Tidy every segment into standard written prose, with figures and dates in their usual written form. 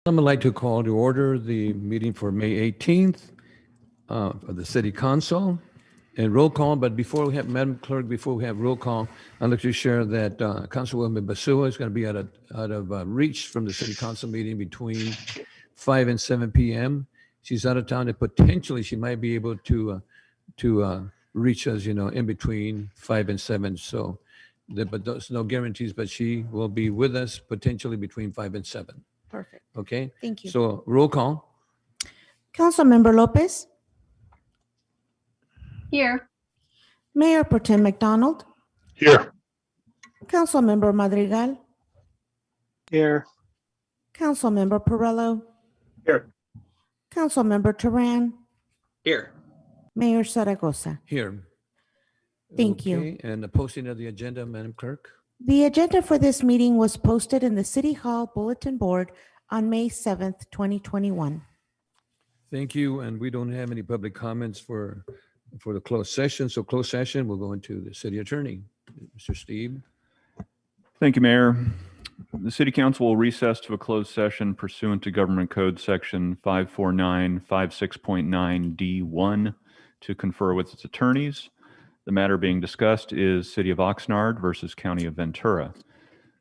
I would like to call to order the meeting for May 18th of the City Council and roll call. But before we have, Madam Clerk, before we have roll call, I'd like to share that Councilwoman Basua is going to be out of reach from the City Council meeting between 5 and 7 p.m. She's out of town, and potentially she might be able to reach us, in between 5 and 7. So, but there's no guarantees, but she will be with us potentially between 5 and 7. Perfect. Okay? Thank you. So roll call. Councilmember Lopez, Here. Mayor Pro Tem McDonald, Here. Councilmember Madrigal, Here. Councilmember Perillo, Here. Councilmember Turan, Here. Mayor Zaragoza. Here. Thank you. Okay, and the posting of the agenda, Madam Clerk? The agenda for this meeting was posted in the City Hall Bulletin Board on May 7th, 2021. Thank you, and we don't have any public comments for the closed session. So closed session, we'll go into the city attorney. Mr. Steve? Thank you, Mayor. The City Council will recess to a closed session pursuant to Government Code Section 54956.9D1 to confer with its attorneys. The matter being discussed is City of Oxnard versus County of Ventura.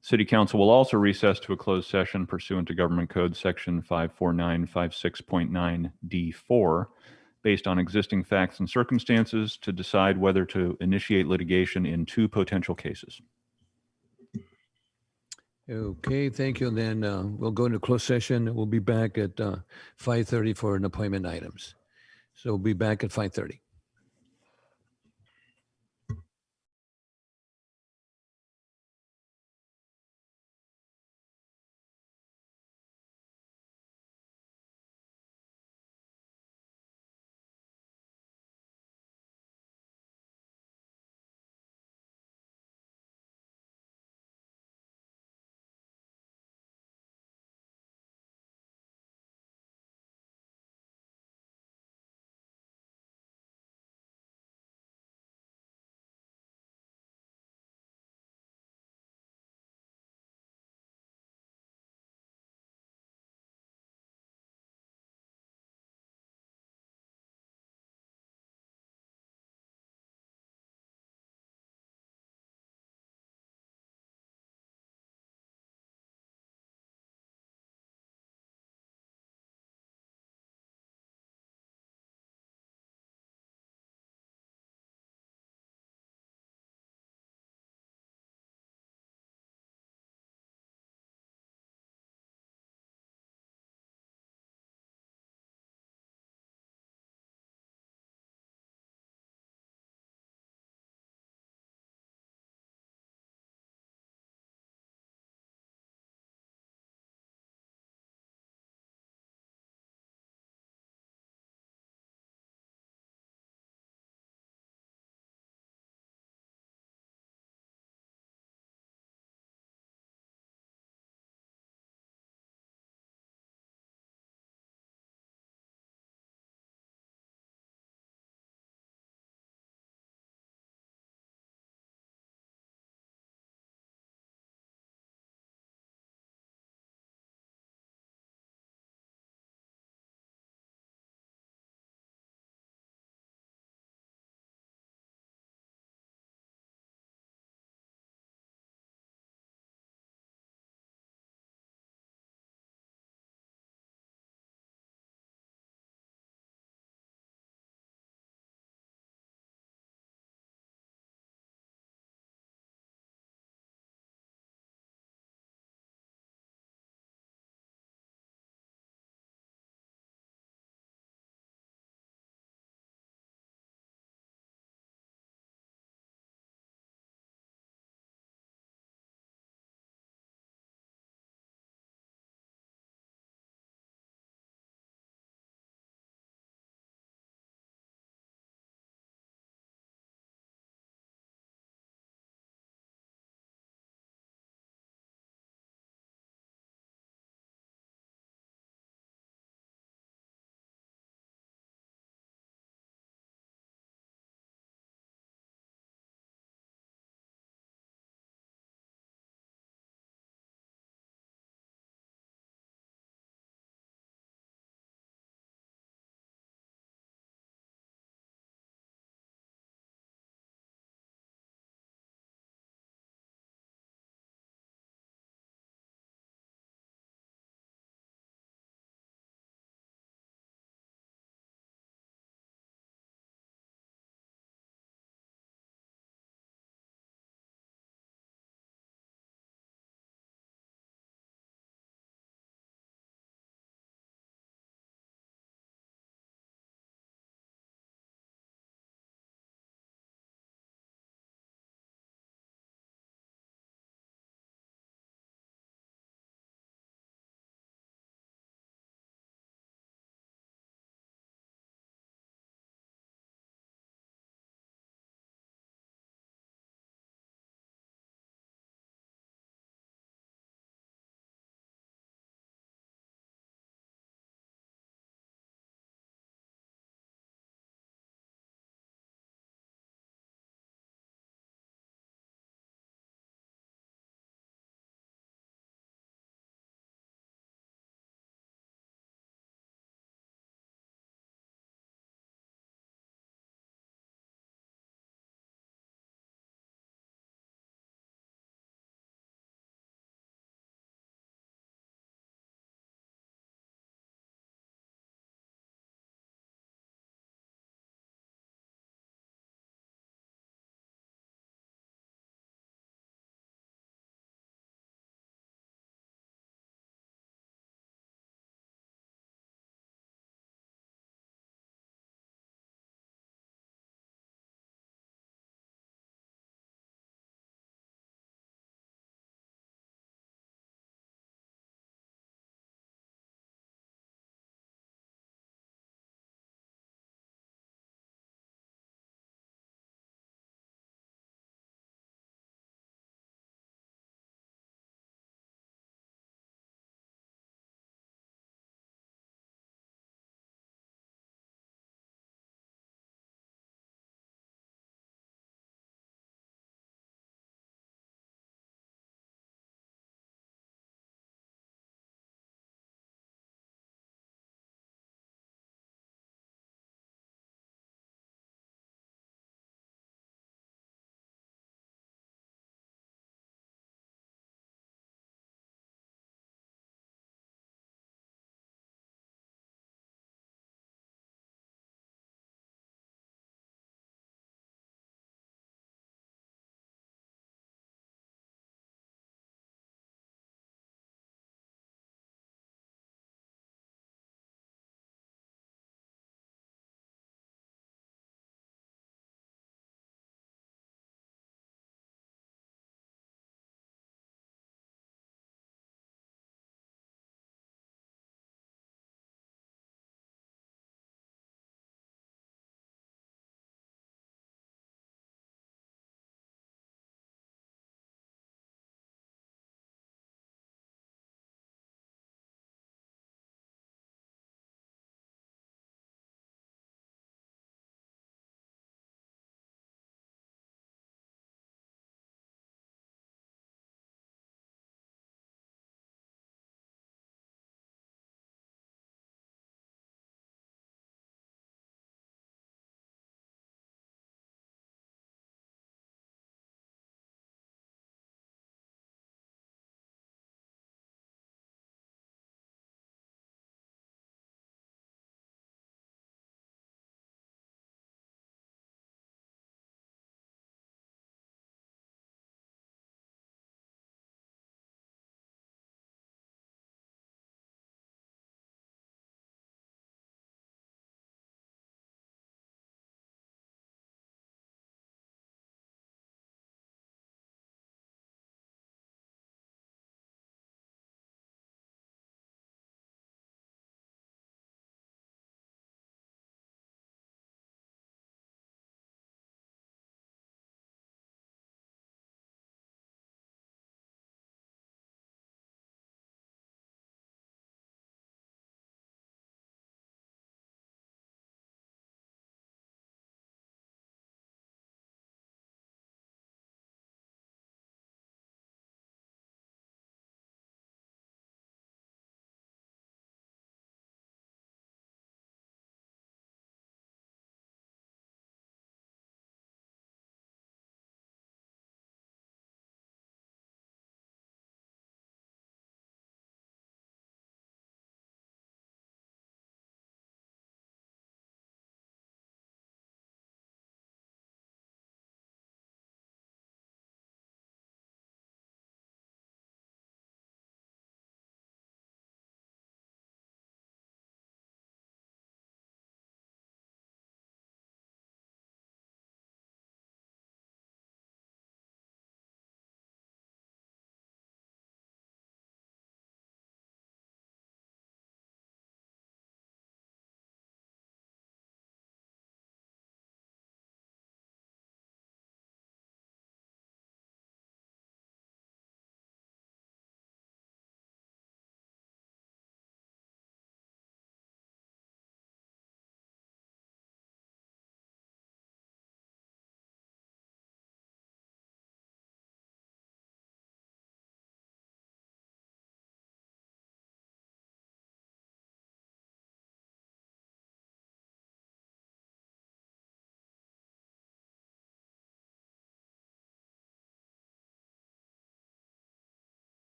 City Council will also recess to a closed session pursuant to Government Code Section 54956.9D4 based on existing facts and circumstances to decide whether to initiate litigation in two potential cases. Okay, thank you. Then we'll go into closed session. We'll be back at 5:30 for an appointment items. So we'll be back at 5:30.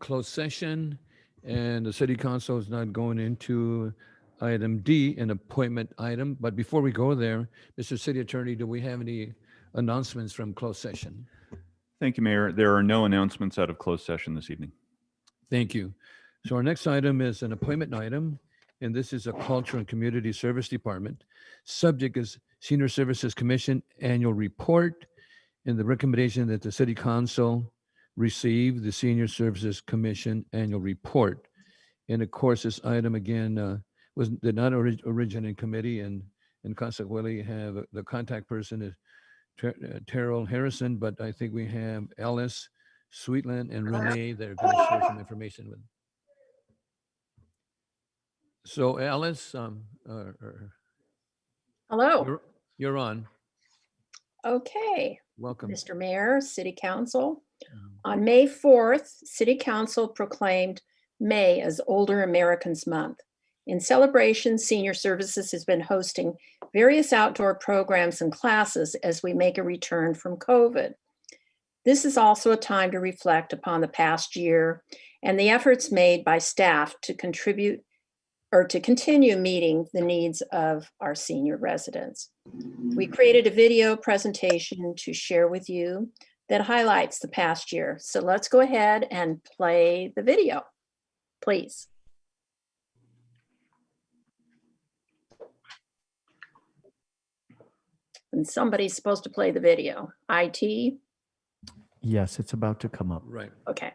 closed session, and the city council is not going into item D, an appointment item. But before we go there, Mr. City Attorney, do we have any announcements from closed session? Thank you, Mayor. There are no announcements out of closed session this evening. Thank you. So our next item is an appointment item, and this is a Culture and Community Service Department. Subject is Senior Services Commission Annual Report, and the recommendation that the City Council receive the Senior Services Commission Annual Report. And of course, this item again did not originate in committee, and consequently have the contact person is Terrell Harrison, but I think we have Alice Sweetland and Renee that are going to share some information with. So Alice, Hello. you're on. Okay, Welcome. Mr. Mayor, City Council. On May 4th, City Council proclaimed May as Older Americans Month. In celebration, Senior Services has been hosting various outdoor programs and classes as we make a return from COVID. This is also a time to reflect upon the past year and the efforts made by staff to contribute or to continue meeting the needs of our senior residents. We created a video presentation to share with you that highlights the past year. So let's go ahead and play the video, please. And somebody's supposed to play the video. IT? Yes, it's about to come up. Right. Okay.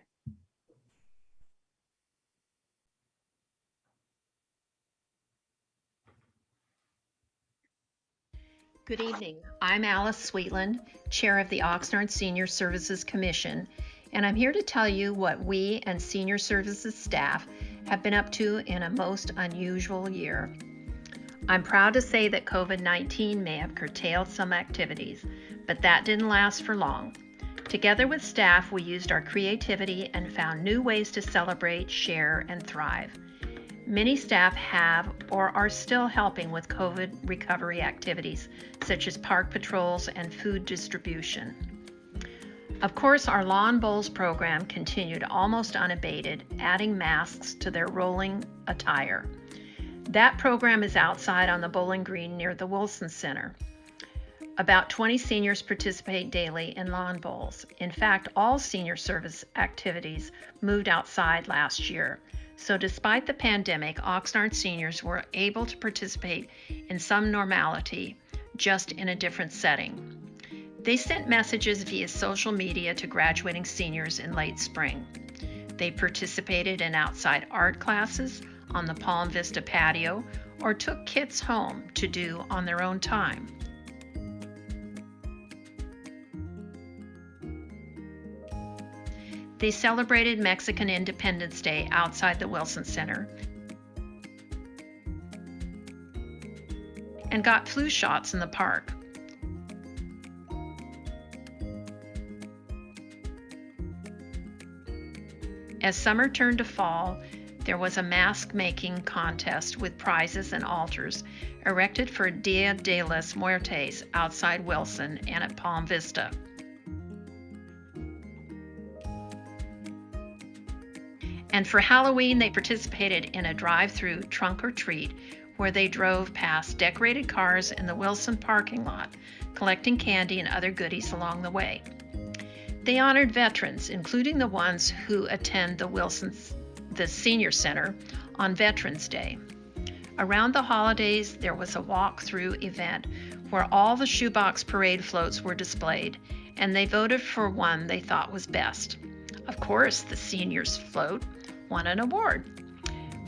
Good evening. I'm Alice Sweetland, Chair of the Oxnard Senior Services Commission, and I'm here to tell you what we and Senior Services staff have been up to in a most unusual year. I'm proud to say that COVID-19 may have curtailed some activities, but that didn't last for long. Together with staff, we used our creativity and found new ways to celebrate, share, and thrive. Many staff have or are still helping with COVID recovery activities, such as park patrols and food distribution. Of course, our Lawn Bowls program continued almost unabated, adding masks to their rolling attire. That program is outside on the bowling green near the Wilson Center. About 20 seniors participate daily in lawn bowls. In fact, all senior service activities moved outside last year. So despite the pandemic, Oxnard seniors were able to participate in some normality, just in a different setting. They sent messages via social media to graduating seniors in late spring. They participated in outside art classes on the Palm Vista patio or took kits home to do on their own time. They celebrated Mexican Independence Day outside the Wilson Center and got flu shots in the park. As summer turned to fall, there was a mask making contest with prizes and altars erected for Dia de los Muertos outside Wilson and at Palm Vista. And for Halloween, they participated in a drive-through trunk or treat where they drove past decorated cars in the Wilson parking lot, collecting candy and other goodies along the way. They honored veterans, including the ones who attend the Senior Center on Veterans Day. Around the holidays, there was a walk-through event where all the shoebox parade floats were displayed, and they voted for one they thought was best. Of course, the seniors float won an award.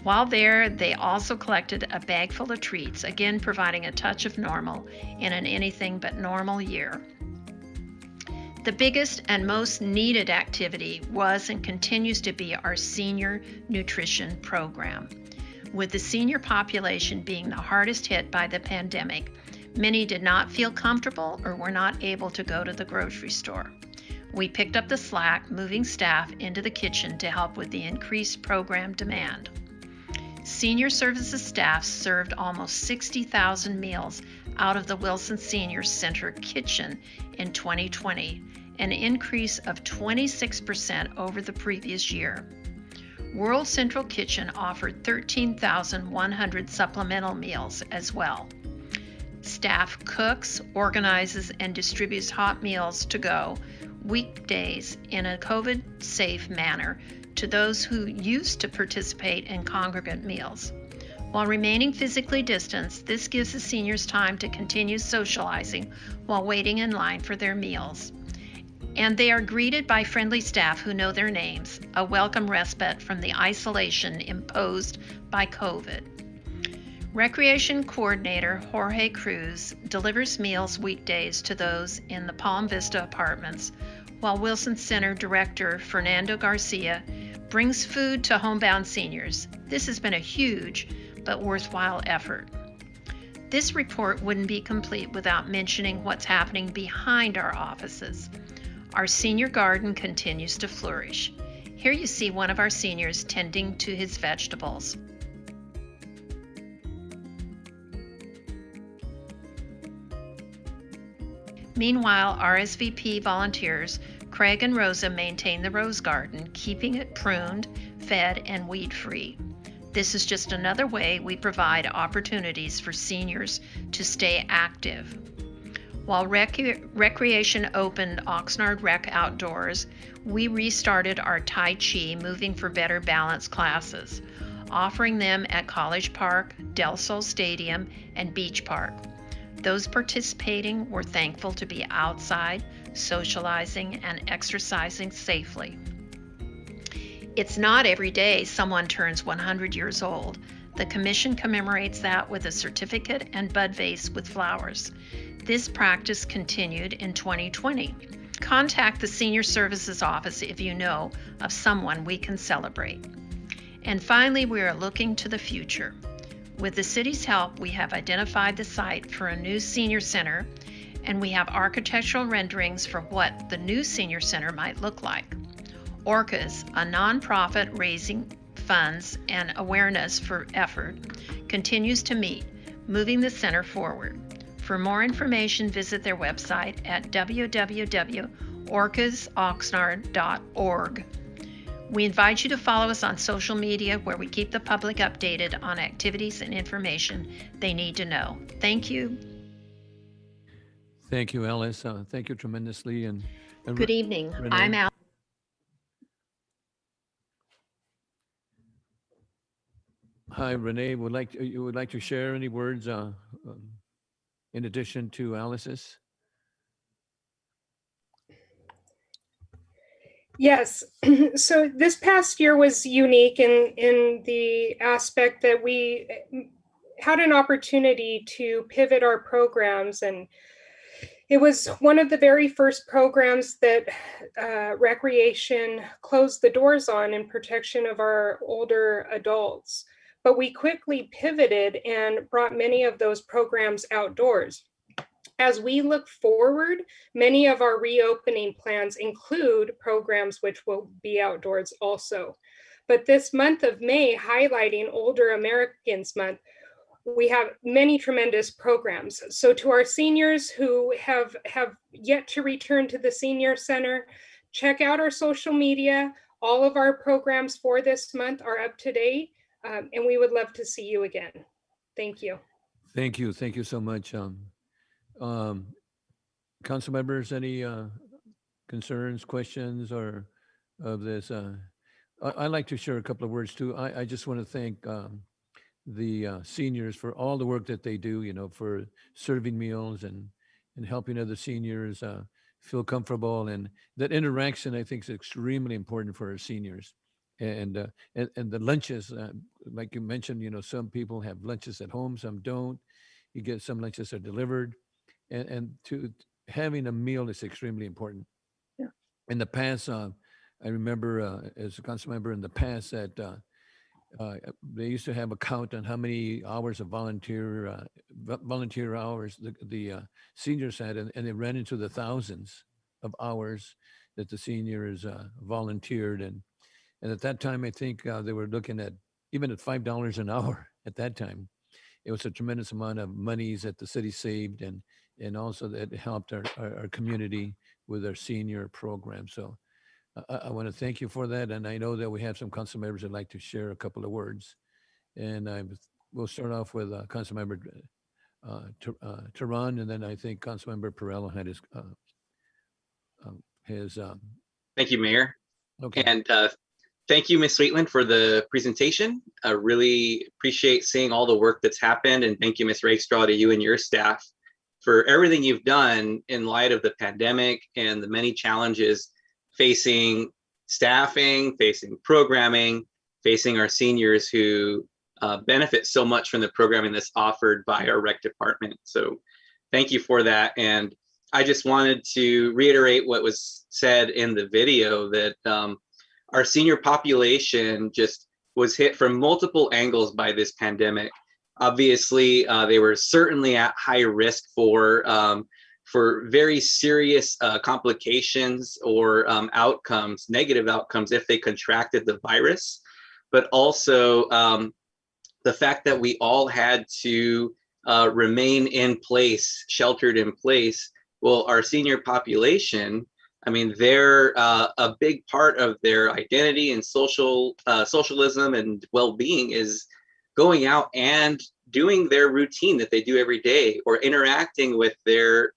While there, they also collected a bag full of treats, again providing a touch of normal in an anything but normal year. The biggest and most needed activity was and continues to be our senior nutrition program. With the senior population being the hardest hit by the pandemic, many did not feel comfortable or were not able to go to the grocery store. We picked up the slack, moving staff into the kitchen to help with the increased program demand. Senior Services staff served almost 60,000 meals out of the Wilson Senior Center kitchen in 2020, an increase of 26% over the previous year. World Central Kitchen offered 13,100 supplemental meals as well. Staff cooks, organizes, and distributes hot meals to go weekdays in a COVID-safe manner to those who used to participate in congregate meals. While remaining physically distanced, this gives the seniors time to continue socializing while waiting in line for their meals. And they are greeted by friendly staff who know their names, a welcome respite from the isolation imposed by COVID. Recreation Coordinator Jorge Cruz delivers meals weekdays to those in the Palm Vista apartments, while Wilson Center Director Fernando Garcia brings food to homebound seniors. This has been a huge but worthwhile effort. This report wouldn't be complete without mentioning what's happening behind our offices. Our senior garden continues to flourish. Here you see one of our seniors tending to his vegetables. Meanwhile, RSVP volunteers Craig and Rosa maintain the rose garden, keeping it pruned, fed, and weed-free. This is just another way we provide opportunities for seniors to stay active. While Recreation opened Oxnard Rec Outdoors, we restarted our Tai Chi Moving for Better Balance classes, offering them at College Park, Del Sol Stadium, and Beach Park. Those participating were thankful to be outside, socializing, and exercising safely. It's not every day someone turns 100 years old. The Commission commemorates that with a certificate and bud vase with flowers. This practice continued in 2020. Contact the Senior Services Office if you know of someone we can celebrate. And finally, we are looking to the future. With the city's help, we have identified the site for a new senior center, and we have architectural renderings for what the new senior center might look like. Orcas, a nonprofit raising funds and awareness for effort, continues to meet, moving the center forward. For more information, visit their website at www.orcasoxnard.org. We invite you to follow us on social media, where we keep the public updated on activities and information they need to know. Thank you. Thank you, Alice. Thank you tremendously. And Good evening. Renee? I'm Al. Hi, Renee. You would like to share any words in addition to Alice's? Yes. So this past year was unique in the aspect that we had an opportunity to pivot our programs, and it was one of the very first programs that Recreation closed the doors on in protection of our older adults. But we quickly pivoted and brought many of those programs outdoors. As we look forward, many of our reopening plans include programs which will be outdoors also. But this month of May, highlighting Older Americans Month, we have many tremendous programs. So to our seniors who have yet to return to the senior center, check out our social media. All of our programs for this month are up to date, and we would love to see you again. Thank you. Thank you. Thank you so much. Council members, any concerns, questions, or of this? I'd like to share a couple of words too. I just want to thank the seniors for all the work that they do, for serving meals and helping other seniors feel comfortable. And that interaction, I think, is extremely important for our seniors. And the lunches, like you mentioned, some people have lunches at home, some don't. You get some lunches are delivered. And to having a meal is extremely important. Yeah. In the past, I remember as a council member in the past that they used to have a count on how many hours of volunteer hours the seniors had, and it ran into the thousands of hours that the seniors volunteered. And at that time, I think they were looking at even at $5 an hour at that time. It was a tremendous amount of monies that the city saved, and also that helped our community with our senior program. So I want to thank you for that. And I know that we have some council members that'd like to share a couple of words. And we'll start off with Councilmember Tehran, and then I think Councilmember Perrello had his Thank you, Mayor. okay. And thank you, Ms. Sweetland, for the presentation. I really appreciate seeing all the work that's happened. And thank you, Ms. Rakestraw, to you and your staff for everything you've done in light of the pandemic and the many challenges facing staffing, facing programming, facing our seniors who benefit so much from the programming that's offered by our rec department. So thank you for that. And I just wanted to reiterate what was said in the video, that our senior population just was hit from multiple angles by this pandemic. Obviously, they were certainly at high risk for very serious complications or outcomes, negative outcomes if they contracted the virus, but also the fact that we all had to remain in place, sheltered in place. Well, our senior population, I mean, they're a big part of their identity and socialism and well-being is going out and doing their routine that they do every day, or interacting with their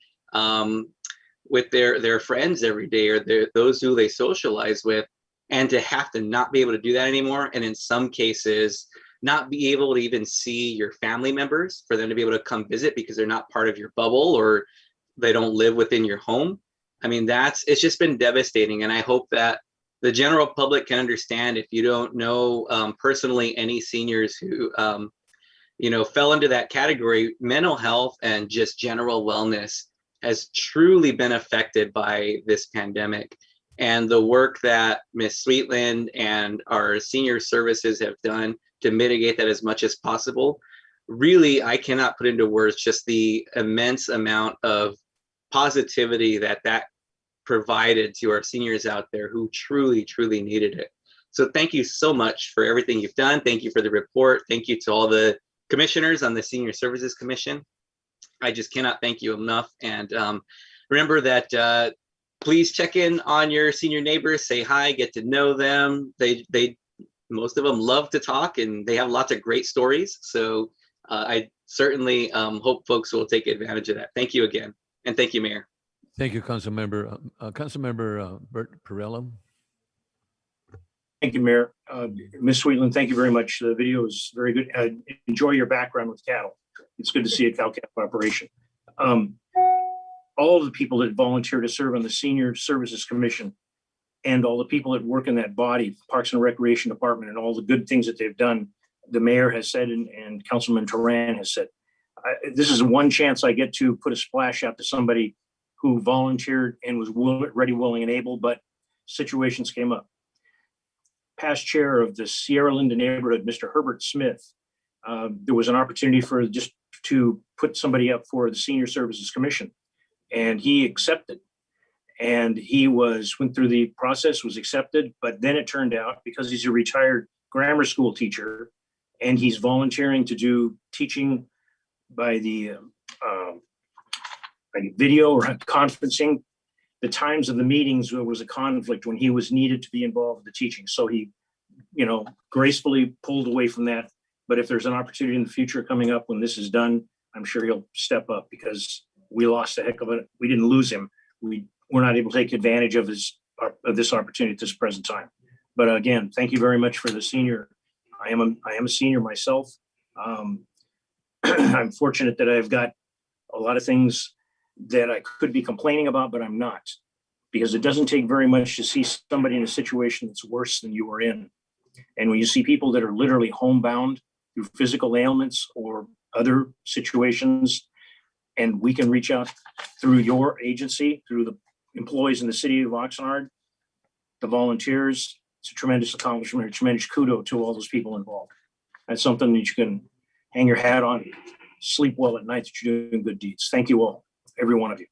friends every day, or those who they socialize with, and to have to not be able to do that anymore, and in some cases not be able to even see your family members, for them to be able to come visit because they're not part of your bubble or they don't live within your home. I mean, it's just been devastating. And I hope that the general public can understand, if you don't know personally any seniors who fell into that category, mental health and just general wellness has truly been affected by this pandemic. And the work that Ms. Sweetland and our senior services have done to mitigate that as much as possible, really, I cannot put into words just the immense amount of positivity that provided to our seniors out there who truly, truly needed it. So thank you so much for everything you've done. Thank you for the report. Thank you to all the commissioners on the Senior Services Commission. I just cannot thank you enough. And remember that please check in on your senior neighbors, say hi, get to know them. Most of them love to talk and they have lots of great stories. So I certainly hope folks will take advantage of that. Thank you again. And thank you, Mayor. Thank you, Councilmember. Councilmember Bert Perrello. Thank you, Mayor. Ms. Sweetland, thank you very much. The video is very good. Enjoy your background with cattle. It's good to see a cow-calf operation. All of the people that volunteer to serve on the Senior Services Commission and all the people that work in that body, Parks and Recreation Department, and all the good things that they've done, the mayor has said, and Councilman Tehran has said, this is one chance I get to put a splash out to somebody who volunteered and was ready, willing, and able, but situations came up. Past chair of the Sierra Linda neighborhood, Mr. Herbert Smith, there was an opportunity for just to put somebody up for the Senior Services Commission, and he accepted. And he went through the process, was accepted, but then it turned out, because he's a retired grammar school teacher and he's volunteering to do teaching by the video or conferencing, the times of the meetings, there was a conflict when he was needed to be involved with the teaching. So he, gracefully pulled away from that. But if there's an opportunity in the future coming up when this is done, I'm sure he'll step up, because we lost a heck of it. We didn't lose him. We're not able to take advantage of this opportunity at this present time. But again, thank you very much for the senior. I am a senior myself. I'm fortunate that I've got a lot of things that I could be complaining about, but I'm not, because it doesn't take very much to see somebody in a situation that's worse than you were in. And when you see people that are literally homebound through physical ailments or other situations, and we can reach out through your agency, through the employees in the city of Oxnard, the volunteers, it's a tremendous accomplishment, a tremendous kudo to all those people involved. That's something that you can hang your hat on, sleep well at night, that you're doing good deeds. Thank you all, every one of you.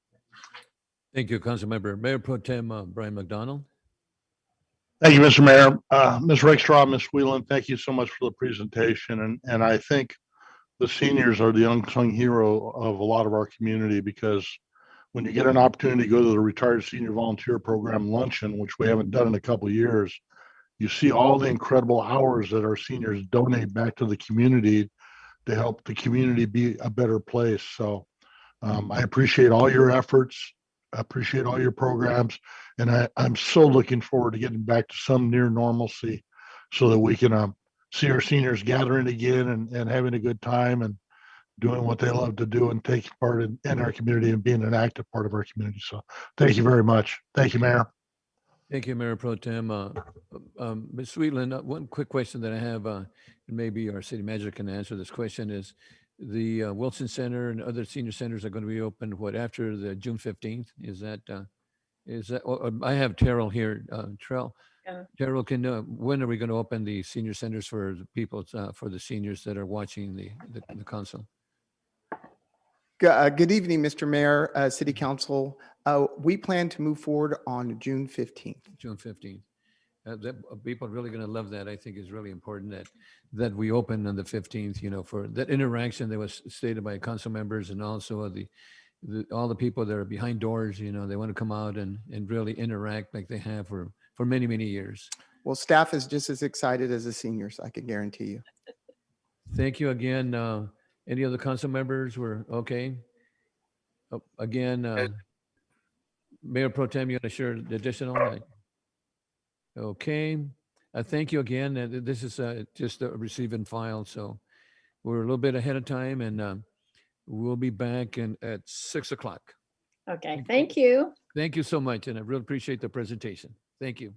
Thank you, Councilmember. Mayor Pro Tem Brian McDonald. Thank you, Mr. Mayor. Ms. Rakestraw, Ms. Whelan, thank you so much for the presentation. And I think the seniors are the unsung hero of a lot of our community, because when you get an opportunity to go to the Retired Senior Volunteer Program luncheon, which we haven't done in a couple of years, you see all the incredible hours that our seniors donate back to the community to help the community be a better place. So I appreciate all your efforts. I appreciate all your programs. And I'm so looking forward to getting back to some near normalcy so that we can see our seniors gathering again and having a good time and doing what they love to do and taking part in our community and being an active part of our community. So thank you very much. Thank you, Mayor. Thank you, Mayor Pro Tem. Ms. Sweetland, one quick question that I have, and maybe our city manager can answer this question, is the Wilson Center and other senior centers are going to be open, what, after the June 15th? Is that, I have Terrell here. Terrell, when are we going to open the senior centers for the people, for the seniors that are watching the council? Good evening, Mr. Mayor, City Council. We plan to move forward on June 15th. June 15th. People are really going to love that. I think is really important that we open on the 15th, for that interaction that was stated by council members and also all the people that are behind doors, they want to come out and really interact like they have for many, many years. Well, staff is just as excited as the seniors, I can guarantee you. Thank you again. Any other council members were okay? Again, Mayor Pro Tem, you want to share the additional? Okay. Thank you again. This is just a receive and file, so we're a little bit ahead of time, and we'll be back at 6 o'clock. Okay, thank you. Thank you so much, and I really appreciate the presentation. Thank you.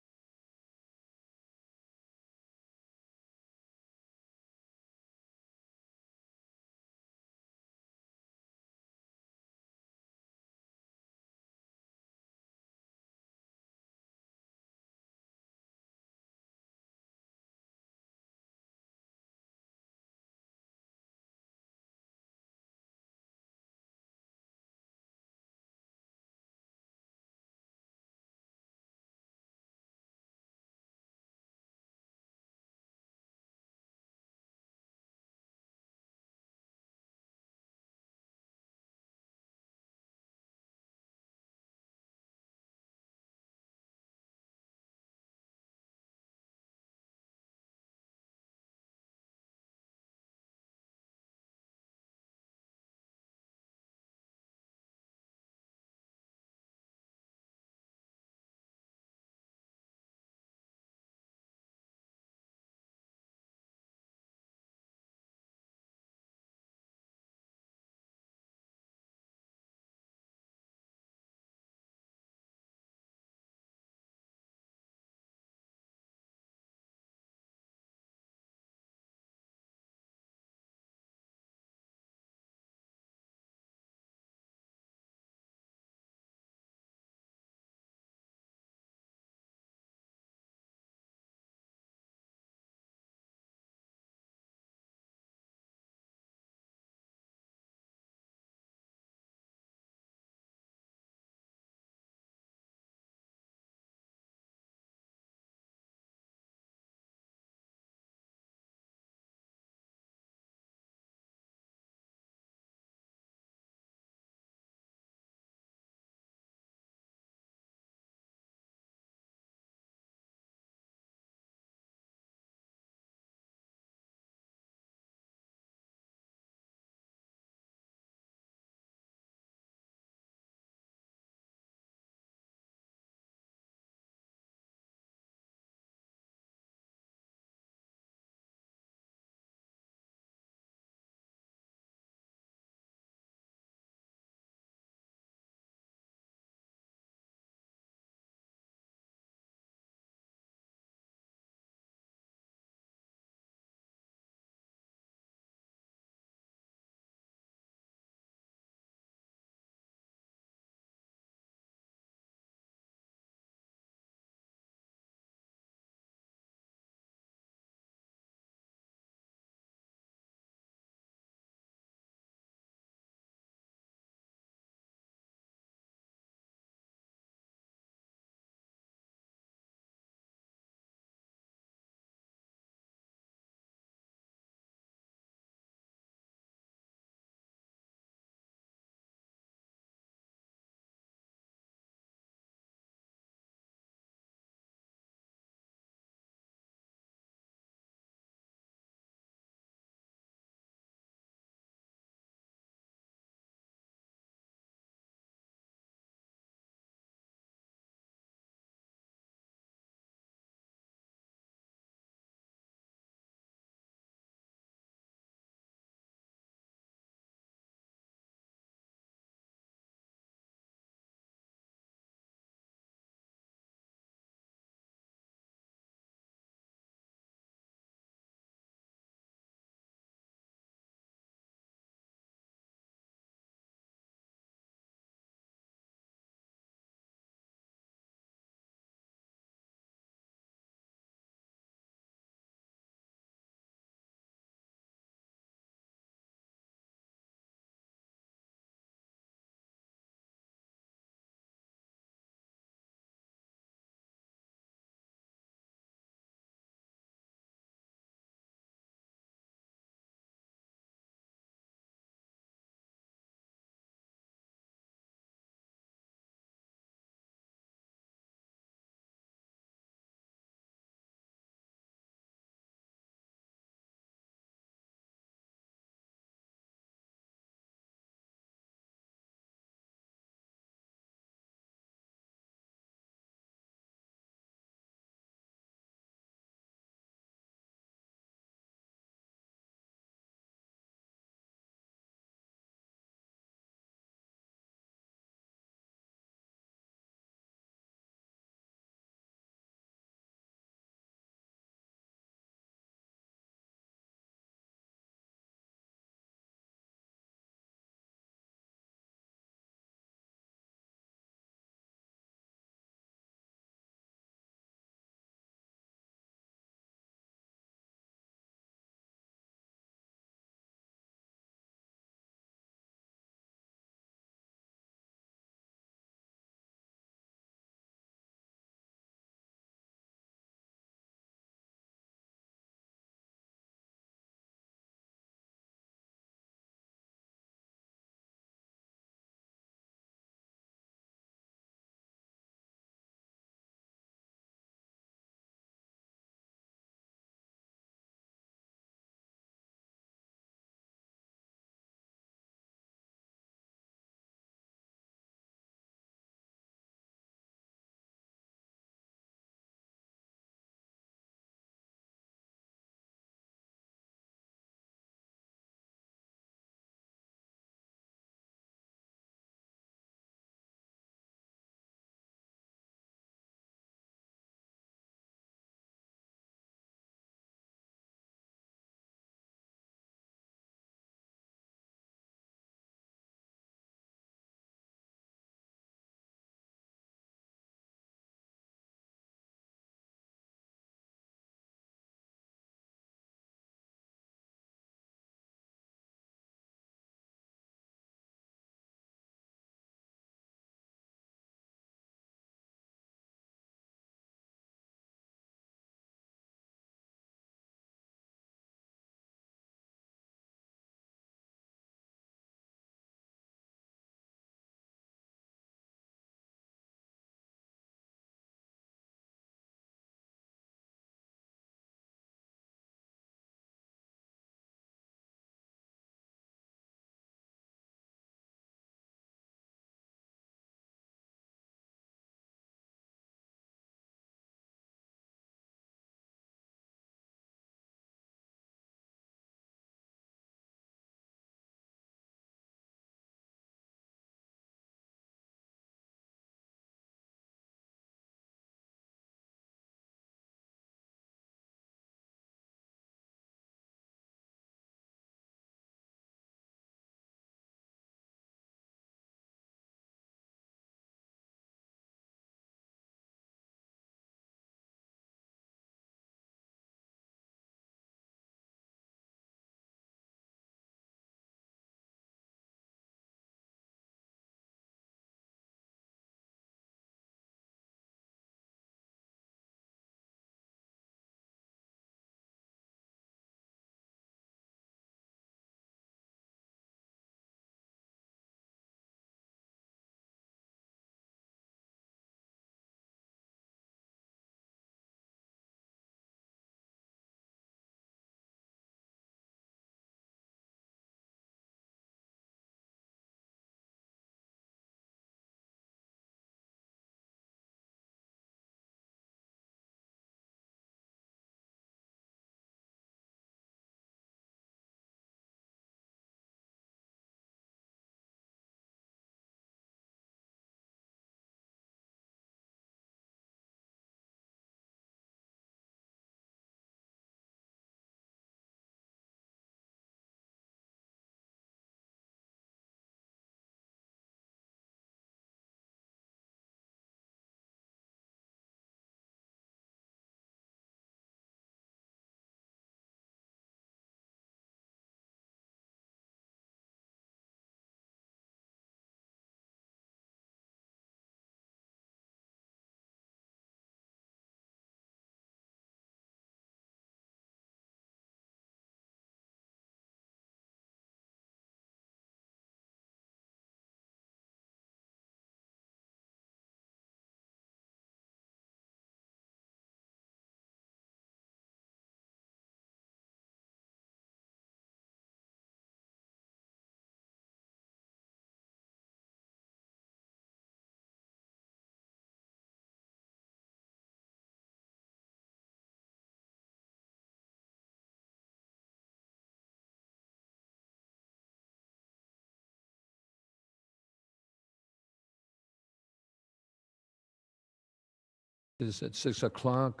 This is at 6 o'clock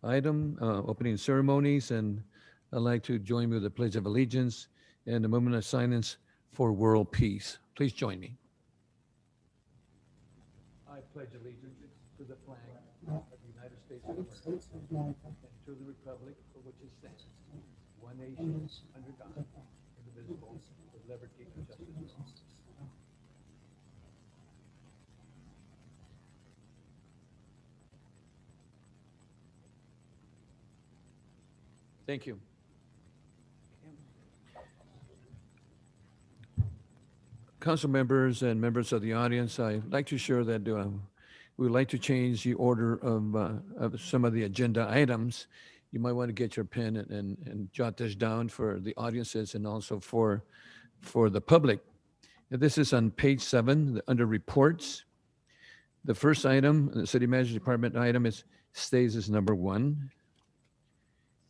item, opening ceremonies, and I'd like to join me with the Pledge of Allegiance and the moment of silence for world peace. Please join me. I pledge allegiance to the flag of the United States of America and to the republic for which it stands, one nation, under God, indivisible, with liberty and justice for all. Thank you. Council members and members of the audience, I'd like to share that we would like to change the order of some of the agenda items. You might want to get your pen and jot this down for the audiences and also for the public. This is on page 7 under reports. The first item, the city manager department item, stays as number 1.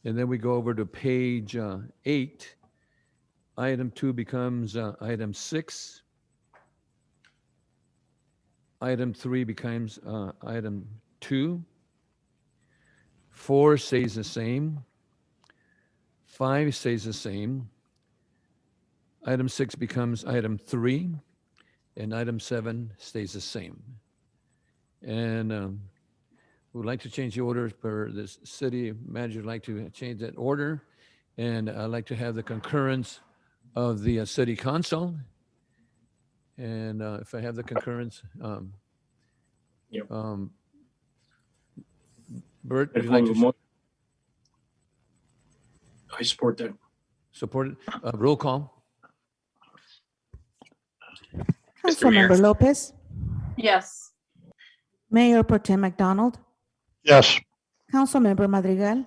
And then we go over to page 8. Item 2 becomes item 6. Item 3 becomes item 2. 4 stays the same. 5 stays the same. Item 6 becomes item 3. And item 7 stays the same. And we'd like to change the order for the city manager. Would like to change that order. And I'd like to have the concurrence of the city council. And if I have the concurrence, Yep. Bert, would you like to I support that. support it? Roll call. Councilmember Lopez, Yes. Mayor Pro Tem McDonald, Yes. Councilmember Madrigal,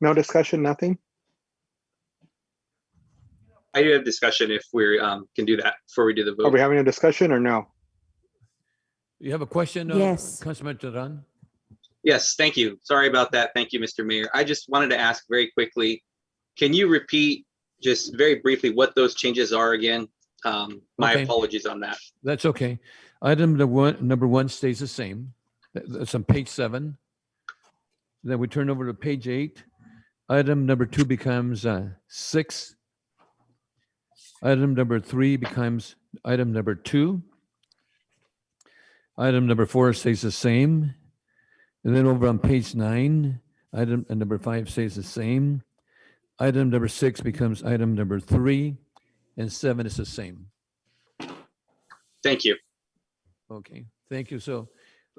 No discussion, nothing? I do have discussion if we can do that before we do the Are vote. we having a discussion or no? You have a question? Yes. Councilman Duran? Yes, thank you. Sorry about that. Thank you, Mr. Mayor. I just wanted to ask very quickly, can you repeat just very briefly what those changes are again? My Okay. apologies on that. That's okay. Item number 1 stays the same. That's on page 7. Then we turn over to page 8. Item number 2 becomes 6. Item number 3 becomes item number 2. Item number 4 stays the same. And then over on page 9, item number 5 stays the same. Item number 6 becomes item number 3, and 7 is the same. Thank you. Okay, thank you. So,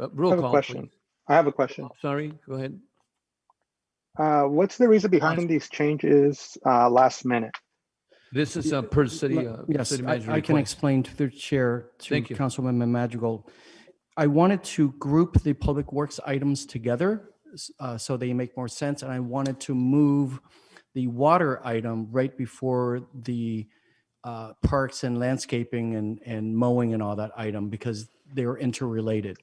I roll have a call, question. please. I have a question. Sorry, go ahead. What's the reason behind these changes last minute? This is per city, Yes, city manager I can request. explain to the chair, to Thank you. Councilmember Madrigal. I wanted to group the public works items together so they make more sense. And I wanted to move the water item right before the parks and landscaping and mowing and all that item because they're interrelated.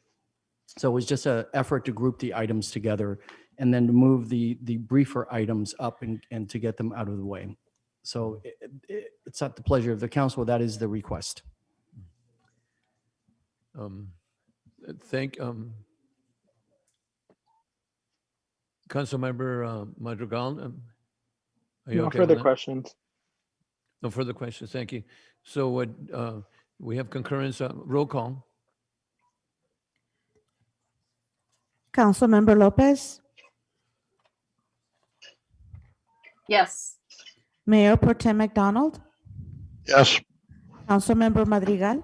So it was just an effort to group the items together and then to move the briefer items up and to get them out of the way. So it's at the pleasure of the council. That is the request. Councilmember Madrigal. Are you No okay with further that? questions. No further questions. Thank you. So we have concurrence. Roll call. Councilmember Lopez, Yes. Mayor Pro Tem McDonald, Yes. Councilmember Madrigal,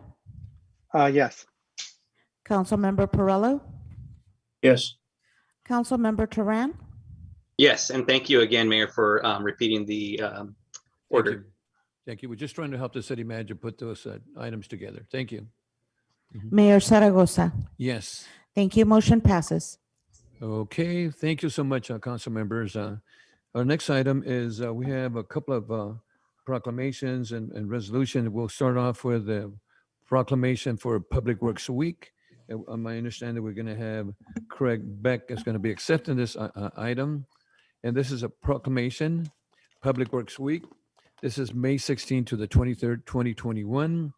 Yes. Councilmember Perrello, Yes. Councilmember Turan, Yes, and thank you again, Mayor, for repeating the Thank order. you. Thank you. We're just trying to help the city manager put those items together. Thank you. Mayor Zaragoza. Yes. Thank you. Motion passes. Okay. Thank you so much, council members. Our next item is we have a couple of proclamations and resolutions. We'll start off with the proclamation for Public Works Week. My understanding, we're going to have Craig Beck is going to be accepting this item. And this is a proclamation, Public Works Week. This is May 16 to the 23rd, 2021.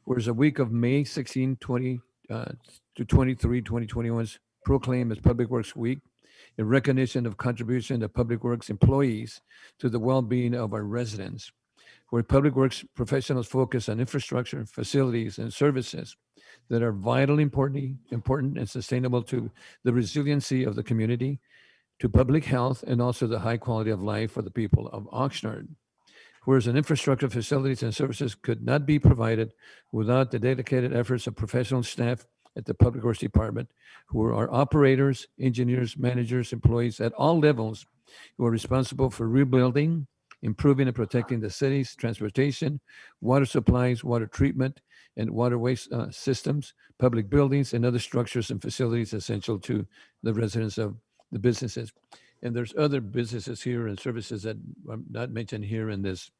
Whereas a week of May 16, to 23, 2021's proclaimed as Public Works Week in recognition of contribution of Public Works employees to the well-being of our residents, where Public Works professionals focus on infrastructure, facilities, and services that are vitally important and sustainable to the resiliency of the community, to public health, and also the high quality of life for the people of Oxnard. Whereas an infrastructure, facilities, and services could not be provided without the dedicated efforts of professional staff at the Public Works Department, who are operators, engineers, managers, employees at all levels who are responsible for rebuilding, improving and protecting the city's transportation, water supplies, water treatment, and water waste systems, public buildings, and other structures and facilities essential to the residents of the businesses. And there's other businesses here and services that are not mentioned here in this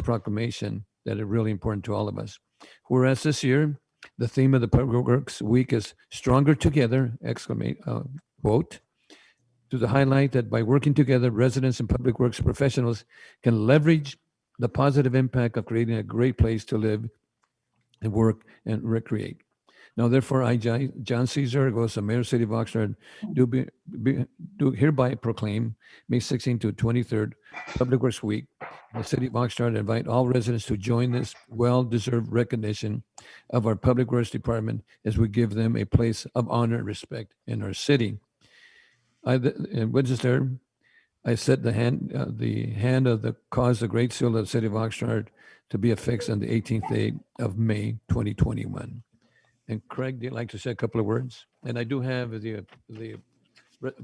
proclamation that are really important to all of us. Whereas this year, the theme of the Public Works Week is Stronger Together, quote, to the highlight that by working together, residents and public works professionals can leverage the positive impact of creating a great place to live and work and recreate. Now, therefore, I, John C. Zaragoza, Mayor, City of Oxnard, do hereby proclaim May 16th to 23rd, Public Works Week. The City of Oxnard invite all residents to join this well-deserved recognition of our Public Works Department as we give them a place of honor and respect in our city. And what is there? I set the hand of the cause, the Great Seal of the City of Oxnard, to be affixed on the 18th day of May, 2021. And Craig, do you like to say a couple of words? And I do have the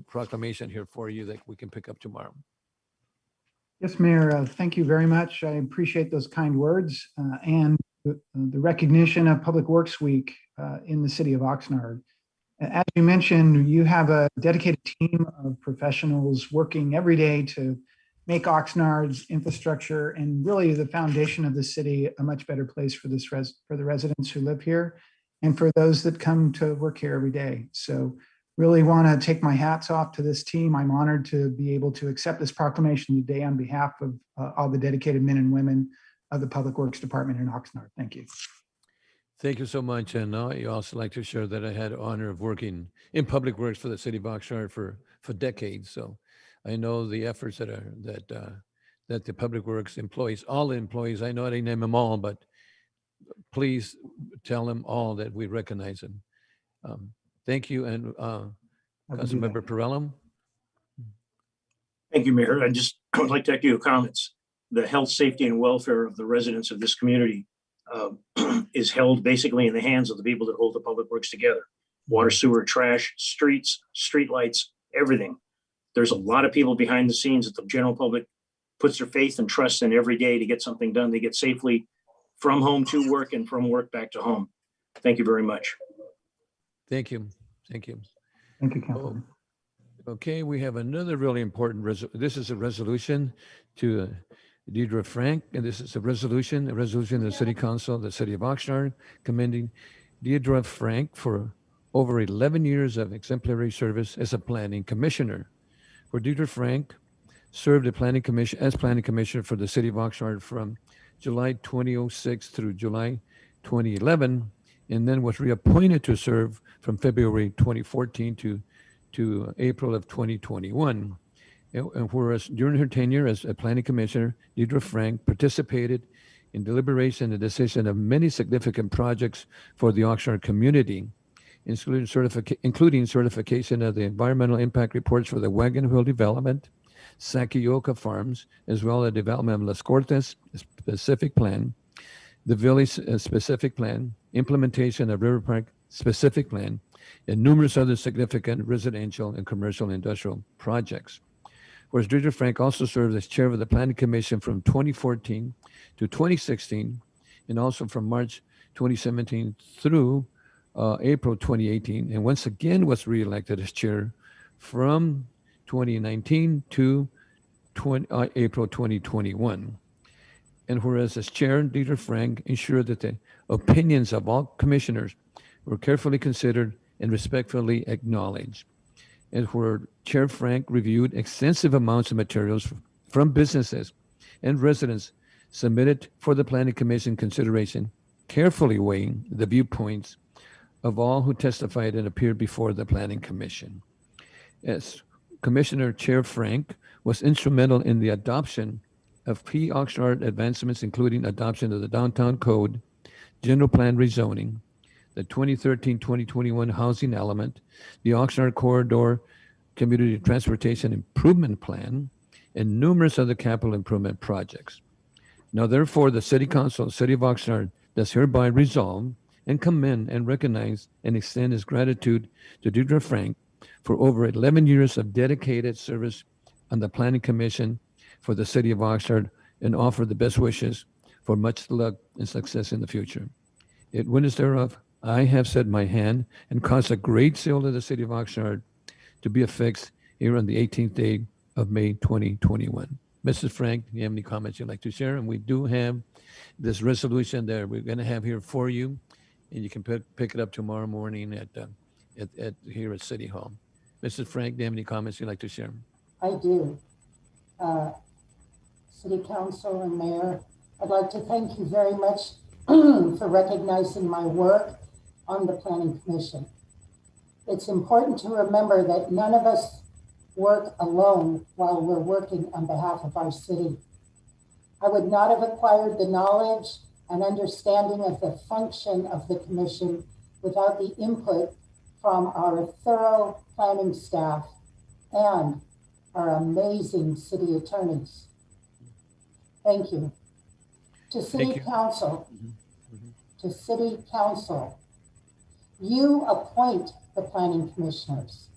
proclamation here for you that we can pick up tomorrow. Yes, Mayor, thank you very much. I appreciate those kind words and the recognition of Public Works Week in the city of Oxnard. As you mentioned, you have a dedicated team of professionals working every day to make Oxnard's infrastructure and really the foundation of the city a much better place for the residents who live here and for those that come to work here every day. So really want to take my hats off to this team. I'm honored to be able to accept this proclamation today on behalf of all the dedicated men and women of the Public Works Department in Oxnard. Thank you. Thank you so much. And I also like to share that I had the honor of working in public works for the city of Oxnard for decades. So I know the efforts that the public works employees, all the employees, I know I didn't name them all, but please tell them all that we recognize them. Thank you. And Councilmember Perrello. Thank you, Mayor. I would like to echo your comments. The health, safety, and welfare of the residents of this community is held basically in the hands of the people that hold the public works together. Water, sewer, trash, streets, street lights, everything. There's a lot of people behind the scenes that the general public puts their faith and trust in every day to get something done. They get safely from home to work and from work back to home. Thank you very much. Thank you. Thank you. Thank you, Councilman. Okay, we have another really important, this is a resolution to Deidre Frank, and this is a resolution of the City Council of the City of Oxnard commending Deidre Frank for over 11 years of exemplary service as a planning commissioner. Where Deidre Frank served as planning commissioner for the City of Oxnard from July 2006 through July 2011, and then was reappointed to serve from February 2014 to April of 2021. And whereas during her tenure as a planning commissioner, Deidre Frank participated in deliberation and decision of many significant projects for the Oxnard community, including certification of the environmental impact reports for the Wagon Wheel development, Sakioka Farms, as well as development of Las Cortes specific plan, the Village specific plan, implementation of River Park specific plan, and numerous other significant residential and commercial industrial projects. Whereas Deidre Frank also served as chair of the Planning Commission from 2014 to 2016, and also from March 2017 through April 2018, and once again was reelected as chair from 2019 to April 2021. And whereas as chair, Deidre Frank ensured that the opinions of all commissioners were carefully considered and respectfully acknowledged. And where Chair Frank reviewed extensive amounts of materials from businesses and residents submitted for the Planning Commission consideration, carefully weighing the viewpoints of all who testified and appeared before the Planning Commission. As Commissioner Chair Frank was instrumental in the adoption of key Oxnard advancements, including adoption of the Downtown Code, General Plan rezoning, the 2013-2021 housing element, the Oxnard Corridor Community Transportation Improvement Plan, and numerous other capital improvement projects. Now, therefore, the City Council of the City of Oxnard does hereby resolve and commend and recognize and extend its gratitude to Deirdre Frank for over 11 years of dedicated service on the Planning Commission for the City of Oxnard, and offer the best wishes for much luck and success in the future. In witness thereof, I have set my hand and caused a great seal to the City of Oxnard to be affixed here on the 18th day of May 2021. Mrs. Frank, do you have any comments you'd like to share? And we do have this resolution that we're going to have here for you, and you can pick it up tomorrow morning at here at City Hall. Mrs. Frank, do you have any comments you'd like to share? I do. City Council and Mayor, I'd like to thank you very much for recognizing my work on the Planning Commission. It's important to remember that none of us work alone while we're working on behalf of our city. I would not have acquired the knowledge and understanding of the function of the commission without the input from our thorough planning staff and our amazing city attorneys. Thank you. To City Council, to City Council, you appoint the planning commissioners.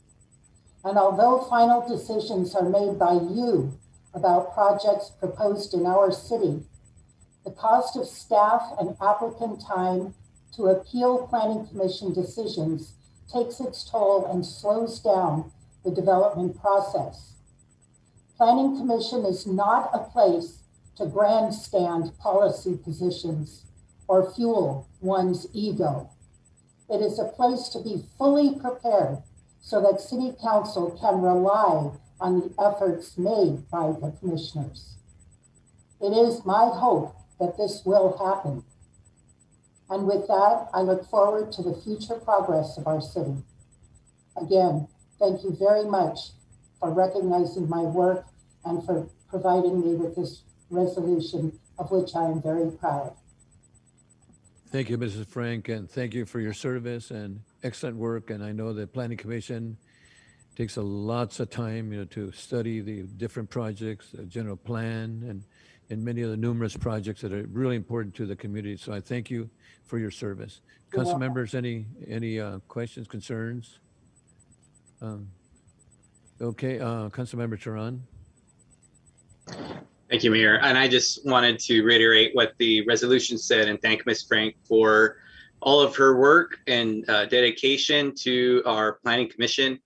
And although final decisions are made by you about projects proposed in our city, the cost of staff and applicant time to appeal planning commission decisions takes its toll and slows down the development process. Planning Commission is not a place to grandstand policy positions or fuel one's ego. It is a place to be fully prepared so that City Council can rely on the efforts made by the commissioners. It is my hope that this will happen. And with that, I look forward to the future progress of our city. Again, thank you very much for recognizing my work and for providing me with this resolution, of which I am very proud. Thank you, Mrs. Frank, and thank you for your service and excellent work. And I know the Planning Commission takes lots of time, to study the different projects, the general plan, and many of the numerous projects that are really important to the community. So I thank you for your service. Council members, any questions, concerns? Okay, Councilmember Turan. Thank you, Mayor. And I just wanted to reiterate what the resolution said and thank Ms. Frank for all of her work and dedication to our Planning Commission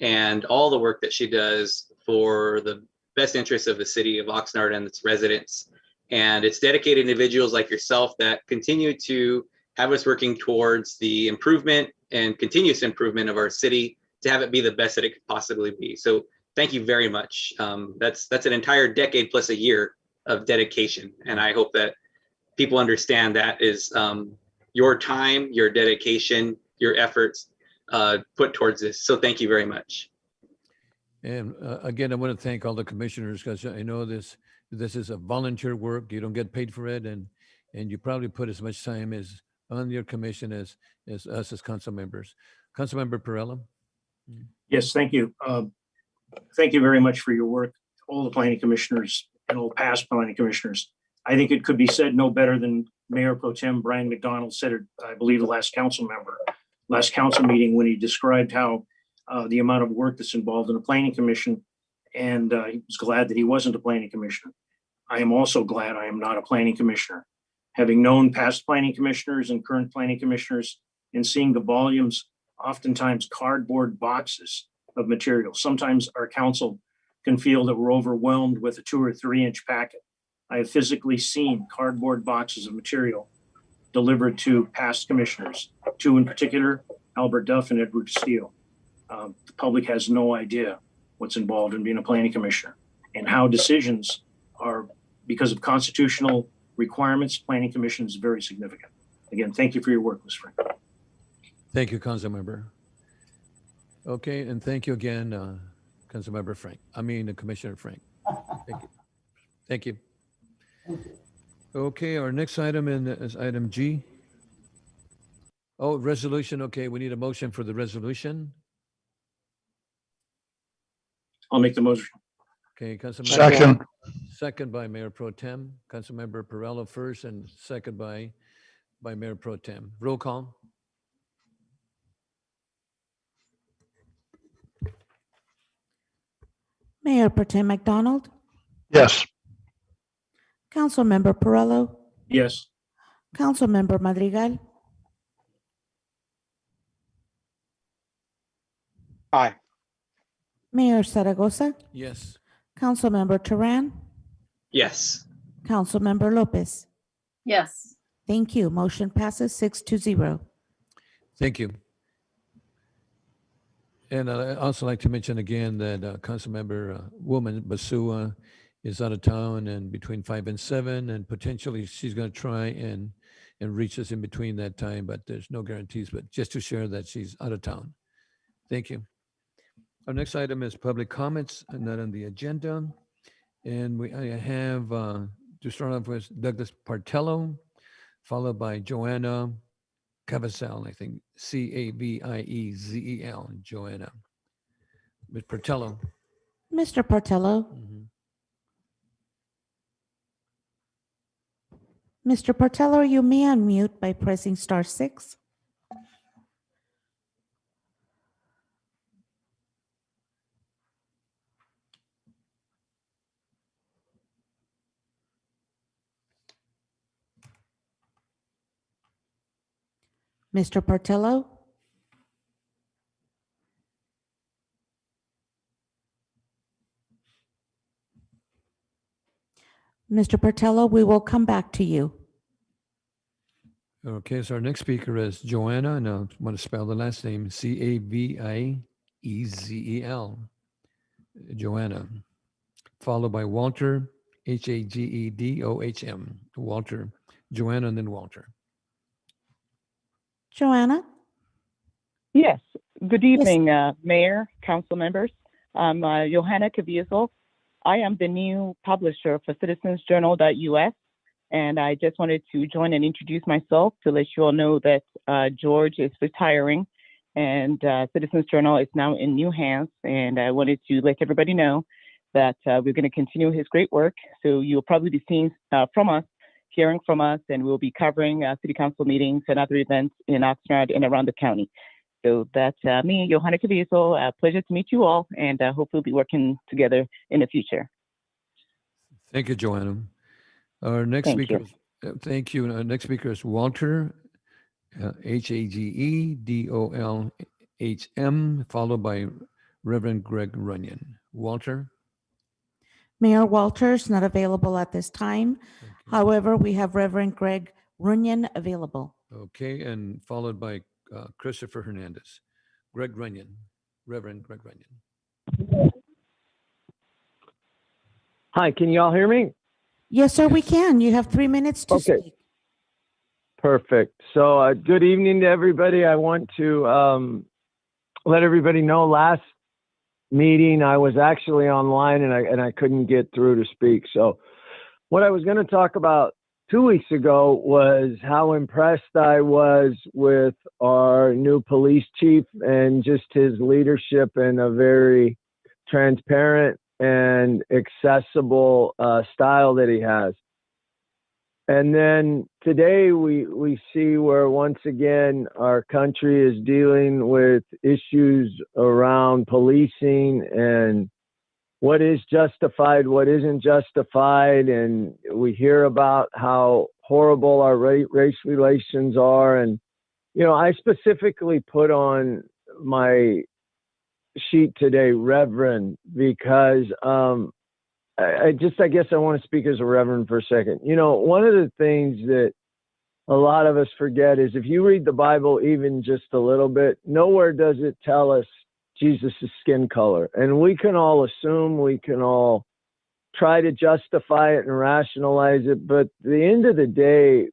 and all the work that she does for the best interests of the city of Oxnard and its residents. And it's dedicated individuals like yourself that continue to have us working towards the improvement and continuous improvement of our city to have it be the best that it could possibly be. So thank you very much. That's an entire decade plus a year of dedication. And I hope that people understand that is your time, your dedication, your efforts put towards this. So thank you very much. And again, I want to thank all the commissioners, because I know this is a volunteer work. You don't get paid for it. And you probably put as much time as on your commission as us as council members. Councilmember Perella. Yes, thank you. Thank you very much for your work, all the planning commissioners and all past planning commissioners. I think it could be said no better than Mayor Pro Tem Brian McDonald said it, I believe, the last council meeting, when he described how the amount of work that's involved in a planning commission, and he was glad that he wasn't a planning commissioner. I am also glad I am not a planning commissioner. Having known past planning commissioners and current planning commissioners and seeing the volumes, oftentimes cardboard boxes of material. Sometimes our council can feel that we're overwhelmed with a 2 or 3 inch packet. I have physically seen cardboard boxes of material delivered to past commissioners, 2 in particular, Albert Duff and Edward Steele. The public has no idea what's involved in being a planning commissioner and how decisions are, because of constitutional requirements, planning commission is very significant. Again, thank you for your work, Ms. Frank. Thank you, Councilmember. Okay, and thank you again, Councilmember Commissioner Frank. Thank you. Thank you. Okay, our next item is item G. Oh, resolution. Okay, we need a motion for the resolution. I'll make the motion. Okay, Councilmember. Second. Second by Mayor Pro Tem. Councilmember Perrello first and second by Mayor Pro Tem. Roll call. Mayor Pro Tem McDonald, Yes. Councilmember Perrello, Yes. Councilmember Madrigal, Aye. Mayor Zaragoza, Yes. Councilmember Turan, Yes. Councilmember Lopez. Yes. Thank you. Motion passes 6-0. Thank you. And I'd also like to mention again that Councilmember Woman Basua is out of town and between 5 and 7, and potentially she's going to try and reach us in between that time, but there's no guarantees, but just to share that she's out of town. Thank you. Our next item is public comments, not on the agenda. And I have, to start off with, Douglas Partello, followed by Joanna Caviezel, I think, Caviezel, Joanna. Ms. Partello. Mr. Partello. Mr. Partello, you may unmute by pressing *6. Mr. Partello? Mr. Partello, we will come back to you. Okay, so our next speaker is Joanna, and I want to spell the last name, Caviezel. Joanna, followed by Walter, Hageddohm. Walter. Joanna and then Walter. Joanna? Yes. Good evening, Mayor, council members. I'm Johanna Caviezel. I am the new publisher for citizensjournal.us, and I just wanted to join and introduce myself to let you all know that George is retiring, and Citizens Journal is now in new hands, and I wanted to let everybody know that we're going to continue his great work. So you'll probably be seeing from us, hearing from us, and we'll be covering city council meetings and other events in Oxnard and around the county. So that's me, Johanna Caviezel. Pleasure to meet you all, and hopefully we'll be working together in the future. Thank you, Joanna. Our next Thank speaker, you. Thank you. Our next speaker is Walter, Hageddohm, followed by Reverend Greg Runyon. Walter. Mayor Walters not available at this time. However, we have Reverend Greg Runyon available. Okay, and followed by Christopher Hernandez. Greg Runyon, Reverend Greg Runyon. Hi, can you all hear me? Yes, sir, we can. You have 3 minutes to speak. Perfect. So good evening to everybody. I want to let everybody know last meeting I was actually online and I couldn't get through to speak. So what I was going to talk about 2 weeks ago was how impressed I was with our new police chief and just his leadership in a very transparent and accessible style that he has. And then today we see where once again our country is dealing with issues around policing and what is justified, what isn't justified. And we hear about how horrible our race relations are. And, you know, I specifically put on my sheet today, Reverend, because I guess I want to speak as a Reverend for a second. You know, one of the things that a lot of us forget is if you read the Bible even just a little bit, nowhere does it tell us Jesus' skin color. And we can all assume, we can all try to justify it and rationalize it. But at the end of the day,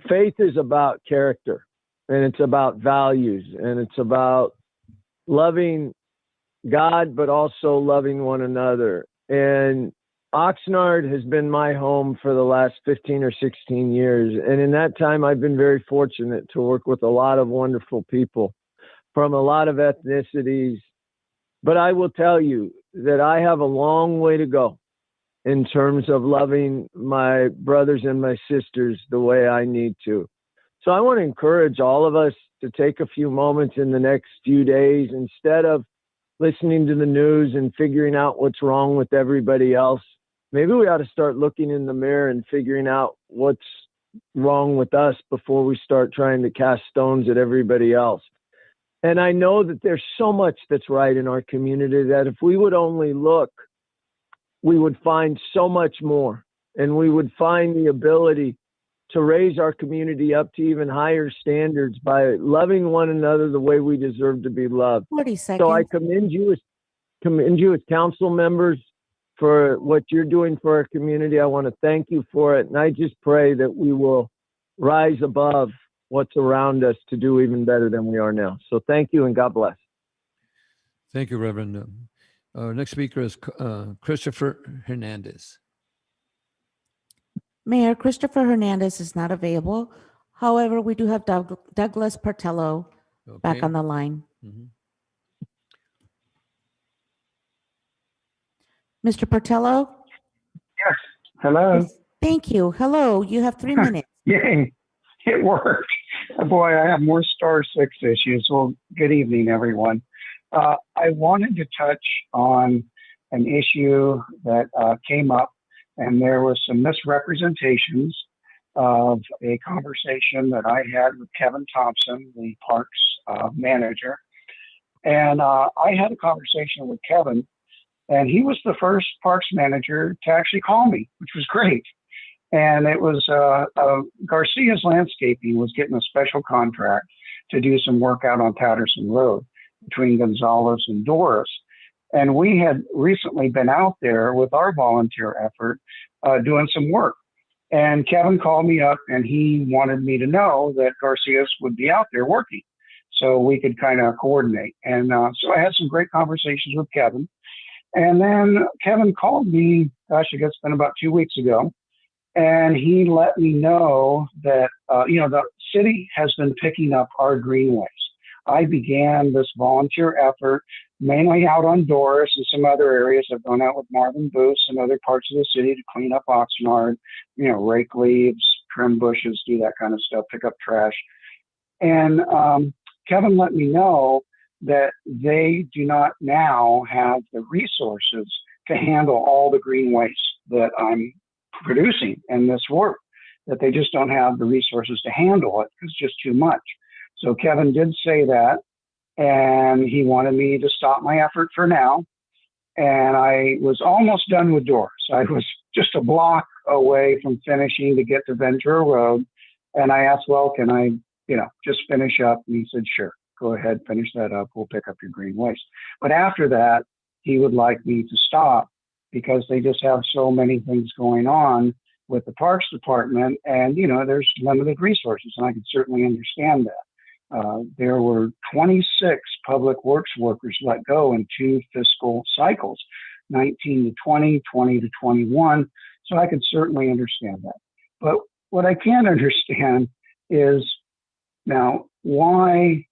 faith is about character. and it's about values, and it's about loving God, but also loving one another. And Oxnard has been my home for the last 15 or 16 years. And in that time, I've been very fortunate to work with a lot of wonderful people from a lot of ethnicities. But I will tell you that I have a long way to go in terms of loving my brothers and my sisters the way I need to. So I want to encourage all of us to take a few moments in the next few days, instead of listening to the news and figuring out what's wrong with everybody else. Maybe we ought to start looking in the mirror and figuring out what's wrong with us before we start trying to cast stones at everybody else. And I know that there's so much that's right in our community that if we would only look, we would find so much more, and we would find the ability to raise our community up to even higher standards by loving one another the way we deserve to be loved. 40 seconds. So I commend you as council members for what you're doing for our community. I want to thank you for it. And I just pray that we will rise above what's around us to do even better than we are now. So thank you, and God bless. Thank you, Reverend. Our next speaker is Christopher Hernandez. Mayor, Christopher Hernandez is not available. However, we do have Douglas Portello back on the line. Mr. Portello? Yes. Hello. Yes. Thank you. Hello. You have 3 minutes. Yay. It worked. Boy, I have more star 6 issues. Well, good evening, everyone. I wanted to touch on an issue that came up, and there was some misrepresentations of a conversation that I had with Kevin Thompson, the parks manager. And I had a conversation with Kevin, and he was the first parks manager to actually call me, which was great. And it was Garcia's Landscaping was getting a special contract to do some work out on Patterson Road between Gonzales and Doris. And we had recently been out there with our volunteer effort doing some work. And Kevin called me up, and he wanted me to know that Garcia's would be out there working so we could kind of coordinate. And so I had some great conversations with Kevin. And then Kevin called me, gosh, I guess it's been about 2 weeks ago. And he let me know that, the city has been picking up our greenways. I began this volunteer effort mainly out on Doris and some other areas. I've gone out with Marvin Booth and other parts of the city to clean up Oxnard, rake leaves, trim bushes, do that kind of stuff, pick up trash. And Kevin let me know that they do not now have the resources to handle all the green waste that I'm producing in this work, that they just don't have the resources to handle it. It's just too much. So Kevin did say that, and he wanted me to stop my effort for now. And I was almost done with Doris. I was just a block away from finishing to get to Ventura Road. And I asked, well, can I, just finish up? And he said, sure, go ahead, finish that up. We'll pick up your green waste. But after that, he would like me to stop because they just have so many things going on with the Parks Department. And, there's limited resources, and I can certainly understand that. There were 26 public works workers let go in 2 fiscal cycles, 19 to 20, 20 to 21. So I could certainly understand that. But what I can't understand is now, why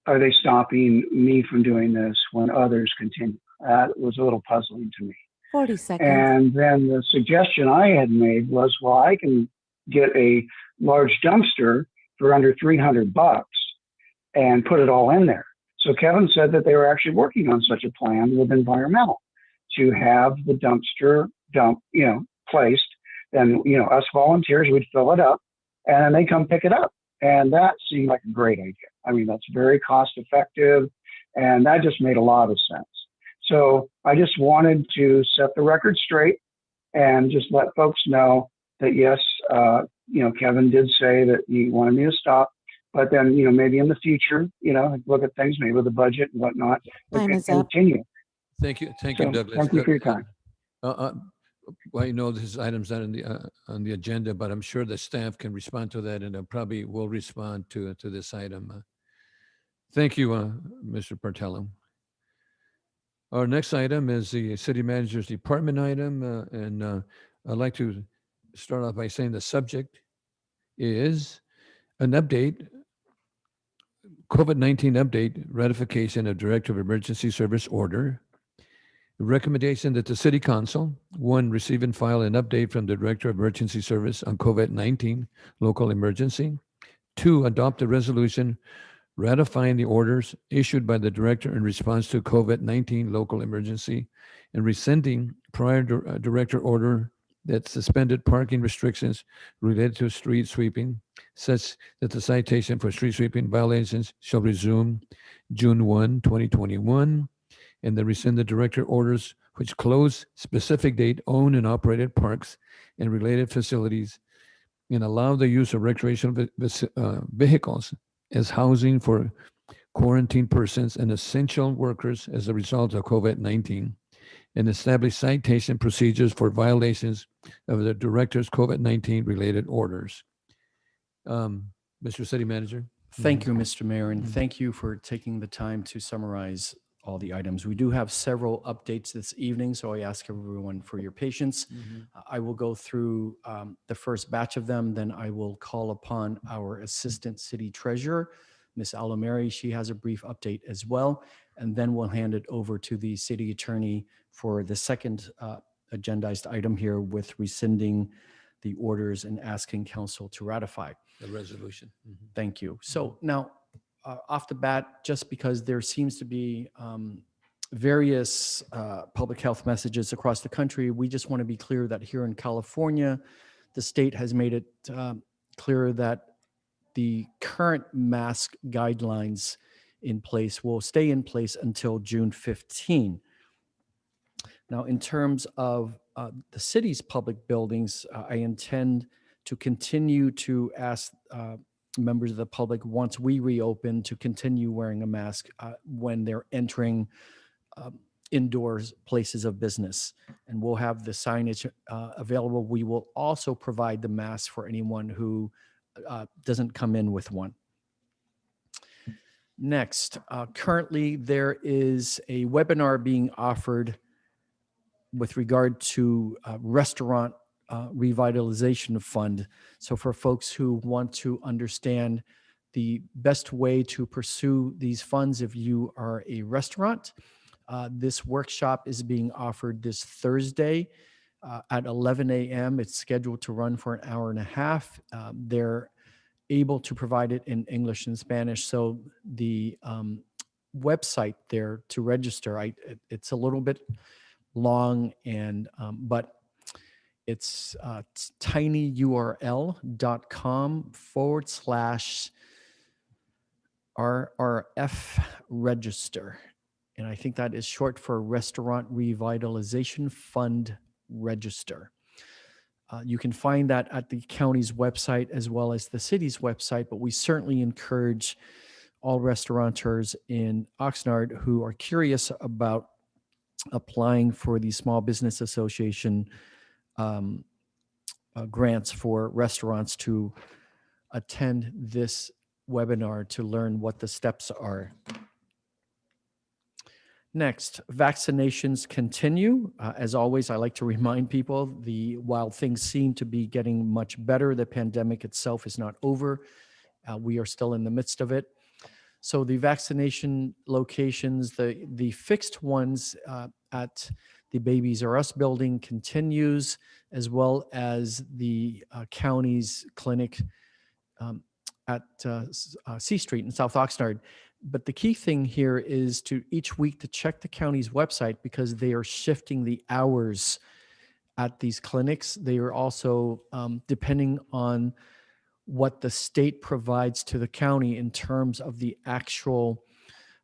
are they stopping me from doing this when others continue? That was a little puzzling to me. 40 seconds. And then the suggestion I had made was, well, I can get a large dumpster for under $300 and put it all in there. So Kevin said that they were actually working on such a plan with environmental to have the dumpster placed. And, us volunteers would fill it up and then they come pick it up. And that seemed like a great idea. I mean, that's very cost effective. And that just made a lot of sense. So I just wanted to set the record straight and just let folks know that, yes, Kevin did say that he wanted me to stop, but then, maybe in the future, look at things, maybe with the budget and whatnot, Time is continue. Thank you. Thank you, Douglas. Thank you for your time. Well, you know, this item's not on the agenda, but I'm sure the staff can respond to that, and I probably will respond to this item. Thank you, Mr. Portello. Our next item is the city manager's department item, and I'd like to start off by saying the subject is an update, COVID-19 update, ratification of Director of Emergency Service Order. Recommendation that the City Council, one, receive and file an update from the Director of Emergency Service on COVID-19 local emergency. Two, adopt a resolution ratifying the orders issued by the Director in response to COVID-19 local emergency and rescinding prior Director order that suspended parking restrictions related to street sweeping, such that the citation for street sweeping violations shall resume June 1, 2021, and the rescinded Director orders which close specific date owned and operated parks and related facilities and allow the use of recreational vehicles as housing for quarantined persons and essential workers as a result of COVID-19, and establish citation procedures for violations of the Director's COVID-19 related orders. Mr. City Manager. Thank you, Mr. Mayor, and thank you for taking the time to summarize all the items. We do have several updates this evening, so I ask everyone for your patience. I will go through the first batch of them, then I will call upon our Assistant City Treasurer, Ms. Alomeri. She has a brief update as well, and then we'll hand it over to the City Attorney for the second agendized item here with rescinding the orders and asking Council to ratify. The resolution. Thank you. So now, off the bat, just because there seems to be various public health messages across the country, we just want to be clear that here in California, the state has made it clear that the current mask guidelines in place will stay in place until June 15. Now, in terms of the city's public buildings, I intend to continue to ask members of the public, once we reopen, to continue wearing a mask when they're entering indoors places of business. And we'll have the signage available. We will also provide the mask for anyone who doesn't come in with one. Next, currently there is a webinar being offered with regard to restaurant revitalization fund. So for folks who want to understand the best way to pursue these funds if you are a restaurant, this workshop is being offered this Thursday at 11 a.m. It's scheduled to run for an hour and a half. They're able to provide it in English and Spanish. So the website there to register, it's a little bit long, and but it's tinyurl.com/RRF register. And I think that is short for Restaurant Revitalization Fund Register. You can find that at the county's website as well as the city's website, but we certainly encourage all restaurateurs in Oxnard who are curious about applying for the Small Business Association grants for restaurants to attend this webinar to learn what the steps are. Next, vaccinations continue. As always, I like to remind people, while things seem to be getting much better, the pandemic itself is not over. We are still in the midst of it. So the vaccination locations, the fixed ones at the Babies R Us building continues, as well as the county's clinic at C Street in South Oxnard. But the key thing here is to each week to check the county's website, because they are shifting the hours at these clinics. They are also, depending on what the state provides to the county in terms of the actual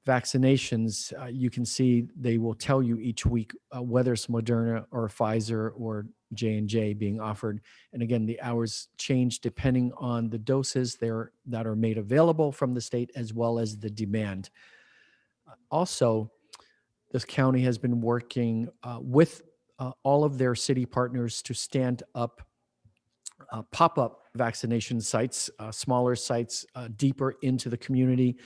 vaccinations, you can see they will tell you each week whether it's Moderna or Pfizer or J&J being offered. And again, the hours change depending on the doses that are made available from the state, as well as the demand. Also, this county has been working with all of their city partners to stand up pop-up vaccination sites, smaller sites, deeper into the community.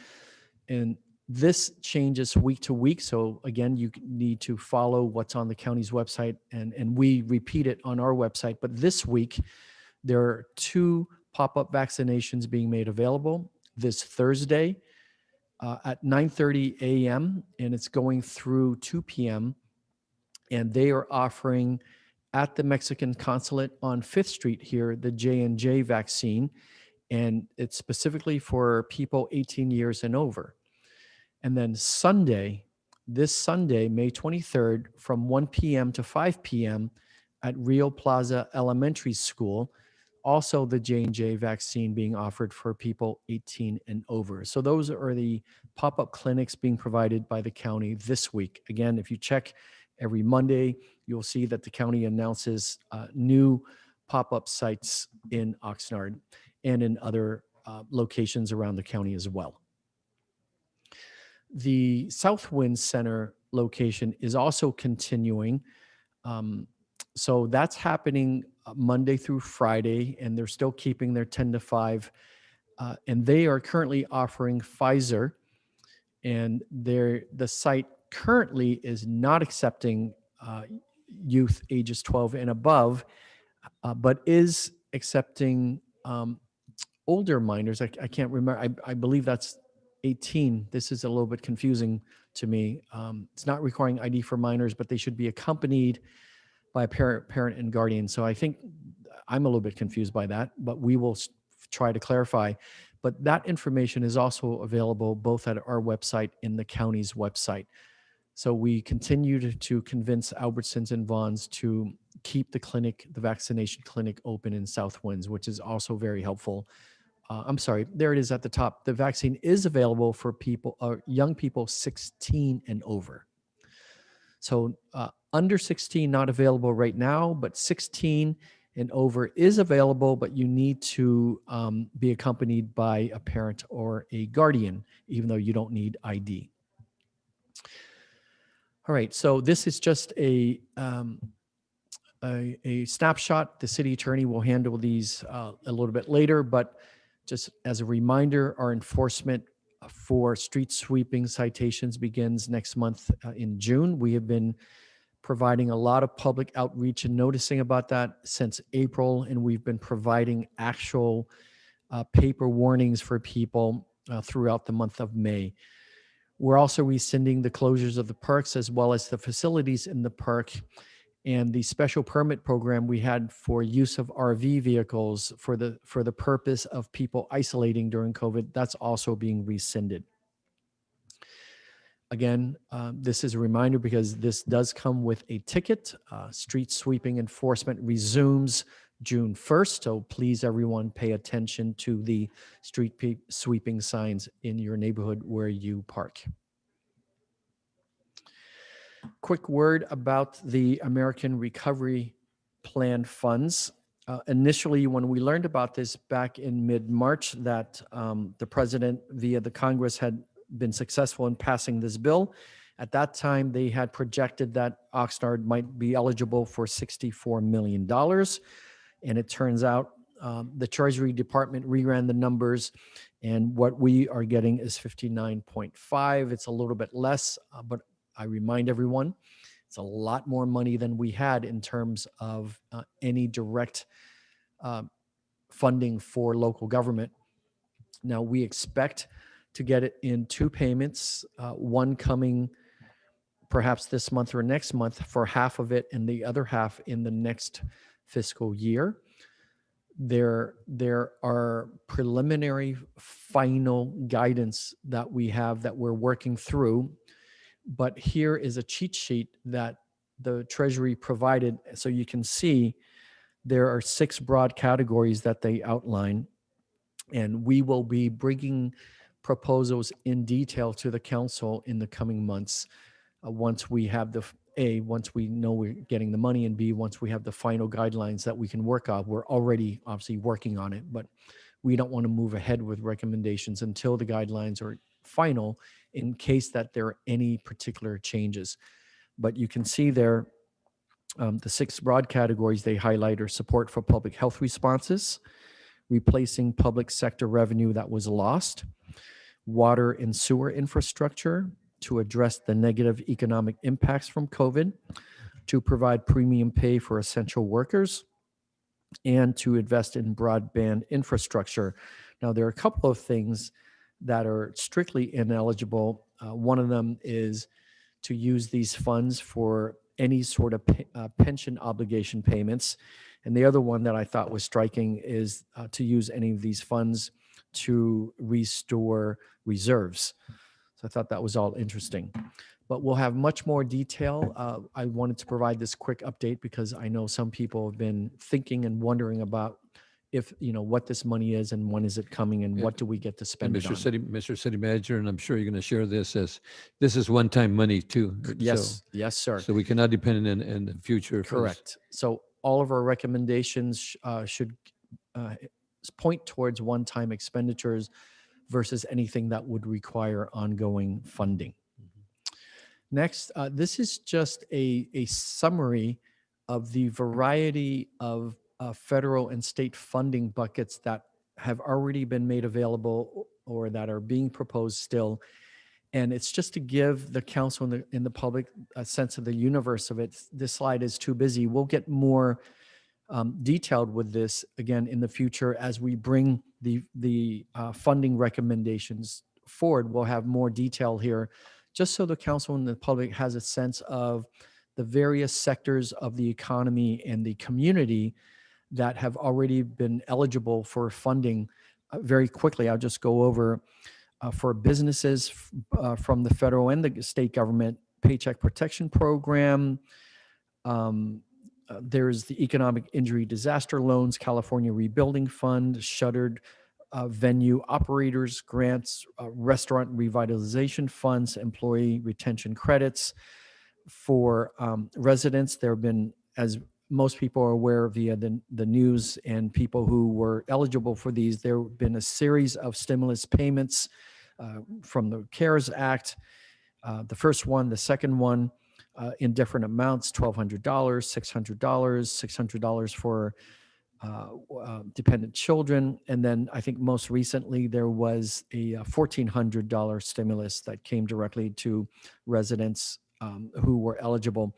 And this changes week to week. So again, you need to follow what's on the county's website, and we repeat it on our website. But this week, there are 2 pop-up vaccinations being made available this Thursday at 9:30 a.m. and it's going through 2 p.m. And they are offering at the Mexican consulate on 5th Street here, the J&J vaccine, and it's specifically for people 18 years and over. And then Sunday, this Sunday, May 23rd, from 1 p.m. to 5 p.m. at Rio Plaza Elementary School, also the J&J vaccine being offered for people 18 and over. So those are the pop-up clinics being provided by the county this week. Again, if you check every Monday, you'll see that the county announces new pop-up sites in Oxnard and in other locations around the county as well. The Southwind Center location is also continuing. So that's happening Monday through Friday, and they're still keeping their 10 to 5. And they are currently offering Pfizer, and the site currently is not accepting youth ages 12 and above, but is accepting older minors. I can't remember. I believe that's 18. This is a little bit confusing to me. It's not requiring ID for minors, but they should be accompanied by a parent and guardian. So I think I'm a little bit confused by that, but we will try to clarify. But that information is also available both at our website and the county's website. So we continue to convince Albertsons and Vons to keep the vaccination clinic open in Southwinds, which is also very helpful. I'm sorry, there it is at the top. The vaccine is available for young people 16 and over. So under 16, not available right now, but 16 and over is available, but you need to be accompanied by a parent or a guardian, even though you don't need ID. All right, so this is just a snapshot. The city attorney will handle these a little bit later, but just as a reminder, our enforcement for street sweeping citations begins next month in June. We have been providing a lot of public outreach and noticing about that since April, and we've been providing actual paper warnings for people throughout the month of May. We're also rescinding the closures of the parks as well as the facilities in the park, and the special permit program we had for use of RV vehicles for the purpose of people isolating during COVID, that's also being rescinded. Again, this is a reminder because this does come with a ticket. Street sweeping enforcement resumes June 1st, so please everyone pay attention to the street sweeping signs in your neighborhood where you park. Quick word about the American Recovery Plan funds. Initially, when we learned about this back in mid-March, that the president via the Congress had been successful in passing this bill, at that time they had projected that Oxnard might be eligible for $64 million. And it turns out the Treasury Department reran the numbers, and what we are getting is 59.5. It's a little bit less, but I remind everyone, it's a lot more money than we had in terms of any direct funding for local government. Now, we expect to get it in 2 payments, one coming perhaps this month or next month for half of it, and the other half in the next fiscal year. There are preliminary final guidance that we have that we're working through. But here is a cheat sheet that the Treasury provided. So you can see there are 6 broad categories that they outline. And we will be bringing proposals in detail to the council in the coming months once we have once we know we're getting the money, and B, once we have the final guidelines that we can work on. We're already obviously working on it, but we don't want to move ahead with recommendations until the guidelines are final, in case that there are any particular changes. But you can see there The 6 broad categories they highlight are support for public health responses, replacing public sector revenue that was lost, water and sewer infrastructure to address the negative economic impacts from COVID, to provide premium pay for essential workers, and to invest in broadband infrastructure. Now, there are a couple of things that are strictly ineligible. One of them is to use these funds for any sort of pension obligation payments. And the other one that I thought was striking is to use any of these funds to restore reserves. So I thought that was all interesting. But we'll have much more detail. I wanted to provide this quick update because I know some people have been thinking and wondering about if, what this money is and when is it coming and what do we get to spend it on. Mr. City Manager, and I'm sure you're going to share this as this is one-time money too. Yes, yes, sir. So we cannot depend in the future. for this. Correct. So all of our recommendations should point towards one-time expenditures versus anything that would require ongoing funding. Next, this is just a summary of the variety of federal and state funding buckets that have already been made available or that are being proposed still. And it's just to give the council and the public a sense of the universe of it. This slide is too busy. We'll get more detailed with this again in the future as we bring the funding recommendations forward. We'll have more detail here just so the council and the public has a sense of the various sectors of the economy and the community that have already been eligible for funding. Very quickly, I'll just go over for businesses from the federal and the state government, Paycheck Protection Program. There's the Economic Injury Disaster Loans, California Rebuilding Fund, Shuttered Venue Operators Grants, Restaurant Revitalization Funds, Employee Retention Credits. For residents, there have been, as most people are aware via the news and people who were eligible for these, there have been a series of stimulus payments from the CARES Act. The first one, the second one, in different amounts, $1,200, $600, $600 for dependent children. And then I think most recently there was a $1,400 stimulus that came directly to residents who were eligible.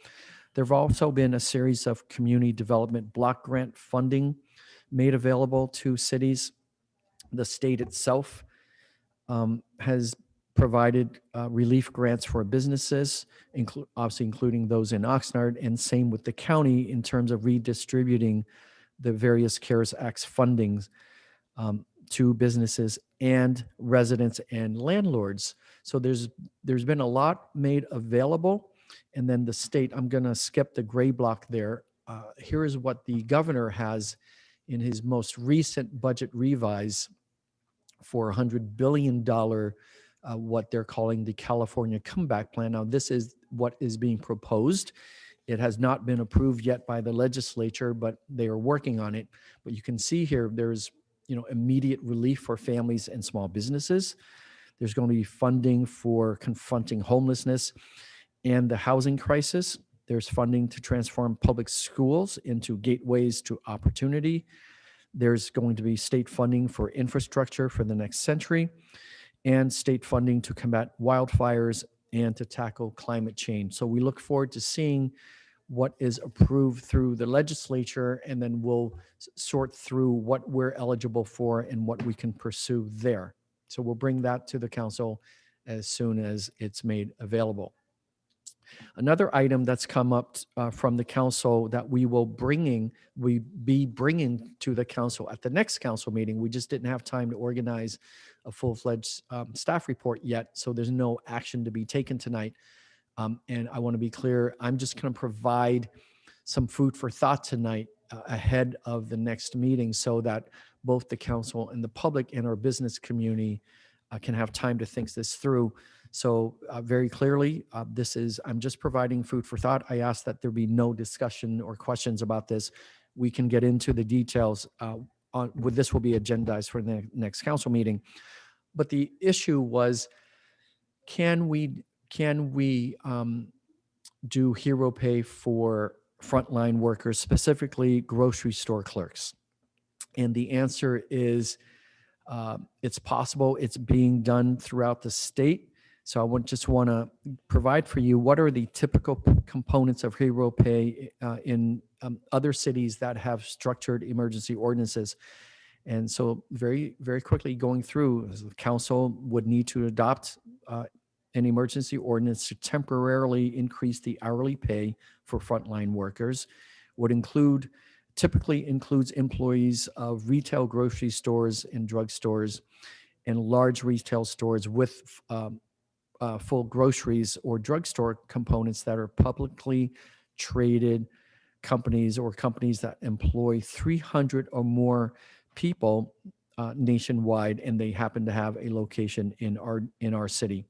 There have also been a series of community development block grant funding made available to cities. The state itself has provided relief grants for businesses, obviously including those in Oxnard, and same with the county in terms of redistributing the various CARES Act fundings to businesses and residents and landlords. So there's been a lot made available. And then the state, I'm going to skip the gray block there. Here is what the governor has in his most recent budget revise for $100 billion, what they're calling the California Comeback Plan. Now, this is what is being proposed. It has not been approved yet by the legislature, but they are working on it. But you can see here, there's immediate relief for families and small businesses. There's going to be funding for confronting homelessness and the housing crisis. There's funding to transform public schools into gateways to opportunity. There's going to be state funding for infrastructure for the next century, and state funding to combat wildfires and to tackle climate change. So we look forward to seeing what is approved through the legislature, and then we'll sort through what we're eligible for and what we can pursue there. So we'll bring that to the council as soon as it's made available. Another item that's come up from the council that we be bringing to the council at the next council meeting. We just didn't have time to organize a full-fledged staff report yet, so there's no action to be taken tonight. And I want to be clear, I'm just going to provide some food for thought tonight ahead of the next meeting so that both the council and the public and our business community can have time to think this through. So very clearly, I'm just providing food for thought. I ask that there be no discussion or questions about this. We can get into the details. This will be agendized for the next council meeting. But the issue was, can we do hero pay for frontline workers, specifically grocery store clerks? And the answer is it's possible. It's being done throughout the state. So I would just want to provide for you what are the typical components of hero pay in other cities that have structured emergency ordinances. And so very, very quickly going through, the council would need to adopt an emergency ordinance to temporarily increase the hourly pay for frontline workers. Typically includes employees of retail grocery stores and drugstores and large retail stores with full groceries or drugstore components that are publicly traded companies or companies that employ 300 or more people nationwide, and they happen to have a location in our city.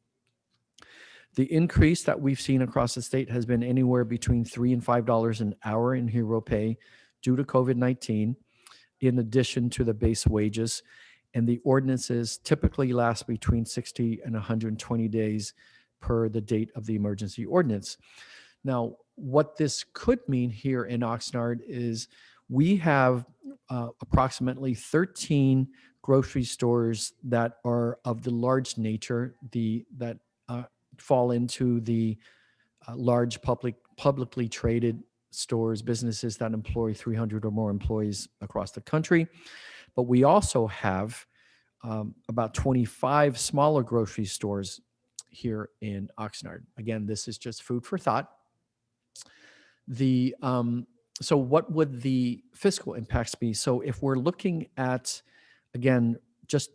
The increase that we've seen across the state has been anywhere between $3 and $5 an hour in hero pay due to COVID-19, in addition to the base wages. And the ordinances typically last between 60 and 120 days per the date of the emergency ordinance. Now, what this could mean here in Oxnard is we have approximately 13 grocery stores that are of the large nature, that fall into the large publicly traded stores, businesses that employ 300 or more employees across the country. But we also have about 25 smaller grocery stores here in Oxnard. Again, this is just food for thought. So what would the fiscal impacts be? So if we're looking at, again, just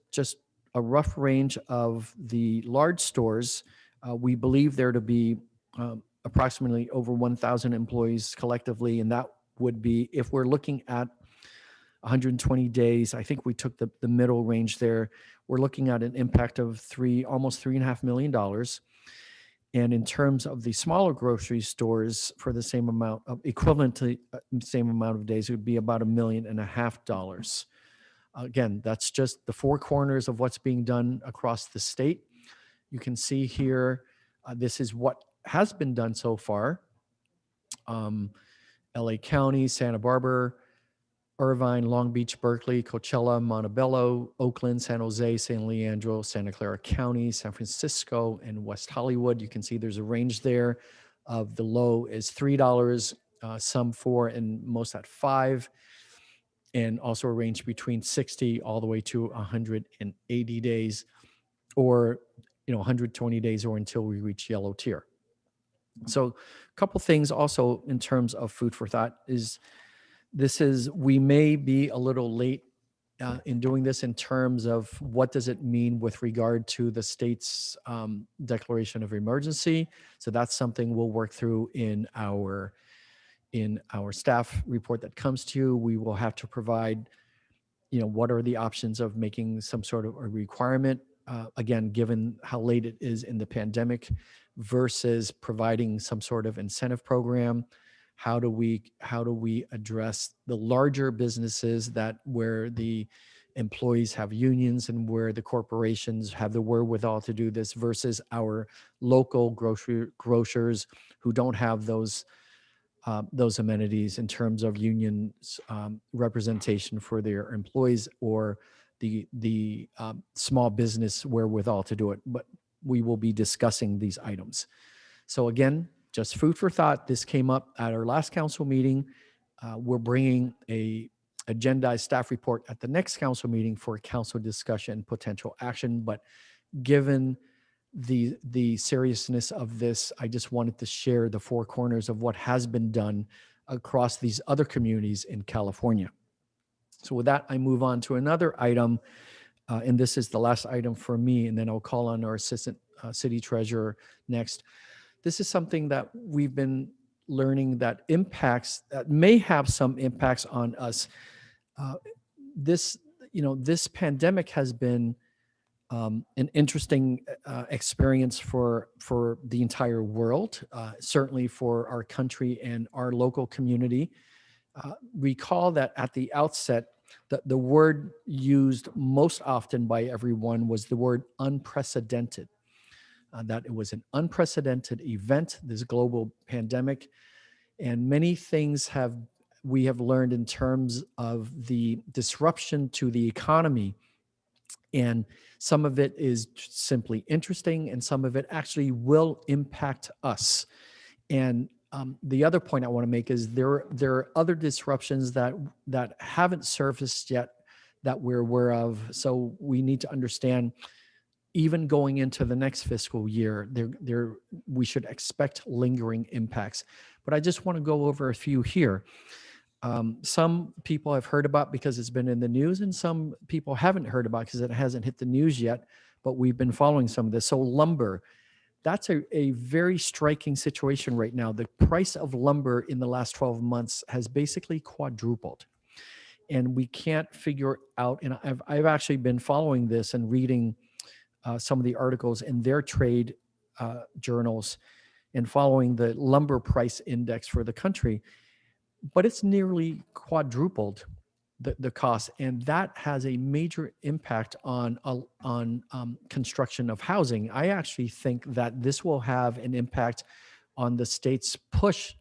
a rough range of the large stores, we believe there to be approximately over 1,000 employees collectively, and that would be, if we're looking at 120 days, I think we took the middle range there, we're looking at an impact of almost $3.5 million. And in terms of the smaller grocery stores, for the same amount of equivalent to the same amount of days, it would be about $1.5 million. Again, that's just the four corners of what's being done across the state. You can see here, this is what has been done so far. LA County, Santa Barbara, Irvine, Long Beach, Berkeley, Coachella, Montebello, Oakland, San Jose, San Leandro, Santa Clara County, San Francisco, and West Hollywood. You can see there's a range there of the low is $3, some $4, and most at $5, and also a range between 60 all the way to 180 days, or 120 days, or until we reach yellow tier. So a couple things also in terms of food for thought is we may be a little late in doing this in terms of what does it mean with regard to the state's declaration of emergency. So that's something we'll work through in our staff report that comes to you. We will have to provide, what are the options of making some sort of a requirement, again, given how late it is in the pandemic, versus providing some sort of incentive program. How do we address the larger businesses where the employees have unions and where the corporations have the wherewithal to do this, versus our local grocers who don't have those amenities in terms of union representation for their employees, or the small business wherewithal to do it. But we will be discussing these items. So again, just food for thought. This came up at our last council meeting. We're bringing a agendized staff report at the next council meeting for council discussion, potential action. But given the seriousness of this, I just wanted to share the four corners of what has been done across these other communities in California. So with that, I move on to another item. And this is the last item for me, and then I'll call on our assistant city treasurer next. This is something that we've been learning that may have some impacts on us. This pandemic has been an interesting experience for the entire world, certainly for our country and our local community. Recall that at the outset, the word used most often by everyone was the word unprecedented. That it was an unprecedented event, this global pandemic. And many things we have learned in terms of the disruption to the economy. And some of it is simply interesting, and some of it actually will impact us. And the other point I want to make is there are other disruptions that haven't surfaced yet that we're aware of. So we need to understand, even going into the next fiscal year, we should expect lingering impacts. But I just want to go over a few here. Some people have heard about because it's been in the news, and some people haven't heard about because it hasn't hit the news yet, but we've been following some of this. So lumber, that's a very striking situation right now. The price of lumber in the last 12 months has basically quadrupled. And we can't figure out, and I've actually been following this and reading some of the articles in their trade journals and following the lumber price index for the country, but it's nearly quadrupled the cost, and that has a major impact on construction of housing. I actually think that this will have an impact on the state's push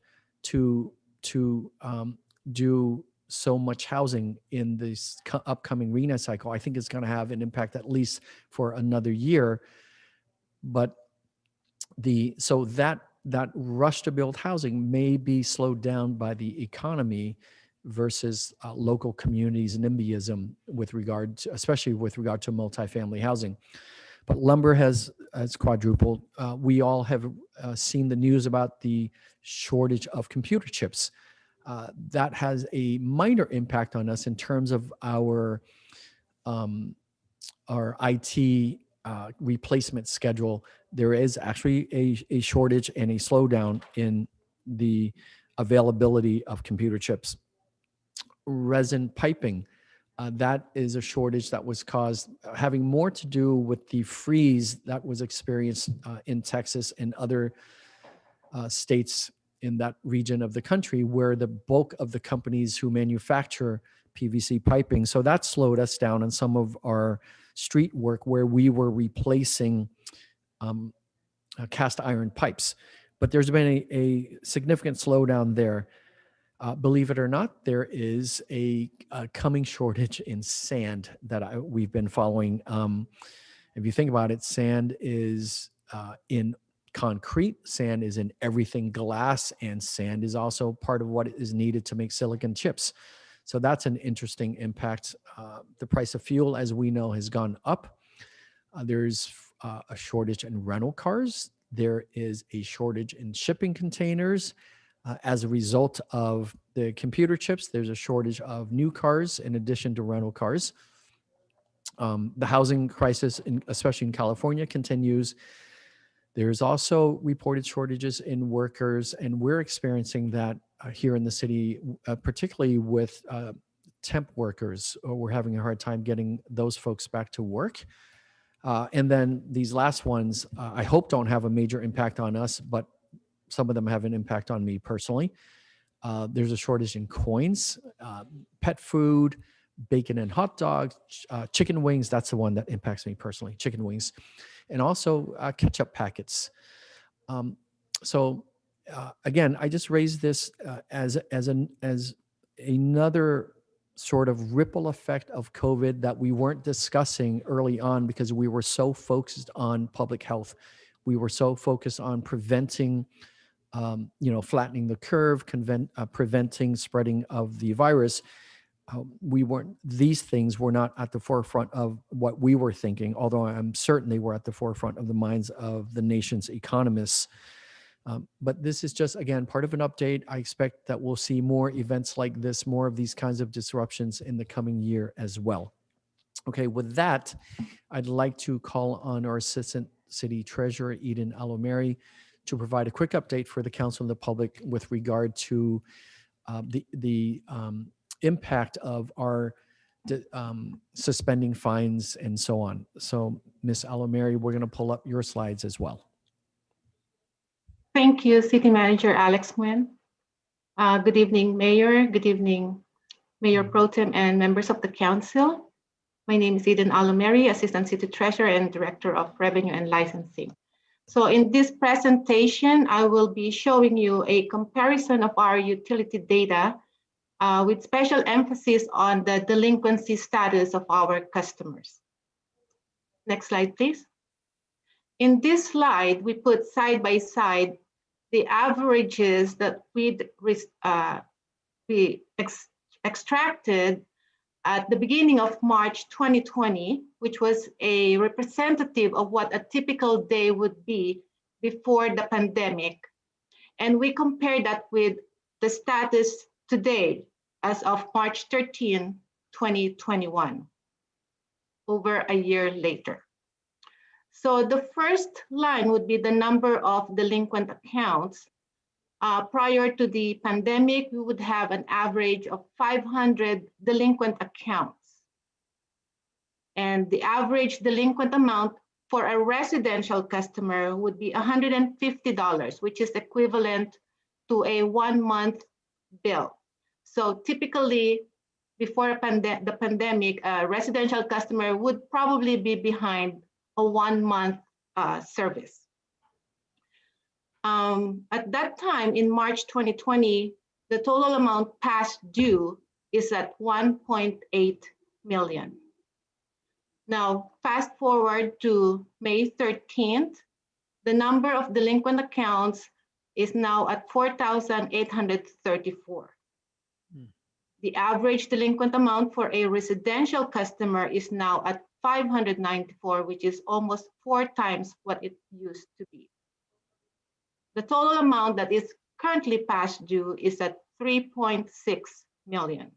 to do so much housing in this upcoming RENA cycle. I think it's going to have an impact at least for another year. But so that rush to build housing may be slowed down by the economy versus local communities' NIMBYism especially with regard to multifamily housing. But lumber has quadrupled. We all have seen the news about the shortage of computer chips. That has a minor impact on us in terms of our IT replacement schedule. There is actually a shortage and a slowdown in the availability of computer chips. Resin piping, that is a shortage that was having more to do with the freeze that was experienced in Texas and other states in that region of the country, where the bulk of the companies who manufacture PVC piping. So that slowed us down on some of our street work where we were replacing cast iron pipes. But there's been a significant slowdown there. Believe it or not, there is a coming shortage in sand that we've been following. If you think about it, sand is in concrete, sand is in everything glass, and sand is also part of what is needed to make silicon chips. So that's an interesting impact. The price of fuel, as we know, has gone up. There's a shortage in rental cars. There is a shortage in shipping containers. As a result of the computer chips, there's a shortage of new cars in addition to rental cars. The housing crisis, especially in California, continues. There's also reported shortages in workers, and we're experiencing that here in the city, particularly with temp workers. We're having a hard time getting those folks back to work. And then these last ones, I hope don't have a major impact on us, but some of them have an impact on me personally. There's a shortage in coins, pet food, bacon and hot dogs, chicken wings. That's the one that impacts me personally, chicken wings, and also ketchup packets. Again, I just raised this as another sort of ripple effect of COVID that we weren't discussing early on because we were so focused on public health. We were so focused on preventing, flattening the curve, preventing spreading of the virus. These things were not at the forefront of what we were thinking, although I'm certain they were at the forefront of the minds of the nation's economists. But this is just, again, part of an update. I expect that we'll see more events like this, more of these kinds of disruptions in the coming year as well. Okay, with that, I'd like to call on our Assistant City Treasurer, Eden Alomeri, to provide a quick update for the council and the public with regard to the impact of our suspending fines and so on. So, Ms. Alomeri, we're going to pull up your slides as well. Thank you, City Manager Alex Nguyen. Good evening, Mayor. Good evening, Mayor Pro Tem and members of the council. My name is Eden Alomeri, Assistant City Treasurer and Director of Revenue and Licensing. So in this presentation, I will be showing you a comparison of our utility data with special emphasis on the delinquency status of our customers. Next slide, please. In this slide, we put side by side the averages that we extracted at the beginning of March 2020, which was a representative of what a typical day would be before the pandemic. And we compared that with the status today as of March 13, 2021, over a year later. So the first line would be the number of delinquent accounts. Prior to the pandemic, we would have an average of 500 delinquent accounts. And the average delinquent amount for a residential customer would be $150, which is equivalent to a 1-month bill. So typically, before the pandemic, a residential customer would probably be behind a 1-month service. At that time, in March 2020, the total amount past due is at 1.8 million. Now, fast forward to May 13th, the number of delinquent accounts is now at 4,834. The average delinquent amount for a residential customer is now at 594, which is almost 4 times what it used to be. The total amount that is currently past due is at 3.6 million.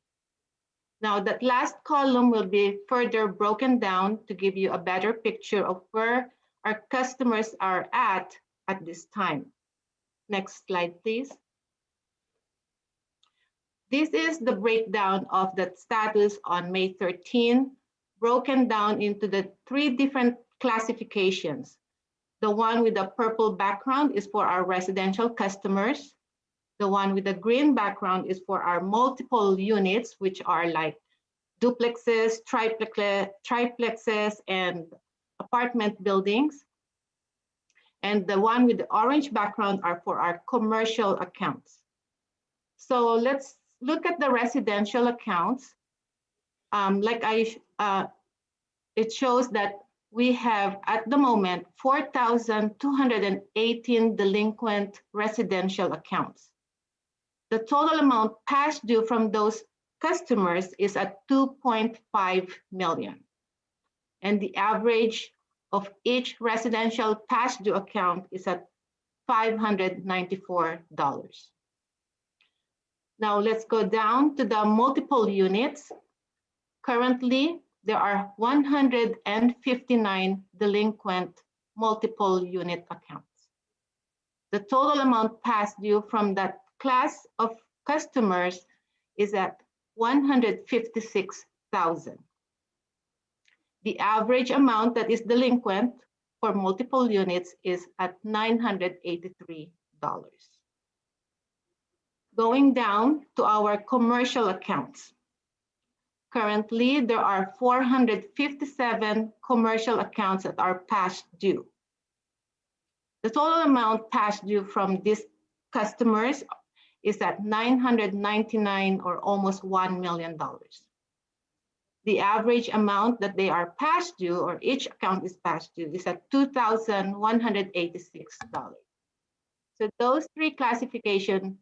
Now that last column will be further broken down to give you a better picture of where our customers are at this time. Next slide, please. This is the breakdown of the status on May 13, broken down into the 3 different classifications. The one with the purple background is for our residential customers. The one with the green background is for our multiple units, which are like duplexes, triplexes, and apartment buildings. And the one with the orange background are for our commercial accounts. So let's look at the residential accounts. It shows that we have, at the moment, 4,218 delinquent residential accounts. The total amount past due from those customers is at 2.5 million. And the average of each residential past due account is at $594. Now let's go down to the multiple units. Currently, there are 159 delinquent multiple unit accounts. The total amount past due from that class of customers is at 156,000. The average amount that is delinquent for multiple units is at $983. Going down to our commercial accounts. Currently, there are 457 commercial accounts that are past due. The total amount past due from these customers is at 999 or almost $1 million. The average amount that they are past due, or each account is past due, is at $2,186. So those 3 classifications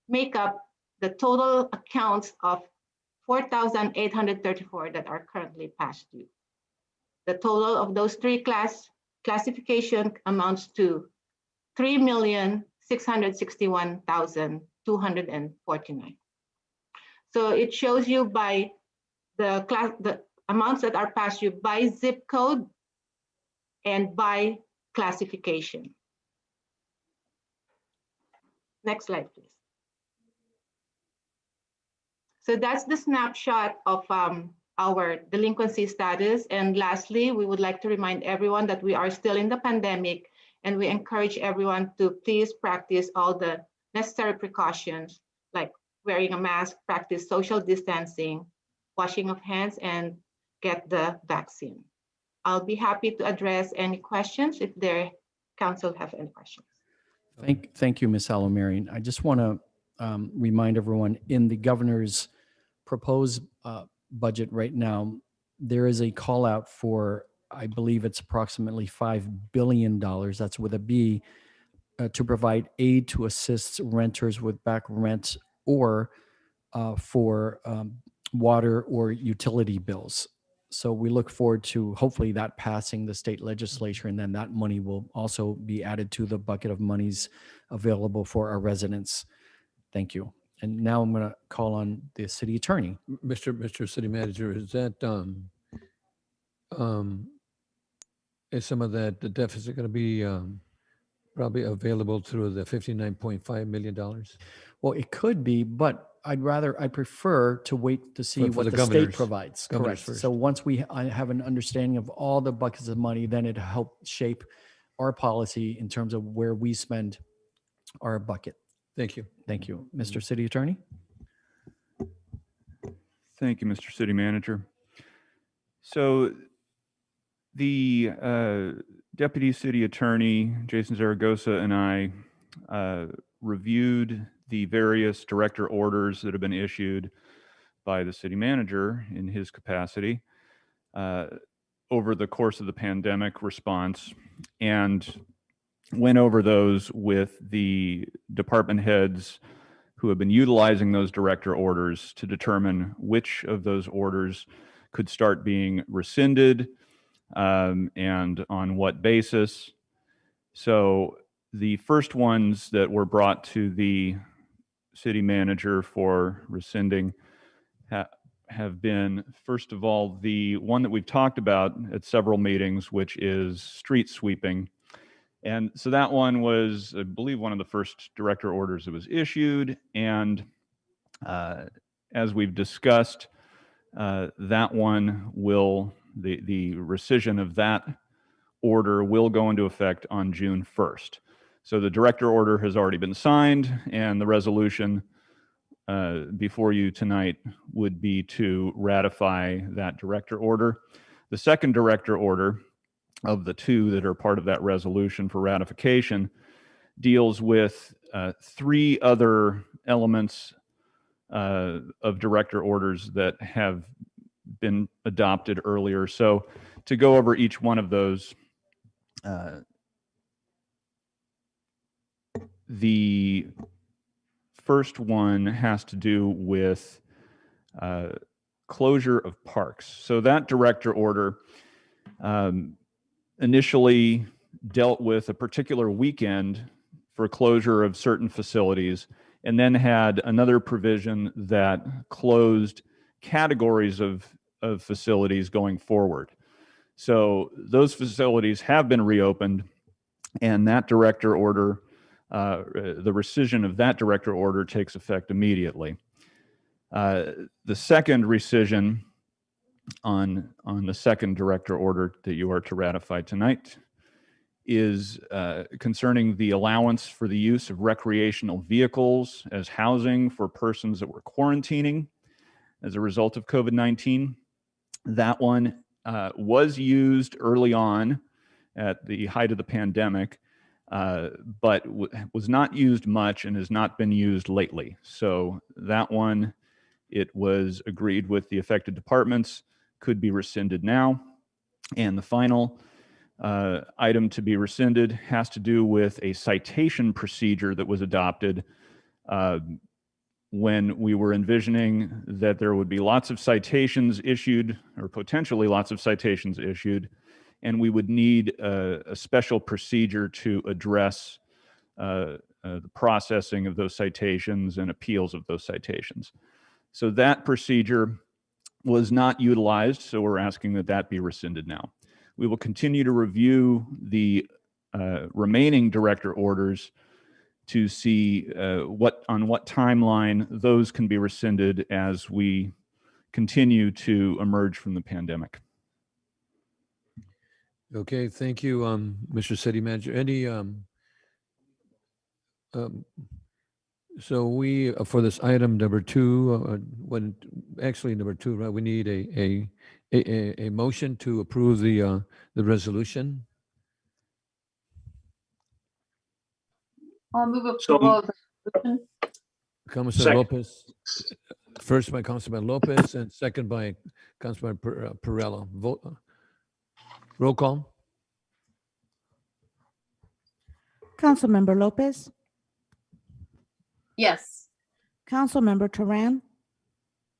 make up the total accounts of 4,834 that are currently past due. The total of those 3 classification amounts to 3,661,249. So it shows you by the amounts that are past due by zip code and by classification. Next slide, please. So that's the snapshot of our delinquency status. And lastly, we would like to remind everyone that we are still in the pandemic, and we encourage everyone to please practice all the necessary precautions, like wearing a mask, practice social distancing, washing of hands, and get the vaccine. I'll be happy to address any questions if there council have any questions. Thank you, Ms. Alomarian. I just want to remind everyone, in the governor's proposed budget right now, there is a call out for, I believe it's approximately $5 billion, that's with a B, to provide aid to assist renters with back rent or for water or utility bills. So we look forward to hopefully that passing the state legislature, and then that money will also be added to the bucket of monies available for our residents. Thank you. And now I'm going to call on the city attorney. Mr. City Manager, is that, is some of that, the deficit going to be probably available through the $59.5 million? Well, it could be, but I prefer to wait to see For what the the state governors. provides. Governors Correct. first. So once I have an understanding of all the buckets of money, then it help shape our policy in terms of where we spend our bucket. Thank you. Thank you. Mr. City Attorney? Thank you, Mr. City Manager. So the Deputy City Attorney, Jason Zaragoza, and I reviewed the various director orders that have been issued by the city manager in his capacity over the course of the pandemic response, and went over those with the department heads who have been utilizing those director orders to determine which of those orders could start being rescinded and on what basis. So the first ones that were brought to the city manager for rescinding have been, first of all, the one that we've talked about at several meetings, which is street sweeping. And so that one was, I believe, one of the first director orders that was issued. And as we've discussed, that one will, the rescission of that order will go into effect on June 1st. So the director order has already been signed, and the resolution before you tonight would be to ratify that director order. The second director order of the two that are part of that resolution for ratification deals with three other elements of director orders that have been adopted earlier. So to go over each one of those, the first one has to do with closure of parks. So that director order initially dealt with a particular weekend for closure of certain facilities, and then had another provision that closed categories of facilities going forward. So those facilities have been reopened, and that director order, the rescission of that director order takes effect immediately. The second rescission on the second director order that you are to ratify tonight is concerning the allowance for the use of recreational vehicles as housing for persons that were quarantining as a result of COVID-19. That one was used early on at the height of the pandemic, but was not used much and has not been used lately. So that one, it was agreed with the affected departments, could be rescinded now. And the final item to be rescinded has to do with a citation procedure that was adopted when we were envisioning that there would be lots of citations issued, or potentially lots of citations issued, and we would need a special procedure to address the processing of those citations and appeals of those citations. So that procedure was not utilized, so we're asking that that be rescinded now. We will continue to review the remaining director orders to see on what timeline those can be rescinded as we continue to emerge from the pandemic. Okay, thank you, Mr. City Manager. Any, so we, for this item number two, number two, right, we need a motion to approve the resolution. I'll move So- approval of the resolution. Councilman Second. Lopez, first by Councilman Lopez and second by Councilman Perrello. Vote. Roll call. Councilmember Lopez, Yes. Councilmember Turan,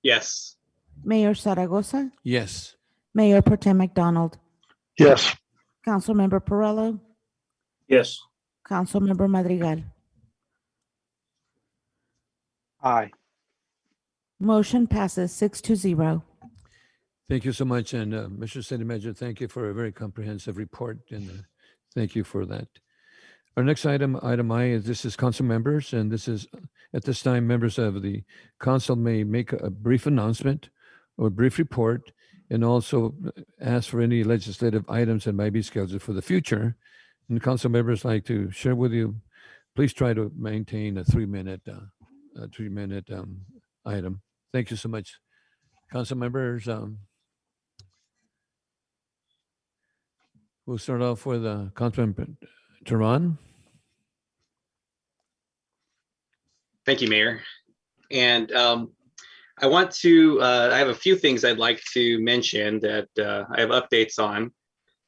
Yes. Mayor Zaragoza, Yes. Mayor Pro Tem McDonald, Yes. Councilmember Perrello, Yes. Councilmember Madrigal. Aye. Motion passes 6-0. Thank you so much. And Mr. City Manager, thank you for a very comprehensive report. And thank you for that. Our next item I, is this is council members. And this is, at this time, members of the council may make a brief announcement or a brief report and also ask for any legislative items that might be scheduled for the future. And council members like to share with you, please try to maintain a 3-minute item. Thank you so much. Council members, we'll start off with Councilman Turan. Thank you, Mayor. And I want to, I have a few things I'd like to mention that I have updates on.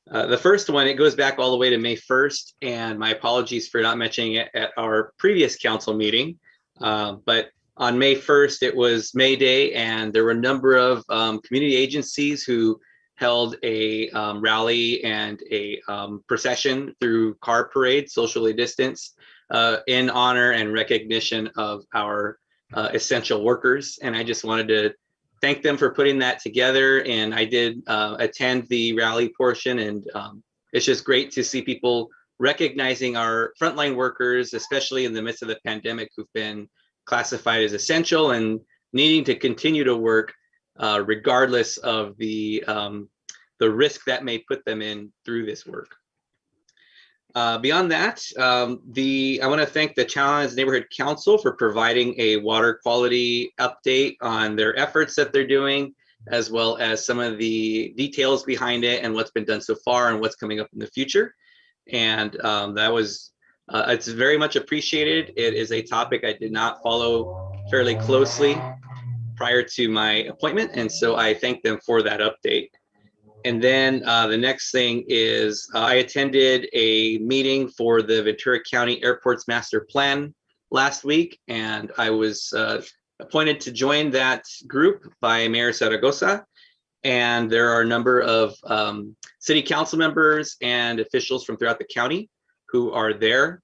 The first one, it goes back all the way to May 1st, and my apologies for not mentioning it at our previous council meeting. But on May 1st, it was May Day, and there were a number of community agencies who held a rally and a procession through car parade, socially distanced, in honor and recognition of our essential workers. And I just wanted to thank them for putting that together. And I did attend the rally portion, and it's just great to see people recognizing our frontline workers, especially in the midst of the pandemic, who've been classified as essential and needing to continue to work regardless of the risk that may put them in through this work. Beyond that, I want to thank the Challenge Neighborhood Council for providing a water quality update on their efforts that they're doing, as well as some of the details behind it and what's been done so far and what's coming up in the future. And that was, it's very much appreciated. It is a topic I did not follow fairly closely prior to my appointment, and so I thank them for that update. And then the next thing is I attended a meeting for the Ventura County Airports Master Plan last week, and I was appointed to join that group by Mayor Zaragoza. And there are a number of city council members and officials from throughout the county who are there.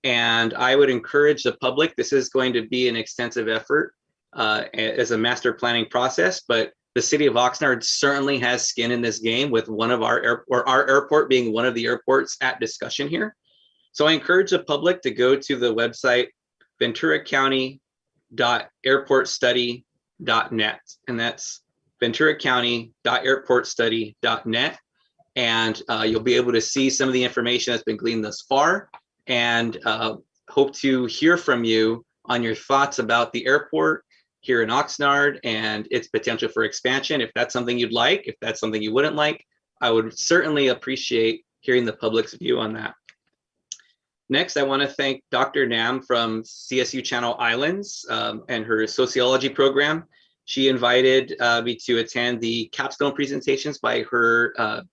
And I would encourage the public, this is going to be an extensive effort as a master planning process, but the city of Oxnard certainly has skin in this game with one of our airport being one of the airports at discussion here. So I encourage the public to go to the website venturacounty.airportstudy.net, and that's venturacounty.airportstudy.net, and you'll be able to see some of the information that's been gleaned thus far, and hope to hear from you on your thoughts about the airport here in Oxnard and its potential for expansion. If that's something you'd like, if that's something you wouldn't like, I would certainly appreciate hearing the public's view on that. Next, I want to thank Dr. Nam from CSU Channel Islands and her sociology program. She invited me to attend the capstone presentations by her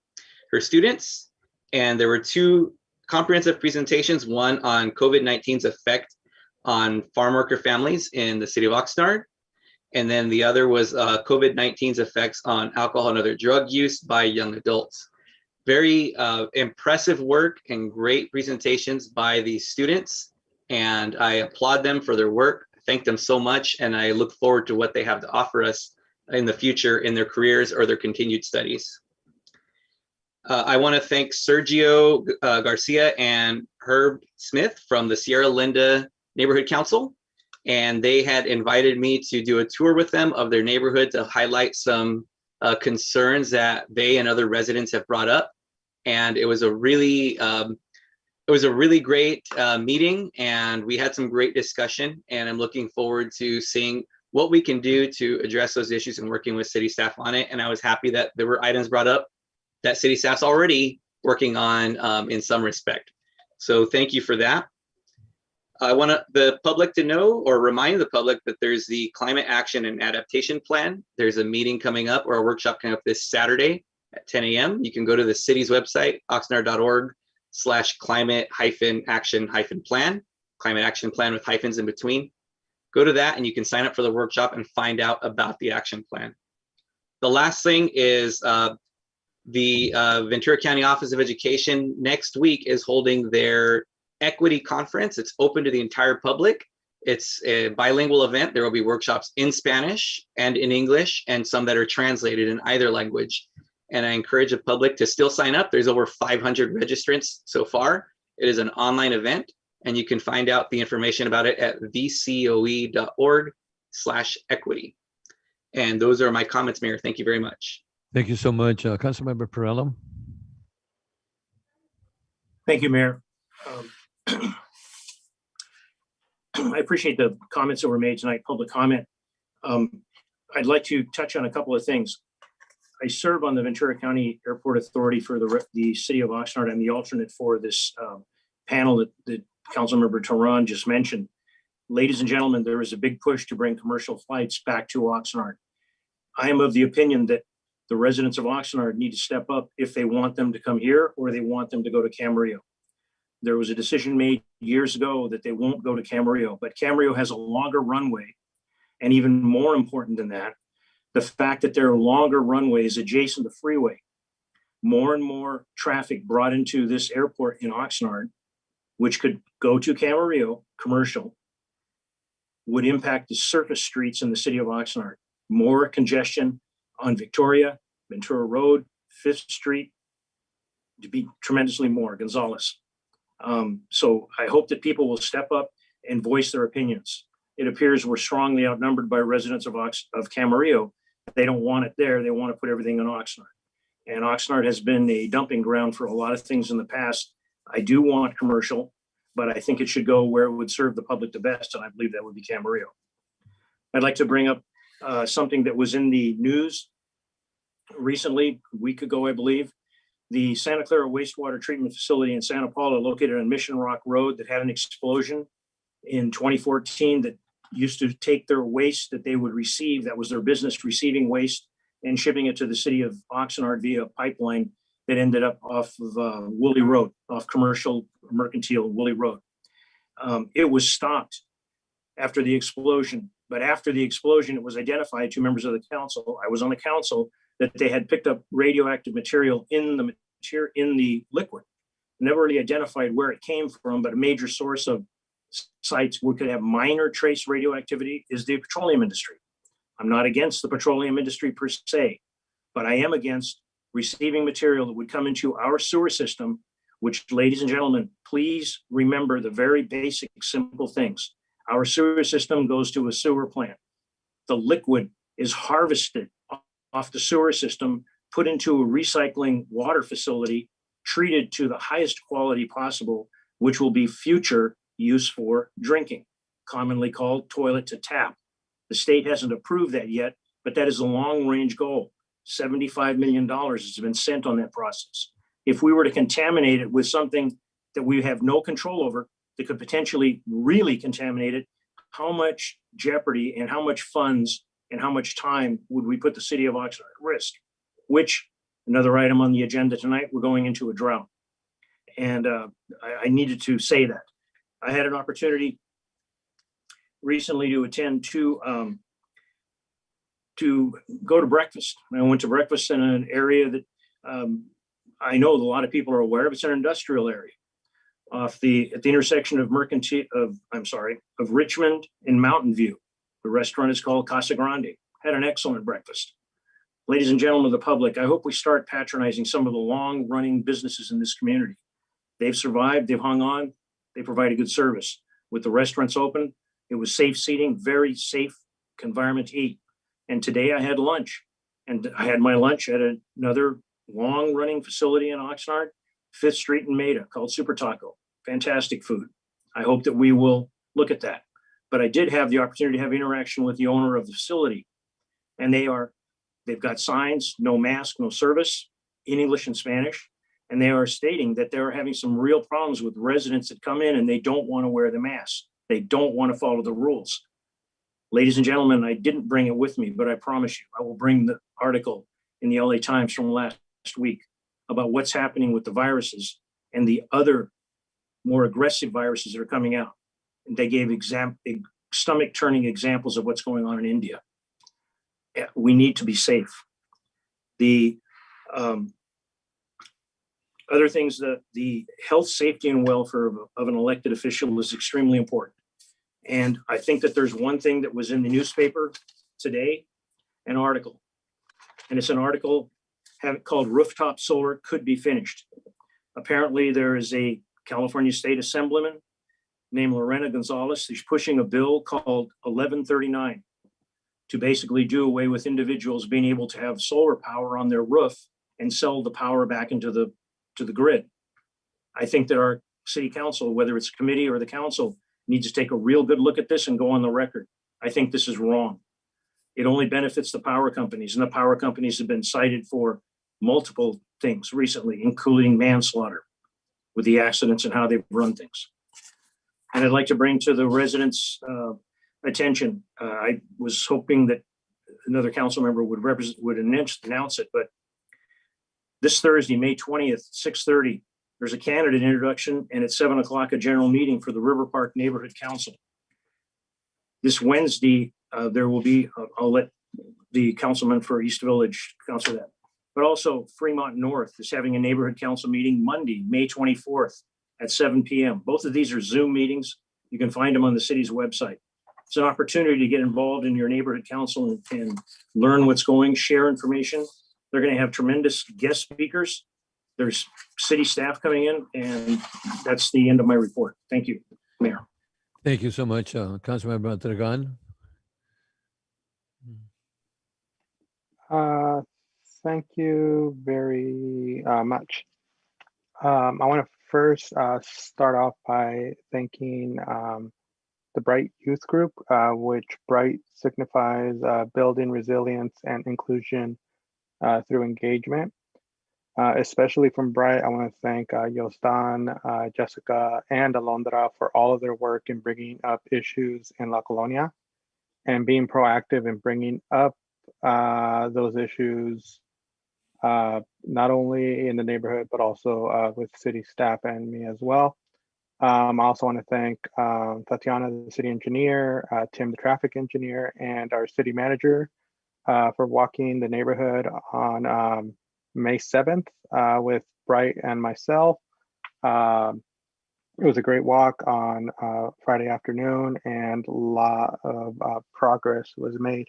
students. And there were 2 comprehensive presentations, one on COVID-19's effect on farm worker families in the city of Oxnard. And then the other was COVID-19's effects on alcohol and other drug use by young adults. Very impressive work and great presentations by the students. And I applaud them for their work. Thank them so much. And I look forward to what they have to offer us in the future in their careers or their continued studies. I want to thank Sergio Garcia and Herb Smith from the Sierra Linda Neighborhood Council. And they had invited me to do a tour with them of their neighborhood to highlight some concerns that they and other residents have brought up. And it was a really great meeting, and we had some great discussion. And I'm looking forward to seeing what we can do to address those issues and working with city staff on it. And I was happy that there were items brought up that city staff's already working on in some respect. So thank you for that. I want the public to know, or remind the public, that there's the Climate Action and Adaptation Plan. There's a meeting coming up, or a workshop coming up this Saturday at 10 a.m. You can go to the city's website, oxnard.org/climate-action-plan, climate action plan with hyphens in between. Go to that and you can sign up for the workshop and find out about the action plan. The last thing is the Ventura County Office of Education next week is holding their equity conference. It's open to the entire public. It's a bilingual event. There will be workshops in Spanish and in English, and some that are translated in either language. And I encourage the public to still sign up. There's over 500 registrants so far. It is an online event, and you can find out the information about it at vcoe.org/equity. And those are my comments, Mayor. Thank you very much. Thank you so much. Councilmember Perello. Thank you, Mayor. I appreciate the comments that were made tonight, public comment. I'd like to touch on a couple of things. I serve on the Ventura County Airport Authority for the city of Oxnard. I'm the alternate for this panel that Councilmember Teran just mentioned. Ladies and gentlemen, there is a big push to bring commercial flights back to Oxnard. I am of the opinion that the residents of Oxnard need to step up if they want them to come here or they want them to go to Camarillo. There was a decision made years ago that they won't go to Camarillo, but Camarillo has a longer runway. And even more important than that, the fact that there are longer runways adjacent to freeway. More and more traffic brought into this airport in Oxnard, which could go to Camarillo commercial, would impact the surface streets in the city of Oxnard. More congestion on Victoria, Ventura Road, 5th Street, to be tremendously more, Gonzales. So I hope that people will step up and voice their opinions. It appears we're strongly outnumbered by residents of Camarillo. They don't want it there. They want to put everything in Oxnard. And Oxnard has been a dumping ground for a lot of things in the past. I do want commercial, but I think it should go where it would serve the public the best, and I believe that would be Camarillo. I'd like to bring up something that was in the news recently, a week ago, I believe. The Santa Clara Wastewater Treatment Facility in Santa Paula, located on Mission Rock Road, that had an explosion in 2014 that used to take their waste that they would receive, that was their business, receiving waste and shipping it to the city of Oxnard via a pipeline that ended up off of Woolley Road, off commercial mercantile Woolley Road. It was stopped after the explosion, but after the explosion, it was identified, 2 members of the council, I was on the council, that they had picked up radioactive material in the liquid. Never really identified where it came from, but a major source of sites where could have minor trace radioactivity is the petroleum industry. I'm not against the petroleum industry per se, but I am against receiving material that would come into our sewer system, which, ladies and gentlemen, please remember the very basic, simple things. Our sewer system goes to a sewer plant. The liquid is harvested off the sewer system, put into a recycling water facility, treated to the highest quality possible, which will be future use for drinking, commonly called toilet to tap. The state hasn't approved that yet, but that is a long-range goal. $75 million has been spent on that process. If we were to contaminate it with something that we have no control over, that could potentially really contaminate it, how much jeopardy and how much funds and how much time would we put the city of Oxnard at risk? Which, another item on the agenda tonight, we're going into a drought. And I needed to say that. I had an opportunity recently to attend to go to breakfast. I went to breakfast in an area that I know a lot of people are aware of. It's an industrial area at the intersection of Richmond and Mountain View. The restaurant is called Casa Grande. Had an excellent breakfast. Ladies and gentlemen of the public, I hope we start patronizing some of the long-running businesses in this community. They've survived, they've hung on, they provide a good service. With the restaurants open, it was safe seating, very safe environment to eat. And today I had lunch. And I had my lunch at another long-running facility in Oxnard, 5th Street in Maida, called Super Taco. Fantastic food. I hope that we will look at that. But I did have the opportunity to have interaction with the owner of the facility. And they've got signs, no mask, no service, in English and Spanish. And they are stating that they're having some real problems with residents that come in and they don't want to wear the mask. They don't want to follow the rules. Ladies and gentlemen, I didn't bring it with me, but I promise you, I will bring the article in the LA Times from last week about what's happening with the viruses and the other more aggressive viruses that are coming out. And they gave stomach turning examples of what's going on in India. We need to be safe. The other things, that the health, safety, and welfare of an elected official is extremely important. And I think that there's one thing that was in the newspaper today, an article. And it's an article called Rooftop Solar Could Be Finished. Apparently there is a California State Assemblyman named Lorena Gonzalez. She's pushing a bill called 1139 to basically do away with individuals being able to have solar power on their roof and sell the power back into the grid. I think that our city council, whether it's committee or the council, needs to take a real good look at this and go on the record. I think this is wrong. It only benefits the power companies, and the power companies have been cited for multiple things recently, including manslaughter with the accidents and how they've run things. And I'd like to bring to the residents' attention, I was hoping that another council member would announce it, but this Thursday, May 20th, 6:30, there's a candidate introduction, and at 7 o'clock, a general meeting for the River Park Neighborhood Council. This Wednesday, there will be, I'll let the councilman for East Village counsel that, but also Fremont North is having a neighborhood council meeting Monday, May 24th at 7 p.m. Both of these are Zoom meetings. You can find them on the city's website. It's an opportunity to get involved in your neighborhood council and learn what's going, share information. They're going to have tremendous guest speakers. There's city staff coming in, and that's the end of my report. Thank you, Mayor. Thank you so much, Councilmember Dragan. Thank you very much. I want to first start off by thanking the Bright Youth Group, which Bright signifies building resilience and inclusion through engagement. Especially from Bright, I want to thank Yostan, Jessica, and Alondra for all of their work in bringing up issues in La Colonia and being proactive in bringing up those issues, not only in the neighborhood, but also with city staff and me as well. I also want to thank Tatiana, the city engineer, Tim, the traffic engineer, and our city manager for walking the neighborhood on May 7th with Bright and myself. It was a great walk on Friday afternoon, and a lot of progress was made.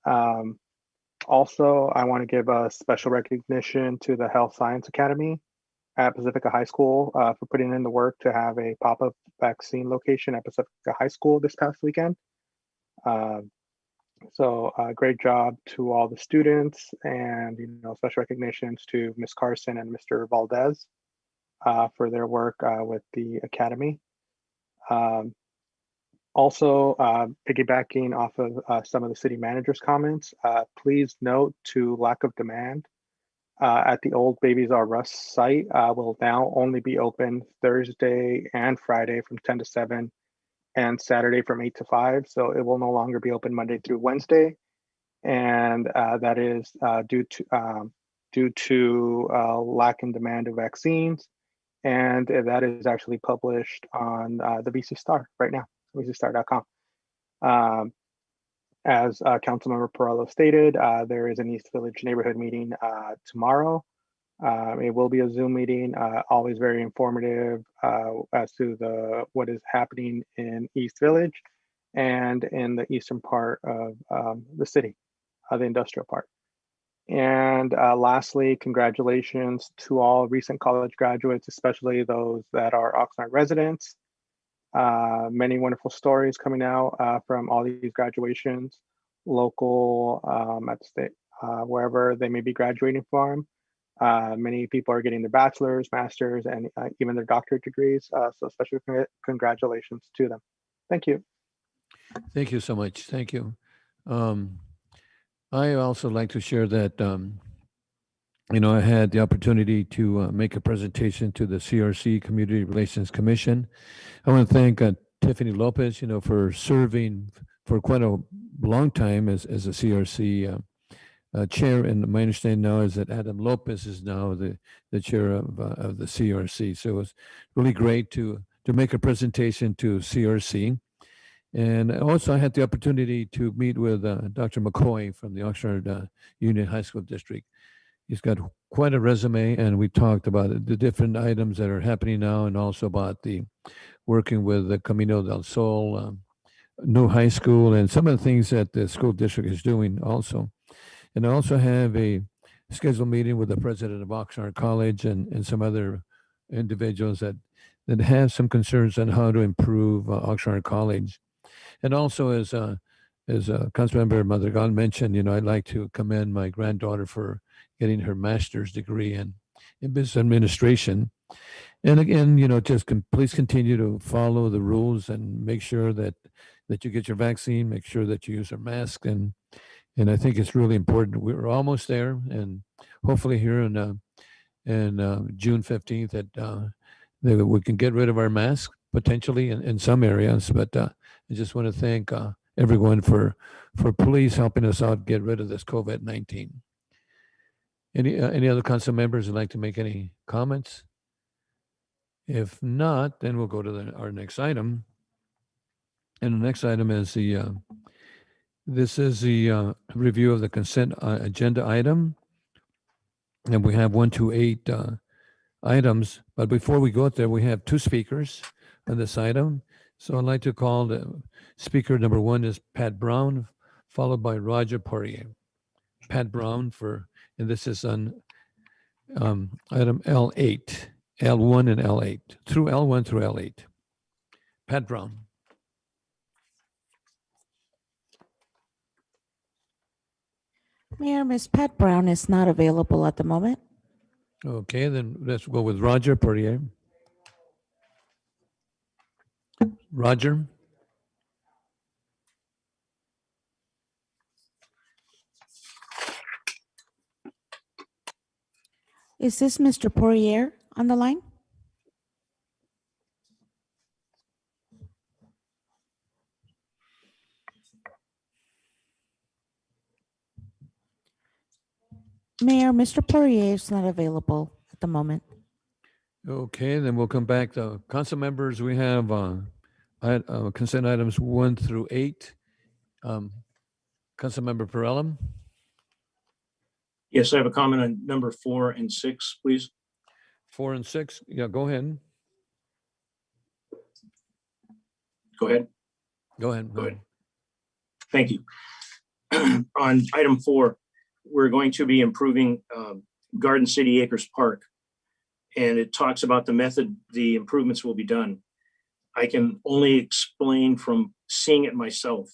Also, I want to give a special recognition to the Health Science Academy at Pacifica High School for putting in the work to have a pop-up vaccine location at Pacifica High School this past weekend. So great job to all the students, and special recognitions to Ms. Carson and Mr. Valdez for their work with the academy. Also, piggybacking off of some of the city manager's comments, please note to lack of demand at the old Babies R Us site will now only be open Thursday and Friday from 10 to 7 and Saturday from 8 to 5. So it will no longer be open Monday through Wednesday. And that is due to lack in demand of vaccines. And that is actually published on the BC Star right now, bcstar.com. As Councilmember Perello stated, there is an East Village neighborhood meeting tomorrow. It will be a Zoom meeting, always very informative as to what is happening in East Village and in the eastern part of the city, the industrial part. And lastly, congratulations to all recent college graduates, especially those that are Oxnard residents. Many wonderful stories coming out from all these graduations, local, at the state, wherever they may be graduating from. Many people are getting their bachelor's, master's, and even their doctorate degrees. So special congratulations to them. Thank you. Thank you so much. Thank you. I also like to share that, I had the opportunity to make a presentation to the CRC Community Relations Commission. I want to thank Tiffany Lopez, for serving for quite a long time as a CRC chair. And my understanding now is that Adam Lopez is now the chair of the CRC. So it's really great to make a presentation to CRC. And also I had the opportunity to meet with Dr. McCoy from the Oxnard Union High School District. He's got quite a resume, and we talked about the different items that are happening now, and also about the working with the Camino del Sol new high school, and some of the things that the school district is doing also. And I also have a scheduled meeting with the president of Oxnard College and some other individuals that have some concerns on how to improve Oxnard College. And also, as Councilmember Madrigal mentioned, I'd like to commend my granddaughter for getting her master's degree in business administration. And again, please continue to follow the rules and make sure that you get your vaccine, make sure that you use a mask. And I think it's really important. We're almost there, and hopefully here in June 15th that we can get rid of our masks potentially in some areas. But I just want to thank everyone for please helping us out get rid of this COVID-19. Any other council members would like to make any comments? If not, then we'll go to our next item. And the next item is this is the review of the consent agenda item. And we have 1 to 8 items. But before we go there, we have 2 speakers on this item. So I'd like to call the speaker number 1 is Pat Brown, followed by Roger Poirier. Pat Brown and this is on item L8, L1 and L8, through L1 through L8. Pat Brown. Mayor, Ms. Pat Brown is not available at the moment. Okay, then let's go with Roger Poirier. Roger. Is this Mr. Poirier on the line? Mayor, Mr. Poirier is not available at the moment. Okay, then we'll come back to council members. We have consent items 1 through 8. Councilmember Perrella. Yes, I have a comment on number 4 and 6, please. 4 and 6. Yeah, go ahead. Go ahead. Go ahead. Go ahead. Thank you. On item 4, we're going to be improving Garden City Acres Park. And it talks about the method the improvements will be done. I can only explain from seeing it myself,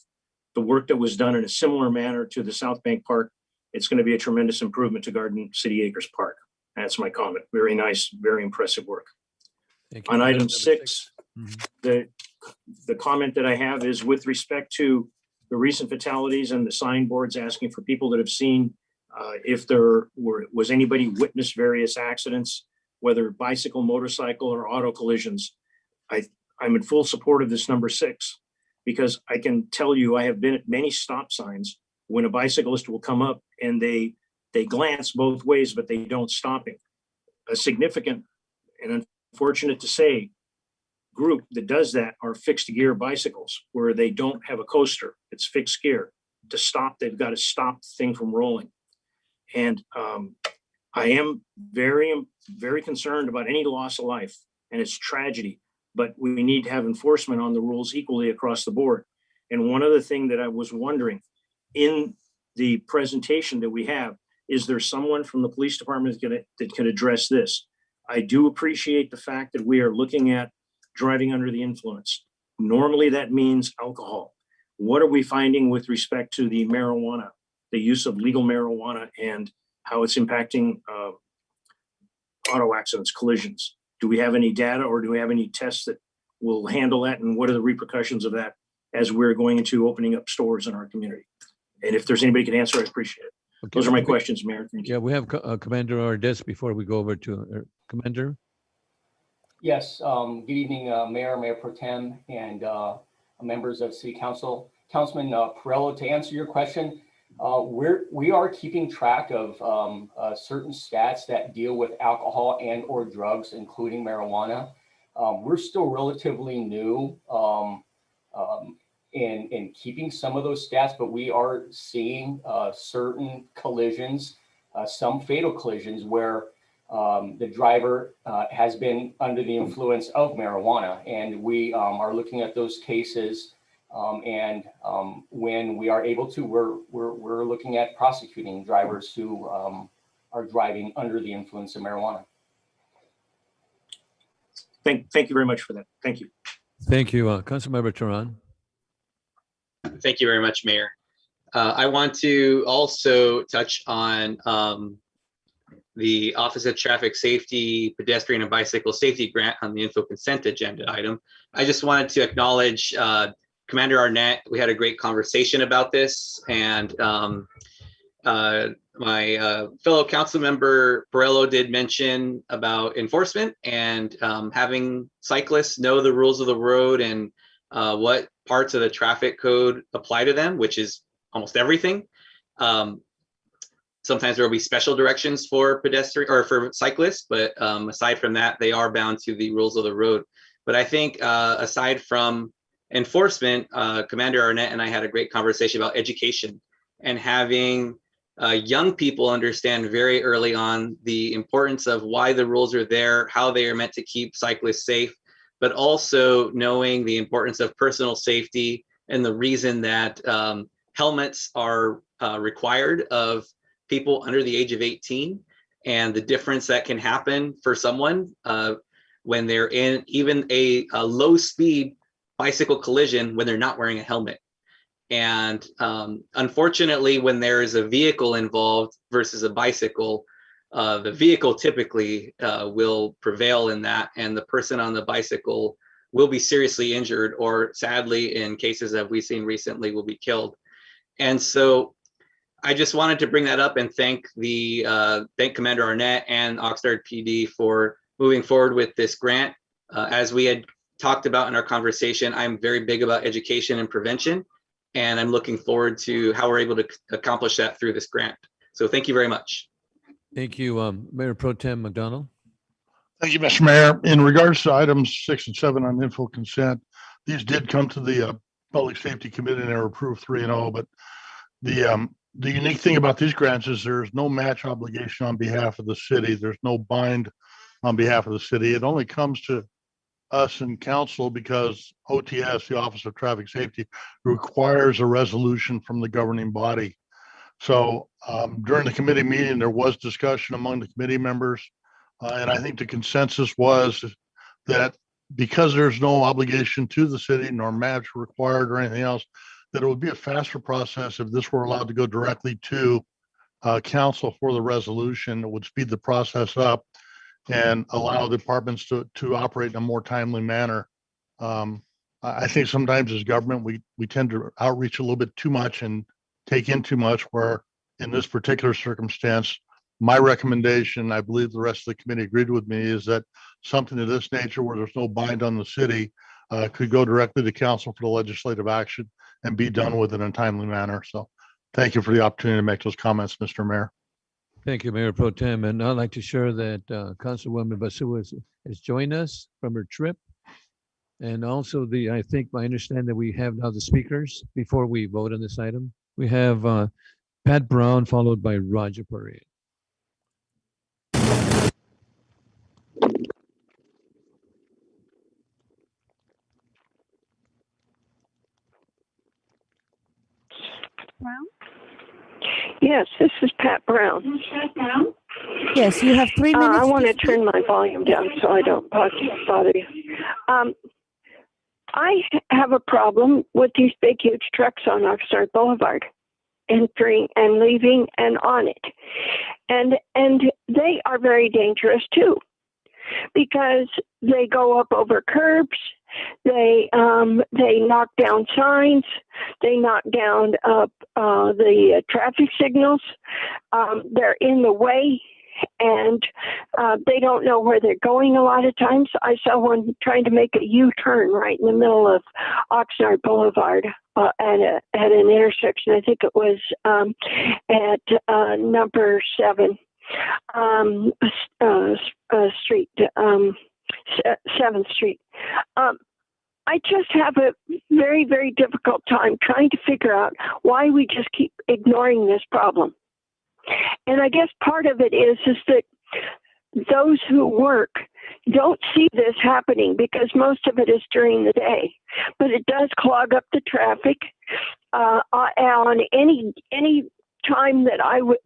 the work that was done in a similar manner to the South Bank Park. It's going to be a tremendous improvement to Garden City Acres Park. That's my comment. Very nice, very impressive work. On item 6, the comment that I have is with respect to the recent fatalities and the signboards asking for people that have seen if there was anybody witnessed various accidents, whether bicycle, motorcycle, or auto collisions. I'm in full support of this number 6, because I can tell you I have been at many stop signs when a bicyclist will come up and they glance both ways, but they don't stop him. A significant and unfortunate to say group that does that are fixed gear bicycles, where they don't have a coaster. It's fixed gear. To stop, they've got to stop the thing from rolling. And I am very, very concerned about any loss of life, and it's tragedy, but we need to have enforcement on the rules equally across the board. And one other thing that I was wondering, in the presentation that we have, is there someone from the police department that can address this? I do appreciate the fact that we are looking at driving under the influence. Normally that means alcohol. What are we finding with respect to the marijuana, the use of legal marijuana, and how it's impacting auto accidents, collisions? Do we have any data, or do we have any tests that will handle that? And what are the repercussions of that as we're going into opening up stores in our community? And if there's anybody who can answer, I appreciate it. Okay. Those are my questions, Mayor. Thank you. Yeah, we have Commander Ardez before we go over to Commander. Yes, good evening, Mayor, Mayor Pro Tem, and members of City Council. Councilman Perello, to answer your question, we are keeping track of certain stats that deal with alcohol and or drugs, including marijuana. We're still relatively new in keeping some of those stats, but we are seeing certain collisions, some fatal collisions where the driver has been under the influence of marijuana, and we are looking at those cases. When we are able to, we're looking at prosecuting drivers who are driving under the influence of marijuana. Thank you very much for that. Thank you. Thank you, Councilmember Turan. Thank you very much, Mayor. I want to also touch on the Office of Traffic Safety, Pedestrian and Bicycle Safety Grant on the info consent agenda item. I just wanted to acknowledge Commander Arnett. We had a great conversation about this, and my fellow council member Perello did mention about enforcement and having cyclists know the rules of the road and what parts of the traffic code apply to them, which is almost everything. Sometimes there will be special directions for pedestrian or for cyclists, but aside from that, they are bound to the rules of the road. But I think aside from enforcement, Commander Arnett and I had a great conversation about education and having young people understand very early on the importance of why the rules are there, how they are meant to keep cyclists safe, but also knowing the importance of personal safety and the reason that helmets are required of people under the age of 18, and the difference that can happen for someone when they're in even a low speed bicycle collision when they're not wearing a helmet. And unfortunately, when there is a vehicle involved versus a bicycle, the vehicle typically will prevail in that, and the person on the bicycle will be seriously injured, or sadly, in cases that we've seen recently, will be killed. And so I just wanted to bring that up and thank Commander Arnett and Oxnard PD for moving forward with this grant. As we had talked about in our conversation, I'm very big about education and prevention, and I'm looking forward to how we're able to accomplish that through this grant. So thank you very much. Thank you, Mayor Pro Tem McDonald. Thank you, Mr. Mayor. In regards to items 6 and 7 on info consent, these did come to the Public Safety Committee and they were approved 3-0. But the unique thing about these grants is there's no match obligation on behalf of the city. There's no bind on behalf of the city. It only comes to us in council because OTS, the Office of Traffic Safety, requires a resolution from the governing body. So during the committee meeting, there was discussion among the committee members. And I think the consensus was that because there's no obligation to the city nor match required or anything else, that it would be a faster process if this were allowed to go directly to council for the resolution. It would speed the process up and allow departments to operate in a more timely manner. I think sometimes as government, we tend to outreach a little bit too much and take in too much, where in this particular circumstance, my recommendation, I believe the rest of the committee agreed with me, is that something of this nature where there's no bind on the city could go directly to council for the legislative action and be done with in a timely manner. So thank you for the opportunity to make those comments, Mr. Mayor. Thank you, Mayor Pro Tem. And I'd like to share that Councilwoman Basu has joined us from her trip. And also I understand that we have now the speakers before we vote on this item. We have Pat Brown followed by Roger Perry. Brown? Yes, this is Pat Brown. Yes, you have 3 minutes. I want to turn my volume down so I don't bother you. I have a problem with these big, huge trucks on Oxnard Boulevard, entering and leaving and on it. And they are very dangerous too, because they go up over curbs, they knock down signs, they knock down the traffic signals, they're in the way, and they don't know where they're going a lot of times. I saw one trying to make a U-turn right in the middle of Oxnard Boulevard at an intersection. I think it was at number 7 Street, 7th Street. I just have a very, very difficult time trying to figure out why we just keep ignoring this problem. And I guess part of it is that those who work don't see this happening because most of it is during the day. But it does clog up the traffic on any time that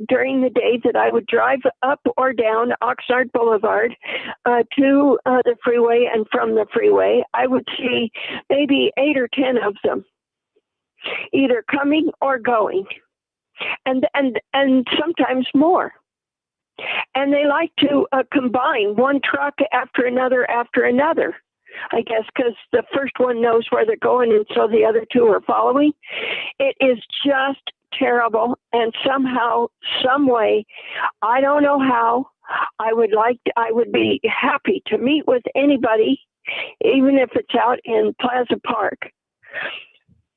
during the day that I would drive up or down Oxnard Boulevard to the freeway and from the freeway, I would see maybe 8 or 10 of them, either coming or going, and sometimes more. And they like to combine one truck after another, I guess, because the first one knows where they're going, and so the other two are following. It is just terrible, and somehow, some way, I don't know how, I would be happy to meet with anybody, even if it's out in Plaza Park,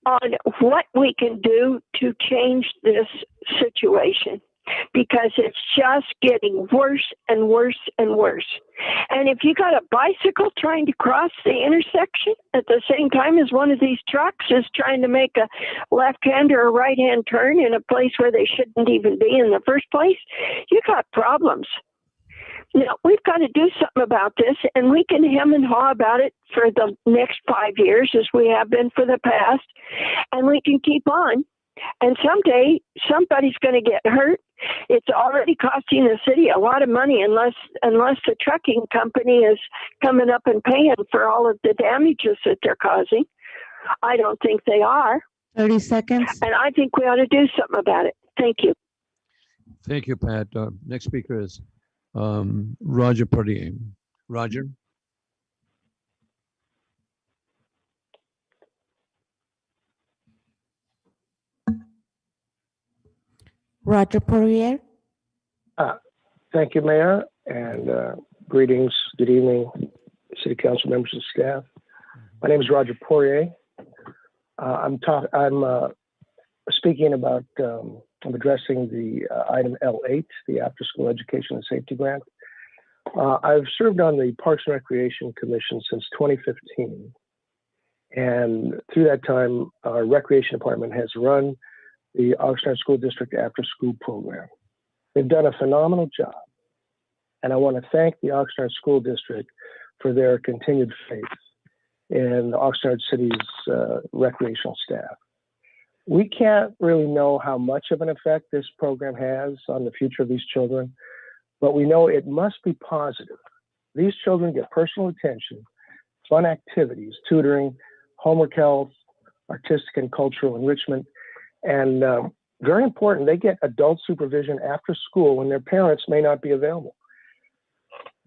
on what we can do to change this situation, because it's just getting worse and worse and worse. And if you got a bicycle trying to cross the intersection at the same time as one of these trucks is trying to make a left-hand or a right-hand turn in a place where they shouldn't even be in the first place, you got problems. Now, we've got to do something about this, and we can hem and haw about it for the next 5 years as we have been for the past, and we can keep on. And someday, somebody's going to get hurt. It's already costing the city a lot of money unless the trucking company is coming up and paying for all of the damages that they're causing. I don't think they are. 30 seconds. And I think we ought to do something about it. Thank you. Thank you, Pat. Next speaker is Roger Portier. Roger. Roger Poirier. Thank you, Mayor, and greetings. Good evening, City Council members and staff. My name is Roger Poirier. I'm speaking about. I'm addressing the item L8, the After School Education and Safety Grant. I've served on the Parks and Recreation Commission since 2015, and through that time, our Recreation Department has run the Oxnard School District After School Program. They've done a phenomenal job, and I want to thank the Oxnard School District for their continued faith in Oxnard City's recreational staff. We can't really know how much of an effect this program has on the future of these children, but we know it must be positive. These children get personal attention, fun activities, tutoring, homework help, artistic and cultural enrichment, and very important, they get adult supervision after school when their parents may not be available.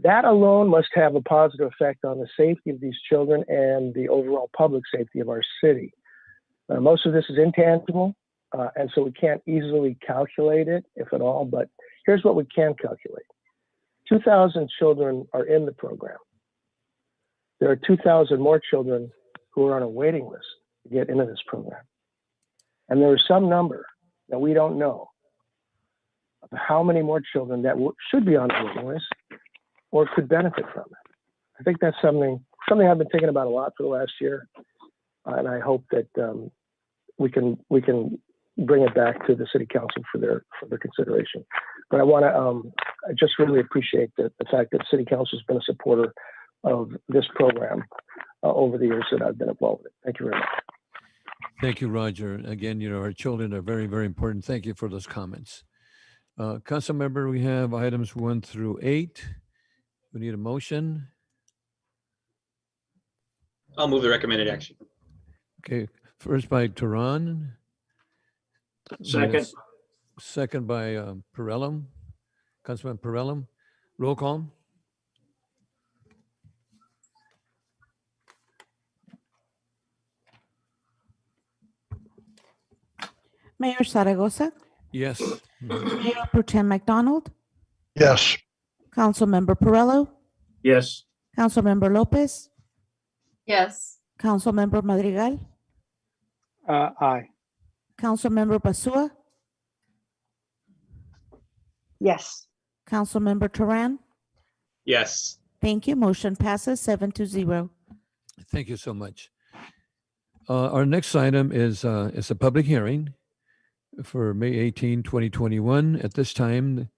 That alone must have a positive effect on the safety of these children and the overall public safety of our city. Most of this is intangible, and so we can't easily calculate it, if at all, but here's what we can calculate. 2,000 children are in the program. There are 2,000 more children who are on a waiting list to get into this program. And there is some number that we don't know of how many more children that should be on the waiting list or could benefit from it. I think that's something I've been thinking about a lot for the last year, and I hope that we can bring it back to the City Council for their consideration. But I want to I just really appreciate the fact that City Council has been a supporter of this program over the years that I've been involved in. Thank you very much. Thank you, Roger. Again, our children are very, very important. Thank you for those comments. Council member, we have items 1 through 8. We need a motion. I'll move the recommended action. Okay, first by Tehran. Second. Second by Perellum. Councilman Perellum. Roll call. Mayor Zaragoza. Yes. Mayor Pro Tem McDonald. Yes. Councilmember Perrello, Yes. Councilmember Lopez, Yes. Councilmember Madrigal, Aye. Councilmember Basua, Yes. Councilmember Turan. Yes. Thank you. Motion passes 7-0. Thank you so much. Our next item is a public hearing for May 18, 2021. At this time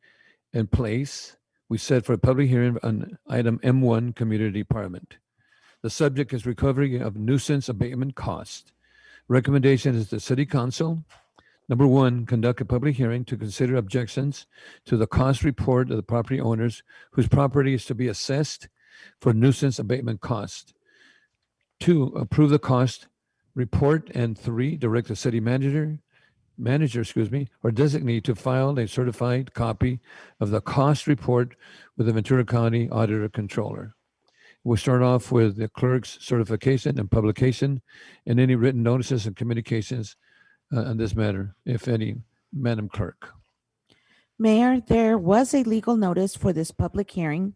and place, we set for a public hearing on item M1, Community Department. The subject is recovery of nuisance abatement cost. Recommendation is the City Council. Number one, conduct a public hearing to consider objections to the cost report of the property owners whose property is to be assessed for nuisance abatement cost. Two, approve the cost report. And three, direct the city manager, or designate to file a certified copy of the cost report with the Ventura County Auditor Controller. We'll start off with the clerk's certification and publication and any written notices and communications on this matter, if any. Madam Clerk. Mayor, there was a legal notice for this public hearing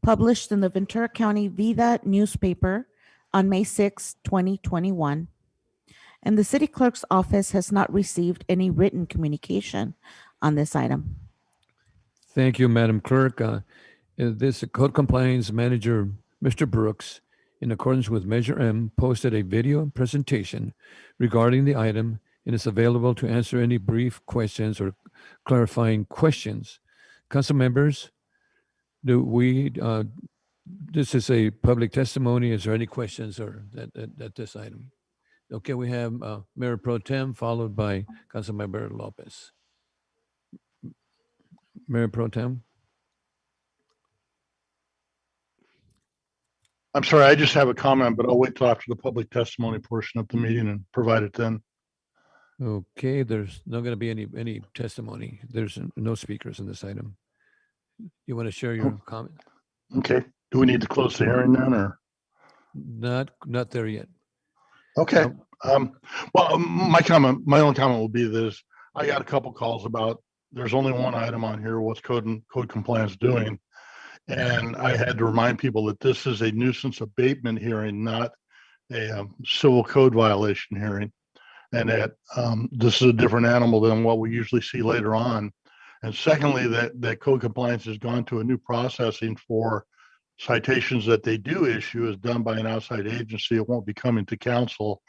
published in the Ventura County Vida newspaper on May 6, 2021. And the city clerk's office has not received any written communication on this item. Thank you, Madam Clerk. This code compliance manager, Mr. Brooks, in accordance with Measure M, posted a video presentation regarding the item and is available to answer any brief questions or clarifying questions. Council members, this is a public testimony. Is there any questions or at this item? Okay, we have Mayor Pro Tem followed by Councilmember Lopez. Mayor Pro Tem. I'm sorry, I just have a comment, but I'll wait till after the public testimony portion of the meeting and provide it then. Okay, there's not going to be any testimony. There's no speakers in this item. You want to share your comment? Okay. Do we need to close the hearing then, or? Not there yet. Okay. Well, my only comment will be this. I got a couple calls about there's only one item on here. What's code compliance doing? And I had to remind people that this is a nuisance abatement hearing, not a civil code violation hearing. And that this is a different animal than what we usually see later on. And secondly, that code compliance has gone to a new processing for citations that they do issue is done by an outside agency. It won't be coming to council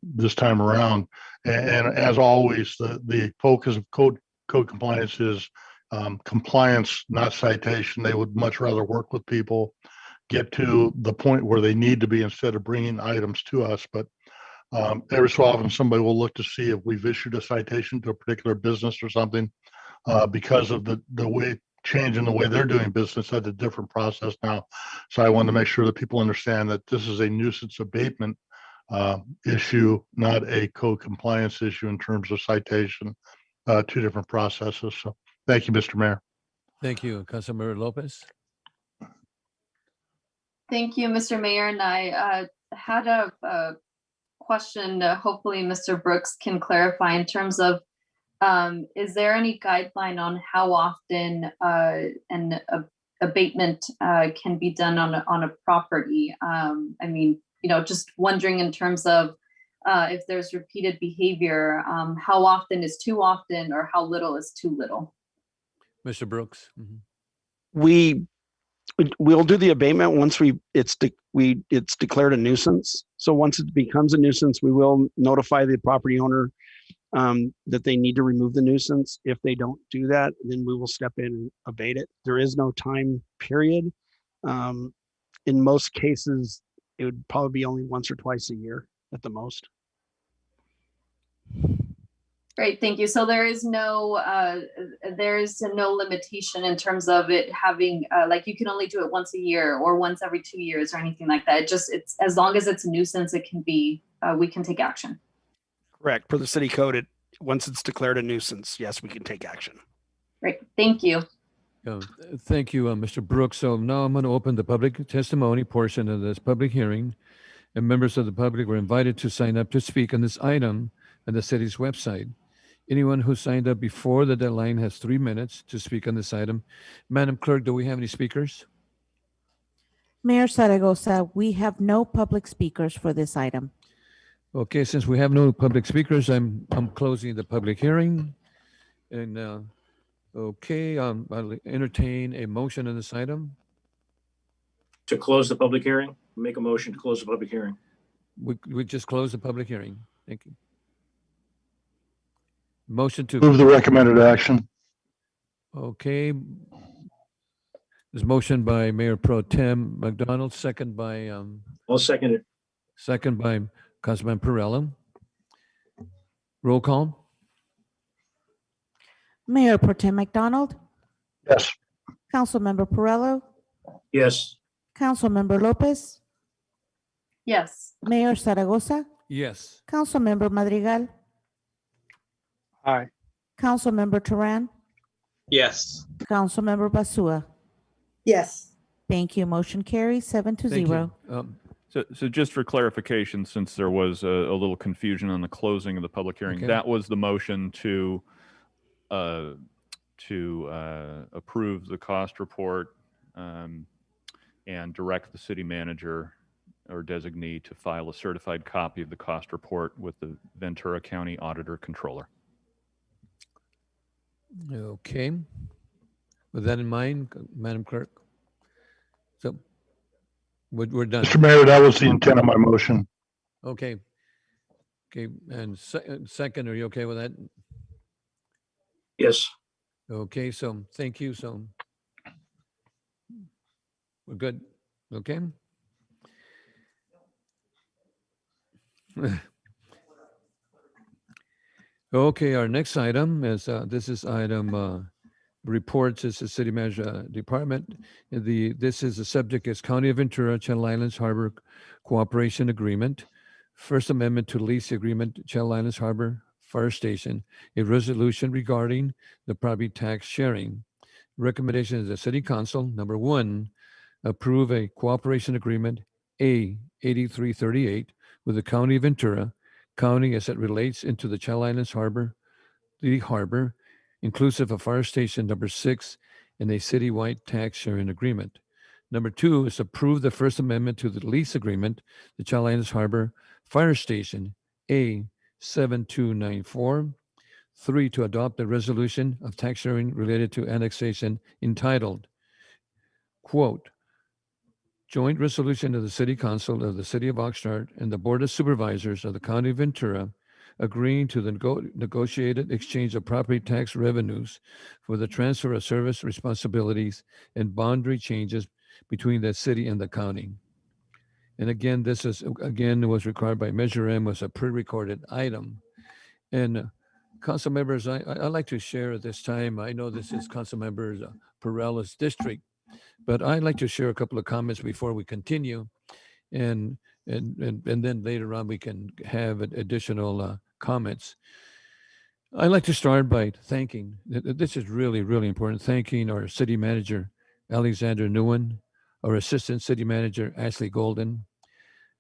this time around. And as always, the focus of code compliance is compliance, not citation. They would much rather work with people, get to the point where they need to be instead of bringing items to us. But every so often, somebody will look to see if we've issued a citation to a particular business or something because of the way change in the way they're doing business. That's a different process now. So I want to make sure that people understand that this is a nuisance abatement issue, not a code compliance issue in terms of citation, two different processes. So thank you, Mr. Mayor. Thank you. Councilmember Lopez. Thank you, Mr. Mayor. And I had a question. Hopefully, Mr. Brooks can clarify in terms of is there any guideline on how often an abatement can be done on a property? I mean, just wondering in terms of if there's repeated behavior, how often is too often or how little is too little? Mr. Brooks. Mm-hmm. We'll do the abatement once it's declared a nuisance. So once it becomes a nuisance, we will notify the property owner that they need to remove the nuisance. If they don't do that, then we will step in and abate it. There is no time period. In most cases, it would probably be only once or twice a year at the most. Great, thank you. So there is no limitation in terms of it having like you can only do it once a year or once every 2 years or anything like that. It's as long as it's a nuisance, it can be we can take action. Correct. Per the city code, once it's declared a nuisance, yes, we can take action. Great, thank you. Thank you, Mr. Brooks. So now I'm going to open the public testimony portion of this public hearing, and members of the public were invited to sign up to speak on this item on the city's website. Anyone who signed up before the deadline has 3 minutes to speak on this item. Madam Clerk, do we have any speakers? Mayor Zaragoza, we have no public speakers for this item. Okay, since we have no public speakers, I'm closing the public hearing. And okay, I'll entertain a motion on this item. To close the public hearing, make a motion to close the public hearing. We just closed the public hearing. Thank you. Motion to Move the recommended action. Okay. There's motion by Mayor Pro Tem McDonald, second by I'll second it. second by Councilman Perrella. Roll call. Mayor Pro Tem McDonald, Yes. Councilmember Perrello, Yes. Councilmember Lopez, Yes. Mayor Zaragoza, Yes. Councilmember Madrigal, Aye. Councilmember Turan, Yes. Councilmember Basua. Yes. Thank you. Motion carries 7-0. Thank you. So just for clarification, since there was a little confusion on the closing of the public hearing, Okay. that was the motion to approve the cost report and direct the city manager or designee to file a certified copy of the cost report with the Ventura County Auditor Controller. Okay. With that in mind, Madam Clerk. So we're done. Mr. Mayor, that was the intent of my motion. Okay. Okay. And second, are you okay with that? Yes. Okay. So thank you. So we're good. Okay. Okay. Our next item is this is item reports. It's the city manager department. This is the subject is County of Ventura Channel Islands Harbor Cooperation Agreement. First Amendment to Lease Agreement, Channel Islands Harbor Fire Station, a resolution regarding the property tax sharing. Recommendation of the City Council, number 1, approve a cooperation agreement A 8338 with the County of Ventura, County as it relates into the Channel Islands Harbor, the harbor, inclusive of Fire Station number 6 and a citywide tax sharing agreement. Number 2 is approve the First Amendment to the lease agreement, the Channel Islands Harbor Fire Station, A 7294. 3, to adopt a resolution of tax sharing related to annexation entitled, quote, Joint Resolution of the City Council of the City of Oxnard and the Board of Supervisors of the County of Ventura agreeing to the negotiated exchange of property tax revenues for the transfer of service responsibilities and boundary changes between the city and the county. And again, this is, again, was required by Measure M, was a pre-recorded item. And council members, I'd like to share at this time, I know this is Council Member Perella's district, but I'd like to share a couple of comments before we continue. And then later on, we can have additional comments. I'd like to start by thanking, this is really, really important, thanking our city manager, Alexander Nguyen, our assistant city manager, Ashley Golden,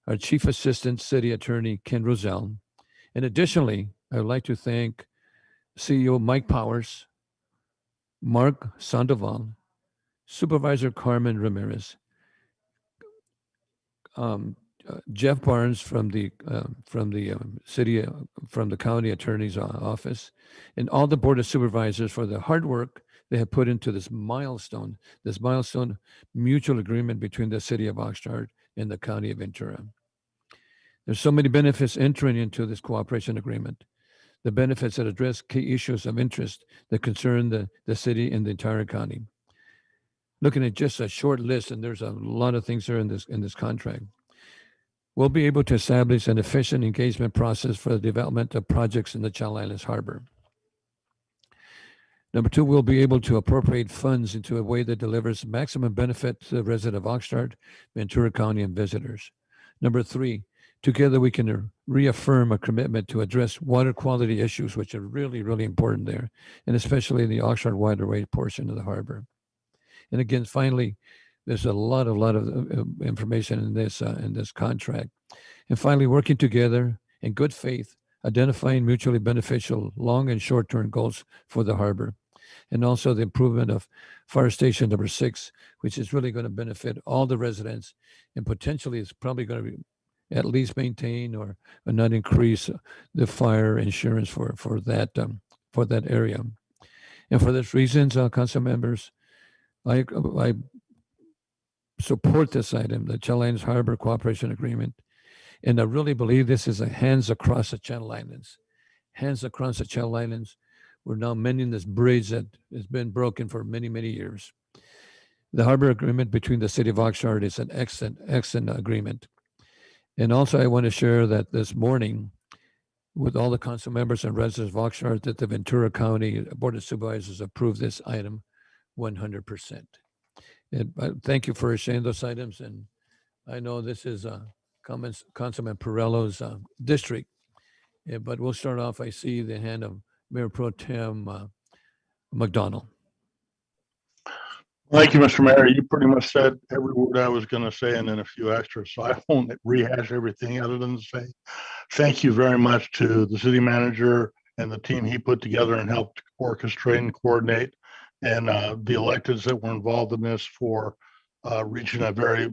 our chief assistant city attorney, Ken Roselle. And additionally, I would like to thank CEO Mike Powers, Mark Sandoval, Supervisor Carmen Ramirez, Jeff Barnes from the county attorney's office, and all the board of supervisors for the hard work they have put into this milestone mutual agreement between the city of Oxnard and the county of Ventura. There's so many benefits entering into this cooperation agreement. The benefits that address key issues of interest that concern the city and the entire county. Looking at just a short list, and there's a lot of things there in this contract. We'll be able to establish an efficient engagement process for the development of projects in the Channel Islands Harbor. Number 2, we'll be able to appropriate funds into a way that delivers maximum benefit to the resident of Oxnard, Ventura County, and visitors. Number 3, together we can reaffirm a commitment to address water quality issues, which are really, really important there, and especially in the Oxnard waterway portion of the harbor. And again, finally, there's a lot of information in this contract. And finally, working together in good faith, identifying mutually beneficial long and short-term goals for the harbor, and also the improvement of Fire Station number 6, which is really going to benefit all the residents, and potentially it's probably going to be at least maintain or not increase the fire insurance for that area. And for those reasons, council members, I support this item, the Channel Islands Harbor Cooperation Agreement. And I really believe this is a hands across the Channel Islands. Hands across the Channel Islands. We're now mending this bridge that has been broken for many, many years. The harbor agreement between the city of Oxnard is an excellent agreement. And also I want to share that this morning with all the council members and residents of Oxnard that the Ventura County Board of Supervisors approved this item 100%. And thank you for sharing those items. And I know this is Councilman Perello's district, but we'll start off. I see the hand of Mayor Pro Tem McDonald. Thank you, Mr. Mayor. You pretty much said every word I was going to say and then a few extras, so I won't rehash everything other than to say thank you very much to the city manager and the team he put together and helped orchestrate and coordinate, and the electeds that were involved in this for reaching a very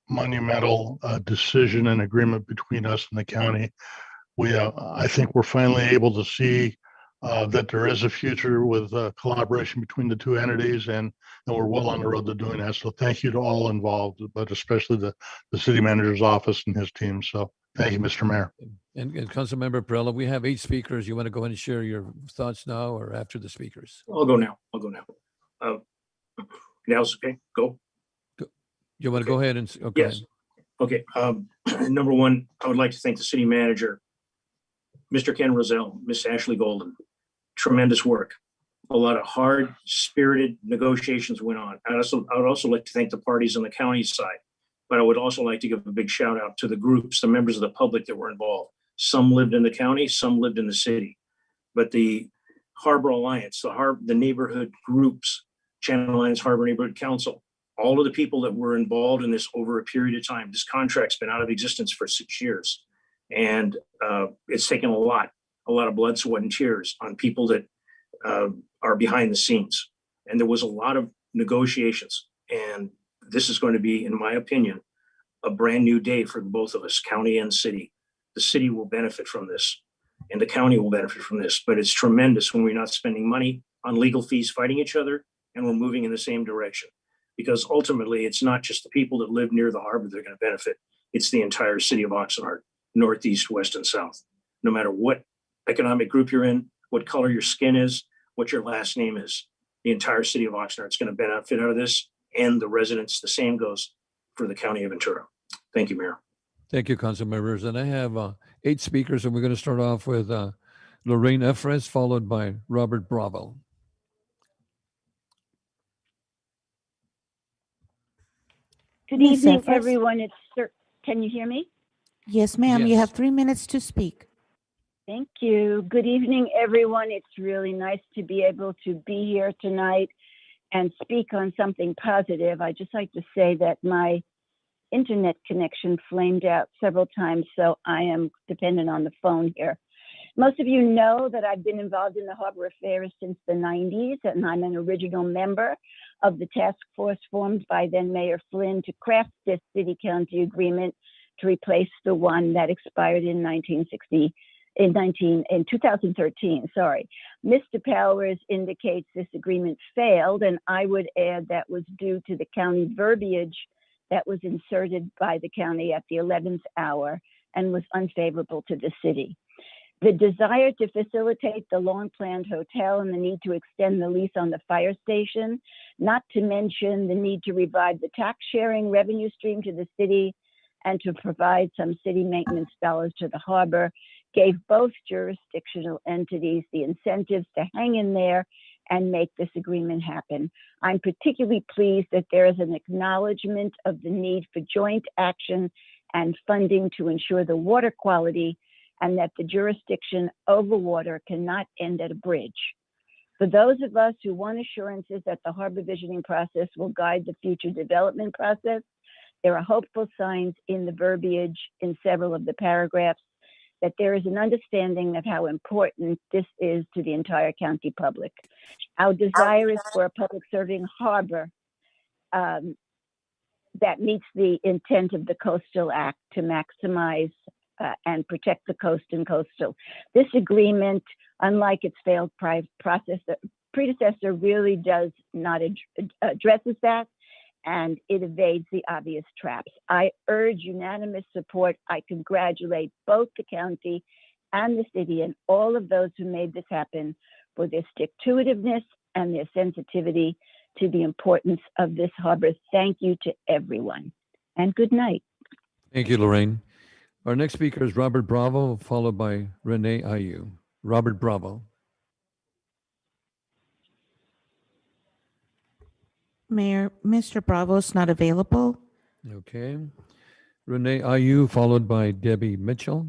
monumental decision and agreement between us and the county. I think we're finally able to see that there is a future with collaboration between the two entities, and we're well on the road to doing that. So thank you to all involved, but especially the city manager's office and his team. So thank you, Mr. Mayor. And Councilmember Perello, we have 8 speakers. You want to go ahead and share your thoughts now or after the speakers? I'll go now. Now's okay. Go. You want to go ahead and okay. Yes. Okay. Number one, I would like to thank the city manager, Mr. Ken Roselle, Miss Ashley Golden. Tremendous work. A lot of hard, spirited negotiations went on. I would also like to thank the parties on the county side, but I would also like to give a big shout out to the groups, the members of the public that were involved. Some lived in the county, some lived in the city, but the Harbor Alliance, the neighborhood groups, Channel Islands Harbor Neighborhood Council, all of the people that were involved in this over a period of time. This contract's been out of existence for 6 years, and it's taken a lot of blood, sweat, and tears on people that are behind the scenes. And there was a lot of negotiations. And this is going to be, in my opinion, a brand new day for both of us, county and city. The city will benefit from this, and the county will benefit from this. But it's tremendous when we're not spending money on legal fees fighting each other, and we're moving in the same direction. Because ultimately, it's not just the people that live near the harbor that are going to benefit. It's the entire city of Oxnard, northeast, west, and south. No matter what economic group you're in, what color your skin is, what your last name is, the entire city of Oxnard is going to benefit out of this, and the residents. The same goes for the county of Ventura. Thank you, Mayor. Thank you, council members. And I have 8 speakers, and we're going to start off with Lorraine Efres, followed by Robert Bravo. Good Ms. evening, Efres? everyone. Can you hear me? Yes, ma'am. You Yes. have 3 minutes to speak. Thank you. Good evening, everyone. It's really nice to be able to be here tonight and speak on something positive. I'd just like to say that my internet connection flamed out several times, so I am dependent on the phone here. Most of you know that I've been involved in the harbor affairs since the 90s, and I'm an original member of the task force formed by then Mayor Flynn to craft this city-county agreement to replace the one that expired in 2013, sorry. Mr. Powers indicates this agreement failed, and I would add that was due to the county verbiage that was inserted by the county at the 11th hour and was unfavorable to the city. The desire to facilitate the long-planned hotel and the need to extend the lease on the fire station, not to mention the need to revive the tax-sharing revenue stream to the city and to provide some city maintenance dollars to the harbor, gave both jurisdictional entities the incentives to hang in there and make this agreement happen. I'm particularly pleased that there is an acknowledgement of the need for joint action and funding to ensure the water quality and that the jurisdiction over water cannot end at a bridge. For those of us who want assurances that the harbor visioning process will guide the future development process, there are hopeful signs in the verbiage in several of the paragraphs. that there is an understanding of how important this is to the entire county public. Our desire is for a public serving harbor that meets the intent of the Coastal Act to maximize and protect the coast and coastal. This agreement, unlike its failed predecessor, really does not addresses that, and it evades the obvious traps. I urge unanimous support. I congratulate both the county and the city and all of those who made this happen for their stick-to-itiveness and their sensitivity to the importance of this harbor. Thank you to everyone, and good night. Thank you, Lorraine. Our next speaker is Robert Bravo, followed by Renee Ayu. Robert Bravo. Mayor, Mr. Bravo's not available. Okay. Renee Ayu, followed by Debbie Mitchell.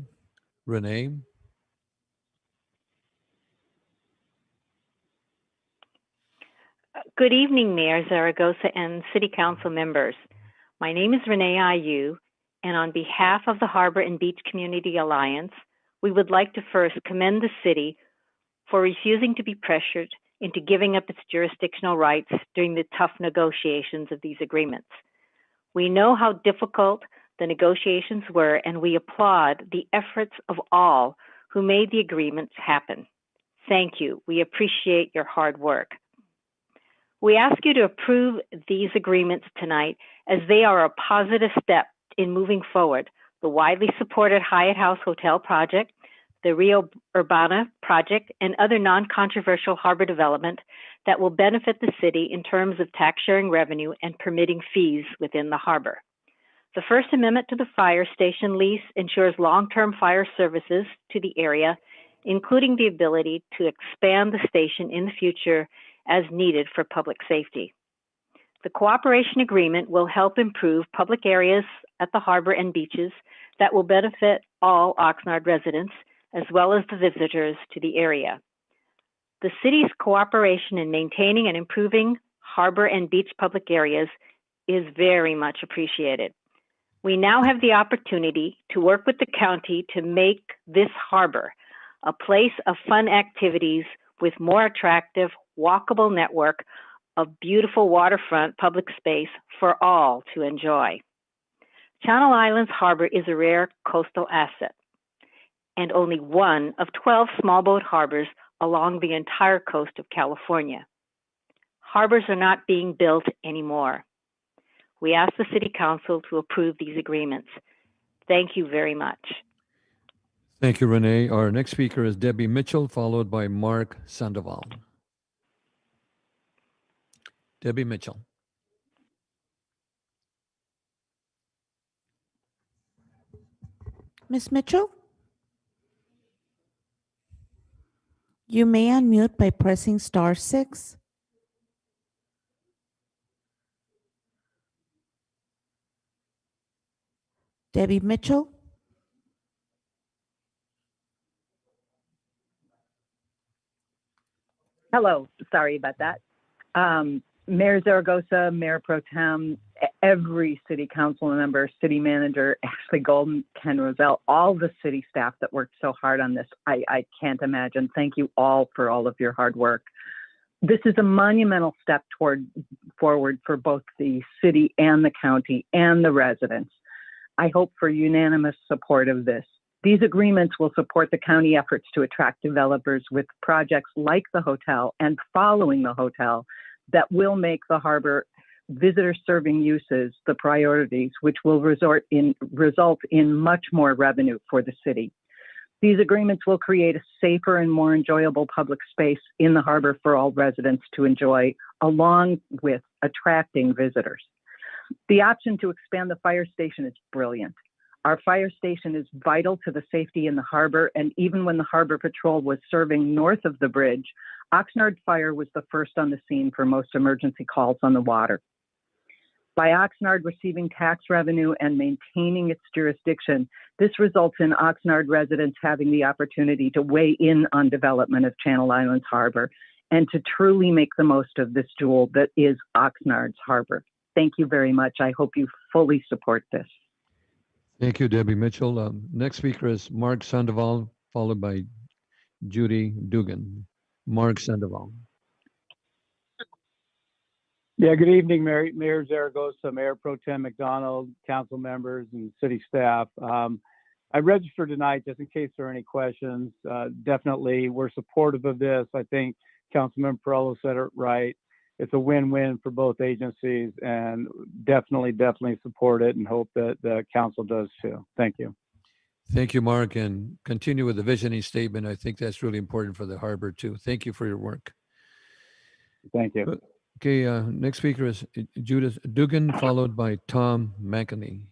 Renee. Good evening, Mayor Zaragoza and City Council members. My name is Renee Ayu, and on behalf of the Harbor and Beach Community Alliance, we would like to first commend the city for refusing to be pressured into giving up its jurisdictional rights during the tough negotiations of these agreements. We know how difficult the negotiations were, and we applaud the efforts of all who made the agreements happen. Thank you. We appreciate your hard work. We ask you to approve these agreements tonight as they are a positive step in moving forward the widely supported Hyatt House Hotel project, the Rio Urbana project, and other non-controversial harbor development that will benefit the city in terms of tax sharing revenue and permitting fees within the harbor. The First Amendment to the fire station lease ensures long-term fire services to the area, including the ability to expand the station in the future as needed for public safety. The cooperation agreement will help improve public areas at the harbor and beaches that will benefit all Oxnard residents, as well as the visitors to the area. The city's cooperation in maintaining and improving harbor and beach public areas is very much appreciated. We now have the opportunity to work with the county to make this harbor a place of fun activities with more attractive, walkable network of beautiful waterfront public space for all to enjoy. Channel Islands Harbor is a rare coastal asset and only one of 12 small boat harbors along the entire coast of California. Harbors are not being built anymore. We ask the City Council to approve these agreements. Thank you very much. Thank you, Renee. Our next speaker is Debbie Mitchell, followed by Mark Sandoval. Debbie Mitchell. Ms. Mitchell? You may unmute by pressing *6. Debbie Mitchell? Hello, sorry about that. Mayor Zaragoza, Mayor Pro Tem, every city council member, city manager, Ashley Golden, Ken Roselle, all the city staff that worked so hard on this. I can't imagine. Thank you all for all of your hard work. This is a monumental step forward for both the city and the county and the residents. I hope for unanimous support of this. These agreements will support the county efforts to attract developers with projects like the hotel and following the hotel that will make the harbor visitor-serving uses the priorities, which will result in much more revenue for the city. These agreements will create a safer and more enjoyable public space in the harbor for all residents to enjoy, along with attracting visitors. The option to expand the fire station is brilliant. Our fire station is vital to the safety in the harbor, and even when the Harbor Patrol was serving north of the bridge, Oxnard Fire was the first on the scene for most emergency calls on the water. By Oxnard receiving tax revenue and maintaining its jurisdiction, this results in Oxnard residents having the opportunity to weigh in on development of Channel Islands Harbor and to truly make the most of this jewel that is Oxnard's harbor. Thank you very much. I hope you fully support this. Thank you, Debbie Mitchell. Next speaker is Mark Sandoval, followed by Judy Dugan. Mark Sandoval. Yeah, good evening, Mayor Zaragoza, Mayor Pro Tem McDonald, council members, and city staff. I registered tonight just in case there are any questions. Definitely, we're supportive of this. I think Councilman Perello said it right. It's a win-win for both agencies, and definitely support it and hope that the council does too. Thank you. Thank you, Mark, and continue with the visioning statement. I think that's really important for the harbor too. Thank you for your work. Thank you. Okay, next speaker is Judith Dugan, followed by Tom McAney.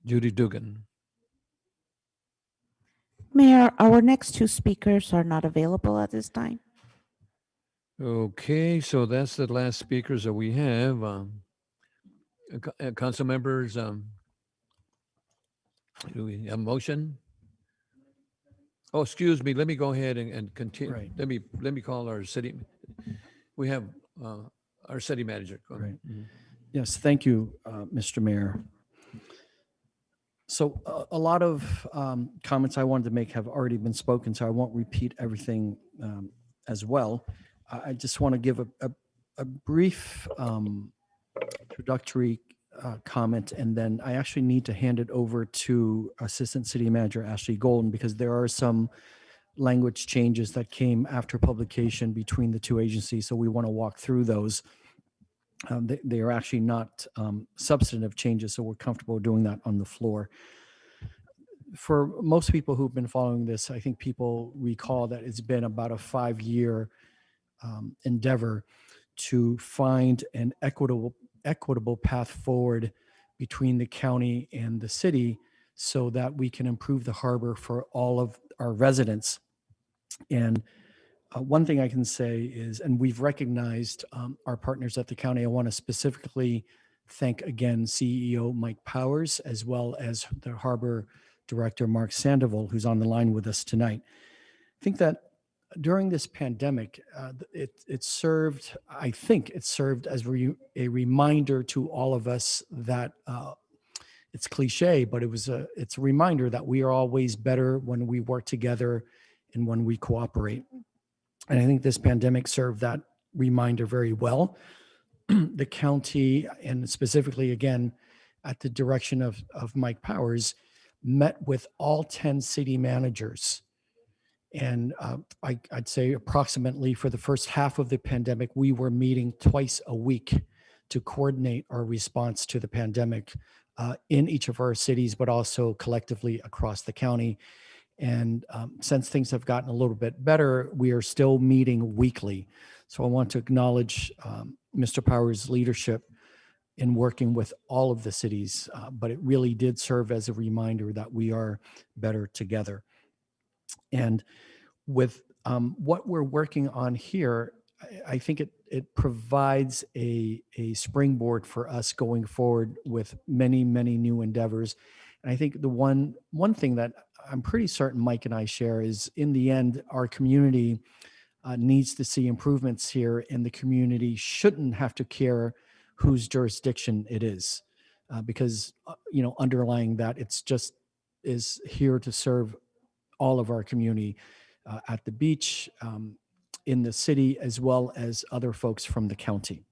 Judy Dugan. Mayor, our next two speakers are not available at this time. Okay, so that's the last speakers that we have. Council members, do we have a motion? Oh, excuse me. Let me go ahead and continue. Right. Let me call our city. We have our city manager. Go ahead. Right. Yes, thank you, Mr. Mayor. So a lot of comments I wanted to make have already been spoken, so I won't repeat everything as well. I just want to give a brief introductory comment, and then I actually need to hand it over to Assistant City Manager Ashley Golden because there are some language changes that came after publication between the two agencies, so we want to walk through those. They are actually not substantive changes, so we're comfortable doing that on the floor. For most people who've been following this, I think people recall that it's been about a 5-year endeavor to find an equitable path forward between the county and the city so that we can improve the harbor for all of our residents. And one thing I can say is, and we've recognized our partners at the county. I want to specifically thank again CEO Mike Powers, as well as the Harbor Director Mark Sandoval, who's on the line with us tonight. I think that during this pandemic, it served as a reminder to all of us that it's cliche, but it's a reminder that we are always better when we work together and when we cooperate. And I think this pandemic served that reminder very well. The county, and specifically again, at the direction of Mike Powers, met with all 10 city managers. And I'd say approximately for the first half of the pandemic, we were meeting twice a week to coordinate our response to the pandemic in each of our cities, but also collectively across the county. And since things have gotten a little bit better, we are still meeting weekly. So I want to acknowledge Mr. Powers' leadership in working with all of the cities, but it really did serve as a reminder that we are better together. And with what we're working on here, I think it provides a springboard for us going forward with many, many new endeavors. And I think the one thing that I'm pretty certain Mike and I share is, in the end, our community needs to see improvements here, and the community shouldn't have to care whose jurisdiction it is, because underlying that, it's just is here to serve all of our community at the beach, in the city, as well as other folks from the county.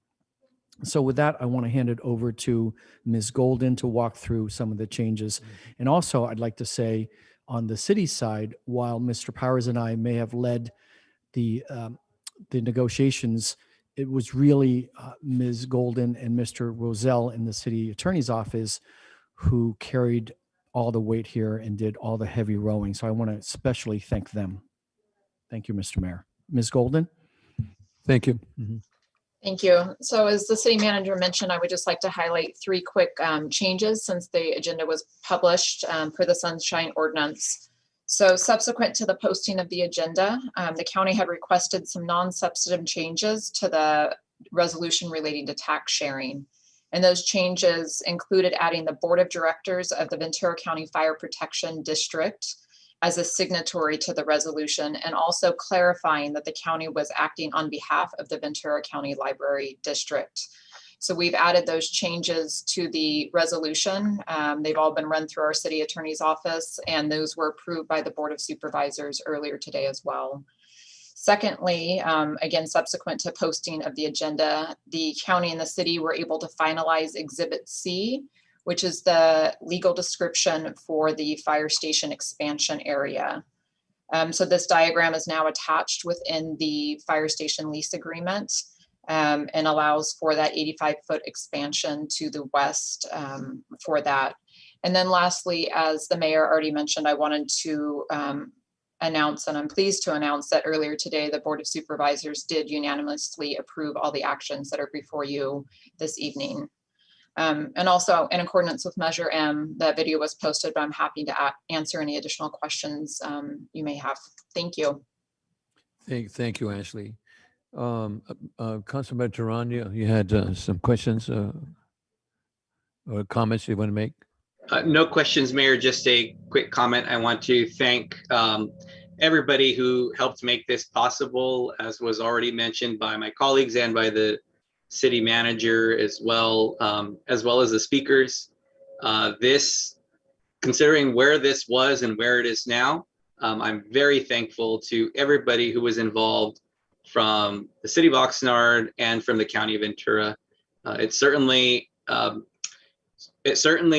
So with that, I want to hand it over to Ms. Golden to walk through some of the changes. And also, I'd like to say, on the city side, while Mr. Powers and I may have led the negotiations, it was really Ms. Golden and Mr. Roselle in the city attorney's office who carried all the weight here and did all the heavy rowing. So I want to especially thank them. Thank you, Mr. Mayor. Ms. Golden? Thank you. Thank you. So as the city manager mentioned, I would just like to highlight 3 quick changes since the agenda was published for the Sunshine Ordinance. So subsequent to the posting of the agenda, the county had requested some non-substantive changes to the resolution relating to tax sharing. And those changes included adding the Board of Directors of the Ventura County Fire Protection District as a signatory to the resolution, and also clarifying that the county was acting on behalf of the Ventura County Library District. So we've added those changes to the resolution. They've all been run through our city attorney's office, and those were approved by the Board of Supervisors earlier today as well. Secondly, again, subsequent to posting of the agenda, the county and the city were able to finalize Exhibit C, which is the legal description for the fire station expansion area. So this diagram is now attached within the fire station lease agreement, and allows for that 85-foot expansion to the west for that. And then lastly, as the mayor already mentioned, I wanted to announce, and I'm pleased to announce that earlier today, the Board of Supervisors did unanimously approve all the actions that are before you this evening. And also in accordance with Measure M, that video was posted, but I'm happy to answer any additional questions you may have. Thank you. Thank you, Ashley. Councilman Tehran, you had some questions or comments you want to make? No questions, Mayor. Just a quick comment. I want to thank everybody who helped make this possible, as was already mentioned by my colleagues and by the city manager as well as the speakers. Considering where this was and where it is now, I'm very thankful to everybody who was involved from the city of Oxnard and from the county of Ventura. It certainly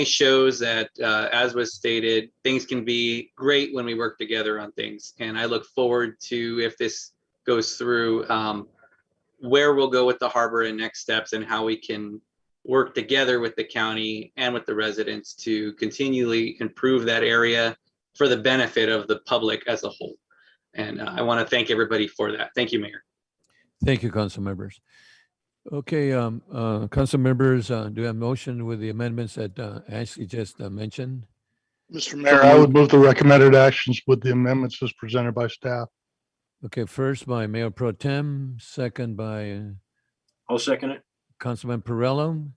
shows that, as was stated, things can be great when we work together on things. And I look forward to, if this goes through, where we'll go with the harbor and next steps, and how we can work together with the county and with the residents to continually improve that area for the benefit of the public as a whole. And I want to thank everybody for that. Thank you, Mayor. Thank you, council members. Okay, council members, do you have a motion with the amendments that Ashley just mentioned? Mr. Mayor, I would move the recommended actions with the amendments as presented by staff. Okay, first by Mayor Pro Tem, second by I'll second it. Councilman Perrello.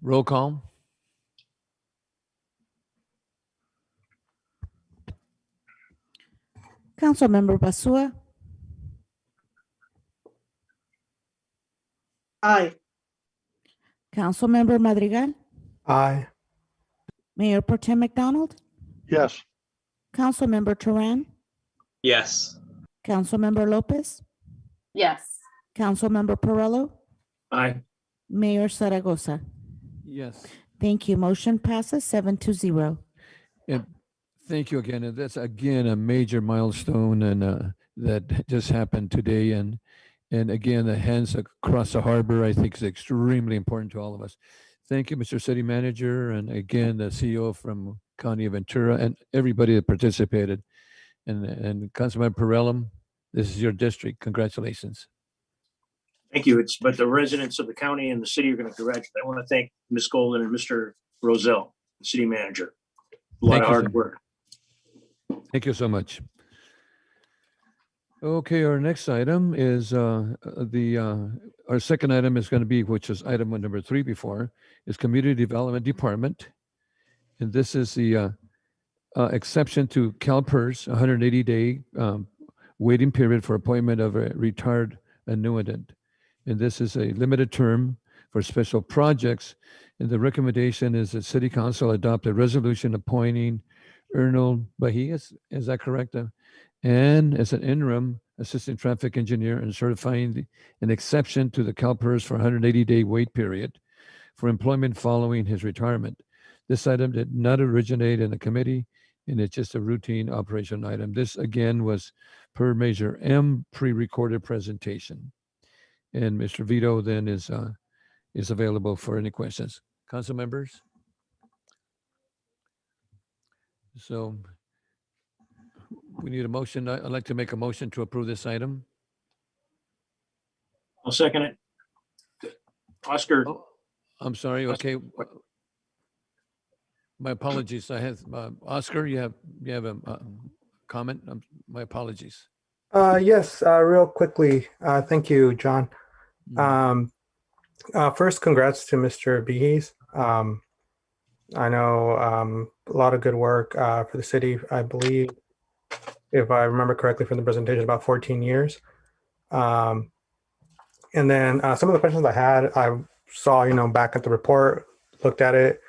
Roll call. Councilmember Basua, Aye. Councilmember Madrigal, Aye. Mayor Pro Tem McDonald, Yes. Councilmember Tehran, Yes. Councilmember Lopez, Yes. Councilmember Perrello, Aye. Mayor Zaragoza. Yes. Thank you. Motion passes 7-0. And thank you again. And that's again a major milestone, and that just happened today. And again, the hands across the harbor, I think, is extremely important to all of us. Thank you, Mr. City Manager, and again, the CEO from County of Ventura, and everybody that participated. And Councilman Perrello, this is your district. Congratulations. Thank you. But the residents of the county and the city are going to congratulate. I want to thank Ms. Golden and Mr. Roselle, the city manager. A lot Thank of you, hard sir. work. Thank you so much. Okay, our next item is our second item is going to be, which is item number 3 before, is Community Development Department. And this is the exception to CalPERS, 180-day waiting period for appointment of a retired annuitant. And this is a limited term for special projects. And the recommendation is that City Council adopt a resolution appointing Ernal Bahias, is that correct? And as an interim assistant traffic engineer, and certifying an exception to the CalPERS for 180-day wait period for employment following his retirement. This item did not originate in the committee, and it's just a routine operation item. This again was per Measure M pre-recorded presentation. And Mr. Vito then is available for any questions. Council members? So we need a motion. I'd like to make a motion to approve this item. I'll second it. Oscar. Oh, I'm sorry. Okay. My apologies. I have Oscar. You have a comment. My apologies. Yes, real quickly. Thank you, John. First, congrats to Mr. Behes. I know a lot of good work for the city. I believe, if I remember correctly from the presentation, about 14 years. And then some of the questions I had, I saw, back at the report, looked at it.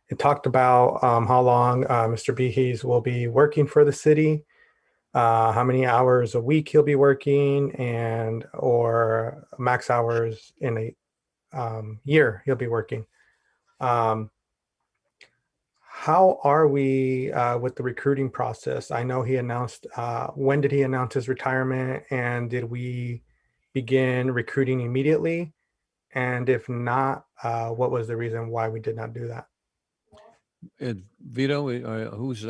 It talked about how long Mr. Behes will be working for the city, how many hours a week he'll be working, and or max hours in a year he'll be working. How are we with the recruiting process? I know he announced, when did he announce his retirement, and did we begin recruiting immediately? And if not, what was the reason why we did not do that? Vito, who's?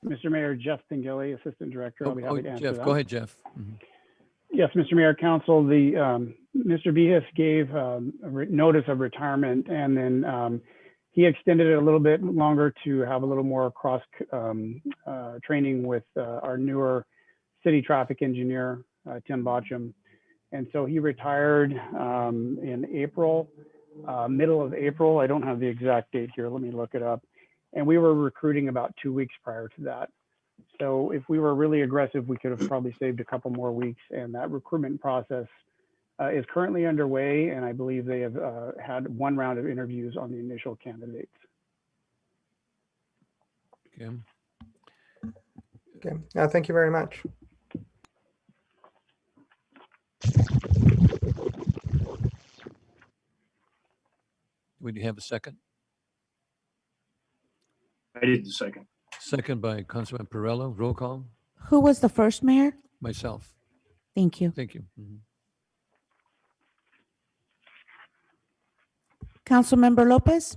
Mr. Mayor, Jeff Pingilli, Assistant Director. I'll be happy to answer Jeff, that. go ahead, Jeff. Yes, Mr. Mayor, Council, Mr. Behes gave a notice of retirement, and then he extended it a little bit longer to have a little more cross training with our newer city traffic engineer, Tim Botcham. And so he retired in April, middle of April. I don't have the exact date here. Let me look it up. And we were recruiting about 2 weeks prior to that. So if we were really aggressive, we could have probably saved a couple more weeks. And that recruitment process is currently underway. And I believe they have had one round of interviews on the initial candidates. Okay. Okay. Thank you very much. Would you have a second? I did the second. Second by Councilman Perrello. Roll call. Who was the first, Mayor? Myself. Thank you. Thank you. Mhm. Councilmember Lopez?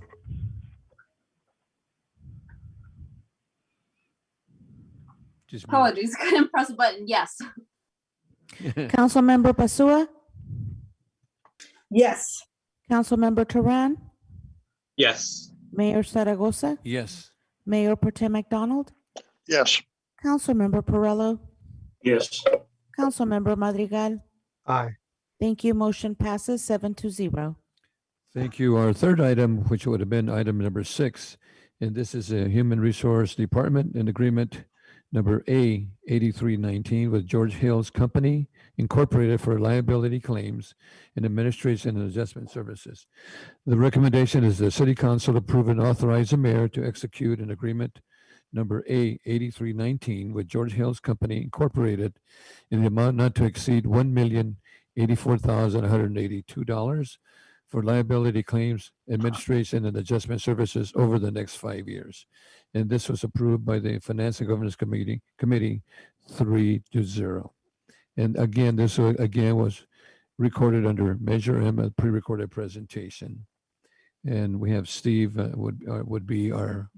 Just mute. Apologies, couldn't press a button. Yes. Councilmember Pasua? Yes. Councilmember Turan? Yes. Mayor Zaragoza? Yes. Mayor Pro Tem McDonald? Yes. Councilmember Perrello? Yes. Councilmember Madrigal? Aye. Thank you. Motion passes 7-0. Thank you. Our third item, which would have been item number 6, and this is a Human Resource Department and agreement number A8319 with George Hill's Company Incorporated for liability claims and administration and adjustment services. The recommendation is the City Council approve and authorize the mayor to execute an agreement number A8319 with George Hill's Company Incorporated in the amount not to exceed $1,084,182 for liability claims, administration, and adjustment services over the next 5 years. And this was approved by the Finance and Governance Committee 3-0. And again, this was recorded under Measure M, a pre-recorded presentation. And we have Steve would be our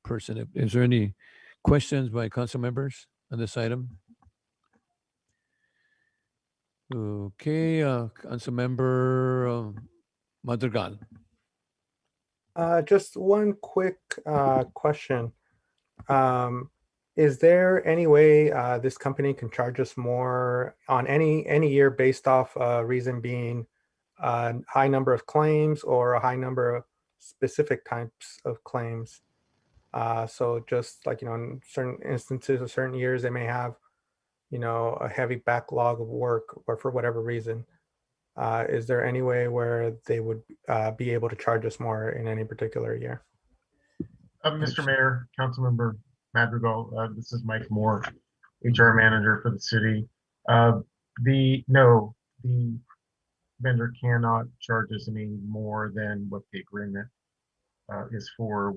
person. Is there any questions by council members on this item? Okay, council member Madrigal. Just one quick question. Is there any way this company can charge us more on any year based off reason being a high number of claims or a high number of specific types of claims? So just like, in certain instances or certain years, they may have, a heavy backlog of work or for whatever reason. Is there any way where they would be able to charge us more in any particular year? Mr. Mayor, Councilmember Madrigal, this is Mike Moore, HR manager for the city. The vendor cannot charge us any more than what the agreement is for.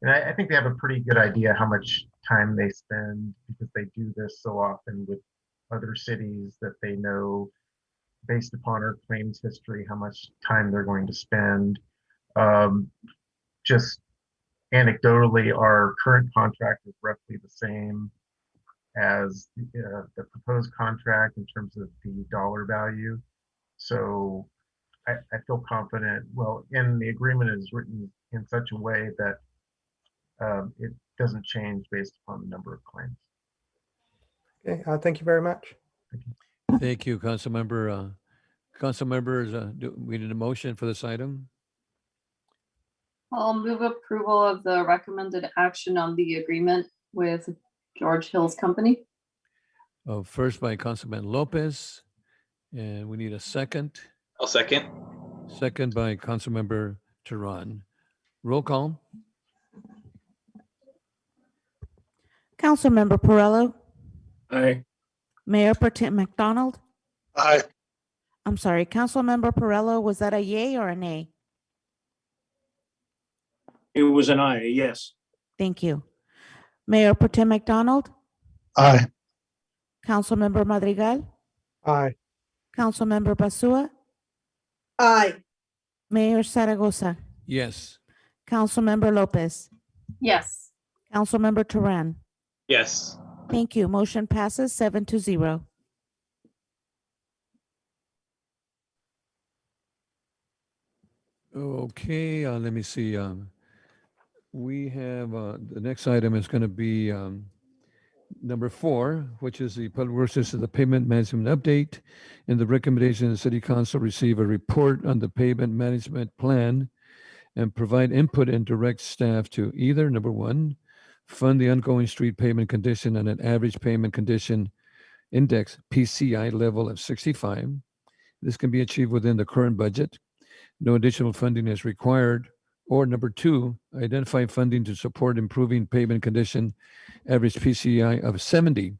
And I think they have a pretty good idea how much time they spend because they do this so often with other cities that they know based upon our claims history, how much time they're going to spend. Just anecdotally, our current contract is roughly the same as the proposed contract in terms of the dollar value. So I feel confident, and the agreement is written in such a way that it doesn't change based upon the number of claims. Okay, thank you very much. Thank you, council member. Council members, we need a motion for this item. I'll move approval of the recommended action on the agreement with George Hill's Company. First by Councilman Lopez, And we need a second. I'll second. Second by Councilmember Tehran. Roll call. Councilmember Perrello, Aye. Mayor Pro Tem McDonald. Aye. I'm sorry, Councilmember Perrello, was that a yay or a nay? It was an aye, yes. Thank you. Mayor Pro Tem McDonald, Aye. Councilmember Madrigal, Aye. Councilmember Basua, Aye. Mayor Zaragoza, Yes. Councilmember Lopez, Yes. Councilmember Tehran. Yes. Thank you. Motion passes 7-0. Okay, let me see. We have, the next item is going to be number 4, which is the Public Works System, the Pavement Management Update. And the recommendation of the City Council receive a report on the pavement management plan and provide input and direct staff to either, number 1, fund the ongoing street pavement condition on an average pavement condition index PCI level of 65. This can be achieved within the current budget. No additional funding is required. Or number 2, identify funding to support improving pavement condition average PCI of 70.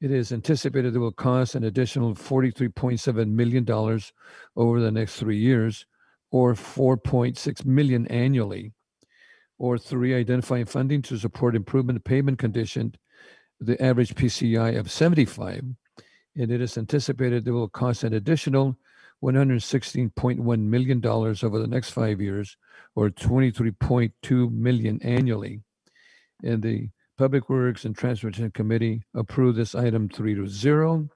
It is anticipated it will cost an additional $43.7 million over the next 3 years, or $4.6 million annually. Or 3, identifying funding to support improvement of pavement condition, the average PCI of 75. And it is anticipated it will cost an additional $116.1 million over the next 5 years, or $23.2 million annually. And the Public Works and Transportation Committee approved this item 3-0.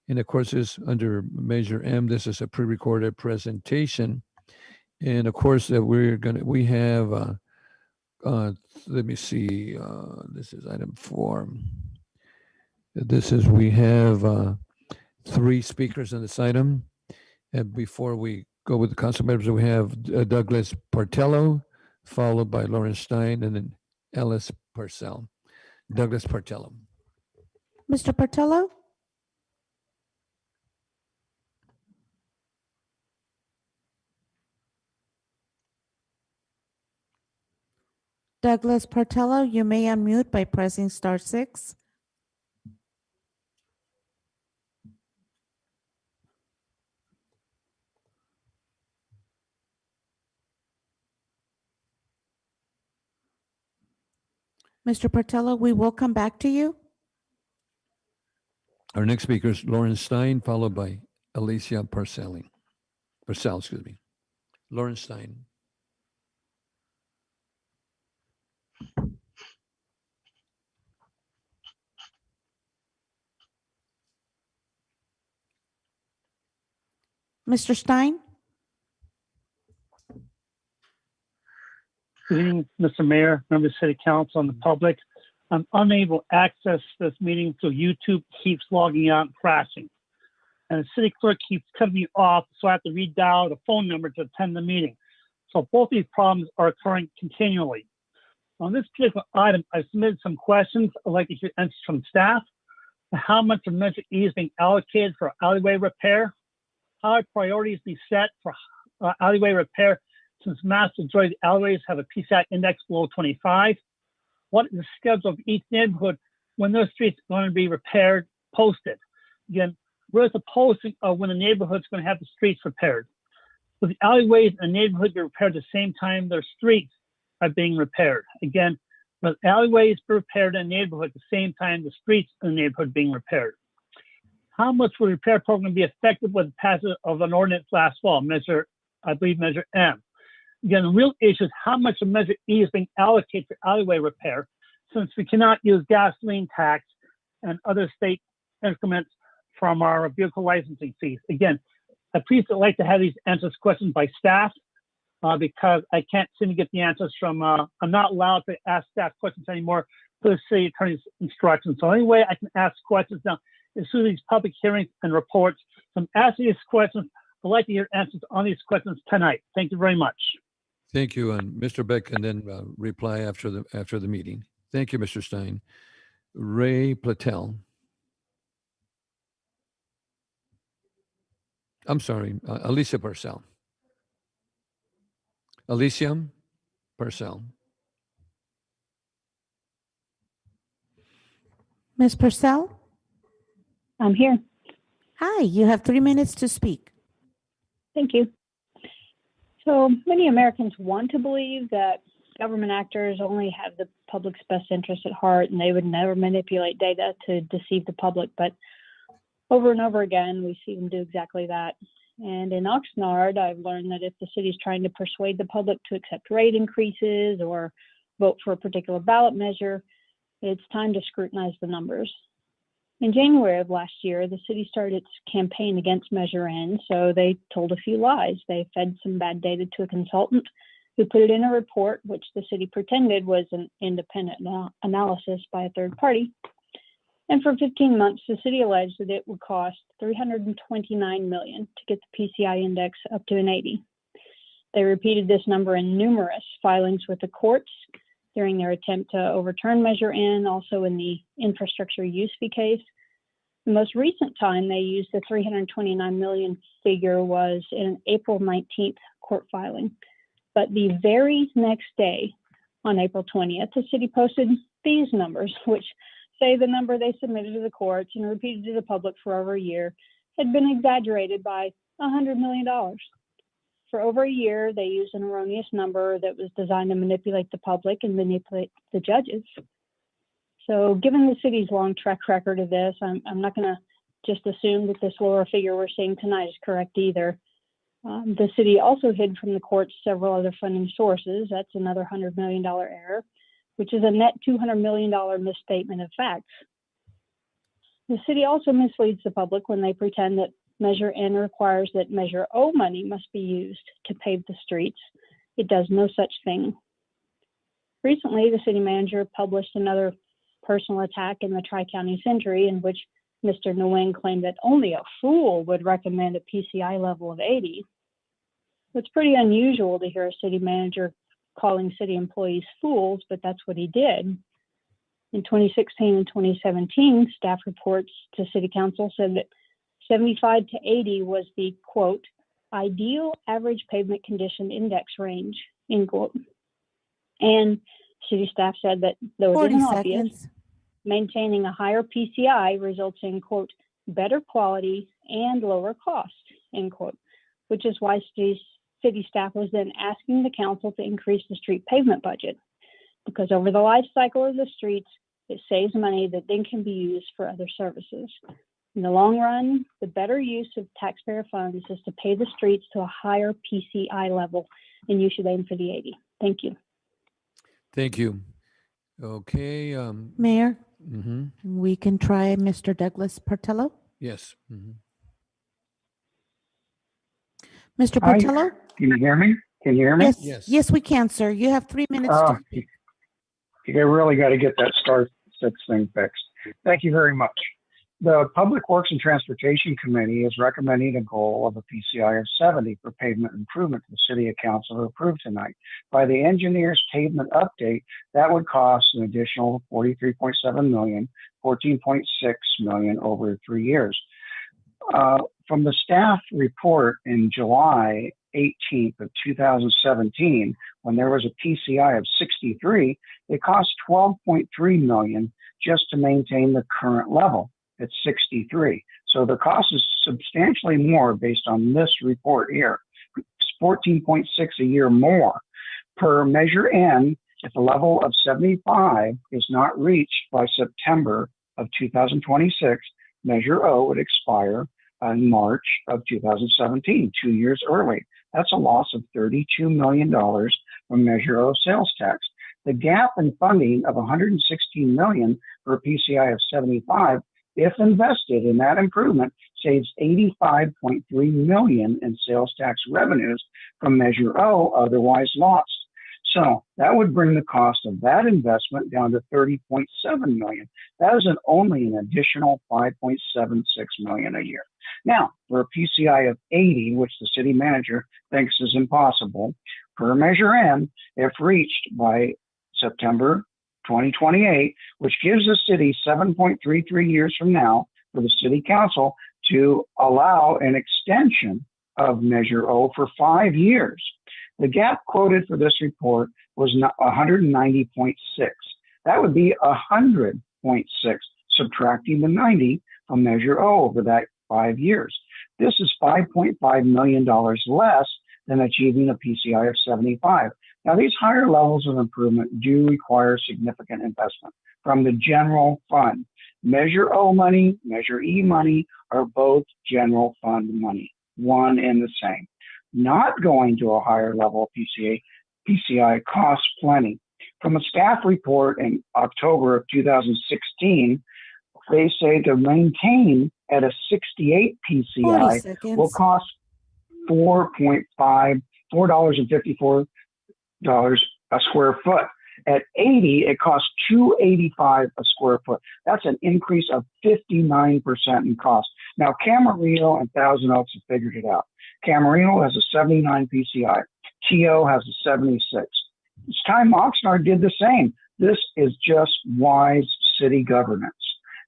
And of course, this under Measure M. This is a pre-recorded presentation. And of course, we have, let me see, this is item 4. We have 3 speakers on this item. And before we go with the council members, we have Douglas Partello, followed by Lauren Stein, and then Ellis Parcell. Douglas Partello. Mr. Partello? Douglas Partello, you may unmute by pressing *6. Mr. Partello, we will come back to you. Our next speaker is Lauren Stein, followed by Alicia Parcell, excuse me. Lauren Stein. Mr. Stein? Good evening, Mr. Mayor, members of City Council, and the public. I'm unable to access this meeting, so YouTube keeps logging out and crashing. And the city clerk keeps cutting me off, so I have to redial the phone number to attend the meeting. So both these problems are occurring continually. On this particular item, I submitted some questions I'd like to hear answers from staff. How much of Measure E is being allocated for alleyway repair? How are priorities be set for alleyway repair, since mass majority of alleyways have a PCI index below 25? What is the schedule of each neighborhood when those streets are going to be repaired, posted? Again, where's the posting of when the neighborhood's going to have the streets repaired? So the alleyways in the neighborhood be repaired at the same time their streets are being repaired. Again, the alleyways be repaired in the neighborhood at the same time the streets in the neighborhood being repaired. How much will the repair program be effective with the passage of an ordinance last fall, Measure M? Again, the real issue is how much of Measure E is being allocated for alleyway repair, since we cannot use gasoline tax and other state increments from our vehicle licensing fees. Again, I'd please like to have these answers questions by staff because I can't seem to get the answers from, I'm not allowed to ask staff questions anymore for the city attorney's instructions. So any way I can ask questions now is through these public hearings and reports. So I'm asking these questions. I'd like to hear answers on these questions tonight. Thank you very much. Thank you. And Mr. Beck can then reply after the meeting. Thank you, Mr. Stein. Ray Platel. I'm sorry, Alicia Purcell. Alicia Purcell. Ms. Purcell? I'm here. Hi, you have 3 minutes to speak. Thank you. So many Americans want to believe that government actors only have the public's best interest at heart and they would never manipulate data to deceive the public. But over and over again, we see them do exactly that. And in Oxnard, I've learned that if the city's trying to persuade the public to accept rate increases or vote for a particular ballot measure, it's time to scrutinize the numbers. In January of last year, the city started its campaign against Measure N, so they told a few lies. They fed some bad data to a consultant who put it in a report, which the city pretended was an independent analysis by a third party. And for 15 months, the city alleged that it would cost $329 million to get the PCI index up to an 80. They repeated this number in numerous filings with the courts during their attempt to overturn Measure N, also in the infrastructure use fee case. The most recent time they used the $329 million figure was in an April 19th court filing. But the very next day, on April 20th, the city posted these numbers, which say the number they submitted to the courts and repeated to the public for over a year had been exaggerated by $100 million. For over a year, they used an erroneous number that was designed to manipulate the public and manipulate the judges. So given the city's long track record of this, I'm not going to just assume that this lower figure we're seeing tonight is correct either. The city also hid from the courts several other funding sources. That's another $100 million error, which is a net $200 million misstatement of facts. The city also misleads the public when they pretend that Measure N requires that Measure O money must be used to pave the streets. It does no such thing. Recently, the city manager published another personal attack in the Tri-County Century in which Mr. Nguyen claimed that only a fool would recommend a PCI level of 80. It's pretty unusual to hear a city manager calling city employees fools, but that's what he did. In 2016 and 2017, staff reports to City Council said that 75 to 80 was the, quote, ideal average pavement condition index range, end quote. And city staff said that though it 40 isn't obvious, seconds. maintaining a higher PCI results in, quote, better quality and lower cost, end quote, which is why city staff was then asking the council to increase the street pavement budget, because over the life cycle of the streets, it saves money that then can be used for other services. In the long run, the better use of taxpayer funds is to pay the streets to a higher PCI level, and you should aim for the 80. Thank you. Thank you. Okay. Mayor, Mhm. we can try Mr. Douglas Portillo. Yes. Mhm. Mr. Hi, Portillo? can you hear me? Can you hear me? Yes, yes, we can, sir. You have 3 minutes Oh, to speak. you really got to get that star 6 thing fixed. Thank you very much. The Public Works and Transportation Committee is recommending a goal of a PCI of 70 for pavement improvement to the City Council to approve tonight. By the engineer's pavement update, that would cost an additional $43.7 million, $14.6 million over 3 years. From the staff report in July 18th of 2017, when there was a PCI of 63, it cost $12.3 million just to maintain the current level at 63. So the cost is substantially more based on this report here. It's 14.6 a year more. Per Measure N, if a level of 75 is not reached by September of 2026, Measure O would expire in March of 2017, 2 years early. That's a loss of $32 million from Measure O sales tax. The gap in funding of $116 million for a PCI of 75, if invested in that improvement, saves $85.3 million in sales tax revenues from Measure O otherwise lost. So that would bring the cost of that investment down to $30.7 million. That is only an additional $5.76 million a year. Now, for a PCI of 80, which the city manager thinks is impossible, per Measure N, if reached by September 2028, which gives the city 7.33 years from now for the city council to allow an extension of Measure O for 5 years. The gap quoted for this report was 190.6. That would be 100.6, subtracting the 90 from Measure O over that 5 years. This is $5.5 million less than achieving a PCI of 75. Now, these higher levels of improvement do require significant investment from the general fund. Measure O money, Measure E money are both general fund money, one and the same. Not going to a higher level of PCI costs plenty. From a staff report in October of 2016, they say to maintain at a 68 PCI will cost $4.54 a square foot. At 80, it costs $2.85 a square foot. That's an increase of 59% in cost. Now, Camarillo and Thousand Oaks have figured it out. Camarillo has a 79 PCI. TO has a 76. It's time Oxnard did the same. This is just wise city governance.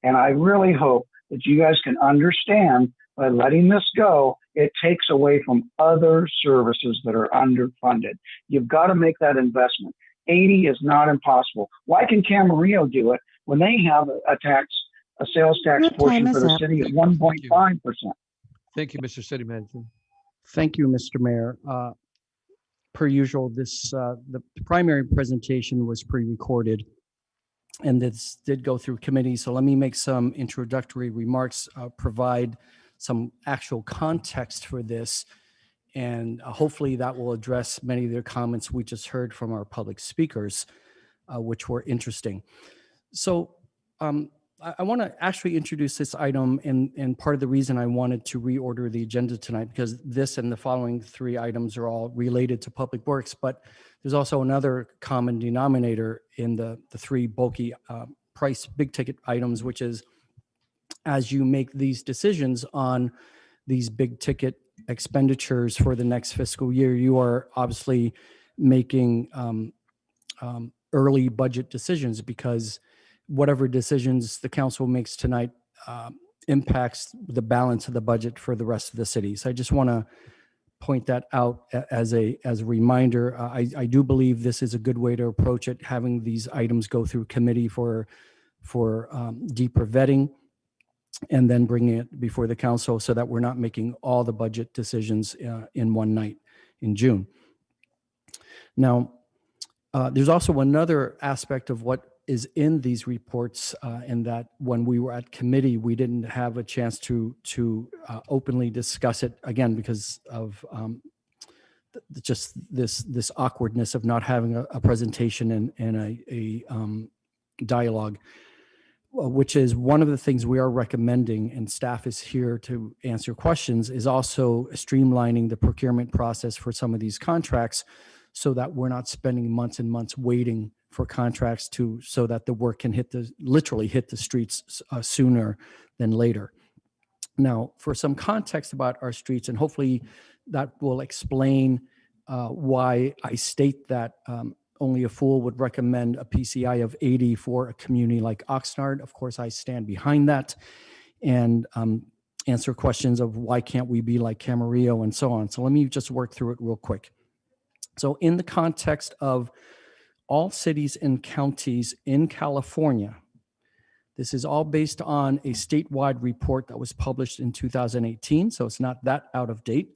And I really hope that you guys can understand by letting this go, it takes away from other services that are underfunded. You've got to make that investment. 80 is not impossible. Why can Camarillo do it when they have a sales tax portion for the city at 1.5%? Thank you, Mr. City Manager. Thank you, Mr. Mayor. Per usual, the primary presentation was pre-recorded, and this did go through committee. So let me make some introductory remarks, provide some actual context for this, and hopefully that will address many of the comments we just heard from our public speakers, which were interesting. So I want to actually introduce this item, and part of the reason I wanted to reorder the agenda tonight, because this and the following 3 items are all related to public works, but there's also another common denominator in the 3 bulky price big ticket items, which is as you make these decisions on these big ticket expenditures for the next fiscal year, you are obviously making early budget decisions, because whatever decisions the council makes tonight impacts the balance of the budget for the rest of the city. So I just want to point that out as a reminder. I do believe this is a good way to approach it, having these items go through committee for deeper vetting, and then bringing it before the council so that we're not making all the budget decisions in one night in June. Now, there's also another aspect of what is in these reports, in that when we were at committee, we didn't have a chance to openly discuss it, again, because of just this awkwardness of not having a presentation and a dialogue, which is one of the things we are recommending, and staff is here to answer questions, is also streamlining the procurement process for some of these contracts so that we're not spending months and months waiting for contracts so that the work can literally hit the streets sooner than later. Now, for some context about our streets, and hopefully that will explain why I state that only a fool would recommend a PCI of 80 for a community like Oxnard. Of course, I stand behind that, and answer questions of why can't we be like Camarillo and so on. So let me just work through it real quick. So in the context of all cities and counties in California, this is all based on a statewide report that was published in 2018, so it's not that out of date.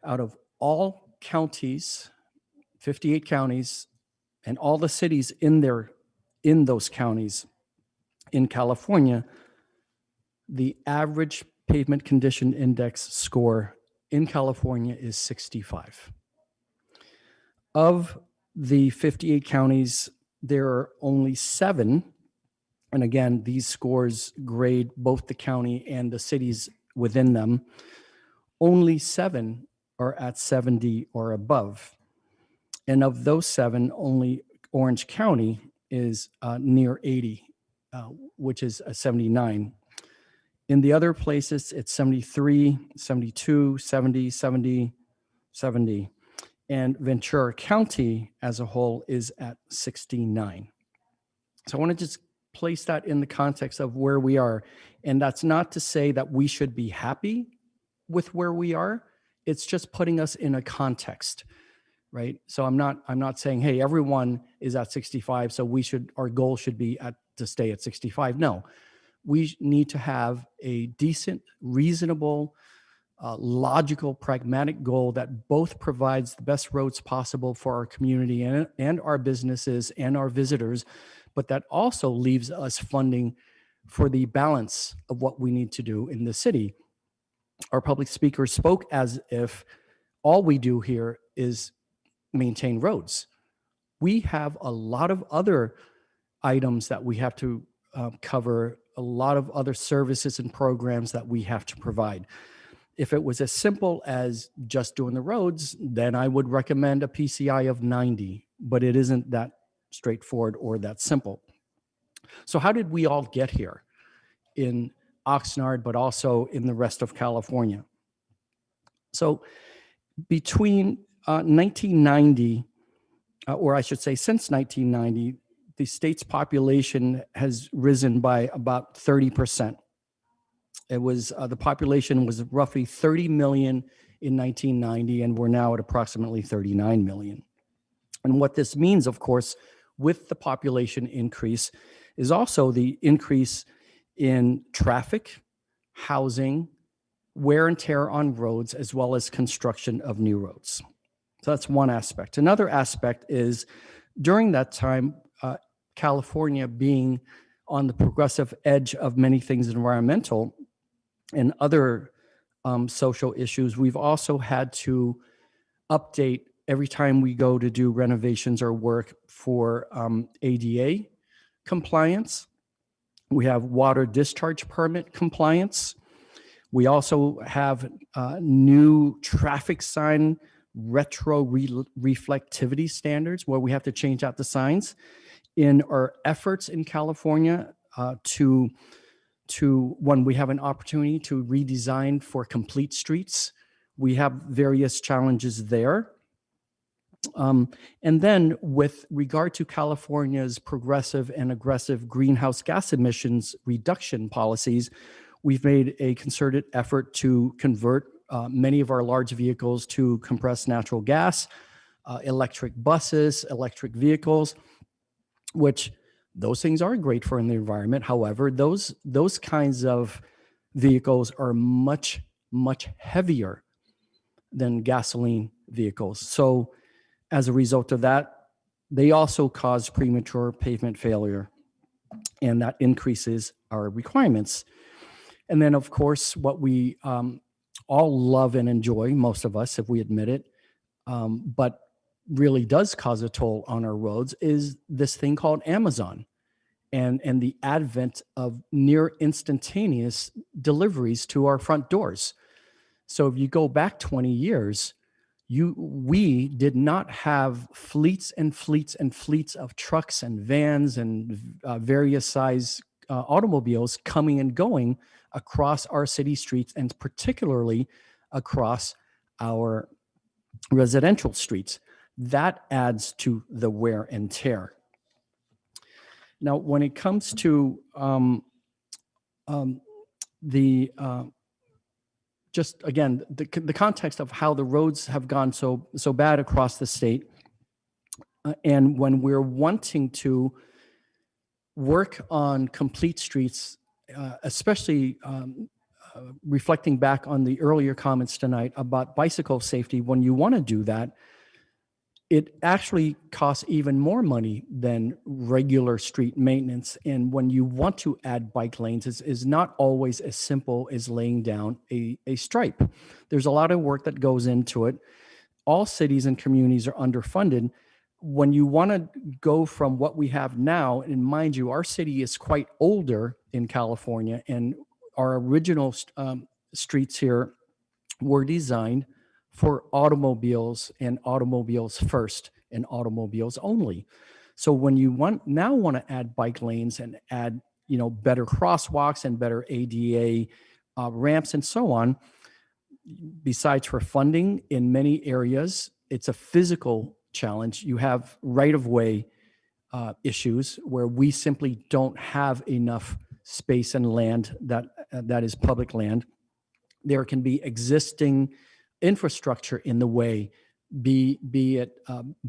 Out of all counties, 58 counties, and all the cities in those counties in California, the average pavement condition index score in California is 65. Of the 58 counties, there are only 7, and again, these scores grade both the county and the cities within them. Only 7 are at 70 or above. And of those 7, only Orange County is near 80, which is a 79. In the other places, it's 73, 72, 70, 70, 70. And Ventura County as a whole is at 69. So I want to just place that in the context of where we are. And that's not to say that we should be happy with where we are. It's just putting us in a context, right? So I'm not saying, hey, everyone is at 65, so our goal should be to stay at 65. No, we need to have a decent, reasonable, logical, pragmatic goal that both provides the best roads possible for our community and our businesses and our visitors, but that also leaves us funding for the balance of what we need to do in the city. Our public speaker spoke as if all we do here is maintain roads. We have a lot of other items that we have to cover, a lot of other services and programs that we have to provide. If it was as simple as just doing the roads, then I would recommend a PCI of 90, but it isn't that straightforward or that simple. So how did we all get here in Oxnard, but also in the rest of California? So between 1990, or I should say since 1990, the state's population has risen by about 30%. It was the population was roughly 30 million in 1990, and we're now at approximately 39 million. And what this means, of course, with the population increase is also the increase in traffic, housing, wear and tear on roads, as well as construction of new roads. So that's one aspect. Another aspect is during that time, California being on the progressive edge of many things environmental and other social issues, we've also had to update every time we go to do renovations or work for ADA compliance. We have water discharge permit compliance. We also have new traffic sign retro reflectivity standards where we have to change out the signs. In our efforts in California to when we have an opportunity to redesign for complete streets, we have various challenges there. And then with regard to California's progressive and aggressive greenhouse gas emissions reduction policies, we've made a concerted effort to convert many of our large vehicles to compressed natural gas, electric buses, electric vehicles, which those things are great for the environment. However, those kinds of vehicles are much, much heavier than gasoline vehicles. So as a result of that, they also cause premature pavement failure, and that increases our requirements. And then, of course, what we all love and enjoy, most of us, if we admit it, but really does cause a toll on our roads, is this thing called Amazon and the advent of near instantaneous deliveries to our front doors. So if you go back 20 years, we did not have fleets and fleets and fleets of trucks and vans and various size automobiles coming and going across our city streets, and particularly across our residential streets. That adds to the wear and tear. Now, when it comes to just again, the context of how the roads have gone so bad across the state, and when we're wanting to work on complete streets, especially reflecting back on the earlier comments tonight about bicycle safety, when you want to do that, it actually costs even more money than regular street maintenance. And when you want to add bike lanes, is not always as simple as laying down a stripe. There's a lot of work that goes into it. All cities and communities are underfunded. When you want to go from what we have now, and mind you, our city is quite older in California, and our original streets here were designed for automobiles and automobiles first and automobiles only. So when you now want to add bike lanes and add, better crosswalks and better ADA ramps and so on, besides for funding in many areas, it's a physical challenge. You have right-of-way issues where we simply don't have enough space and land that is public land. There can be existing infrastructure in the way, be it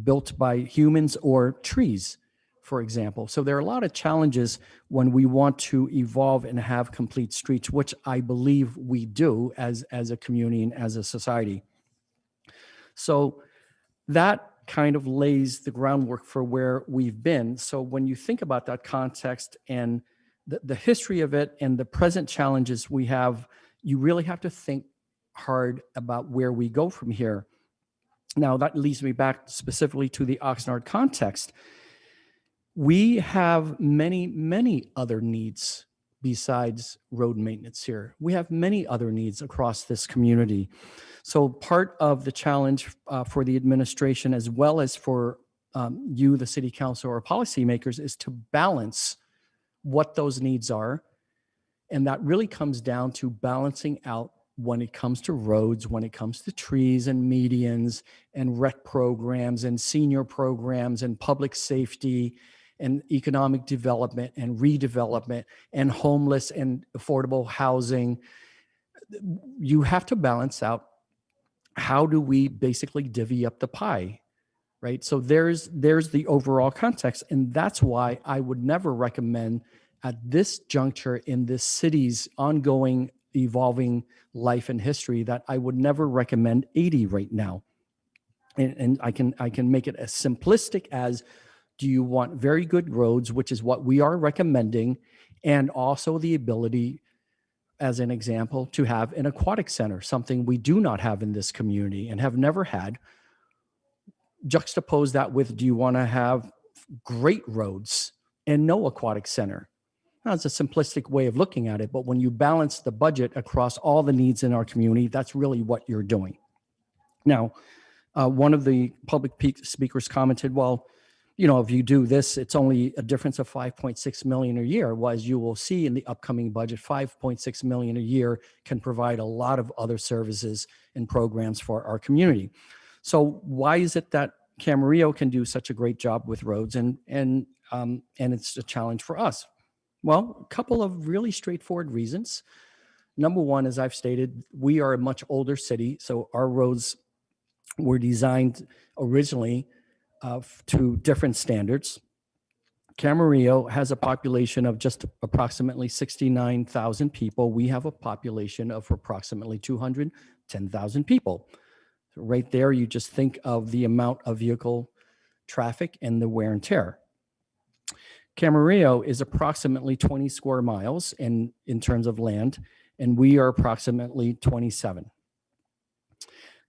built by humans or trees, for example. So there are a lot of challenges when we want to evolve and have complete streets, which I believe we do as a community and as a society. So that kind of lays the groundwork for where we've been. So when you think about that context and the history of it and the present challenges we have, you really have to think hard about where we go from here. Now, that leads me back specifically to the Oxnard context. We have many, many other needs besides road maintenance here. We have many other needs across this community. So part of the challenge for the administration, as well as for you, the city council or policymakers, is to balance what those needs are. And that really comes down to balancing out when it comes to roads, when it comes to trees and medians and rec programs and senior programs and public safety and economic development and redevelopment and homeless and affordable housing. You have to balance out, how do we basically divvy up the pie, right? So there's the overall context. And that's why I would never recommend at this juncture in this city's ongoing evolving life and history, that I would never recommend 80 right now. And I can make it as simplistic as, do you want very good roads, which is what we are recommending, and also the ability, as an example, to have an aquatic center, something we do not have in this community and have never had. Juxtapose that with, do you want to have great roads and no aquatic center? Now, it's a simplistic way of looking at it, but when you balance the budget across all the needs in our community, that's really what you're doing. Now, one of the public speakers commented, well, you know, if you do this, it's only a difference of 5.6 million a year. Well, as you will see in the upcoming budget, 5.6 million a year can provide a lot of other services and programs for our community. So why is it that Camarillo can do such a great job with roads and it's a challenge for us? Well, a couple of really straightforward reasons. Number one, as I've stated, we are a much older city, so our roads were designed originally to different standards. Camarillo has a population of just approximately 69,000 people. We have a population of approximately 210,000 people. So right there, you just think of the amount of vehicle traffic and the wear and tear. Camarillo is approximately 20 square miles in terms of land, and we are approximately 27.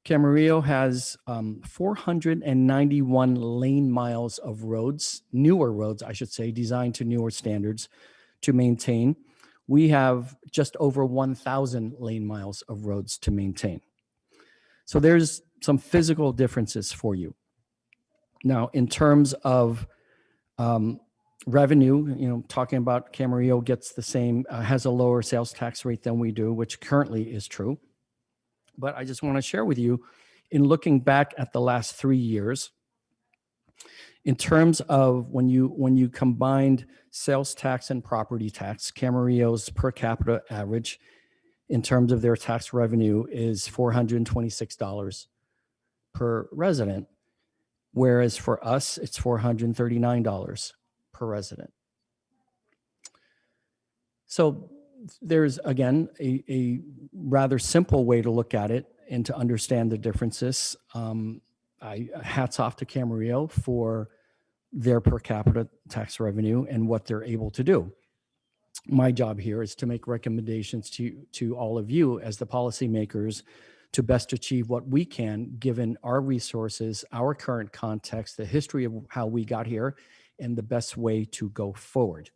Camarillo has 491 lane miles of roads, newer roads, I should say, designed to newer standards to maintain. We have just over 1,000 lane miles of roads to maintain. So there's some physical differences for you. Now, in terms of revenue, you know, talking about Camarillo gets the same, has a lower sales tax rate than we do, which currently is true. But I just want to share with you, in looking back at the last 3 years, in terms of when you combined sales tax and property tax, Camarillo's per capita average in terms of their tax revenue is $426 per resident, whereas for us, it's $439 per resident. So there's, again, a rather simple way to look at it and to understand the differences. Hats off to Camarillo for their per capita tax revenue and what they're able to do. My job here is to make recommendations to all of you as the policymakers to best achieve what we can, given our resources, our current context, the history of how we got here, and the best way to go forward.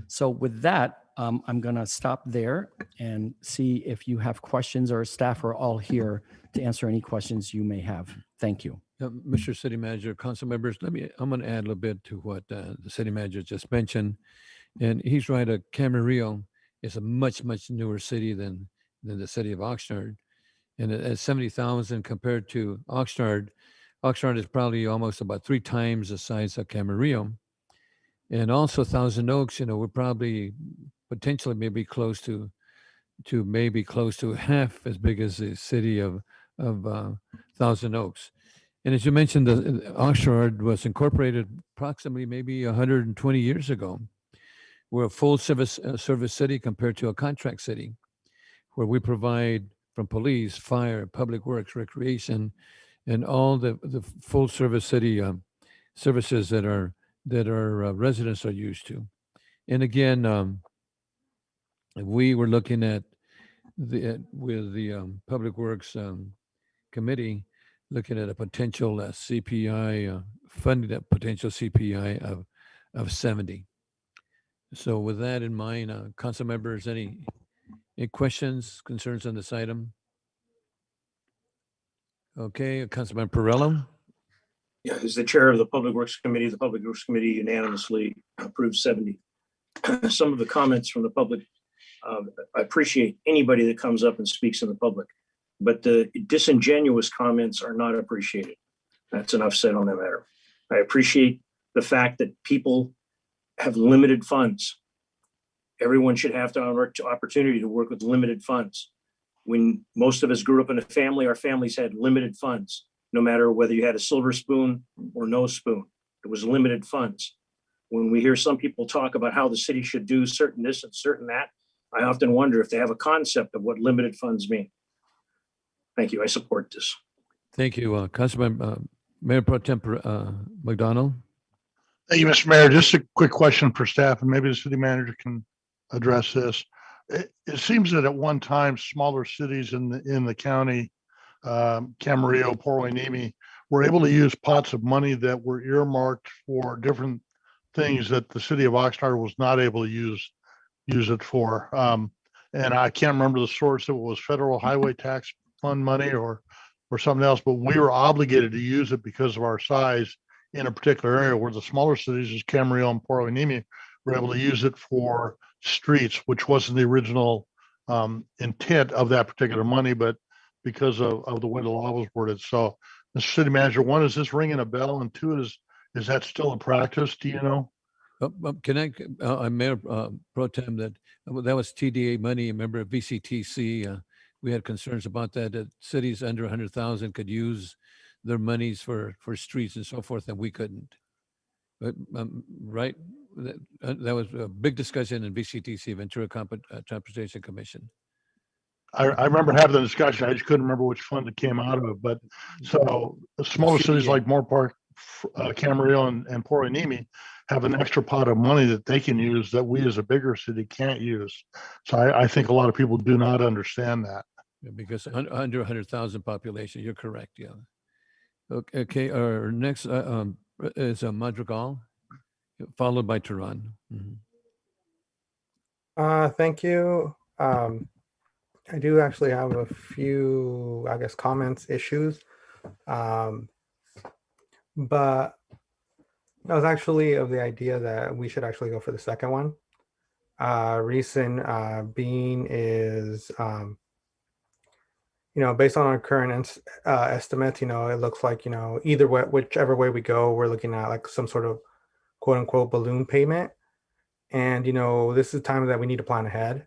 So with that, I'm going to stop there and see if you have questions, or staff are all here to answer any questions you may have. Thank you. Mr. City Manager, council members, I'm going to add a little bit to what the city manager just mentioned. And he's right, Camarillo is a much, much newer city than the city of Oxnard. And at 70,000 compared to Oxnard Oxnard is probably almost about 3 times the size of Camarillo. And also Thousand Oaks, we're probably potentially maybe close to half as big as the city of Thousand Oaks. And as you mentioned, the Oxnard was incorporated approximately maybe 120 years ago. We're a full service city compared to a contract city, where we provide from police, fire, public works, recreation, and all the full service city services that our residents are used to. And again, we were looking at with the Public Works Committee, looking at a potential CPI funding, a potential CPI of 70. So with that in mind, council members, any questions, concerns on this item? Okay, Councilman Perrello. Yeah, as the chair of the Public Works Committee, the Public Works Committee unanimously approved 70. Some of the comments from the public, I appreciate anybody that comes up and speaks in the public, but the disingenuous comments are not appreciated. That's enough said on that matter. I appreciate the fact that people have limited funds. Everyone should have the opportunity to work with limited funds. When most of us grew up in a family, our families had limited funds. No matter whether you had a silver spoon or no spoon, it was limited funds. When we hear some people talk about how the city should do certain this and certain that, I often wonder if they have a concept of what limited funds mean. Thank you. I support this. Thank you, Councilman Mayor Pro Tem McDonald. Thank you, Mr. Mayor. Just a quick question for staff, and maybe the city manager can address this. It seems that at one time, smaller cities in the county, Camarillo, Port Hueneme, were able to use pots of money that were earmarked for different things that the city of Oxnard was not able to use it for. And I can't remember the source, if it was federal highway tax fund money or something else, but we were obligated to use it because of our size in a particular area, where the smaller cities, as Camarillo and Port Hueneme, were able to use it for streets, which wasn't the original intent of that particular money, but because of the way the law was worded. So, Mr. City Manager, one, is this ringing a bell? And two, is that still a practice? Do you know? Can I, Mayor Pro Tem, that was TDA money. Remember VCTC, we had concerns about that cities under 100,000 could use their monies for streets and so forth, and we couldn't. But, right? That was a big discussion in VCTC, Ventura Transportation Commission. I remember having the discussion. I just couldn't remember which fund it came out of. But so the smaller cities like Moore Park, Camarillo, and Port Hueneme have an extra pot of money that they can use that we as a bigger city can't use. So I think a lot of people do not understand that. Yeah, because under 100,000 population, you're correct. Yeah. Okay. Our next is Madrigal, followed by Tehran. Thank you. I do actually have a few, I guess, comments, issues. But I was actually of the idea that we should actually go for the second one. Reason being is, based on our current estimates, it looks like, either way, whichever way we go, we're looking at like some sort of quote unquote balloon payment. And, this is time that we need to plan ahead,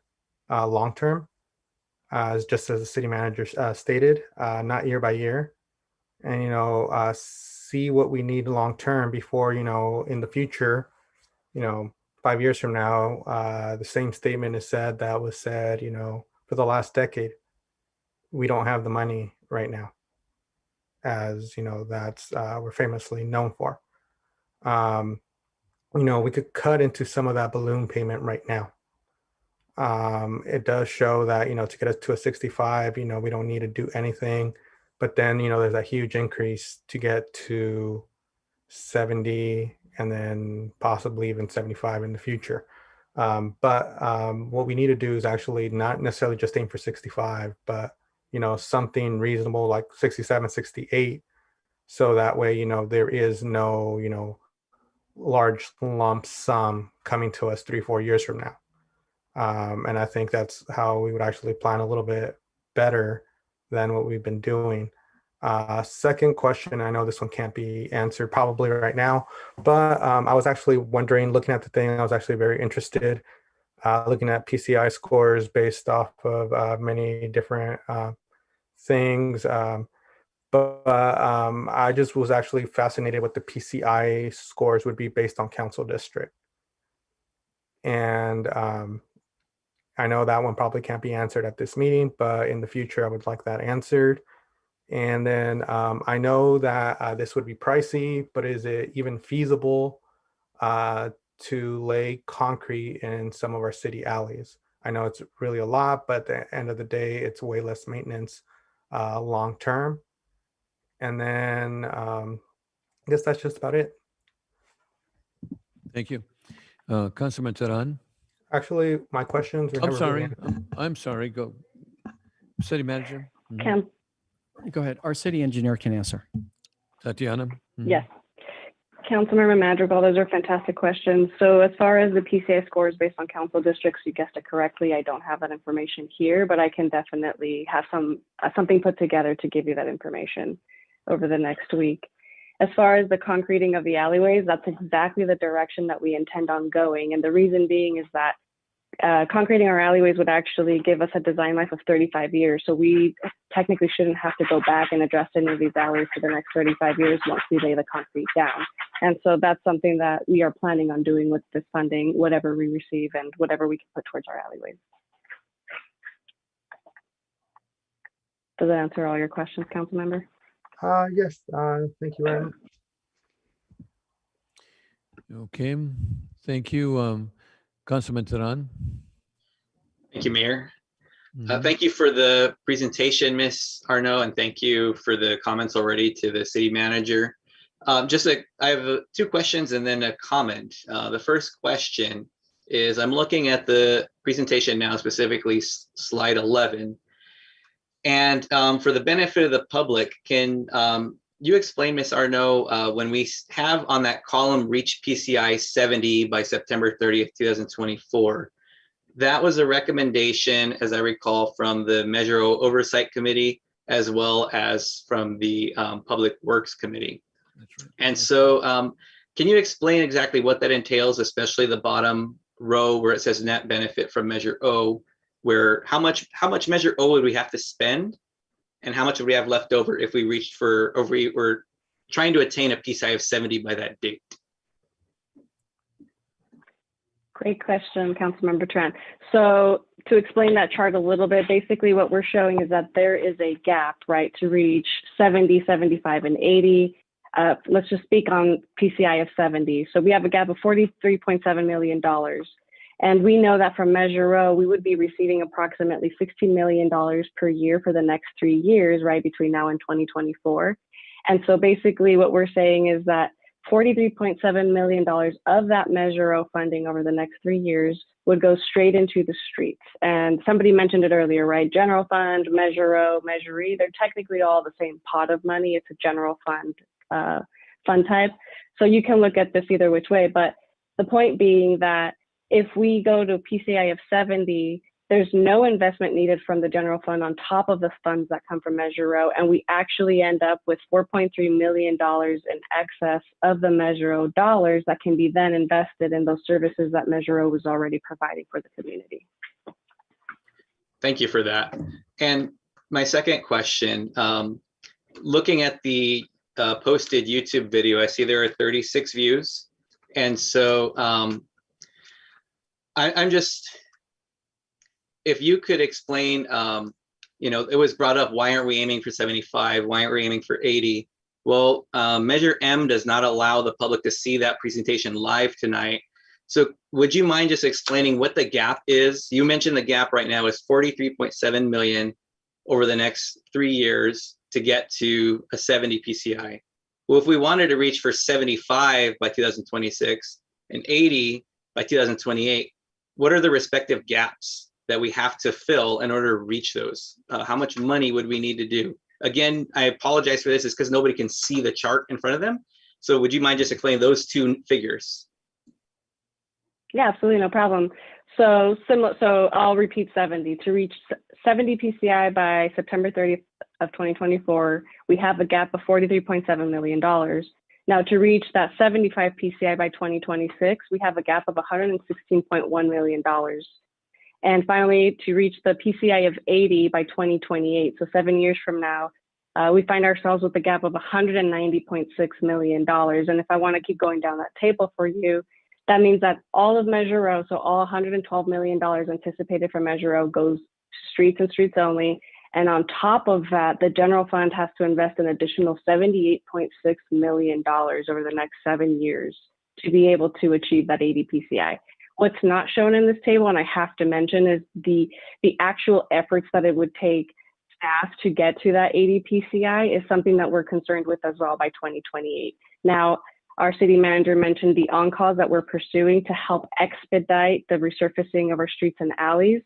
long term. Just as the city manager stated, not year by year, and see what we need long term before in the future, 5 years from now, the same statement is said that was said for the last decade. We don't have the money right now, as that's we're famously known for. We could cut into some of that balloon payment right now. It does show that, to get us to a 65, we don't need to do anything. But then, there's a huge increase to get to 70 and then possibly even 75 in the future. But what we need to do is actually not necessarily just aim for 65, but, something reasonable like 67, 68. So that way, there is no, large lump sum coming to us 3-4 years from now. And I think that's how we would actually plan a little bit better than what we've been doing. Second question, I know this one can't be answered probably right now, but I was actually wondering, looking at the thing, I was actually very interested, looking at PCI scores based off of many different things. But I just was actually fascinated with the PCI scores would be based on council district. And I know that one probably can't be answered at this meeting, but in the future, I would like that answered. And then I know that this would be pricey, but is it even feasible to lay concrete in some of our city alleys? I know it's really a lot, but at the end of the day, it's way less maintenance long term. And then I guess that's just about it. Thank you. Councilman Teran? Actually, my questions were I'm never really sorry. I'm sorry. Go. City Manager? Go ahead. Our city engineer can answer. Tatiana? Yes. Councilmember Madrigal, those are fantastic questions. So as far as the PCI scores based on council districts, you guessed it correctly. I don't have that information here, but I can definitely have something put together to give you that information over the next week. As far as the concreting of the alleyways, that's exactly the direction that we intend on going. And the reason being is that concreting our alleyways would actually give us a design life of 35 years. So we technically shouldn't have to go back and address any of these alleys for the next 35 years once we lay the concrete down. And so that's something that we are planning on doing with this funding, whatever we receive and whatever we can put towards our alleyways. Does that answer all your questions, council member? Yes, thank you very much. Okay, thank you. Councilman Teran? Thank you, Mayor. Thank you for the presentation, Ms. Arnaud, and thank you for the comments already to the city manager. I have two questions and then a comment. The first question is, I'm looking at the presentation now, specifically slide 11. And for the benefit of the public, can you explain, Ms. Arnaud, when we have on that column reach PCI 70 by September 30th, 2024, that was a recommendation, as I recall, from the Measure O Oversight Committee, as well as from the Public Works Committee. That's right. And so can you explain exactly what that entails, especially the bottom row where it says net benefit from Measure O, where how much Measure O would we have to spend and how much would we have left over if we reached for, or we were trying to attain a PCI of 70 by that date? Great question, Councilmember Tran. So to explain that chart a little bit, basically what we're showing is that there is a gap, right, to reach 70, 75, and 80. Let's just speak on PCI of 70. So we have a gap of $43.7 million. And we know that from Measure O, we would be receiving approximately $16 million per year for the next 3 years, right, between now and 2024. And so basically what we're saying is that $43.7 million of that Measure O funding over the next 3 years would go straight into the streets. And somebody mentioned it earlier, right? General fund, Measure O, Measure E, they're technically all the same pot of money. It's a general fund fund type. So you can look at this either which way, but the point being that if we go to PCI of 70, there's no investment needed from the general fund on top of the funds that come from Measure O, and we actually end up with $4.3 million in excess of the Measure O dollars that can be then invested in those services that Measure O was already providing for the community. Thank you for that. And my second question, looking at the posted YouTube video, I see there are 36 views. And so I'm just, if you could explain, it was brought up, why aren't we aiming for 75? Why aren't we aiming for 80? Well, Measure M does not allow the public to see that presentation live tonight. So would you mind just explaining what the gap is? You mentioned the gap right now is 43.7 million over the next 3 years to get to a 70 PCI. Well, if we wanted to reach for 75 by 2026 and 80 by 2028, what are the respective gaps that we have to fill in order to reach those? How much money would we need to do? Again, I apologize for this, it's because nobody can see the chart in front of them. So would you mind just explaining those two figures? Yeah, absolutely, no problem. So I'll repeat 70. To reach 70 PCI by September 30th of 2024, we have a gap of $43.7 million. Now, to reach that 75 PCI by 2026, we have a gap of $116.1 million. And finally, to reach the PCI of 80 by 2028, so 7 years from now, we find ourselves with a gap of $190.6 million. And if I want to keep going down that table for you, that means that all of Measure O, so all $112 million anticipated for Measure O, goes to streets and streets only. And on top of that, the general fund has to invest an additional $78.6 million over the next 7 years to be able to achieve that 80 PCI. What's not shown in this table, and I have to mention, is the actual efforts that it would take staff to get to that 80 PCI is something that we're concerned with as well by 2028. Now, our city manager mentioned the on-calls that we're pursuing to help expedite the resurfacing of our streets and alleys.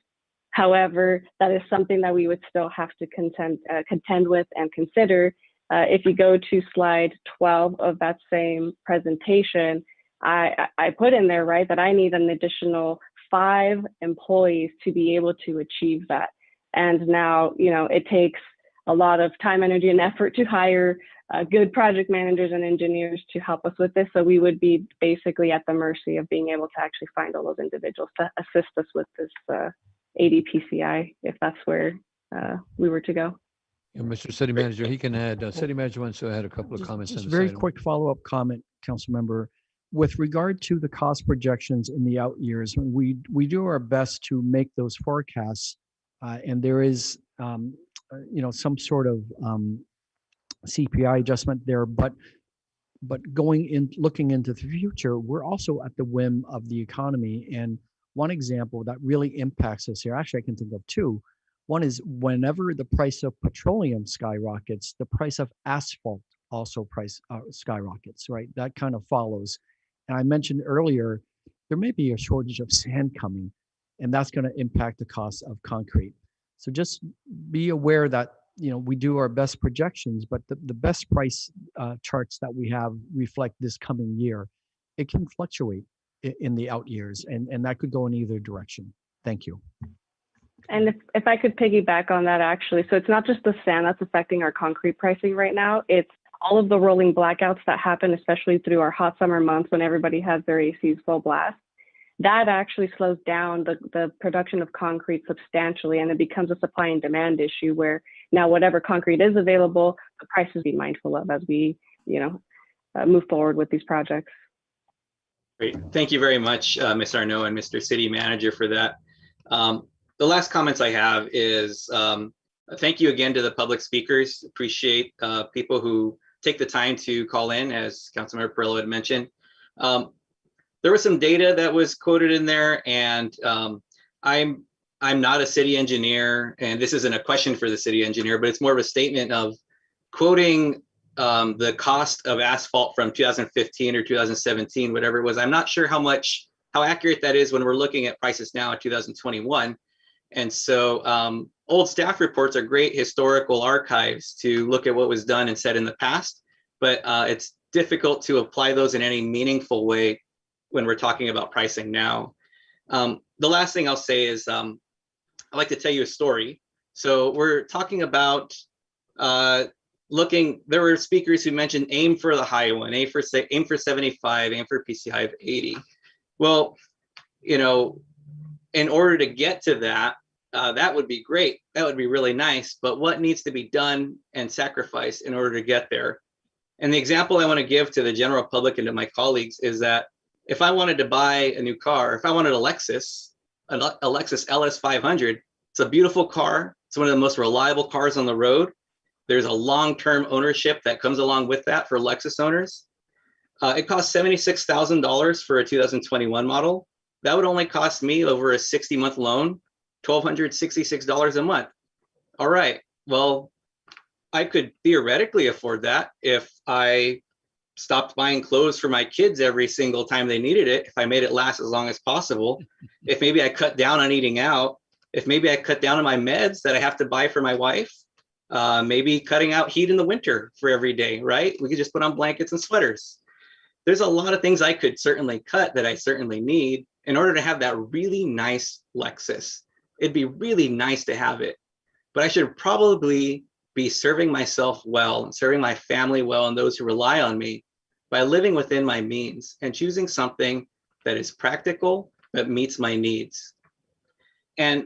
However, that is something that we would still have to contend with and consider. If you go to slide 12 of that same presentation, I put in there, right, that I need an additional 5 employees to be able to achieve that. And now, you know, it takes a lot of time, energy, and effort to hire good project managers and engineers to help us with this. So we would be basically at the mercy of being able to actually find all those individuals to assist us with this 80 PCI, if that's where we were to go. Yeah, Mr. City Manager, he can add, City Manager wants to add a couple of comments. Just on this very item. quick follow-up comment, Council Member. With regard to the cost projections in the out years, we do our best to make those forecasts, and there is, you know, some sort of CPI adjustment there, but looking into the future, we're also at the whim of the economy. And one example that really impacts us here, actually I can think of 2. One is whenever the price of petroleum skyrockets, the price of asphalt also skyrockets, right? That kind of follows. And I mentioned earlier, there may be a shortage of sand coming, and that's going to impact the cost of concrete. So just be aware that, you know, we do our best projections, but the best price charts that we have reflect this coming year. It can fluctuate in the out years, and that could go in either direction. Thank you. And if I could piggyback on that, actually, so it's not just the sand that's affecting our concrete pricing right now, it's all of the rolling blackouts that happen, especially through our hot summer months when everybody has their ACs full blast. That actually slows down the production of concrete substantially, and it becomes a supply and demand issue where now whatever concrete is available, the prices be mindful of as we, you know, move forward with these projects. Great. Thank you very much, Ms. Arnaud and Mr. City Manager, for that. The last comments I have is thank you again to the public speakers. Appreciate people who take the time to call in, as Councilmember Perillo had mentioned. There was some data that was quoted in there, and I'm not a city engineer, and this isn't a question for the city engineer, but it's more of a statement of quoting the cost of asphalt from 2015 or 2017, whatever it was. I'm not sure how accurate that is when we're looking at prices now in 2021. And so old staff reports are great historical archives to look at what was done and said in the past, but it's difficult to apply those in any meaningful way when we're talking about pricing now. The last thing I'll say is I'd like to tell you a story. So we're talking about there were speakers who mentioned aim for the high one, aim for 75, aim for PCI of 80. Well, you know, in order to get to that, that would be great. That would be really nice. But what needs to be done and sacrificed in order to get there? And the example I want to give to the general public and to my colleagues is that if I wanted to buy a new car, if I wanted a Lexus LS500, it's a beautiful car. It's one of the most reliable cars on the road. There's a long-term ownership that comes along with that for Lexus owners. It costs $76,000 for a 2021 model. That would only cost me over a 60-month loan, $1,266 a month. All right, well, I could theoretically afford that if I stopped buying clothes for my kids every single time they needed it, if I made it last as long as possible, if maybe I cut down on eating out, if maybe I cut down on my meds that I have to buy for my wife, maybe cutting out heat in the winter for every day, right? We could just put on blankets and sweaters. There's a lot of things I could certainly cut that I certainly need in order to have that really nice Lexus. It'd be really nice to have it, but I should probably be serving myself well and serving my family well and those who rely on me by living within my means and choosing something that is practical, that meets my needs. And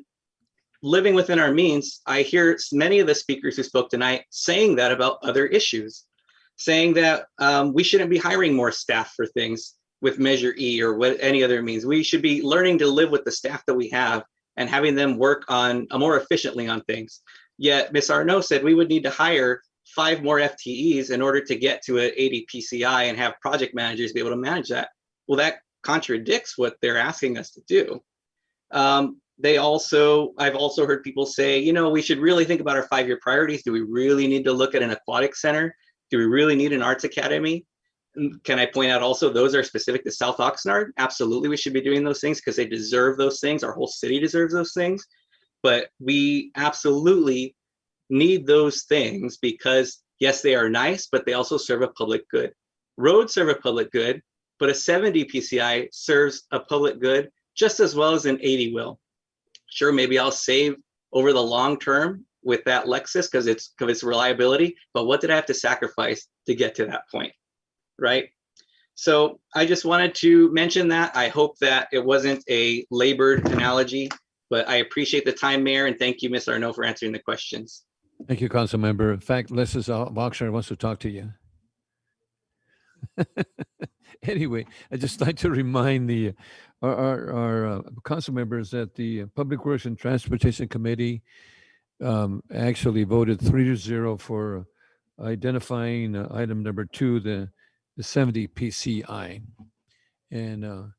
living within our means, I hear many of the speakers who spoke tonight saying that about other issues, saying that we shouldn't be hiring more staff for things with Measure E or what any other means. We should be learning to live with the staff that we have and having them work on more efficiently on things. Yet Ms. Arnaud said we would need to hire 5 more FTEs in order to get to an 80 PCI and have project managers be able to manage that. Well, that contradicts what they're asking us to do. I've also heard people say, you know, we should really think about our 5-year priorities. Do we really need to look at an aquatic center? Do we really need an arts academy? Can I point out also those are specific to South Oxnard? Absolutely, we should be doing those things because they deserve those things. Our whole city deserves those things. But we absolutely need those things because, yes, they are nice, but they also serve a public good. Roads serve a public good, but a 70 PCI serves a public good just as well as an 80 will. Sure, maybe I'll save over the long term with that Lexus because it's reliability, but what did I have to sacrifice to get to that point, right? So I just wanted to mention that. I hope that it wasn't a labored analogy, but I appreciate the time, Mayor, and thank you, Ms. Arnaud, for answering the questions. Thank you, Council Member. In fact, Leslie Boxer wants to talk to you. Anyway, I'd just like to remind our council members that the Public Works and Transportation Committee actually voted 3-0 for identifying item number 2, the 70 PCI. And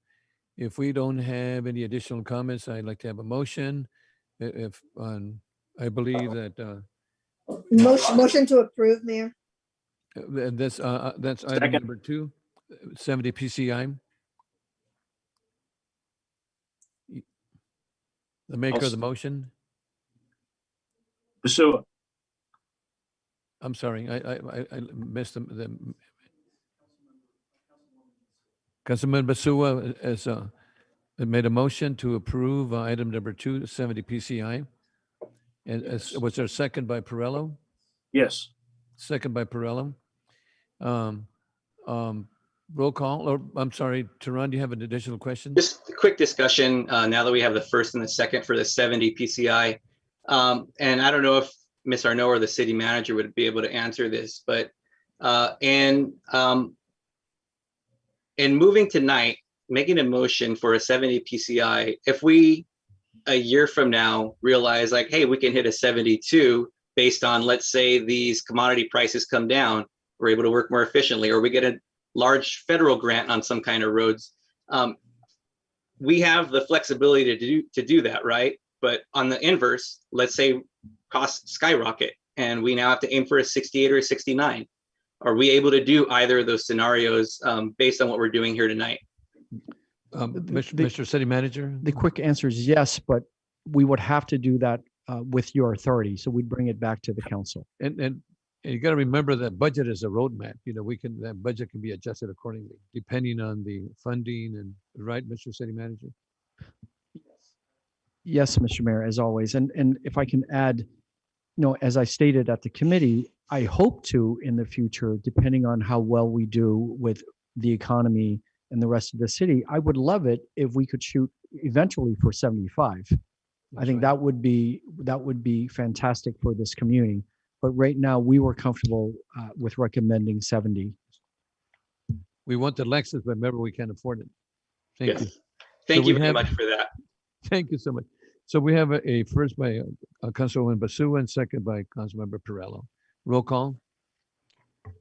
if we don't have any additional comments, I'd like to have a motion. I believe that Motion to approve, Mayor. that's item Second. number 2, 70 PCI. The maker of the motion. Basua. I'm sorry, I missed the Councilman Basua has made a motion to approve item number 2, 70 PCI. And was there a second by Perello? Yes. Second by Perello. Roll call, or I'm sorry, Tehran, do you have an additional question? Just a quick discussion now that we have the first and the second for the 70 PCI. And I don't know if Ms. Arnaud or the city manager would be able to answer this, but in moving tonight, making a motion for a 70 PCI, if we a year from now realize like, hey, we can hit a 72 based on, let's say these commodity prices come down, we're able to work more efficiently, or we get a large federal grant on some kind of roads. We have the flexibility to do that, right? But on the inverse, let's say costs skyrocket and we now have to aim for a 68 or a 69. Are we able to do either of those scenarios based on what we're doing here tonight? Mr. City Manager? The quick answer is yes, but we would have to do that with your authority. So we'd bring it back to the council. And you got to remember that budget is a roadmap. You know, that budget can be adjusted accordingly, depending on the funding and, right, Mr. City Manager? Yes, Mr. Mayor, as always. And if I can add, as I stated at the committee, I hope to in the future, depending on how well we do with the economy and the rest of the city, I would love it if we could shoot eventually for 75. I think that would be fantastic for this community. But right now we were comfortable with recommending 70. We want the Lexus, but remember we can't afford it. Thank you. Thank you very much for that. Thank you so much. So we have a first by Councilwoman Basua and second by Councilmember Perello. Roll call.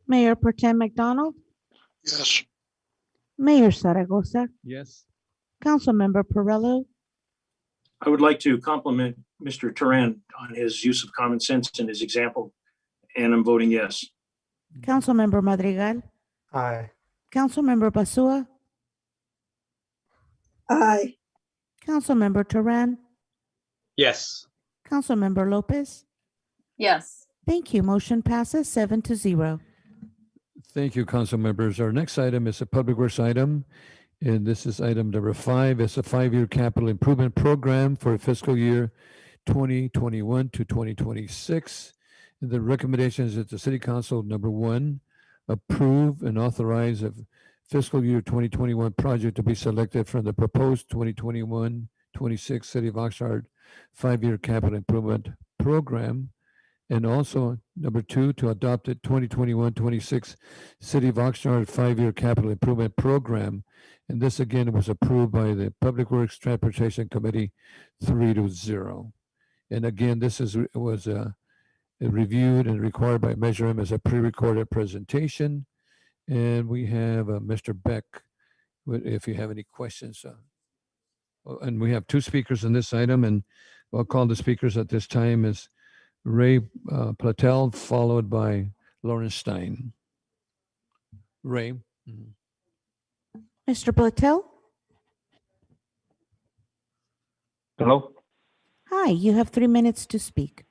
Mayor Pro Tem McDonald, Yes. Mayor Zaragoza, Yes. Councilmember Perello, I would like to compliment Mr. Turan on his use of common sense and his example, and I'm voting yes. Councilmember Madrigal, Aye. Councilmember Basua, Aye. Councilmember Tehran, Yes. Councilmember Lopez. Yes. Thank you. Motion passes 7-0. Thank you, council members. Our next item is a public works item, and this is item number 5. It's a 5-year capital improvement program for fiscal year 2021 to 2026. The recommendations at the City Council, number one, approve and authorize a fiscal year 2021 project to be selected from the proposed 2021-26 City of Oxnard 5-year capital improvement program. And also, number two, to adopt the 2021-26 City of Oxnard 5-year capital improvement program. And this again was approved by the Public Works Transportation Committee 3-0. And again, this was reviewed and required by Measure M as a pre-recorded presentation. And we have Mr. Beck, if you have any questions. And we have two speakers on this item, and I'll call the speakers at this time as Ray Platel, followed by Lawrence Stein. Ray. Mr. Platel? Hello. Hi, you have 3 minutes to speak.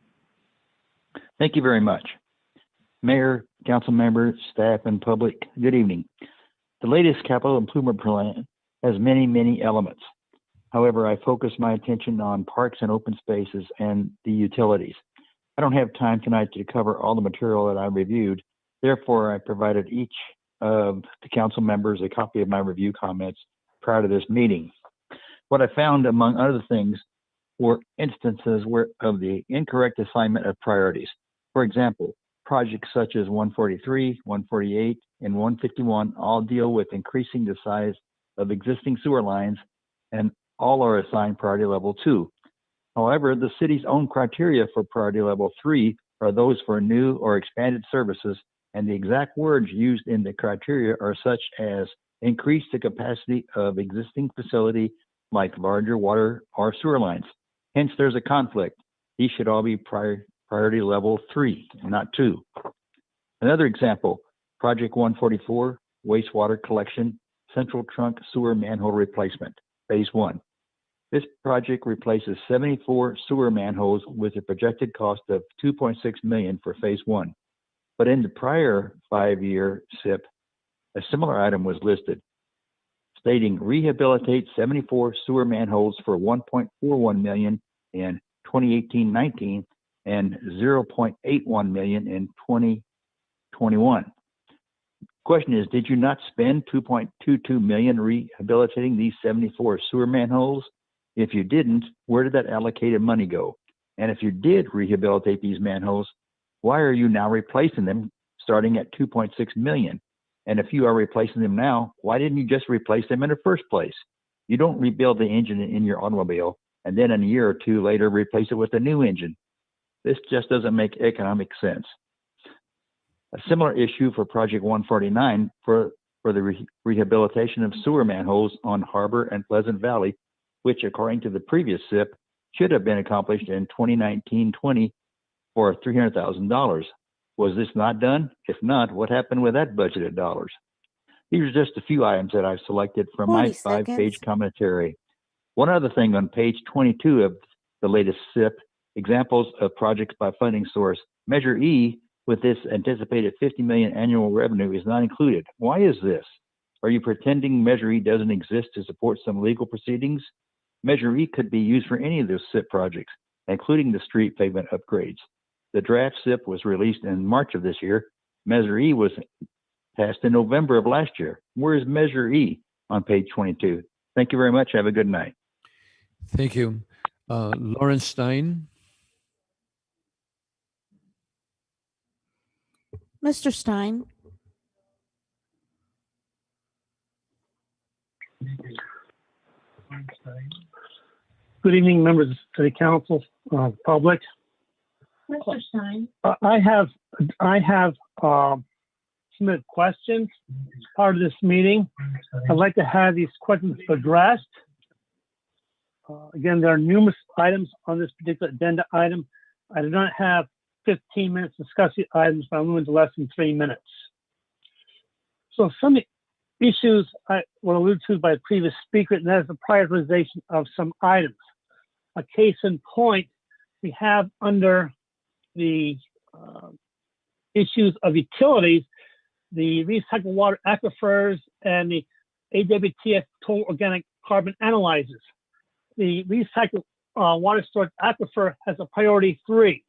Thank you very much. Mayor, council members, staff, and public, good evening. The latest capital improvement plan has many, many elements. However, I focus my attention on parks and open spaces and the utilities. I don't have time tonight to cover all the material that I reviewed. Therefore, I provided each of the council members a copy of my review comments prior to this meeting. What I found, among other things, were instances of the incorrect assignment of priorities. For example, projects such as 143, 148, and 151 all deal with increasing the size of existing sewer lines, and all are assigned priority level 2. However, the city's own criteria for priority level 3 are those for new or expanded services, and the exact words used in the criteria are such as increase the capacity of existing facility like larger water or sewer lines. Hence, there's a conflict. These should all be priority level 3, not 2. Another example, Project 144, wastewater collection, central trunk sewer manhole replacement, phase 1. This project replaces 74 sewer manholes with a projected cost of $2.6 million for phase 1. But in the prior 5-year SIP, a similar item was listed, stating rehabilitate 74 sewer manholes for $1.41 million in 2018-19 and $0.81 million in 2021. Question is, did you not spend $2.22 million rehabilitating these 74 sewer manholes? If you didn't, where did that allocated money go? And if you did rehabilitate these manholes, why are you now replacing them starting at $2.6 million? And if you are replacing them now, why didn't you just replace them in the first place? You don't rebuild the engine in your automobile and then in a year or two later replace it with a new engine. This just doesn't make economic sense. A similar issue for Project 149 for the rehabilitation of sewer manholes on Harbor and Pleasant Valley, which according to the previous SIP should have been accomplished in 2019-20 for $300,000. Was this not done? If not, what happened with that budgeted dollars? These are just a few items that I've selected from my 5-page commentary. One other thing on page 22 of the latest SIP, examples of projects by funding source. Measure E with this anticipated $50 million annual revenue is not included. Why is this? Are you pretending Measure E doesn't exist to support some legal proceedings? Measure E could be used for any of those SIP projects, including the street pavement upgrades. The draft SIP was released in March of this year. Measure E was passed in November of last year. Where is Measure E on page 22? Thank you very much. Have a good night. Thank you. Lawrence Stein. Mr. Stein. Good evening, members of the council, public. Mr. Stein. I have submitted questions as part of this meeting. I'd like to have these questions addressed. Again, there are numerous items on this particular agenda item. I do not have 15 minutes to discuss the items, but I'm going to less than 3 minutes. So some issues I were alluded to by the previous speaker, and that is the prioritization of some items. A case in point, we have under the issues of utilities, the recycled water aquifers and the AWTF total organic carbon analyzers. The recycled water storage aquifer has a priority 3.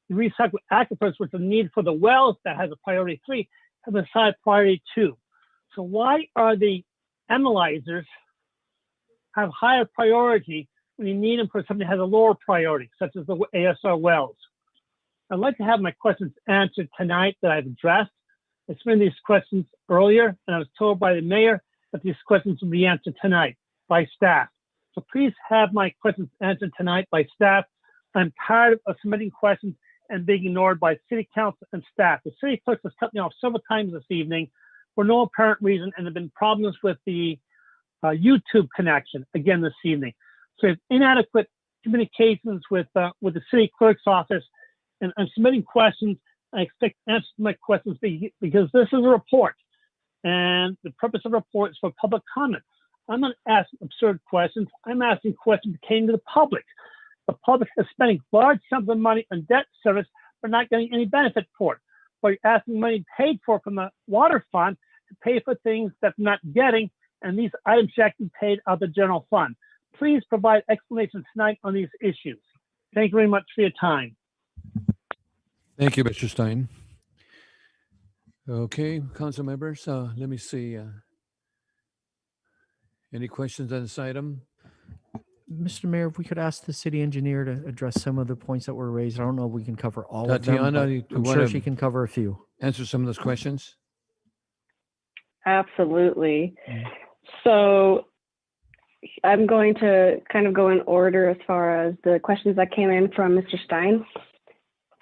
the recycled aquifers, which are needed for the wells that has a priority 3, have a side priority 2. So why are the analyzers have higher priority when you need them for something that has a lower priority, such as the ASR wells? I'd like to have my questions answered tonight that I've addressed. I submitted these questions earlier, and I was told by the mayor that these questions will be answered tonight by staff. So please have my questions answered tonight by staff. I'm tired of submitting questions and being ignored by city council and staff. The city clerk has cut me off several times this evening for no apparent reason, and there have been problems with the YouTube connection again this evening. So it's inadequate communications with the city clerk's office, and I'm submitting questions. I expect answers to my questions because this is a report, and the purpose of the report is for public comment. I'm not asking absurd questions. I'm asking questions pertaining to the public. The public is spending large sums of money on debt service but not getting any benefit for it. Or you're asking money paid for from the water fund to pay for things that they're not getting, and these items should actually be paid out of the general fund. Please provide explanations tonight on these issues. Thank you very much for your time. Thank you, Mr. Stein. Okay, council members, let me see. Any questions on this item? Mr. Mayor, if we could ask the city engineer to address some of the points that were raised. I don't know if we can cover all of them, Tatiana, but you I'm wanna sure she can cover a few. Answer some of those questions? Absolutely. So I'm going to kind of go in order as far as the questions that came in from Mr. Stein.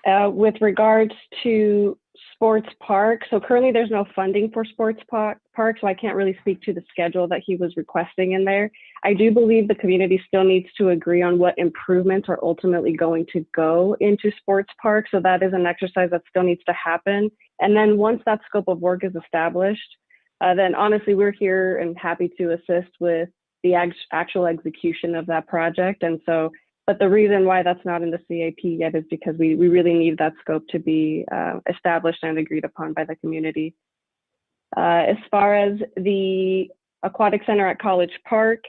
With regards to sports park, so currently there's no funding for sports park, so I can't really speak to the schedule that he was requesting in there. I do believe the community still needs to agree on what improvements are ultimately going to go into sports park. So that is an exercise that still needs to happen. And then once that scope of work is established, then honestly, we're here and happy to assist with the actual execution of that project. And so, but the reason why that's not in the CAP yet is because we really need that scope to be established and agreed upon by the community. As far as the aquatic center at College Park,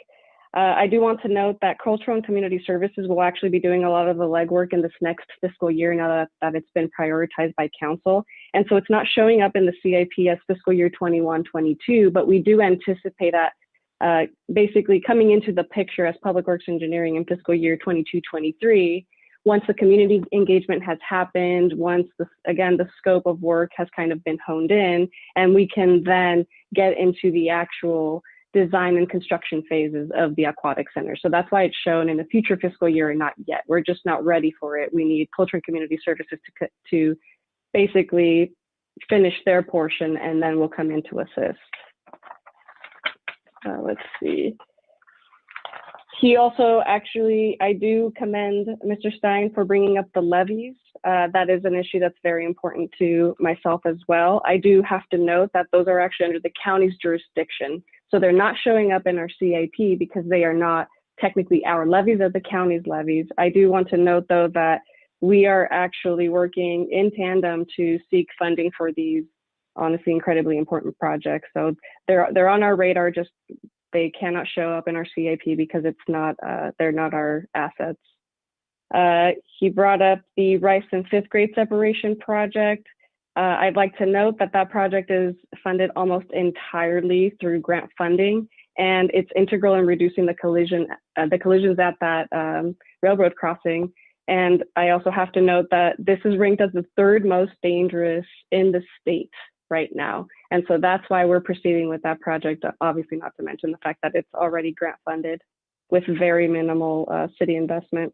I do want to note that Cultural and Community Services will actually be doing a lot of the legwork in this next fiscal year now that it's been prioritized by council. And so it's not showing up in the CIP as fiscal year 21-22, but we do anticipate that basically coming into the picture as Public Works Engineering in fiscal year 22-23, once the community engagement has happened, once the scope of work has kind of been honed in, and we can then get into the actual design and construction phases of the aquatic center. So that's why it's shown in a future fiscal year and not yet. We're just not ready for it. We need Culture and Community Services to basically finish their portion, and then we'll come in to assist. Let's see. He also actually, I do commend Mr. Stein for bringing up the levies. That is an issue that's very important to myself as well. I do have to note that those are actually under the county's jurisdiction. So they're not showing up in our CAP because they are not technically our levies, or the county's levies. I do want to note though that we are actually working in tandem to seek funding for these honestly incredibly important projects. So they're on our radar, just they cannot show up in our CAP because it's not they're not our assets. He brought up the Rice and 5th grade separation project. I'd like to note that that project is funded almost entirely through grant funding, and it's integral in reducing the collisions at that railroad crossing. And I also have to note that this is ranked as the 3rd most dangerous in the state right now. And so that's why we're proceeding with that project, obviously not to mention the fact that it's already grant funded with very minimal city investment.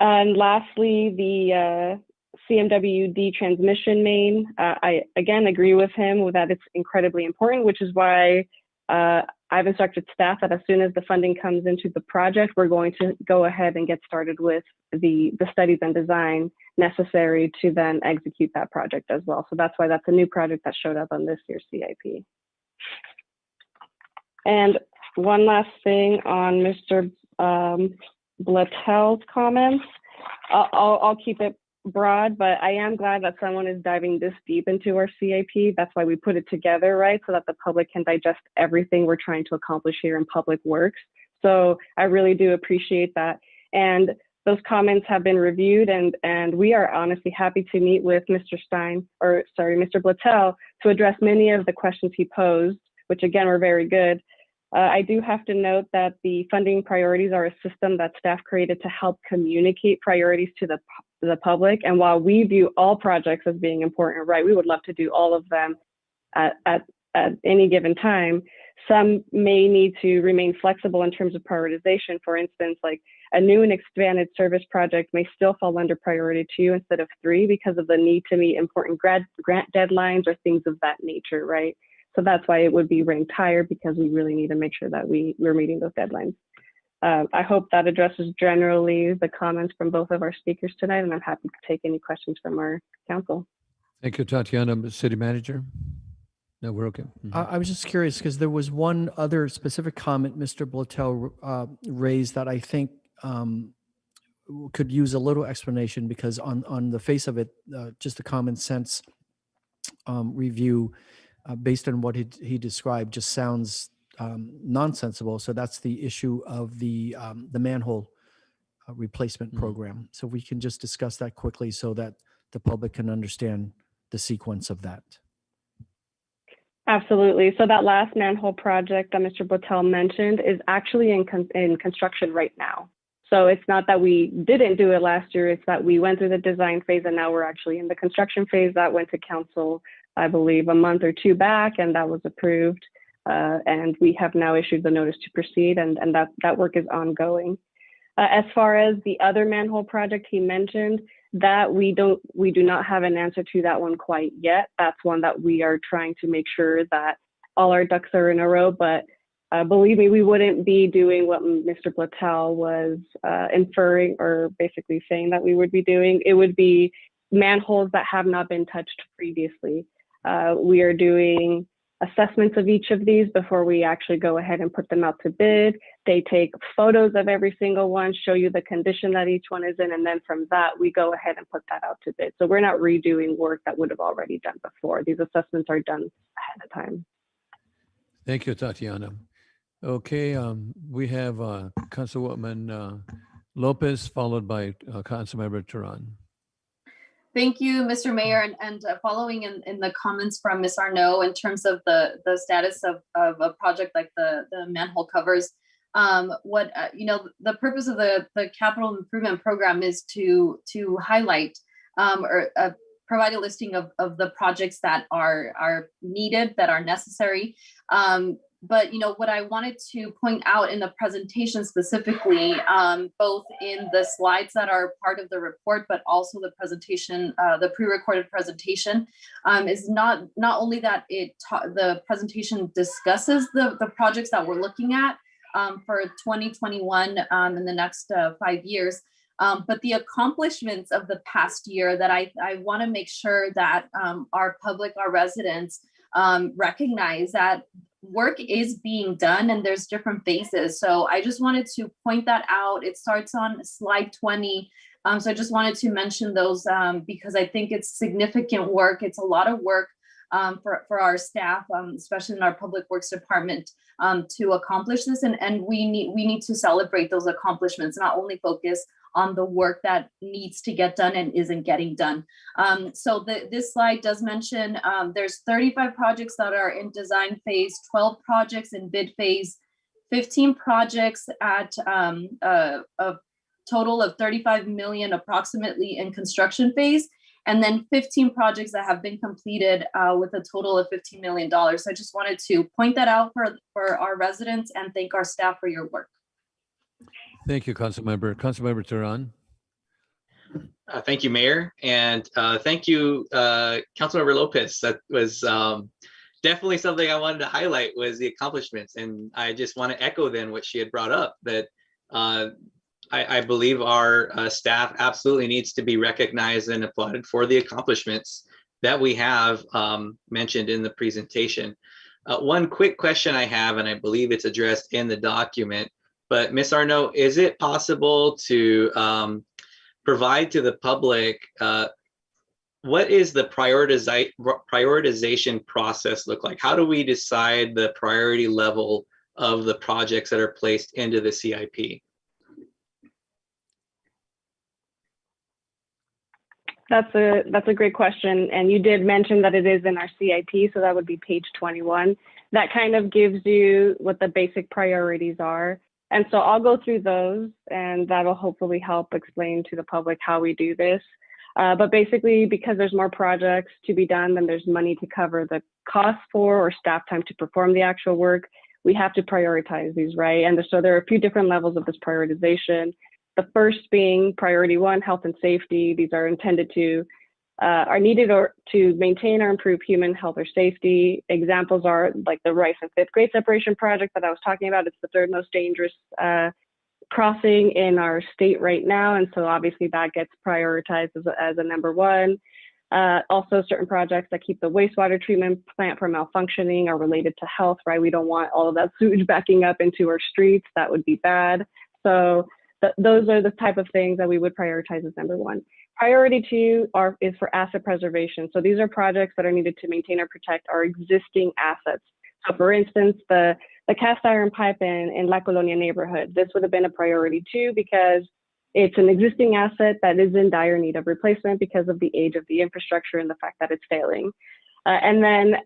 And lastly, the CMWD transmission main, I again agree with him that it's incredibly important, which is why I've instructed staff that as soon as the funding comes into the project, we're going to go ahead and get started with the studies and design necessary to then execute that project as well. So that's why that's a new project that showed up on this year's CIP. And one last thing on Mr. Blattel's comments. I'll keep it broad, but I am glad that someone is diving this deep into our CIP. That's why we put it together, right? So that the public can digest everything we're trying to accomplish here in public works. So I really do appreciate that. And those comments have been reviewed, and we are honestly happy to meet with Mr. Mr. Blattel to address many of the questions he posed, which again were very good. I do have to note that the funding priorities are a system that staff created to help communicate priorities to the public. And while we view all projects as being important, right, we would love to do all of them at any given time. Some may need to remain flexible in terms of prioritization. For instance, like a new and expanded service project may still fall under priority 2 instead of 3 because of the need to meet important grant deadlines or things of that nature, right? So that's why it would be ranked higher, because we really need to make sure that we're meeting those deadlines. I hope that addresses generally the comments from both of our speakers tonight, and I'm happy to take any questions from our council. Thank you, Tatiana. City Manager? No, we're okay. I was just curious because there was one other specific comment Mr. Blattel raised that I think could use a little explanation, because on the face of it, just a common sense review based on what he described just sounds nonsensible. So that's the issue of the manhole replacement program. So we can just discuss that quickly so that the public can understand the sequence of that. Absolutely. So that last manhole project that Mr. Blattel mentioned is actually in construction right now. So it's not that we didn't do it last year, it's that we went through the design phase and now we're actually in the construction phase. That went to council, I believe, a month or 2 back, and that was approved. And we have now issued the notice to proceed, and that work is ongoing. As far as the other manhole project he mentioned, that we do not have an answer to that one quite yet. That's one that we are trying to make sure that all our ducks are in a row. But believe me, we wouldn't be doing what Mr. Blattel was inferring or basically saying that we would be doing. It would be manholes that have not been touched previously. We are doing assessments of each of these before we actually go ahead and put them out to bid. They take photos of every single one, show you the condition that each one is in, and then from that, we go ahead and put that out to bid. So we're not redoing work that would have already done before. These assessments are done ahead of time. Thank you, Tatiana. Okay, we have Councilwoman Lopez, followed by Councilmember Turan. Thank you, Mr. Mayor, and following in the comments from Ms. Arnaud in terms of the status of a project like the manhole covers. The purpose of the capital improvement program is to highlight or provide a listing of the projects that are needed, that are necessary. But what I wanted to point out in the presentation specifically, both in the slides that are part of the report, but also the presentation, the pre-recorded presentation, is not only that the presentation discusses the projects that we're looking at for 2021 in the next 5 years, but the accomplishments of the past year that I want to make sure that our public, our residents recognize that work is being done and there's different phases. So I just wanted to point that out. It starts on slide 20. So I just wanted to mention those because I think it's significant work. It's a lot of work for our staff, especially in our public works department, to accomplish this. And we need to celebrate those accomplishments, not only focus on the work that needs to get done and isn't getting done. So this slide does mention there's 35 projects that are in design phase, 12 projects in bid phase, 15 projects at a total of 35 million approximately in construction phase, and then 15 projects that have been completed with a total of $15 million. So I just wanted to point that out for our residents and thank our staff for your work. Thank you, Councilmember. Councilmember Turan. Thank you, Mayor, and thank you, Councilmember Lopez. That was definitely something I wanted to highlight, was the accomplishments, and I just want to echo then what she had brought up, that I believe our staff absolutely needs to be recognized and applauded for the accomplishments that we have mentioned in the presentation. One quick question I have, and I believe it's addressed in the document, but Ms. Arnaud, is it possible to provide to the public what is the prioritization process look like? How do we decide the priority level of the projects that are placed into the CIP? That's a great question. And you did mention that it is in our CIP, so that would be page 21. That kind of gives you what the basic priorities are. And so I'll go through those, and that'll hopefully help explain to the public how we do this. But basically, because there's more projects to be done than there's money to cover the cost for or staff time to perform the actual work, we have to prioritize these, right? And so there are a few different levels of this prioritization. The first being priority 1, health and safety. These are intended to, are needed or to maintain or improve human health or safety. Examples are like the Rice and 5th grade separation project that I was talking about. It's the 3rd most dangerous crossing in our state right now. And so obviously that gets prioritized as a number 1. Also certain projects that keep the wastewater treatment plant from malfunctioning are related to health, right? We don't want all of that sewage backing up into our streets. That would be bad. So those are the type of things that we would prioritize as number 1. Priority 2 is for asset preservation. So these are projects that are needed to maintain or protect our existing assets. So for instance, the cast iron pipe in La Colonia neighborhood, this would have been a priority 2 because it's an existing asset that is in dire need of replacement because of the age of the infrastructure and the fact that it's failing. And then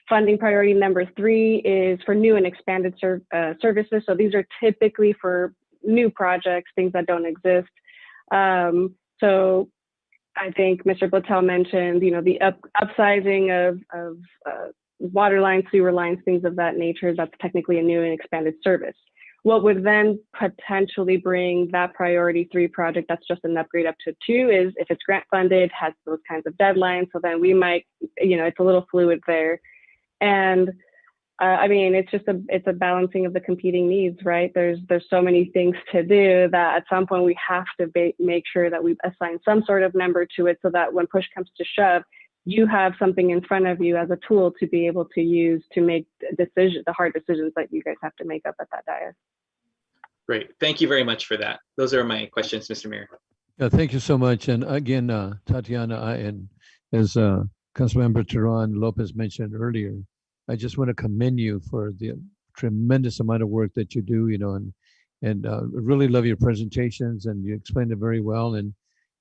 funding priority number 3 is for new and expanded services. So these are typically for new projects, things that don't exist. So I think Mr. Botel mentioned, the upsizing of water lines, sewer lines, things of that nature. That's technically a new and expanded service. What would then potentially bring that priority 3 project that's just an upgrade up to 2 is if it's grant funded, has those kinds of deadlines. So then we might, it's a little fluid there. And I mean, it's a balancing of the competing needs, right? There's so many things to do that at some point we have to make sure that we assign some sort of number to it so that when push comes to shove, you have something in front of you as a tool to be able to use to make the hard decisions that you guys have to make up at that dais. Great. Thank you very much for that. Those are my questions, Mr. Mayor. Yeah, thank you so much. And again, Tatiana, and as Councilmember Teran Lopez mentioned earlier, I just want to commend you for the tremendous amount of work that you do, and really love your presentations, and you explained it very well. And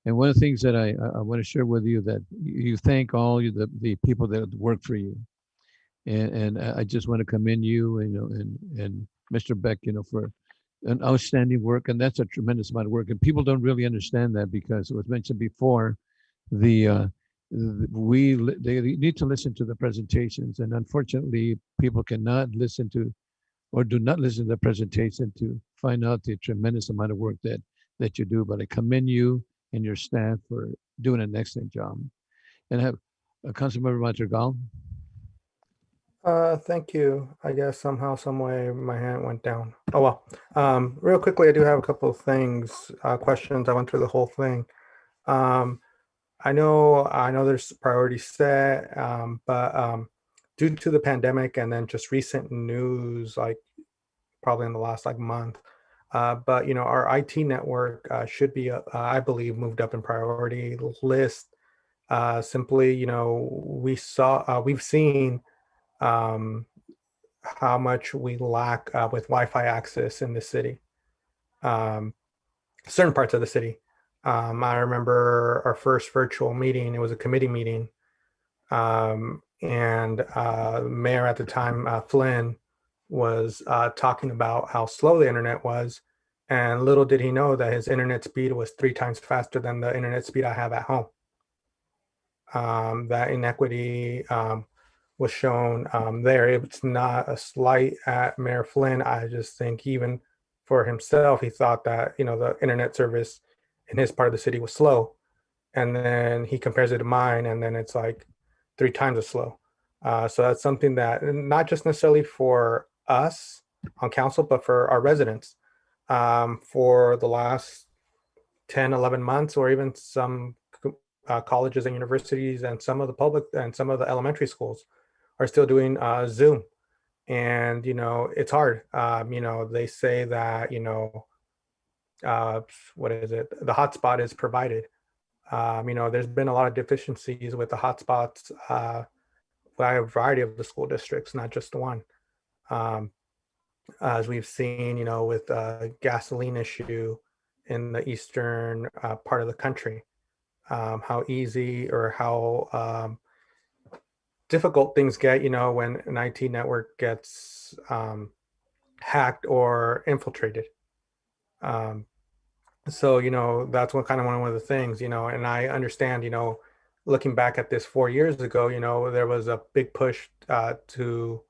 one of the things that I want to share with you, that you thank all the people that work for you. And I just want to commend you, and Mr. Beck, for an outstanding work. And that's a tremendous amount of work. And people don't really understand that because it was mentioned before, they need to listen to the presentations. And unfortunately, people cannot listen to or do not listen to the presentation to find out the tremendous amount of work that you do. But I commend you and your staff for doing an excellent job. And I have Councilmember Madrigal. Thank you. I guess somehow, some way, my hand went down. Oh well. Real quickly, I do have a couple of things, questions. I went through the whole thing. I know there's priorities set, but due to the pandemic and then just recent news, like probably in the last month, but our IT network should be, I believe, moved up in priority list. Simply, we've seen how much we lack with Wi-Fi access in the city, certain parts of the city. I remember our first virtual meeting, it was a committee meeting, and Mayor at the time, Flynn, was talking about how slow the internet was, and little did he know that his internet speed was 3 times faster than the internet speed I have at home. That inequity was shown there. It's not a slight at Mayor Flynn. I just think even for himself, he thought that, the internet service in his part of the city was slow. And then he compares it to mine, and then it's like 3 times as slow. So that's something that not just necessarily for us on council, but for our residents for the last 10, 11 months, or even some colleges and universities and some of the public and some of the elementary schools are still doing Zoom. And, it's hard. They say that, what is it? The hotspot is provided. There's been a lot of deficiencies with the hotspots by a variety of the school districts, not just one. As we've seen, with gasoline issue in the eastern part of the country. how easy or how difficult things get, when an IT network gets hacked or infiltrated. So, that's one of the things, and I understand, looking back at this 4 years ago, there was a big push to,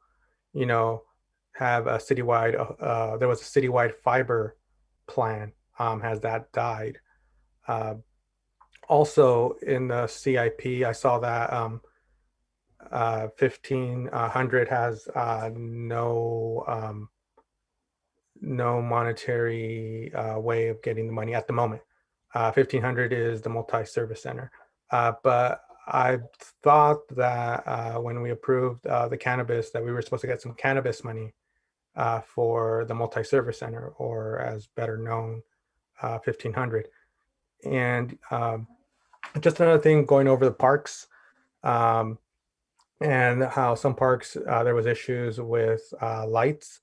have a citywide, there was a citywide fiber plan. Has that died? Also in the CIP, I saw that 1500 has no monetary way of getting the money at the moment. 1500 is the multi-service center. But I thought that when we approved the cannabis, that we were supposed to get some cannabis money for the multi-service center, or as better known, 1500. And just another thing, going over the parks, and how some parks, there was issues with lights.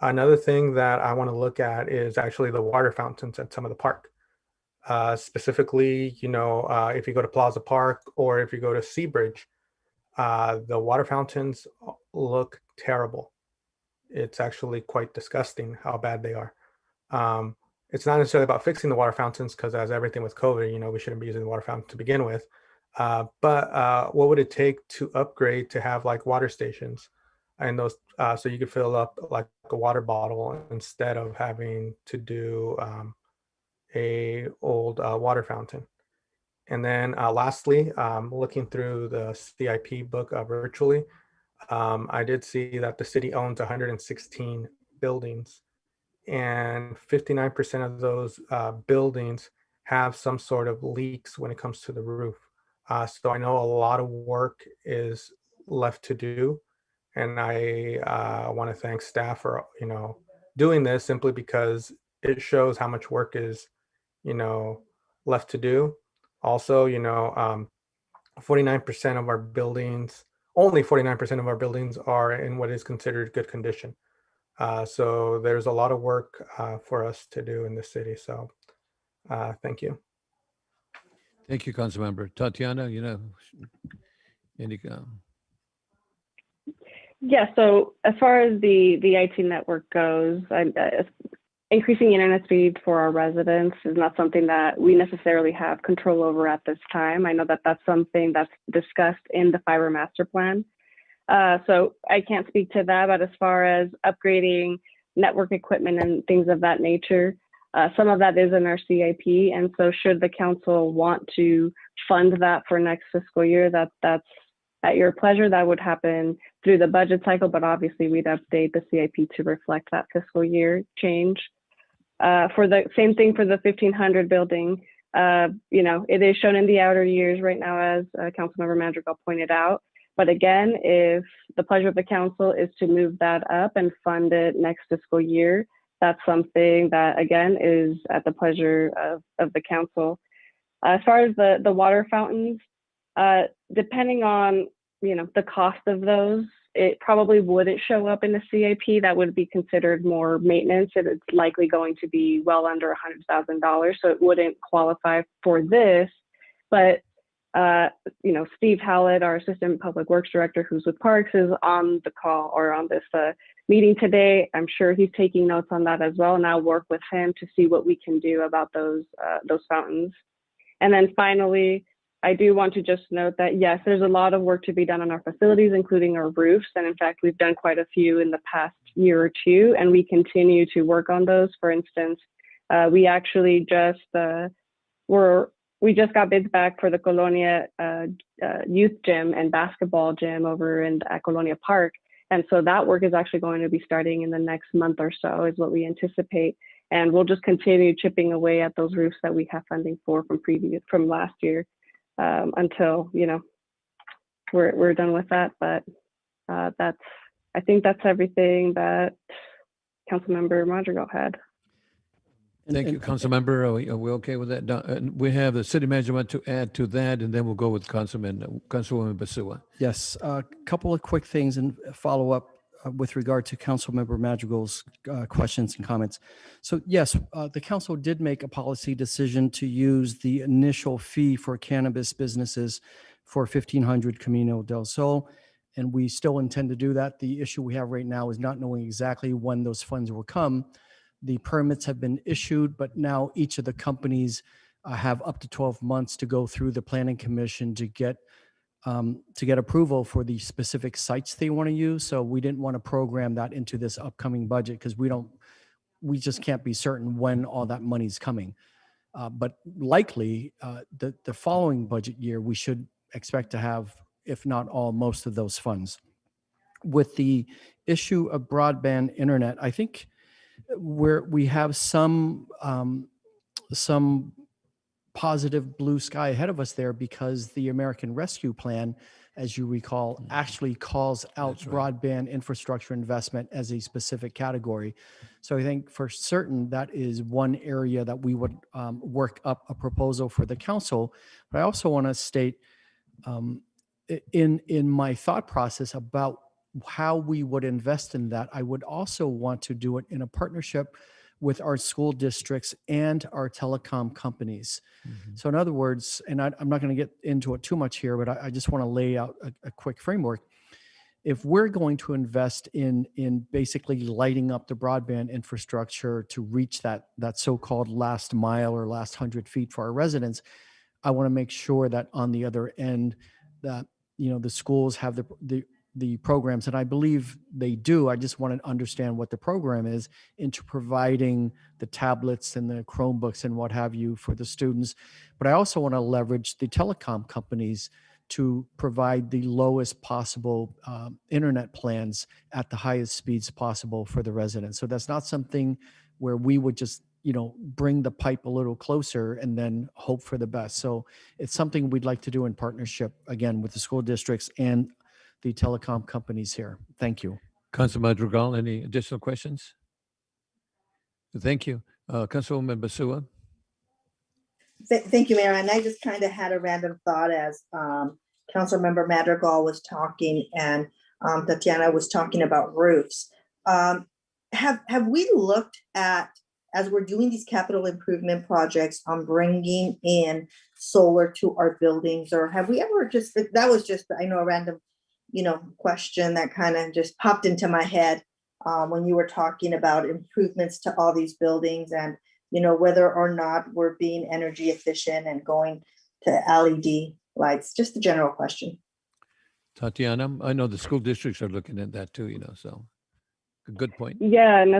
Another thing that I want to look at is actually the water fountains at some of the park. Specifically, if you go to Plaza Park or if you go to Seabridge, the water fountains look terrible. It's actually quite disgusting how bad they are. It's not necessarily about fixing the water fountains, because as everything with COVID, we shouldn't be using the water fountain to begin with. But what would it take to upgrade to have like water stations and those, so you could fill up like a water bottle instead of having to do a old water fountain. And then lastly, looking through the CIP book virtually, I did see that the city owns 116 buildings, and 59% of those buildings have some sort of leaks when it comes to the roof. So I know a lot of work is left to do, and I want to thank staff for doing this, simply because it shows how much work is left to do. Also, 49% of our buildings, only 49% of our buildings are in what is considered good condition. So there's a lot of work for us to do in the city. So thank you. Thank you, Councilmember. Tatiana, any, Yeah, so as far as the IT network goes, increasing internet speed for our residents is not something that we necessarily have control over at this time. I know that that's something that's discussed in the fiber master plan. So I can't speak to that, but as far as upgrading network equipment and things of that nature, some of that is in our CIP. And so should the council want to fund that for next fiscal year, that's at your pleasure. That would happen through the budget cycle, but obviously we'd update the CIP to reflect that fiscal year change. For the same thing for the 1500 building, it is shown in the outer years right now, as Councilmember Madrigal pointed out. But again, if the pleasure of the council is to move that up and fund it next fiscal year, that's something that, again, is at the pleasure of the council. As far as the water fountains, depending on the cost of those, it probably wouldn't show up in the CIP. That would be considered more maintenance, and it's likely going to be well under $100,000, so it wouldn't qualify for this. But Steve Hallett, our Assistant Public Works Director, who's with Parks, is on the call or on this meeting today. I'm sure he's taking notes on that as well, and I'll work with him to see what we can do about those fountains. And then finally, I do want to just note that, yes, there's a lot of work to be done on our facilities, including our roofs. And in fact, we've done quite a few in the past year or two, and we continue to work on those. For instance, we actually just we just got bids back for the Colonia youth gym and basketball gym over at Colonia Park. And so that work is actually going to be starting in the next month or so, is what we anticipate. And we'll just continue chipping away at those roofs that we have funding for from last year, until we're done with that. But I think that's everything that Councilmember Madrigal had. Thank you, Councilmember. Are we okay with that? We have the city manager want to add to that, and then we'll go with Councilwoman Basua. Yes, a couple of quick things and follow up with regard to Councilmember Madrigal's questions and comments. So yes, the council did make a policy decision to use the initial fee for cannabis businesses for 1500 Camino del Sol, and we still intend to do that. The issue we have right now is not knowing exactly when those funds will come. The permits have been issued, but now each of the companies have up to 12 months to go through the planning commission to get approval for the specific sites they want to use. So we didn't want to program that into this upcoming budget because we just can't be certain when all that money's coming. But likely the following budget year, we should expect to have, if not all, most of those funds. With the issue of broadband internet, I think we have some positive blue sky ahead of us there, because the American Rescue Plan, as you recall, actually calls out broadband infrastructure investment as a specific category. So I think for certain that is one area that we would work up a proposal for the council. But I also want to state in my thought process about how we would invest in that, I would also want to do it in a partnership with our school districts and our telecom companies. So in other words, and I'm not going to get into it too much here, but I just want to lay out a quick framework. If we're going to invest in basically lighting up the broadband infrastructure to reach that so-called last mile or last 100 feet for our residents, I want to make sure that on the other end that, you know, the schools have the programs, and I believe they do. I just want to understand what the program is into providing the tablets and the Chromebooks and what have you for the students. But I also want to leverage the telecom companies to provide the lowest possible internet plans at the highest speeds possible for the residents. So that's not something where we would just, you know, bring the pipe a little closer and then hope for the best. So it's something we'd like to do in partnership, again, with the school districts and the telecom companies here. Thank you. Councilman Madrigal, any additional questions? Thank you. Councilwoman Basua. Thank you, Mayor. And I just kind of had a random thought as Councilmember Madrigal was talking and Tatiana was talking about roofs. Have we looked at, as we're doing these capital improvement projects, on bringing in solar to our buildings? Or have we ever just, that was just, I know, a random, you know, question that kind of just popped into my head when you were talking about improvements to all these buildings, and, you know, whether or not we're being energy efficient and going to LED lights. Just a general question. Tatiana, I know the school districts are looking at that too, you know, so a good point. Yeah, and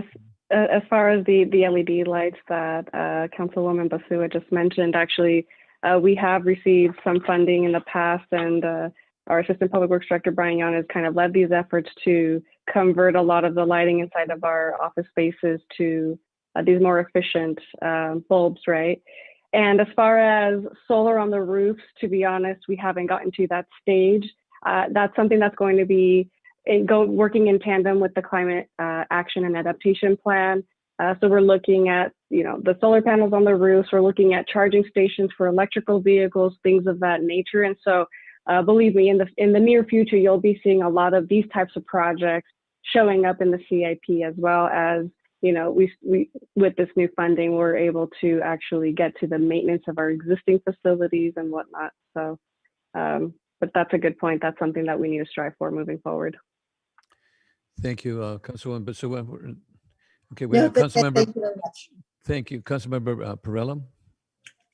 as far as the LED lights that Councilwoman Basua just mentioned, actually, we have received some funding in the past, and our Assistant Public Works Director, Brian Young, has kind of led these efforts to convert a lot of the lighting inside of our office spaces to these more efficient bulbs, right? And as far as solar on the roofs, to be honest, we haven't gotten to that stage. That's something that's going to be working in tandem with the Climate Action and Adaptation Plan. So we're looking at, you know, the solar panels on the roofs. We're looking at charging stations for electrical vehicles, things of that nature. And so believe me, in the near future, you'll be seeing a lot of these types of projects showing up in the CIP, as well as, you know, we with this new funding, we're able to actually get to the maintenance of our existing facilities and whatnot. So, but that's a good point. That's something that we need to strive for moving forward. Thank you, Councilwoman Basua. Okay, we have Councilmember. Thank you very much. Thank you, Councilmember Perella.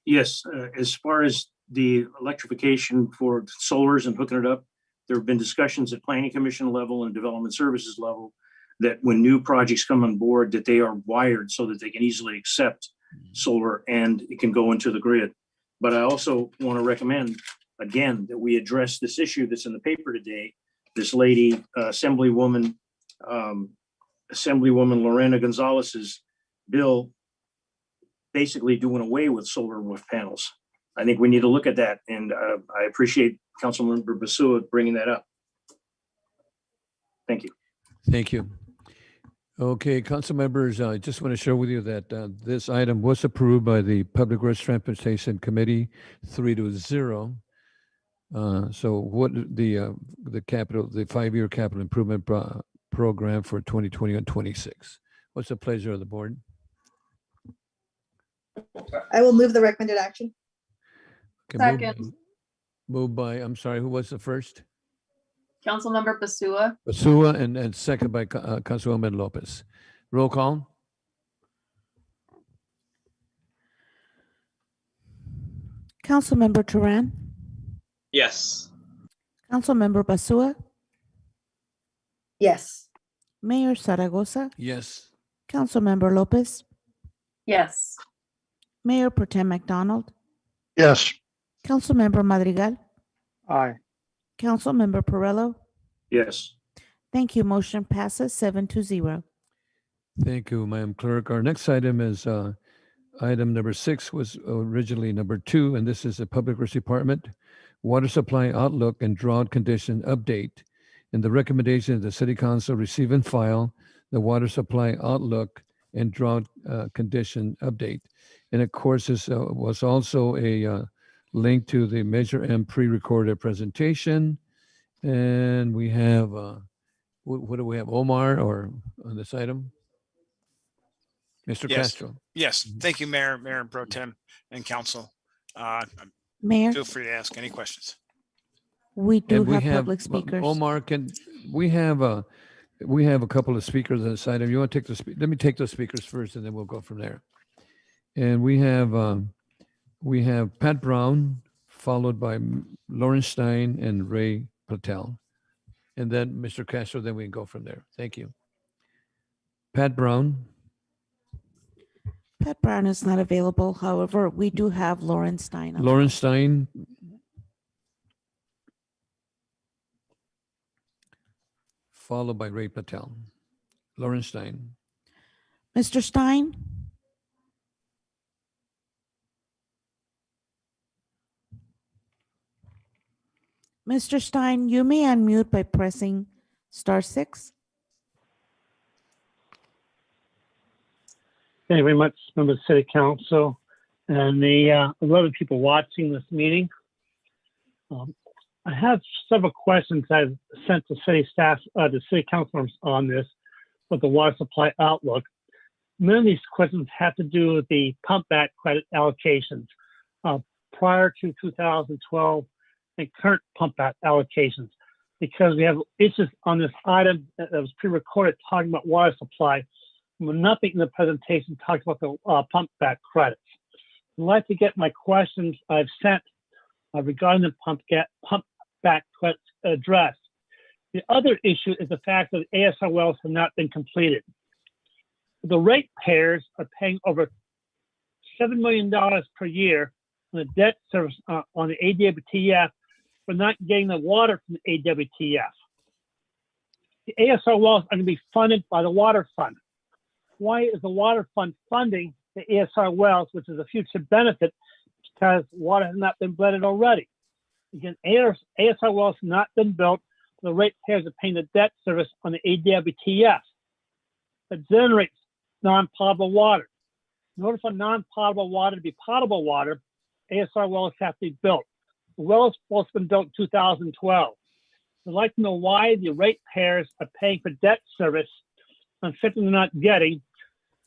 Yes, as far as the electrification for solars and hooking it up, there have been discussions at Planning Commission level and Development Services level that when new projects come on board, that they are wired so that they can easily accept solar and it can go into the grid. But I also want to recommend, again, that we address this issue that's in the paper today. This lady, Assemblywoman Lorena Gonzalez's bill, basically doing away with solar roof panels. I think we need to look at that, and I appreciate Councilmember Basua bringing that up. Thank you. Thank you. Okay, council members, I just want to share with you that this item was approved by the Public Works Transportation Committee 3-0. So what the 5-year capital improvement program for 2020 and 26. What's the pleasure of the board? I will move the recommended action. Okay, Second. Moved by, I'm sorry, who was the first? Councilmember Basua? Basua and second by Councilwoman Lopez. Roll call? Councilmember Turan, Yes. Councilmember Basua, Yes. Mayor Zaragoza, Yes. Councilmember Lopez, Yes. Mayor Pro Tem McDonald, Yes. Councilmember Madrigal, Aye. Councilmember Perillo. Yes. Thank you. Motion passes 7-0. Thank you, Madam Clerk. Our next item is item number 6 was originally number 2, and this is the Public Works Department Water Supply Outlook and Drought Condition Update. And the recommendation of the City Council receive and file the Water Supply Outlook and Drought Condition Update. And of course, this was also a link to the Measure M pre-recorded presentation. And we have, what do we have, Omar or on this item? Mr. Yes. Castro. Yes, thank you, Mayor and Pro Tem and Council. Mayor, Feel free to ask any questions. we do And we have public speakers. Omar, we have a couple of speakers on this item. You want to take let me take those speakers first, and then we'll go from there. And we have Pat Brown, followed by Lauren Stein and Ray Patel, and then Mr. Castro. Then we can go from there. Thank you. Pat Brown. Pat Brown is not available. However, we do have Lauren Stein. on the Lauren line. Stein. Followed by Ray Patel. Lauren Stein. Mr. Stein? Mr. Stein, you may unmute by pressing *6. Thank you very much, members of the City Council and the 11 people watching this meeting. I have several questions I've sent to city staff, the city councilors on this, with the water supply outlook. Many of these questions have to do with the pump back credit allocations prior to 2012 and current pump back allocations, because we have issues on this item that was pre-recorded talking about water supply. Nothing in the presentation talks about the pump back credits. I'd like to get my questions I've sent regarding the pump back credits addressed. The other issue is the fact that ASR wells have not been completed. The ratepayers are paying over $7 million per year on the debt service on the AWTF for not getting the water from the AWTF. The ASR wells are going to be funded by the water fund. Why is the water fund funding the ASR wells, which is a future benefit because water has not been blended already? Again, ASR wells have not been built. The ratepayers are paying the debt service on the AWTF that generates non-potable water. In order for non-potable water to be potable water, ASR wells have to be built. The well is supposed to have been built in 2012. I'd like to know why the ratepayers are paying for debt service on something they're not getting,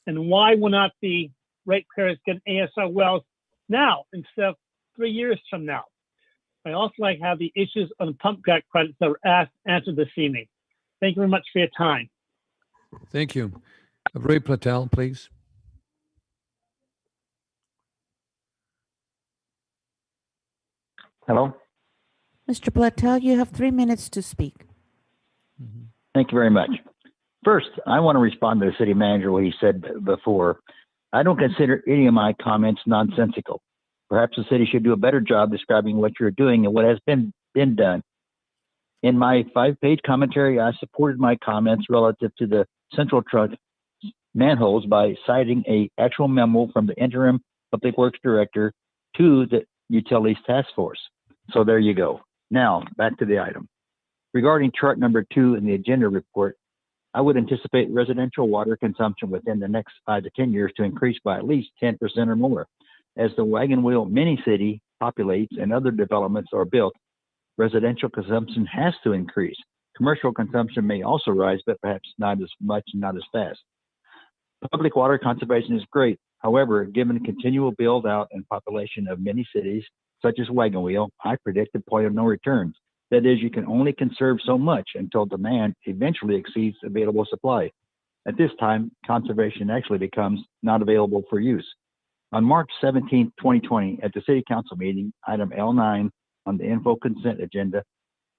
and why will not the ratepayers get ASR wells now instead of 3 years from now? I also like to have the issues on the pump back credits that were answered this evening. Thank you very much for your time. Thank you. Ray Patel, please. Hello. Mr. Platel, you have 3 minutes to speak. Thank you very much. First, I want to respond to the city manager, what he said before. I don't consider any of my comments nonsensical. Perhaps the city should do a better job describing what you're doing and what has been done. In my 5-page commentary, I supported my comments relative to the central truck manholes by citing a actual memo from the interim public works director to the utilities task force. So there you go. Now back to the item. Regarding chart number 2 in the agenda report, I would anticipate residential water consumption within the next 5 to 10 years to increase by at least 10% or more. As the wagon wheel mini city populates and other developments are built, residential consumption has to increase. Commercial consumption may also rise, but perhaps not as much and not as fast. Public water conservation is great. However, given the continual build out and population of many cities, such as Wagon Wheel, I predict the point of no return. That is, you can only conserve so much until demand eventually exceeds available supply. At this time, conservation actually becomes not available for use. On March 17, 2020, at the City Council meeting, item L9 on the info consent agenda,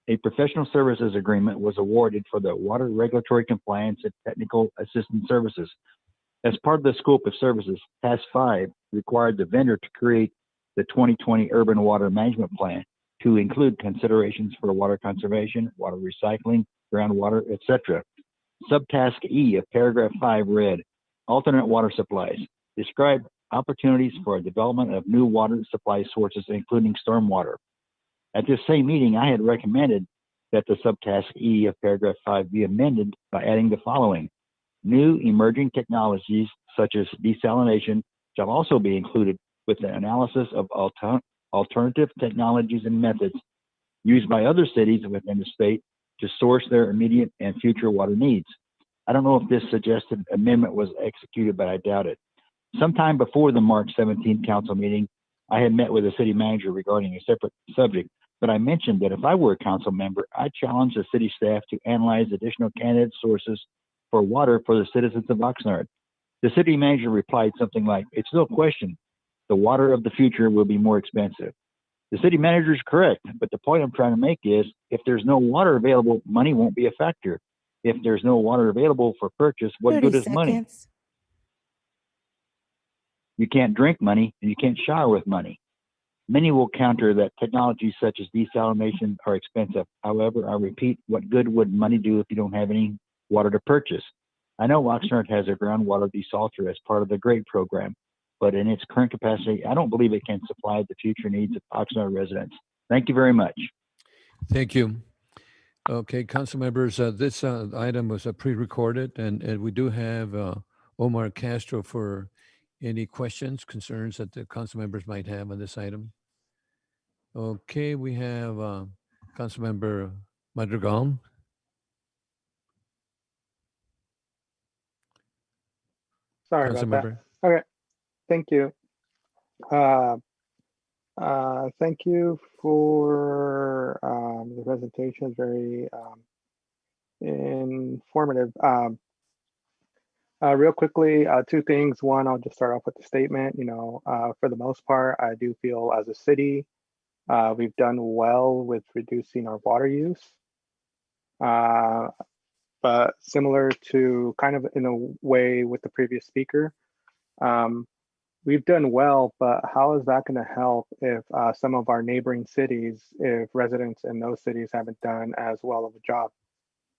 a professional services agreement was awarded for the water regulatory compliance and technical assistance services. As part of the scope of services, Task 5 required the vendor to create the 2020 Urban Water Management Plan to include considerations for water conservation, water recycling, groundwater, etc. Subtask E of paragraph 5 read, alternate water supplies. Describe opportunities for development of new water supply sources, including stormwater. At this same meeting, I had recommended that the subtask E of paragraph 5 be amended by adding the following. New emerging technologies such as desalination shall also be included with an analysis of alternative technologies and methods used by other cities within the state to source their immediate and future water needs. I don't know if this suggested amendment was executed, but I doubt it. Sometime before the March 17th council meeting, I had met with the city manager regarding a separate subject, but I mentioned that if I were a council member, I'd challenge the city staff to analyze additional candidate sources for water for the citizens of Oxnard. The city manager replied something like, it's no question, the water of the future will be more expensive. The city manager is correct, but the point I'm trying to make is if there's no water available, money won't be a factor. If there's no water available for purchase, what 30 good is money? seconds. You can't drink money and you can't shower with money. Many will counter that technologies such as desalination are expensive. However, I repeat, what good would money do if you don't have any water to purchase? I know Oxnard has a groundwater desalter as part of the GREAT program, but in its current capacity, I don't believe it can supply the future needs of Oxnard residents. Thank you very much. Thank you. Okay, council members, this item was pre-recorded, and we do have Omar Castro for any questions, concerns that the council members might have on this item. Okay, we have council member Madrigal. Sorry Council about member. that. Okay, thank you. Thank you for the presentation. It's very informative. Real quickly, two things. One, I'll just start off with the statement. For the most part, I do feel as a city, we've done well with reducing our water use. But similar to kind of in a way with the previous speaker, we've done well, but how is that going to help if some of our neighboring cities, if residents in those cities haven't done as well of a job?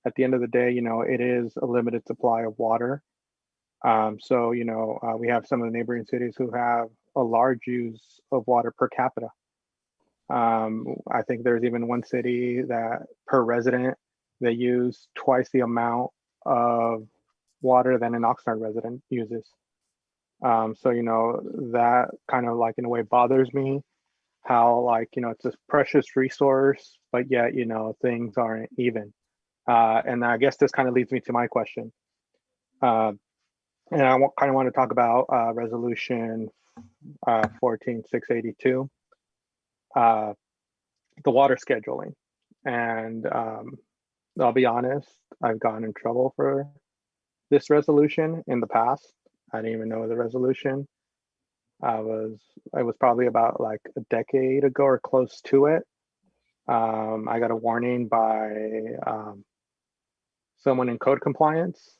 At the end of the day, it is a limited supply of water. So, we have some of the neighboring cities who have a large use of water per capita. I think there's even one city that per resident, they use twice the amount of water than an Oxnard resident uses. So, that kind of like in a way bothers me how it's a precious resource, but yet, things aren't even. And I guess this kind of leads me to my question. And I kind of want to talk about resolution 14682, the water scheduling. And I'll be honest, I've gotten in trouble for this resolution in the past. I didn't even know the resolution. It was probably about like a decade ago or close to it. I got a warning by someone in code compliance.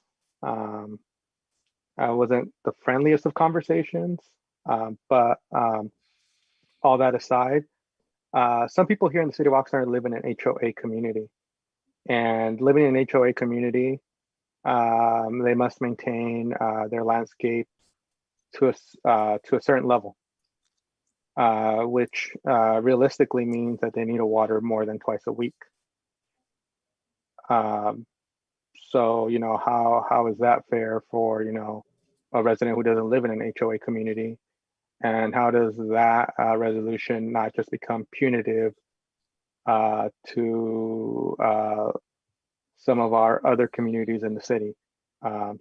I wasn't the friendliest of conversations, but all that aside, some people here in the city of Oxnard live in an HOA community. And living in an HOA community, they must maintain their landscape to a certain level, which realistically means that they need to water more than twice a week. So, how is that fair for, a resident who doesn't live in an HOA community? And how does that resolution not just become punitive to some of our other communities in the city.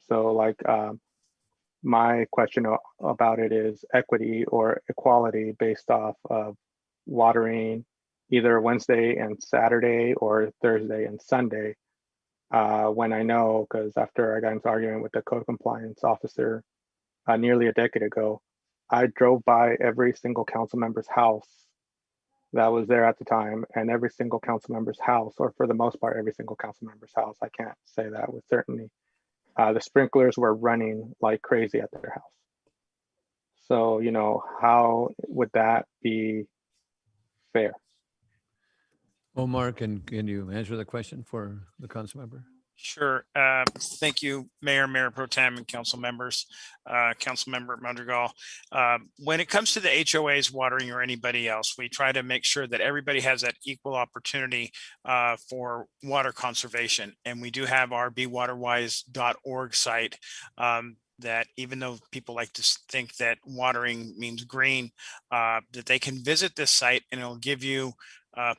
So like my question about it is equity or equality based off of watering either Wednesday and Saturday or Thursday and Sunday. When I know, because after I got into argument with the code compliance officer nearly a decade ago, I drove by every single council member's house that was there at the time, and every single council member's house, or for the most part, every single council member's house, I can't say that with certainty, the sprinklers were running like crazy at their house. So, you know, how would that be fair? Omar, can you answer the question for the council member? Sure. Thank you, Mayor Pro Tem, and council members, Council Member Madrigal. When it comes to the HOAs, watering, or anybody else, we try to make sure that everybody has that equal opportunity for water conservation. And we do have our bewaterwise.org site that, even though people like to think that watering means green, that they can visit this site and it'll give you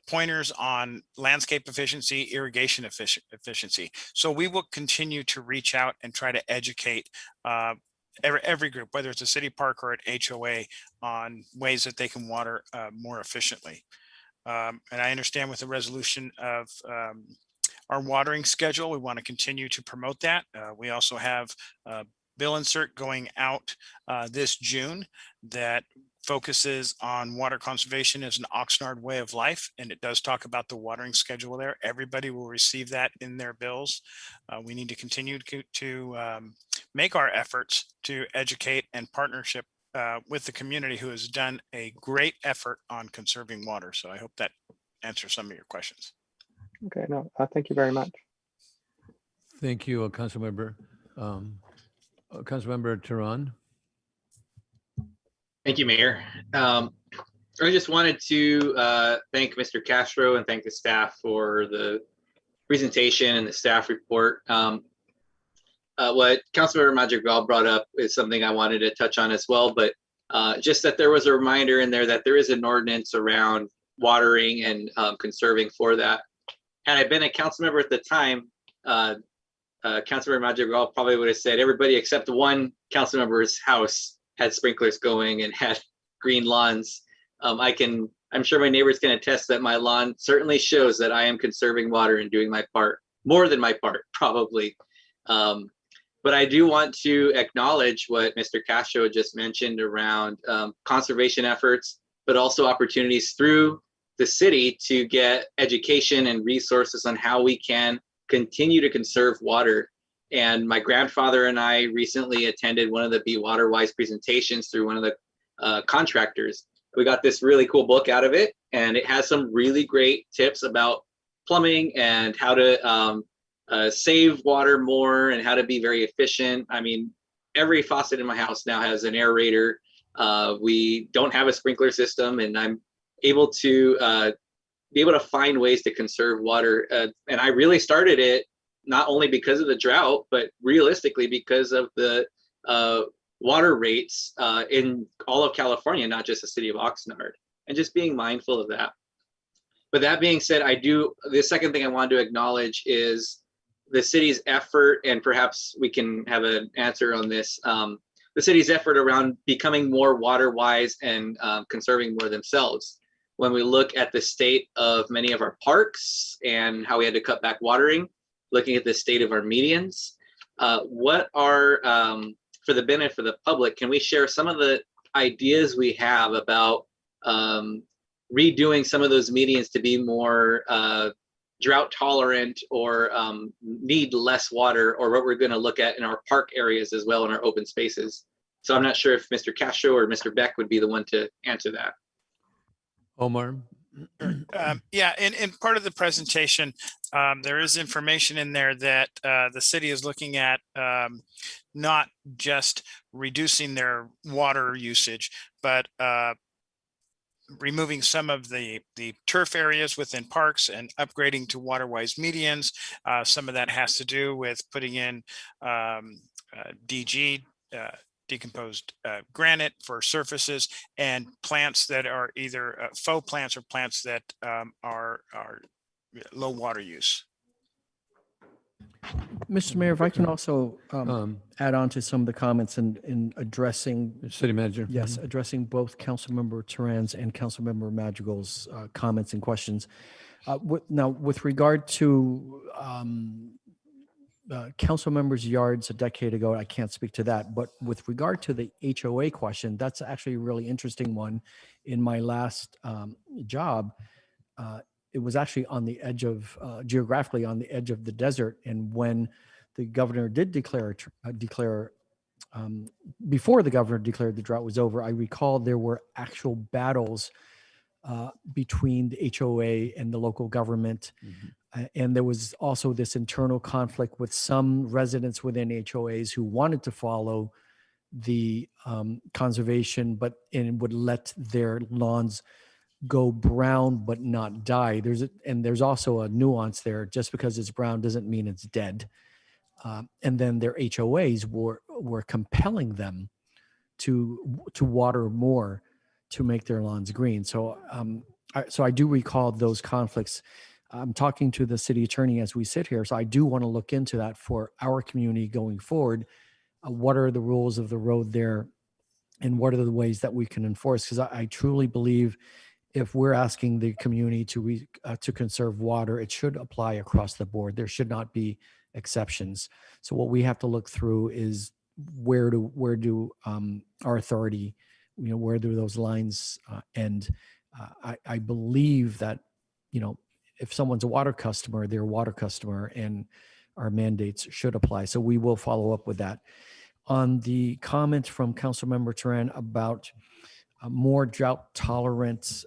pointers on landscape efficiency, irrigation efficiency. So we will continue to reach out and try to educate every group, whether it's a city park or an HOA, on ways that they can water more efficiently. And I understand with the resolution of our watering schedule, we want to continue to promote that. We also have bill insert going out this June that focuses on water conservation as an Oxnard way of life, and it does talk about the watering schedule there. Everybody will receive that in their bills. We need to continue to make our efforts to educate and partnership with the community, who has done a great effort on conserving water. So I hope that answers some of your questions. Okay, no, thank you very much. Thank you, Councilmember. Councilmember Tehran. Thank you, Mayor. I just wanted to thank Mr. Castro and thank the staff for the presentation and the staff report. What Councilmember Madrigal brought up is something I wanted to touch on as well, but just that there was a reminder in there that there is an ordinance around watering and conserving for that. Had I been a council member at the time, Councilmember Madrigal probably would have said everybody except one council member's house had sprinklers going and had green lawns. I'm sure my neighbors can attest that my lawn certainly shows that I am conserving water and doing my part, more than my part, probably. But I do want to acknowledge what Mr. Castro just mentioned around conservation efforts, but also opportunities through the city to get education and resources on how we can continue to conserve water. And my grandfather and I recently attended one of the Be Water Wise presentations through one of the contractors. We got this really cool book out of it, and it has some really great tips about plumbing and how to save water more and how to be very efficient. I mean, every faucet in my house now has an aerator. We don't have a sprinkler system, and I'm able to be able to find ways to conserve water. And I really started it not only because of the drought, but realistically because of the water rates in all of California, not just the city of Oxnard, and just being mindful of that. But that being said, the second thing I wanted to acknowledge is the city's effort, and perhaps we can have an answer on this, the city's effort around becoming more water wise and conserving more themselves. When we look at the state of many of our parks and how we had to cut back watering, looking at the state of our medians, what are, for the benefit of the public, can we share some of the ideas we have about redoing some of those medians to be more drought tolerant or need less water, or what we're going to look at in our park areas as well, in our open spaces? So I'm not sure if Mr. Castro or Mr. Beck would be the one to answer that. Omar. Yeah, in part of the presentation, there is information in there that the city is looking at not just reducing their water usage, but removing some of the turf areas within parks and upgrading to water-wise medians. Some of that has to do with putting in DG, decomposed granite for surfaces, and plants that are either faux plants or plants that are low water use. Mr. Mayor, if I can also add on to some of the comments in addressing, City Manager. yes, addressing both Councilmember Turan's and Councilmember Madrigal's comments and questions. Now, with regard to council members' yards a decade ago, I can't speak to that. But with regard to the HOA question, that's actually a really interesting one. In my last job, it was actually on the edge of, geographically on the edge of the desert. And when the governor did declare, before the governor declared the drought was over, I recall there were actual battles between the HOA and the local government. And there was also this internal conflict with some residents within HOAs who wanted to follow the conservation, but and would let their lawns go brown but not die. There's also a nuance there. Just because it's brown doesn't mean it's dead. And then their HOAs were compelling them to water more to make their lawns green. So I do recall those conflicts. I'm talking to the city attorney as we sit here, so I do want to look into that for our community going forward. What are the rules of the road there, and what are the ways that we can enforce? Because I truly believe if we're asking the community to conserve water, it should apply across the board. There should not be exceptions. So what we have to look through is where do our authority, where do those lines end? I believe that, if someone's a water customer, they're a water customer, and our mandates should apply. So we will follow up with that. On the comment from Councilmember Turan about more drought tolerant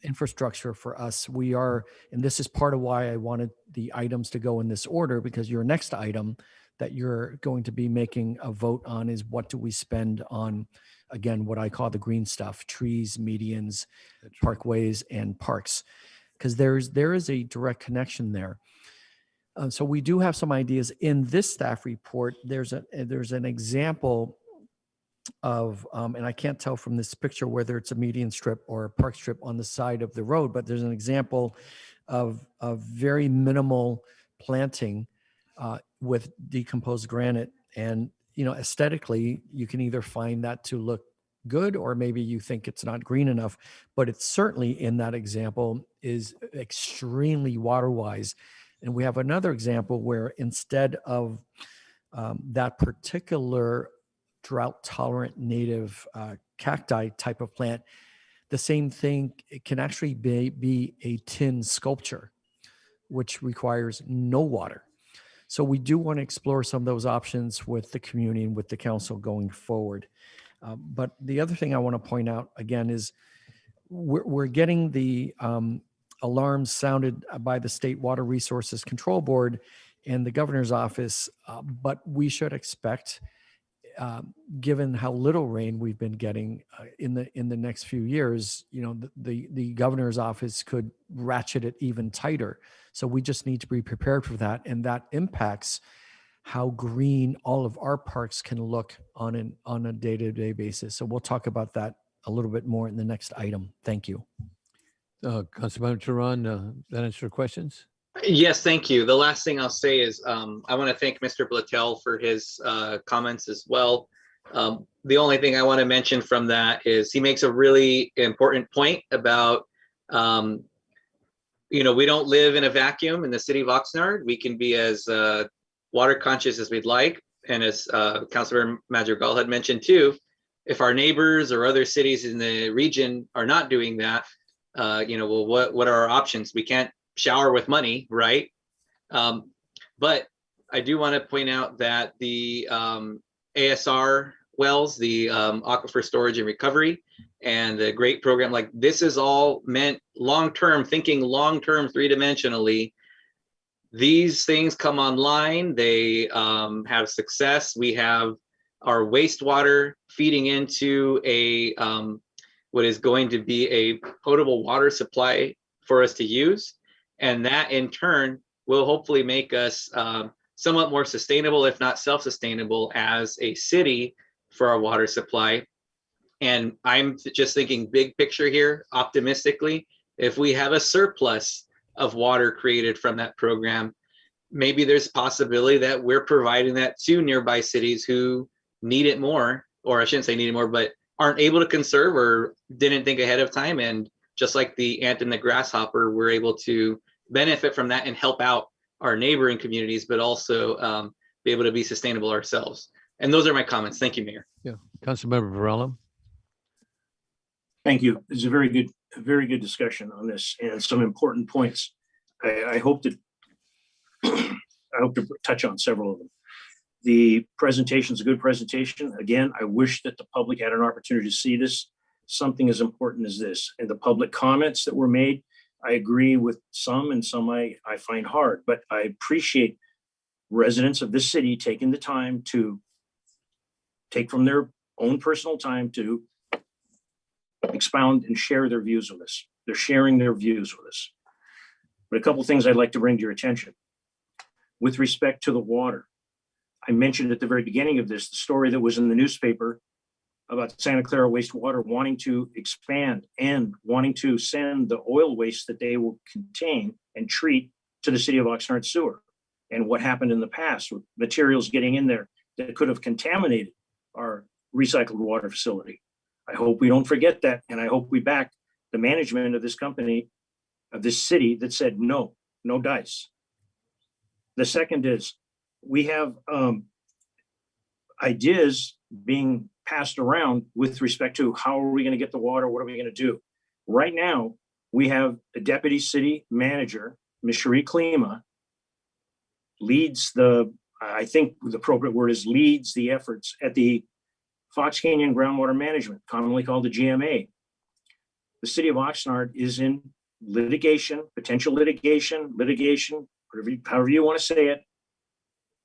infrastructure for us, we are, and this is part of why I wanted the items to go in this order, because your next item that you're going to be making a vote on is what do we spend on, again, what I call the green stuff, trees, medians, parkways, and parks. Because there is a direct connection there. So we do have some ideas in this staff report. There's an example of, and I can't tell from this picture whether it's a median strip or a park strip on the side of the road, but there's an example of very minimal planting with decomposed granite. And aesthetically, you can either find that to look good, or maybe you think it's not green enough, but it's certainly in that example is extremely water wise. And we have another example where instead of that particular drought tolerant native cacti type of plant, the same thing, it can actually be a tin sculpture, which requires no water. So we do want to explore some of those options with the community and with the council going forward. But the other thing I want to point out again is we're getting the alarms sounded by the State Water Resources Control Board and the governor's office, but we should expect, given how little rain we've been getting in the next few years, the governor's office could ratchet it even tighter. So we just need to be prepared for that, and that impacts how green all of our parks can look on a day-to-day basis. So we'll talk about that a little bit more in the next item. Thank you. Councilmember Turan, that answer your questions? Yes, thank you. The last thing I'll say is I want to thank Mr. Blatel for his comments as well. The only thing I want to mention from that is he makes a really important point about, we don't live in a vacuum in the city of Oxnard. We can be as water conscious as we'd like. And as Councilor Madrigal had mentioned too, if our neighbors or other cities in the region are not doing that, what are our options? We can't shower with money, right? But I do want to point out that the ASR wells, the Aquifer Storage and Recovery, and the great program, like this is all meant long-term, thinking long-term, three-dimensionally. These things come online, they have success. We have our wastewater feeding into a what is going to be a potable water supply for us to use. And that in turn will hopefully make us somewhat more sustainable, if not self-sustainable as a city for our water supply. And I'm just thinking big picture here, optimistically, if we have a surplus of water created from that program, maybe there's a possibility that we're providing that to nearby cities who need it more, or I shouldn't say need it more, but aren't able to conserve or didn't think ahead of time. And just like the ant and the grasshopper, we're able to benefit from that and help out our neighboring communities, but also be able to be sustainable ourselves. And those are my comments. Thank you, Mayor. Yeah, Councilmember Varela. Thank you. It's a very good discussion on this and some important points. I hope to touch on several of them. The presentation is a good presentation. Again, I wish that the public had an opportunity to see this, something as important as this. And the public comments that were made, I agree with some and some I find hard, but I appreciate residents of this city taking the time to take from their own personal time to expound and share their views with us. They're sharing their views with us. But a couple of things I'd like to bring to your attention. With respect to the water, I mentioned at the very beginning of this, the story that was in the newspaper about Santa Clara Wastewater wanting to expand and wanting to send the oil waste that they will contain and treat to the city of Oxnard sewer. And what happened in the past with materials getting in there that could have contaminated our recycled water facility. I hope we don't forget that. And I hope we back the management of this company, of this city that said, no dice. The second is we have ideas being passed around with respect to how are we going to get the water? What are we going to do? Right now, we have a deputy city manager, Ms. Cherie Klima, leads I think the appropriate word is leads the efforts at the Fox Canyon Groundwater Management, commonly called the GMA. The city of Oxnard is in litigation, potential litigation, however you want to say it,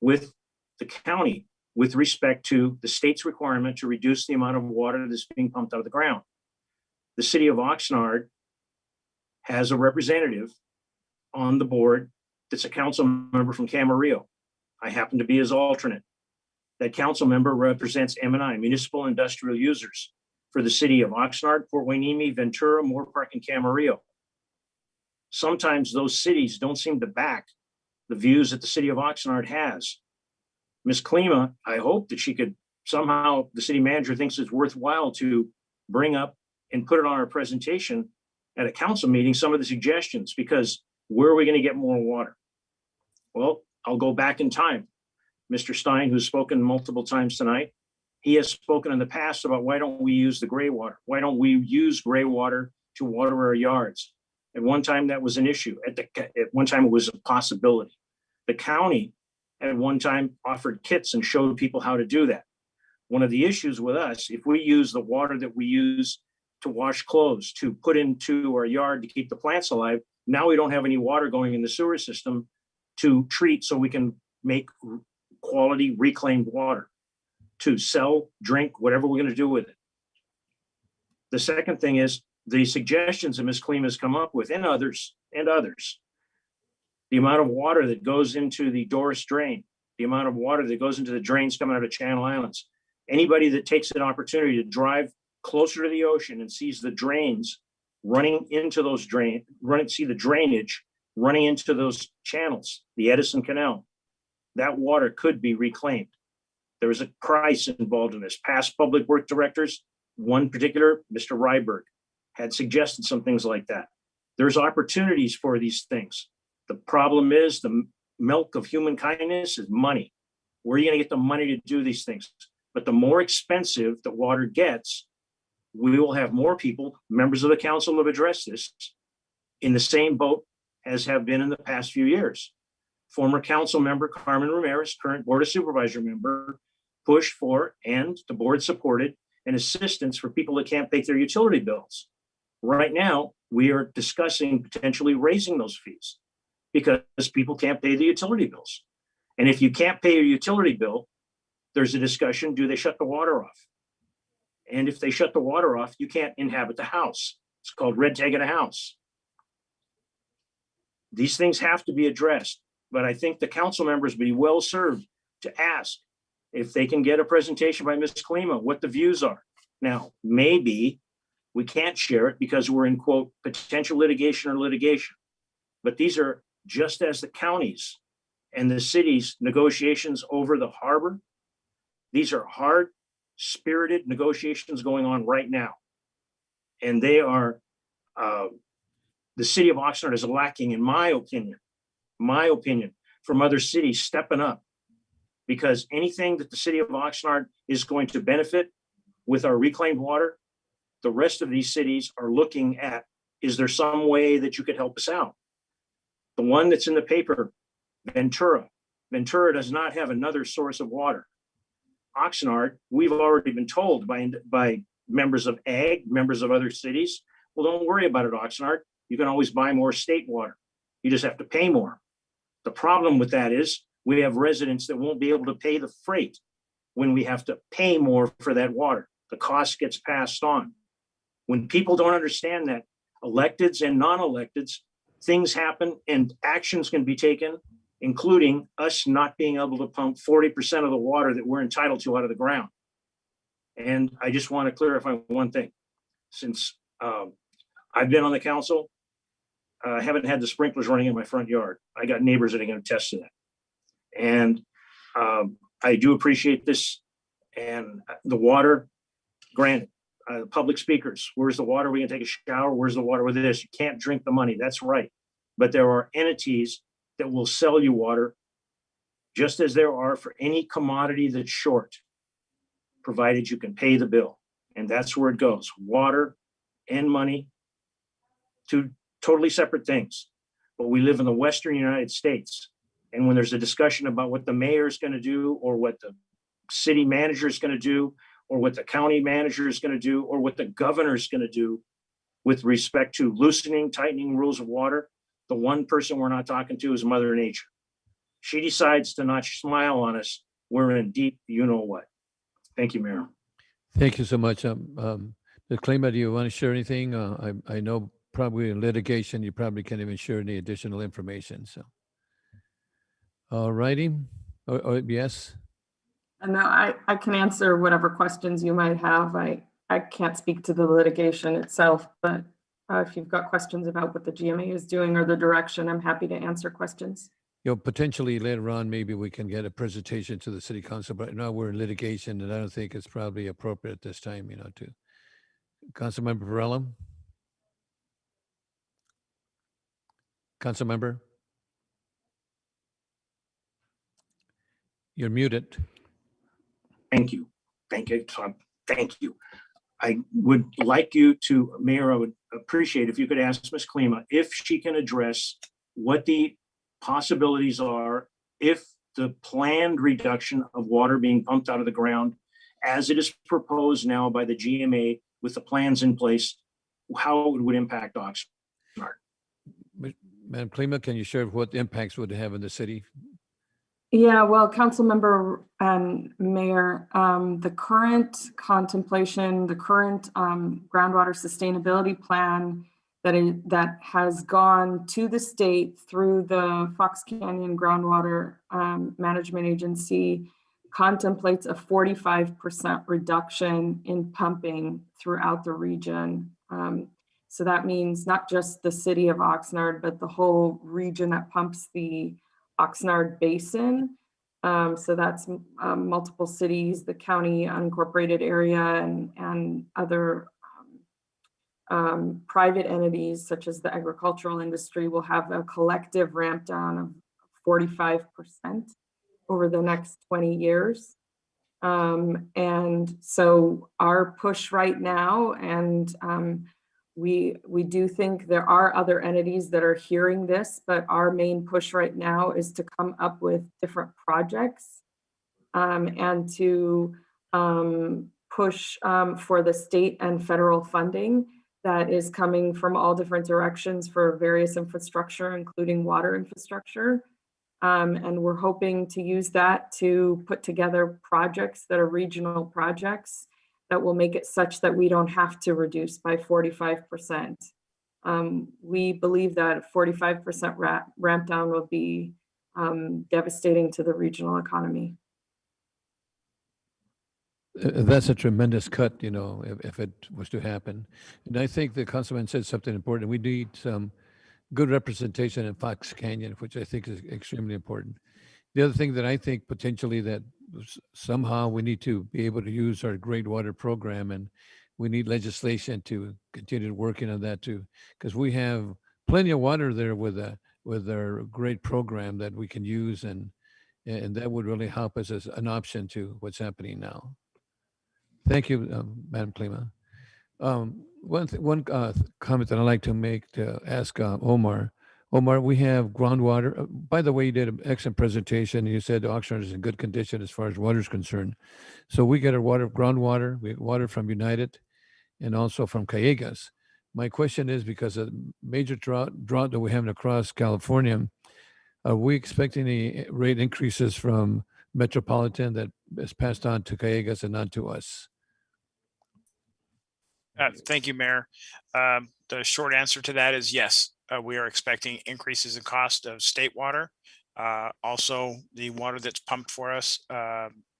with the county with respect to the state's requirement to reduce the amount of water that's being pumped out of the ground. The city of Oxnard has a representative on the board that's a council member from Camarillo. I happen to be his alternate. That council member represents M&I, Municipal Industrial Users, for the city of Oxnard, Fort Wayne, Ventura, Moore Park, and Camarillo. Sometimes those cities don't seem to back the views that the city of Oxnard has. Ms. Klima, I hope that she could somehow, the city manager thinks it's worthwhile to bring up and put it on our presentation at a council meeting, some of the suggestions, because where are we going to get more water? Well, I'll go back in time. Mr. Stein, who's spoken multiple times tonight, he has spoken in the past about why don't we use the gray water? Why don't we use gray water to water our yards? At one time, that was an issue. At one time, it was a possibility. The county at one time offered kits and showed people how to do that. One of the issues with us, if we use the water that we use to wash clothes, to put into our yard to keep the plants alive, now we don't have any water going in the sewer system to treat so we can make quality reclaimed water to sell, drink, whatever we're going to do with it. The second thing is the suggestions that Ms. Klima has come up with, and others, the amount of water that goes into the Doris drain, the amount of water that goes into the drains coming out of Channel Islands. Anybody that takes an opportunity to drive closer to the ocean and sees the drains running into those see the drainage running into those channels, the Edison Canal, that water could be reclaimed. There is a price involved in this. Past public work directors, one particular, Mr. Ryberg, had suggested some things like that. There's opportunities for these things. The problem is the milk of human kindness is money. Where are you going to get the money to do these things? But the more expensive the water gets, we will have more people, members of the council have addressed this, in the same boat as have been in the past few years. Former council member Carmen Ramirez, current Board of Supervisor member, pushed for, and the board supported, an assistance for people that can't pay their utility bills. Right now, we are discussing potentially raising those fees because people can't pay the utility bills. And if you can't pay your utility bill, there's a discussion, do they shut the water off? And if they shut the water off, you can't inhabit the house. It's called red tag in a house. These things have to be addressed, but I think the council members would be well served to ask if they can get a presentation by Ms. Klima, what the views are. Now, maybe we can't share it because we're in, quote, potential litigation or litigation, but these are just as the counties and the city's negotiations over the harbor. These are hard spirited negotiations going on right now. And they are, the city of Oxnard is lacking, in my opinion, from other cities stepping up, because anything that the city of Oxnard is going to benefit with our reclaimed water, the rest of these cities are looking at, is there some way that you could help us out? The one that's in the paper, Ventura does not have another source of water. Oxnard, we've already been told by members of AG, members of other cities, well, don't worry about it, Oxnard. You can always buy more state water. You just have to pay more. The problem with that is we have residents that won't be able to pay the freight when we have to pay more for that water. The cost gets passed on. When people don't understand that, electeds and non-electeds, things happen and actions can be taken, including us not being able to pump 40% of the water that we're entitled to out of the ground. And I just want to clarify one thing. Since I've been on the council, I haven't had the sprinklers running in my front yard. I got neighbors that are going to attest to that. And I do appreciate this. And the water, granted, public speakers, where's the water? We can take a shower. Where's the water with this? You can't drink the money. That's right. But there are entities that will sell you water, just as there are for any commodity that's short, provided you can pay the bill. And that's where it goes. Water and money, two totally separate things. But we live in the Western United States. And when there's a discussion about what the mayor is going to do, or what the city manager is going to do, or what the county manager is going to do, or what the governor is going to do with respect to loosening, tightening rules of water, the one person we're not talking to is Mother Nature. She decides to not smile on us, we're in deep, you know what. Thank you, Mayor. Thank you so much. Ms. Klima, do you want to share anything? I know probably in litigation, you probably can't even share any additional information. So, all righty. Yes. No, I can answer whatever questions you might have. I can't speak to the litigation itself, but if you've got questions about what the GMA is doing or the direction, I'm happy to answer questions. Potentially later on, maybe we can get a presentation to the city council, but now we're in litigation and I don't think it's probably appropriate at this time, to. Councilmember Varela? Councilmember? You're muted. Thank you. Thank you, Tom. Thank you. I would like you to, Mayor, I would appreciate if you could ask Ms. Klima if she can address what the possibilities are if the planned reduction of water being pumped out of the ground, as it is proposed now by the GMA with the plans in place, how it would impact Oxnard. Madam Klima, can you share what impacts would it have in the city? Yeah, well, council member and mayor, the current contemplation, the current groundwater sustainability plan that has gone to the state through the Fox Canyon Groundwater Management Agency contemplates a 45% reduction in pumping throughout the region. So that means not just the city of Oxnard, but the whole region that pumps the Oxnard Basin. So that's multiple cities, the county unincorporated area, and other private entities such as the agricultural industry will have a collective ramp down of 45% over the next 20 years. And so our push right now, and we do think there are other entities that are hearing this, but our main push right now is to come up with different projects and to push for the state and federal funding that is coming from all different directions for various infrastructure, including water infrastructure. And we're hoping to use that to put together projects that are regional projects that will make it such that we don't have to reduce by 45%. We believe that 45% ramp down will be devastating to the regional economy. That's a tremendous cut, if it was to happen. And I think the councilman said something important. We need some good representation in Fox Canyon, which I think is extremely important. The other thing that I think potentially that somehow we need to be able to use our Great Water Program, and we need legislation to continue working on that too, because we have plenty of water there with our great program that we can use, and that would really help us as an option to what's happening now. Thank you, Madam Klima. One comment that I'd like to make to ask Omar. Omar, we have groundwater. By the way, you did an excellent presentation. You said Oxnard is in good condition as far as water is concerned. So we get our water, groundwater, we get water from United and also from Callegas. My question is, because of the major drought that we're having across California, are we expecting any rate increases from Metropolitan that is passed on to Callegas and not to us? Thank you, Mayor. The short answer to that is yes. We are expecting increases in cost of state water. Also, the water that's pumped for us,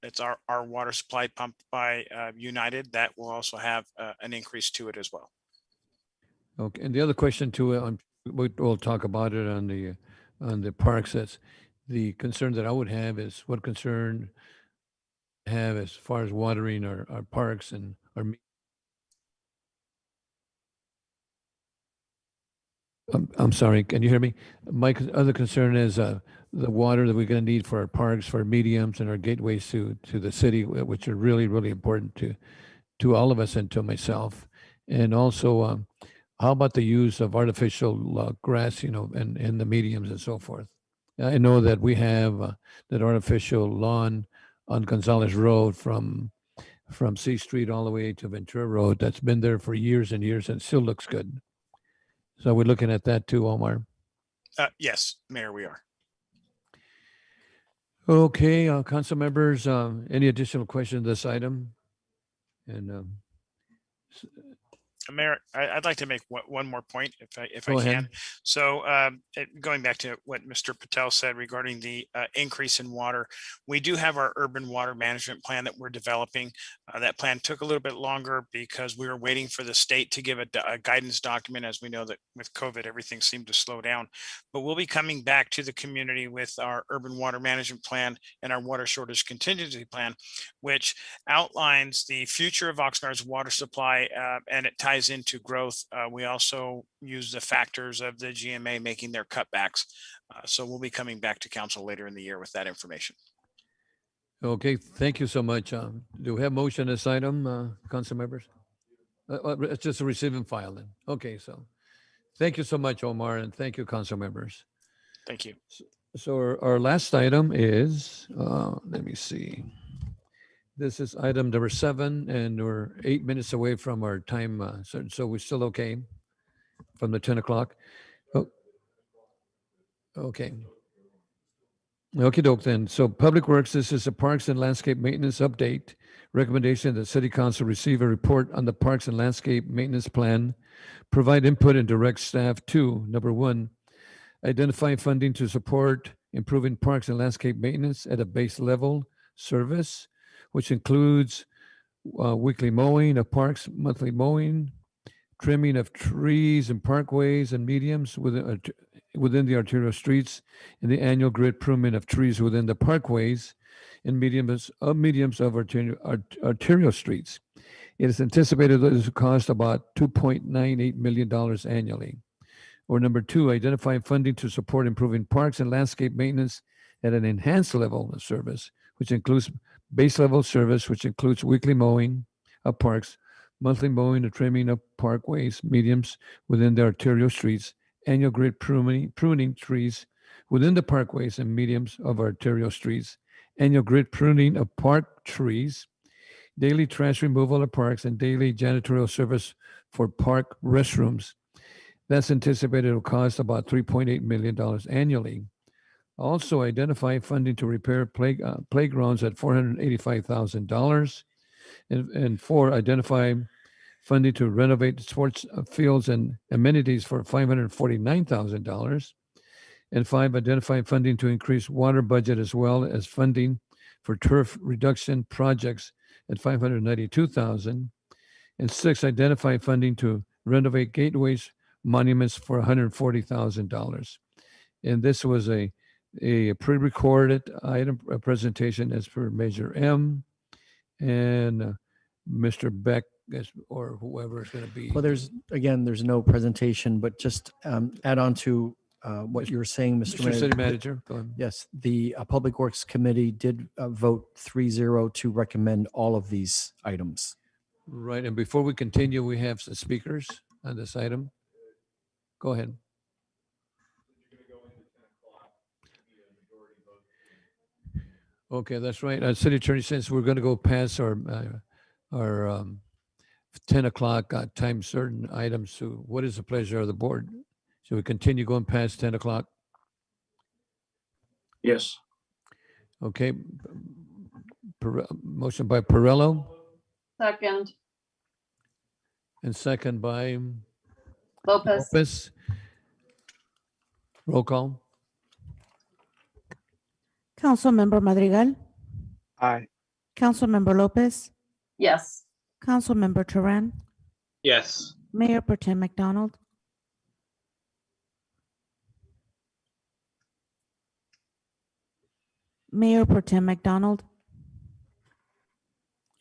it's our water supply pumped by United. That will also have an increase to it as well. Okay, and the other question too, we'll talk about it on the parks. That's the concern that I would have is what concern have as far as watering our parks and our. I'm sorry, can you hear me? My other concern is the water that we're going to need for our parks, for our mediums and our gateways to the city, which are really, really important to all of us and to myself. And also, how about the use of artificial grass, and the mediums and so forth? I know that we have that artificial lawn on Gonzalez Road from C Street all the way to Ventura Road. That's been there for years and years and still looks good. So we're looking at that too, Omar. Yes, Mayor, we are. Okay, council members, any additional questions on this item? And Mayor, I'd like to make one more point, if I Go can. ahead. So going back to what Mr. Patel said regarding the increase in water, we do have our urban water management plan that we're developing. That plan took a little bit longer because we were waiting for the state to give a guidance document. As we know that with COVID, everything seemed to slow down. But we'll be coming back to the community with our urban water management plan and our water shortage contingency plan, which outlines the future of Oxnard's water supply, and it ties into growth. We also use the factors of the GMA making their cutbacks. So we'll be coming back to council later in the year with that information. okay, thank you so much. Do we have motion on this item, council members? It's just a receive and file then. Okay, so thank you so much, Omar, and thank you, council members. Thank you. So our last item is, let me see. This is item number 7, and we're 8 minutes away from our time. So we're still okay from the 10 o'clock. Oh, okay. Okay, doke then. So Public Works, this is a Parks and Landscape Maintenance Update. Recommendation that City Council receive a report on the Parks and Landscape Maintenance Plan. Provide input and direct staff to, number 1, identify funding to support improving parks and landscape maintenance at a base level service, which includes weekly mowing of parks, monthly mowing, trimming of trees and parkways and mediums within the arterial streets, and the annual grid pruning of trees within the parkways and mediums of arterial streets. It is anticipated that this will cost about $2.98 million annually. Or number 2, identify funding to support improving parks and landscape maintenance at an enhanced level of service, which includes base level service, which includes weekly mowing of parks, monthly mowing or trimming of parkways, mediums within the arterial streets, annual grid pruning trees within the parkways and mediums of arterial streets, annual grid pruning of park trees, daily trash removal of parks, and daily janitorial service for park restrooms. That's anticipated will cost about $3.8 million annually. Also identify funding to repair playgrounds at $485,000. And 4, identify funding to renovate sports fields and amenities for $549,000. And 5, identify funding to increase water budget as well as funding for turf reduction projects at $592,000. And 6, identify funding to renovate gateways monuments for $140,000. And this was a pre-recorded item, a presentation as per Major M. And Mr. Beck, or whoever is going to be. Well, there's no presentation, but just add on to what you were saying, Mr. City Manager, go ahead. Yes, the Public Works Committee did vote 3-0 to recommend all of these items. Right, and before we continue, we have some speakers on this item. Go ahead. Okay, that's right. City Attorney says we're going to go past our 10 o'clock time certain items. So what is the pleasure of the board? Should we continue going past 10 o'clock? Yes. Okay. Motion by Perello Second, and second by Lopez. Lopez. Roll call. Councilmember Madrigal, Aye. Councilmember Lopez, Yes. Councilmember Turan, Yes. Mayor Pro Tem McDonald, Mayor Pro Tem McDonald,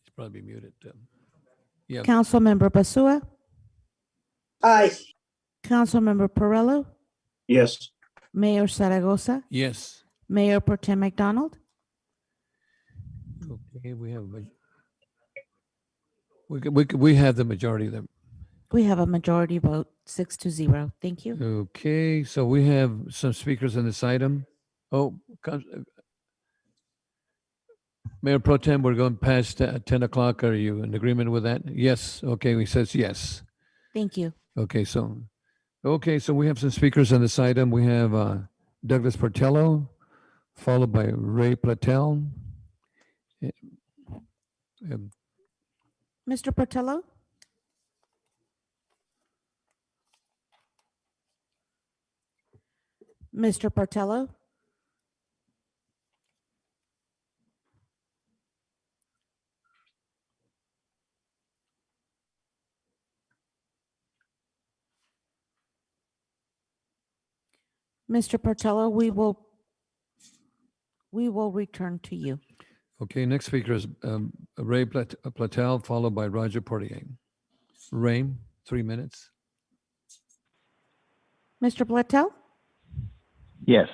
He's probably muted. Yeah. Councilmember Basua, Aye. Councilmember Perello, Yes. Mayor Zaragoza, Yes. Mayor Pro Tem McDonald. Okay, we have we have the majority of them. We have a majority vote, 6-0. Thank you. Okay, so we have some speakers on this item. Oh, Mayor Pro Tem, we're going past 10 o'clock. Are you in agreement with that? Yes. Okay, he says yes. Thank you. Okay, so we have some speakers on this item. We have Douglas Portello, followed by Ray Platel. Mr. Portello? Mr. Portello? Mr. Portello, we will return to you. Okay, next speaker is Ray Platel, followed by Roger Portier. Ray, 3 minutes. Mr. Platel? Yes.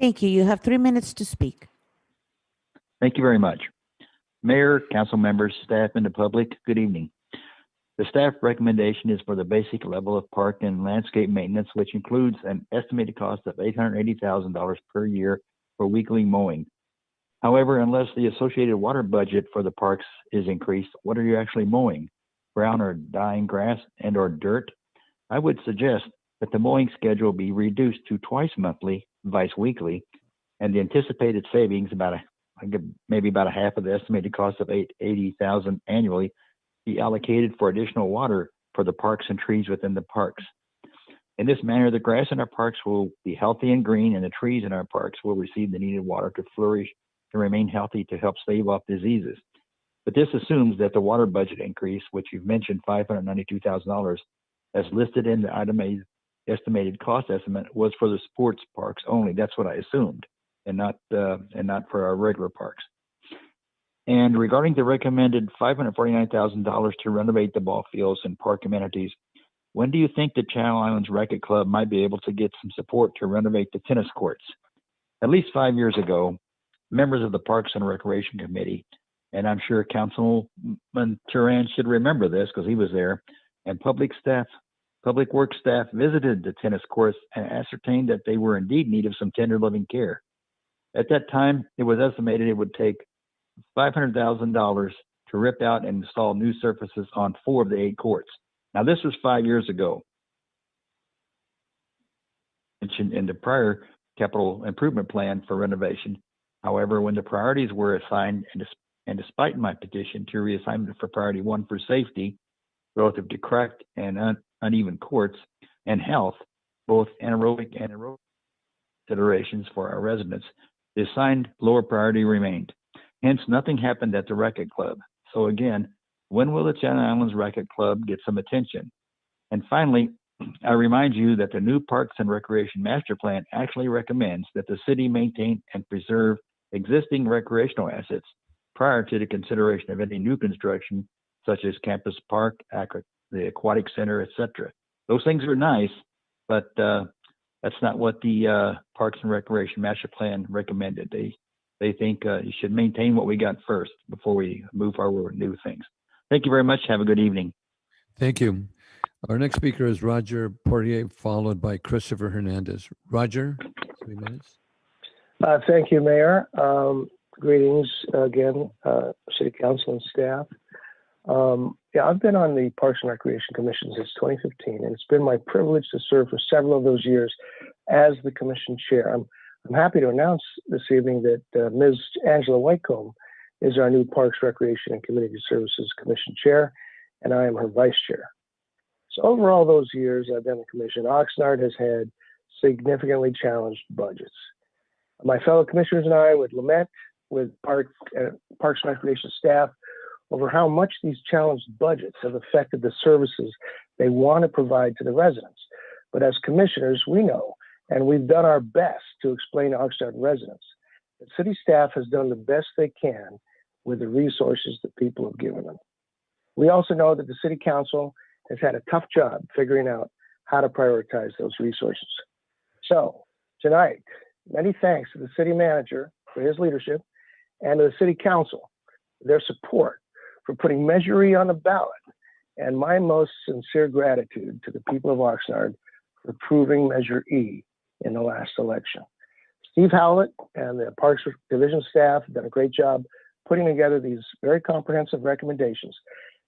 Thank you. You have 3 minutes to speak. Thank you very much. Mayor, council members, staff, and the public, good evening. The staff recommendation is for the basic level of park and landscape maintenance, which includes an estimated cost of $880,000 per year for weekly mowing. However, unless the associated water budget for the parks is increased, what are you actually mowing? Brown or dying grass and or dirt? I would suggest that the mowing schedule be reduced to twice monthly, vice weekly, and the anticipated savings, maybe about a half of the estimated cost of $880,000 annually, be allocated for additional water for the parks and trees within the parks. In this manner, the grass in our parks will be healthy and green, and the trees in our parks will receive the needed water to flourish and remain healthy to help stave off diseases. But this assumes that the water budget increase, which you've mentioned $592,000, as listed in the estimated cost estimate, was for the sports parks only. That's what I assumed, and not for our regular parks. And regarding the recommended $549,000 to renovate the ball fields and park amenities, when do you think the Channel Islands Racquet Club might be able to get some support to renovate the tennis courts? At least 5 years ago, members of the Parks and Recreation Committee, and I'm sure Councilman Turan should remember this because he was there, and Public Works staff visited the tennis courts and ascertained that they were indeed in need of some tender loving care. At that time, it was estimated it would take $500,000 to rip out and install new surfaces on 4 of the 8 courts. Now, this was 5 years ago. Mentioned in the prior capital improvement plan for renovation. However, when the priorities were assigned, and despite my petition to reassignment for priority 1 for safety, relative to cracked and uneven courts, and health, both anaerobic and aerobic considerations for our residents, the assigned lower priority remained. Hence, nothing happened at the Racquet Club. So again, when will the Channel Islands Racquet Club get some attention? And finally, I remind you that the new Parks and Recreation Master Plan actually recommends that the city maintain and preserve existing recreational assets prior to the consideration of any new construction, such as campus park, the aquatic center, etc. Those things are nice, but that's not what the Parks and Recreation Master Plan recommended. They think you should maintain what we got first before we move forward with new things. Thank you very much. Have a good evening. Thank you. Our next speaker is Roger Portier, followed by Christopher Hernandez. Roger, 3 minutes. Thank you, Mayor. Greetings again, City Council and staff. Yeah, I've been on the Parks and Recreation Commission since 2015, and it's been my privilege to serve for several of those years as the commission chair. I'm happy to announce this evening that Ms. Angela Whitecomb is our new Parks, Recreation, and Community Services Commission chair, and I am her vice chair. So over all those years I've been on the commission, Oxnard has had significantly challenged budgets. My fellow commissioners and I would lament with Parks and Recreation staff over how much these challenged budgets have affected the services they want to provide to the residents. But as commissioners, we know, and we've done our best to explain to Oxnard residents, that city staff has done the best they can with the resources that people have given them. We also know that the city council has had a tough job figuring out how to prioritize those resources. So tonight, many thanks to the city manager for his leadership and to the city council for their support for putting Measure E on the ballot, and my most sincere gratitude to the people of Oxnard for approving Measure E in the last election. Steve Howlett and the Parks Division staff have done a great job putting together these very comprehensive recommendations,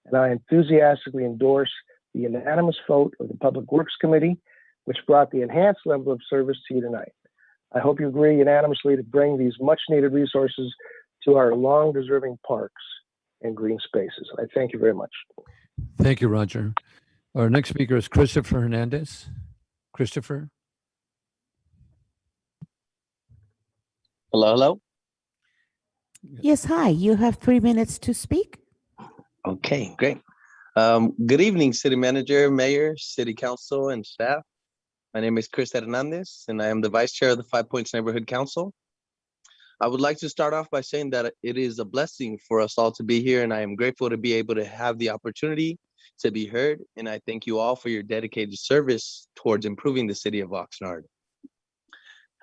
and I enthusiastically endorse the unanimous vote of the Public Works Committee, which brought the enhanced level of service to you tonight. I hope you agree unanimously to bring these much needed resources to our long deserving parks and green spaces. I thank you very much. Thank you, Roger. Our next speaker is Christopher Hernandez. Christopher. Hello. Yes, hi. You have 3 minutes to speak. Okay, great. Good evening, City Manager, Mayor, City Council, and staff. My name is Chris Hernandez, and I am the Vice Chair of the 5 Points Neighborhood Council. I would like to start off by saying that it is a blessing for us all to be here, and I am grateful to be able to have the opportunity to be heard, and I thank you all for your dedicated service towards improving the city of Oxnard.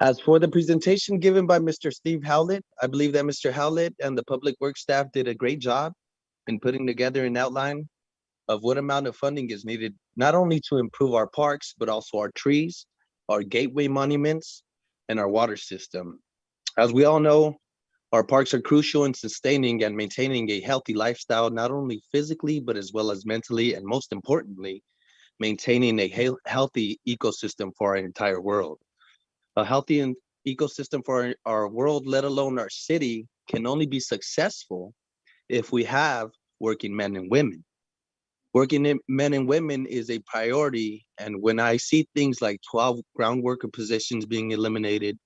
As for the presentation given by Mr. Steve Howlett, I believe that Mr. Howlett and the Public Works staff did a great job in putting together an outline of what amount of funding is needed, not only to improve our parks, but also our trees, our gateway monuments, and our water system. As we all know, our parks are crucial in sustaining and maintaining a healthy lifestyle, not only physically, but as well as mentally, and most importantly, maintaining a healthy ecosystem for our entire world. A healthy ecosystem for our world, let alone our city, can only be successful if we have working men and women. Working men and women is a priority, and when I see things like 12 ground worker positions being eliminated,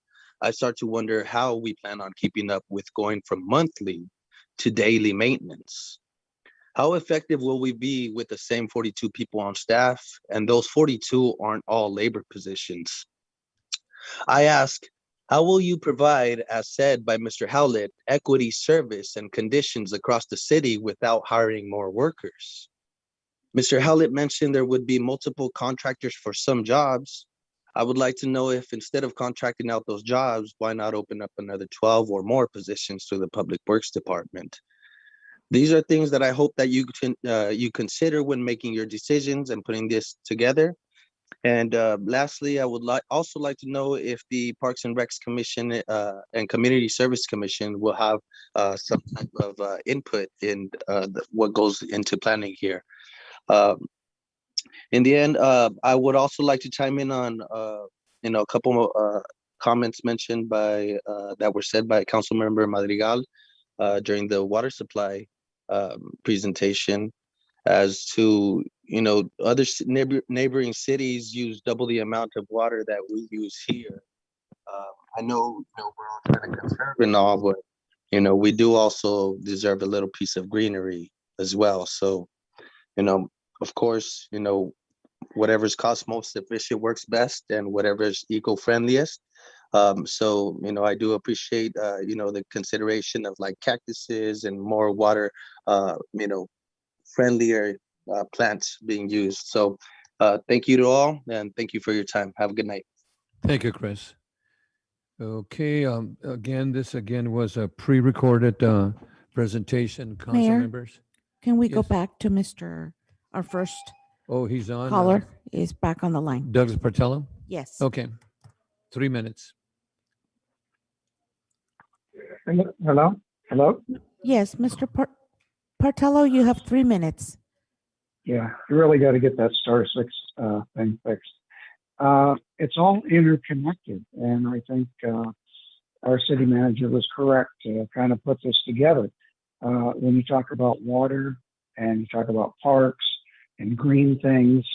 I start to wonder how we plan on keeping up with going from monthly to daily maintenance. How effective will we be with the same 42 people on staff? And those 42 aren't all labor positions. I ask, how will you provide, as said by Mr. Howlett, equity, service, and conditions across the city without hiring more workers? Mr. Howlett mentioned there would be multiple contractors for some jobs. I would like to know if instead of contracting out those jobs, why not open up another 12 or more positions to the Public Works Department? These are things that I hope that you consider when making your decisions and putting this together. And lastly, I would also like to know if the Parks and Recs Commission and Community Service Commission will have some type of input in what goes into planning here. In the end, I would also like to chime in on a couple of comments mentioned by that were said by Councilmember Madrigal during the water supply presentation, as to other neighboring cities use double the amount of water that we use here. I know we're all trying to conserve and all, but we do also deserve a little piece of greenery as well. So of course, whatever's cost most efficient works best and whatever's eco-friendliest. So, I do appreciate, the consideration of like cactuses and more water, friendlier plants being used. So thank you to all, and thank you for your time. Have a good night. Thank you, Chris. Okay, again, this was a pre-recorded presentation, council Mayor? members. Can we go Yes. back to our first Oh, he's on. caller is back on the line. Douglas Portello? Yes. Okay, 3 minutes. Hello? Hello? Yes, Mr. Partello, you have 3 minutes. Yeah, you really got to get that star six thing fixed. It's all interconnected, and I think our city manager was correct to kind of put this together. When you talk about water and you talk about parks and green things,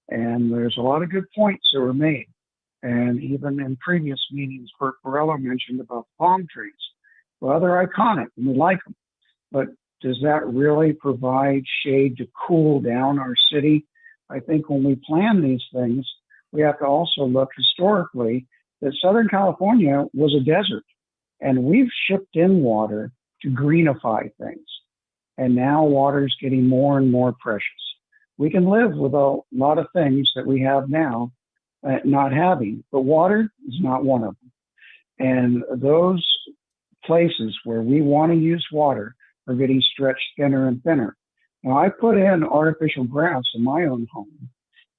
and there's a lot of good points that were made. And even in previous meetings, Bert Borello mentioned about palm trees. Well, they're iconic and we like them, but does that really provide shade to cool down our city? I think when we plan these things, we have to also look historically that Southern California was a desert, and we've shipped in water to greenify things. And now water's getting more and more precious. We can live with a lot of things that we have now not having, but water is not one of them. And those places where we want to use water are getting stretched thinner and thinner. Now, I put in artificial grass in my own home,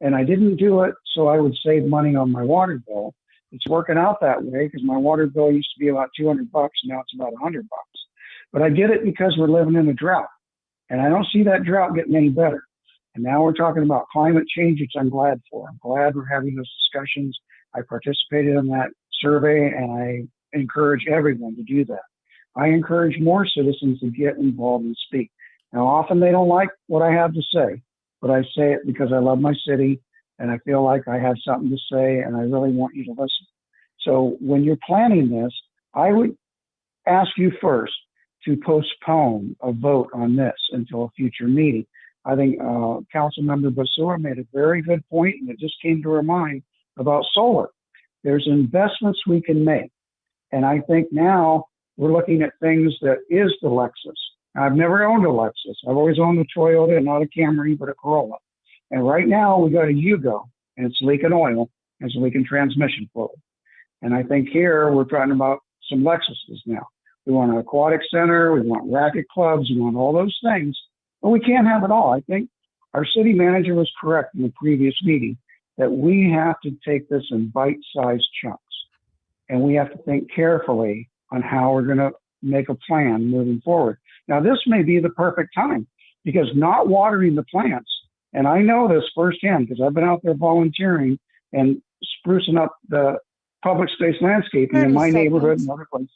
and I didn't do it so I would save money on my water bill. It's working out that way because my water bill used to be about $200, and now it's about $100. But I did it because we're living in a drought, and I don't see that drought getting any better. And now we're talking about climate change, which I'm glad for. I'm glad we're having those discussions. I participated in that survey, and I encourage everyone to do that. I encourage more citizens to get involved and speak. Now, often they don't like what I have to say, but I say it because I love my city, and I feel like I have something to say, and I really want you to listen. So when you're planning this, I would ask you first to postpone a vote on this until a future meeting. I think Councilmember Basura made a very good point, and it just came to her mind about solar. There's investments we can make. And I think now we're looking at things that is the Lexus. I've never owned a Lexus. I've always owned a Toyota, not a Camry, but a Corolla. And right now we got a Yugo, and it's leaking oil, and it's leaking transmission fluid. And I think here we're talking about some Lexuses now. We want an aquatic center, we want racket clubs, we want all those things, but we can't have it all. I think our city manager was correct in the previous meeting that we have to take this in bite-sized chunks. And we have to think carefully on how we're going to make a plan moving forward. Now, this may be the perfect time because not watering the plants, and I know this firsthand because I've been out there volunteering and sprucing up the public space landscaping in my neighborhood and other places.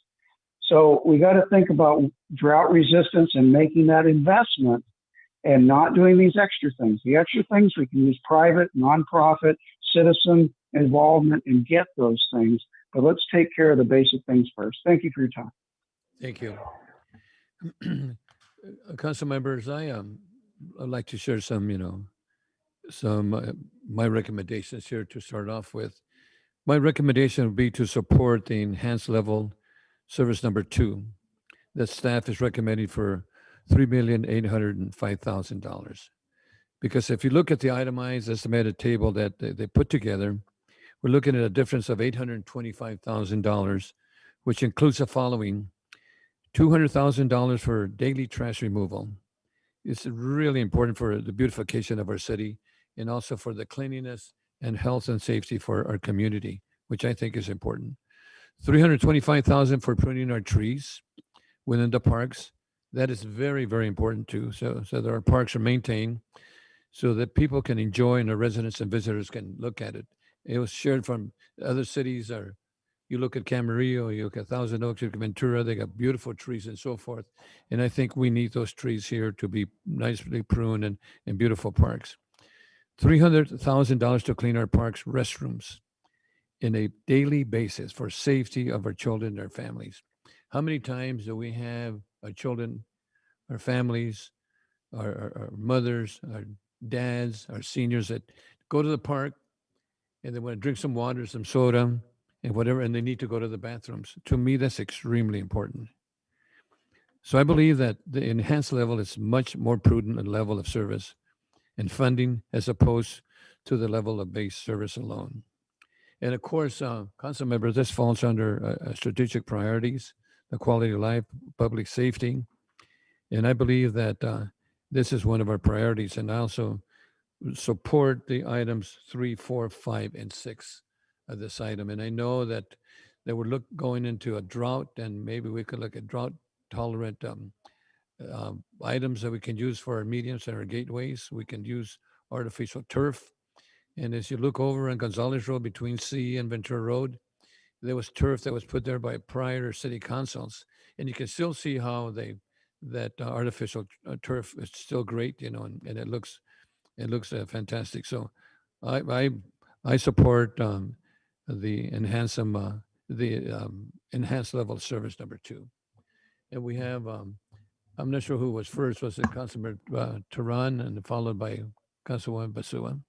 So we got to think about drought resistance and making that investment and not doing these extra things. The extra things we can use private, nonprofit, citizen involvement and get those things. But let's take care of the basic things first. Thank you for your time. Thank you. Council members, I'd like to share some, my recommendations here to start off with. My recommendation would be to support the enhanced level service number 2 that staff is recommending for $3,805,000. Because if you look at the itemized estimated table that they put together, we're looking at a difference of $825,000, which includes the following: $200,000 for daily trash removal. It's really important for the beautification of our city and also for the cleanliness and health and safety for our community, which I think is important. $325,000 for pruning our trees within the parks. That is very, very important too. So that our parks are maintained so that people can enjoy and our residents and visitors can look at it. It was shared from other cities. You look at Camarillo, you look at Thousand Oaks, you look at Ventura, they got beautiful trees and so forth. And I think we need those trees here to be nicely pruned and beautiful parks. $300,000 to clean our parks' restrooms in a daily basis for safety of our children and their families. How many times do we have our children, our families, our mothers, our dads, our seniors that go to the park and they want to drink some water, some soda, and whatever, and they need to go to the bathrooms. To me, that's extremely important. So I believe that the enhanced level is much more prudent a level of service and funding as opposed to the level of base service alone. And of course, council members, this falls under strategic priorities, the quality of life, public safety. And I believe that this is one of our priorities. And I also support the items 3, 4, 5, and 6 of this item. And I know that we're going into a drought, and maybe we could look at drought tolerant items that we can use for our medians and our gateways. We can use artificial turf. And as you look over on Gonzalez Road between C and Ventura Road, there was turf that was put there by prior city councils. And you can still see how that artificial turf is still great, and it looks fantastic. So I support the enhanced enhanced level of service number 2. And we have I'm not sure who was first. Was it Councilmember Tehran and followed by Councilwoman Basua?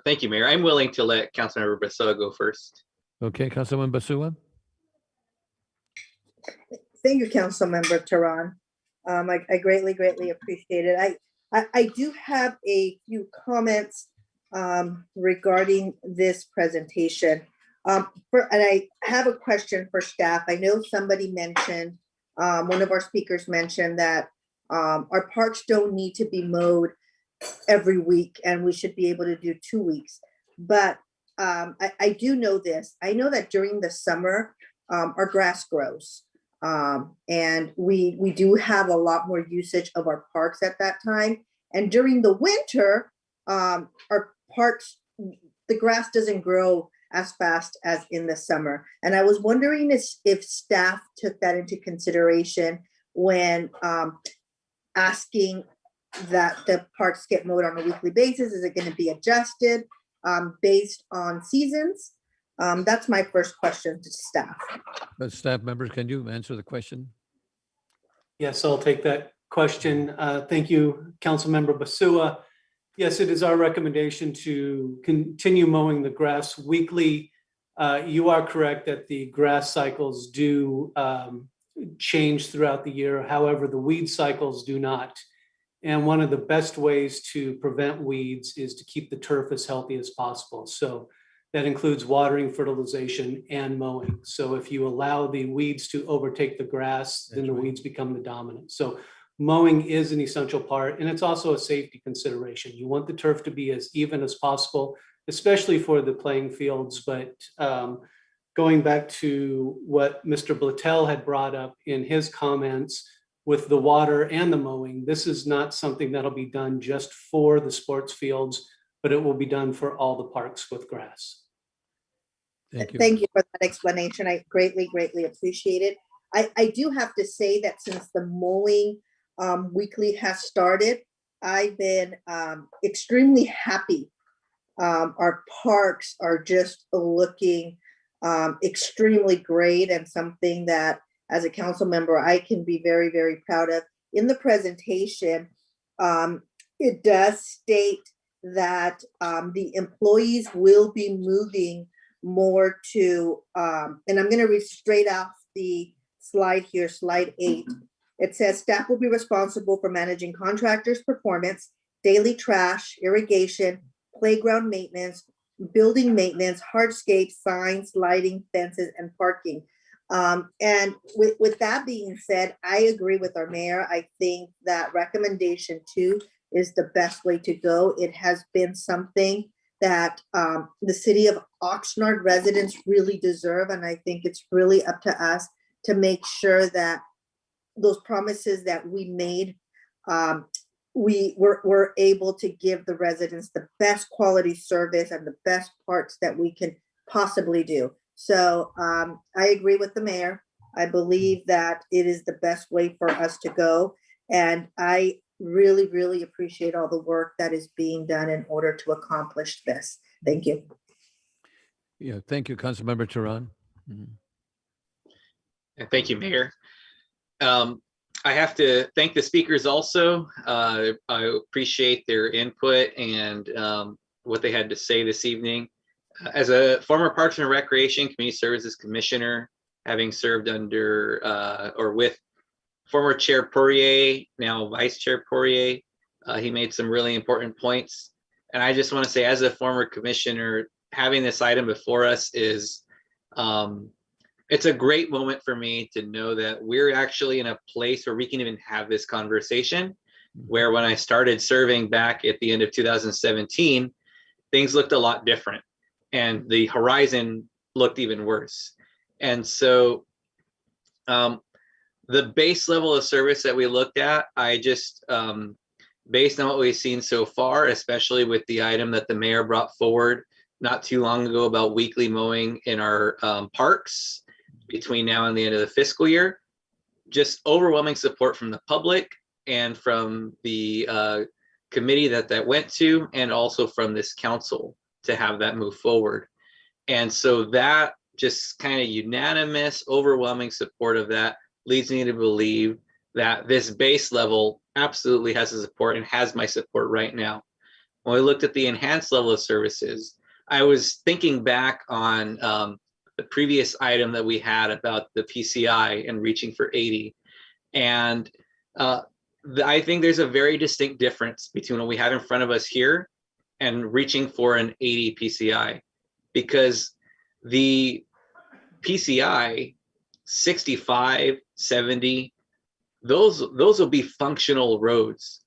Thank you, Mayor. I'm willing to let Councilmember Basoa go first. Okay, Councilwoman Basua. Thank you, Councilmember Tehran. I greatly, greatly appreciate it. I do have a few comments regarding this presentation. And I have a question for staff. I know somebody mentioned, one of our speakers mentioned that our parks don't need to be mowed every week and we should be able to do 2 weeks. But I do know this. I know that during the summer, our grass grows. And we do have a lot more usage of our parks at that time. And during the winter, our parks, the grass doesn't grow as fast as in the summer. And I was wondering if staff took that into consideration when asking that the parks get mowed on a weekly basis. Is it going to be adjusted based on seasons? That's my first question to staff. But staff members, can you answer the question? Yes, I'll take that question. Thank you, Councilmember Basua. Yes, it is our recommendation to continue mowing the grass weekly. You are correct that the grass cycles do change throughout the year. However, the weed cycles do not. And one of the best ways to prevent weeds is to keep the turf as healthy as possible. So that includes watering, fertilization, and mowing. So if you allow the weeds to overtake the grass, then the weeds become the dominant. So mowing is an essential part, and it's also a safety consideration. You want the turf to be as even as possible, especially for the playing fields. But going back to what Mr. Blattel had brought up in his comments with the water and the mowing, this is not something that'll be done just for the sports fields, but it will be done for all the parks with grass. Thank you. Thank you for that explanation. I greatly, greatly appreciate it. I do have to say that since the mowing weekly has started, I've been extremely happy. Our parks are just looking extremely great, and something that as a council member, I can be very, very proud of. In the presentation, it does state that the employees will be moving more to, and I'm going to read straight off the slide here, slide 8. It says staff will be responsible for managing contractors' performance, daily trash, irrigation, playground maintenance, building maintenance, hardscape, signs, lighting, fences, and parking. And with that being said, I agree with our mayor. I think that recommendation 2 is the best way to go. It has been something that the city of Oxnard residents really deserve. And I think it's really up to us to make sure that those promises that we made, we're able to give the residents the best quality service and the best parts that we can possibly do. So I agree with the mayor. I believe that it is the best way for us to go. And I really, really appreciate all the work that is being done in order to accomplish this. Thank you. Yeah, thank you, Councilmember Tehran. And thank you, Mayor. I have to thank the speakers also. I appreciate their input and what they had to say this evening. As a former Parks and Recreation Community Services Commissioner, having served under or with former Chair Poirier, now Vice Chair Poirier, he made some really important points. And I just want to say, as a former commissioner, having this item before us is, it's a great moment for me to know that we're actually in a place where we can even have this conversation, where when I started serving back at the end of 2017, things looked a lot different and the horizon looked even worse. And so the base level of service that we looked at, I just, based on what we've seen so far, especially with the item that the mayor brought forward not too long ago about weekly mowing in our parks between now and the end of the fiscal year, just overwhelming support from the public and from the committee that went to, and also from this council to have that move forward. And so that just kind of unanimous, overwhelming support of that leads me to believe that this base level absolutely has the support and has my support right now. When we looked at the enhanced level of services, I was thinking back on the previous item that we had about the PCI and reaching for 80. And I think there's a very distinct difference between what we have in front of us here and reaching for an 80 PCI, because the PCI 65, 70, those will be functional roads.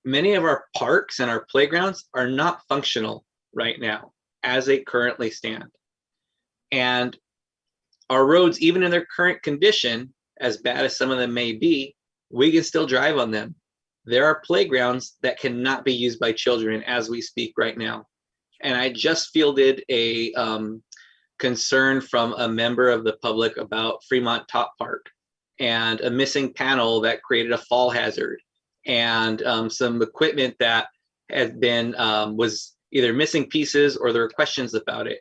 Many of our parks and our playgrounds are not functional right now as they currently stand. And our roads, even in their current condition, as bad as some of them may be, we can still drive on them. There are playgrounds that cannot be used by children as we speak right now. And I just fielded a concern from a member of the public about Fremont Top Park and a missing panel that created a fall hazard, and some equipment that had been was either missing pieces or there were questions about it.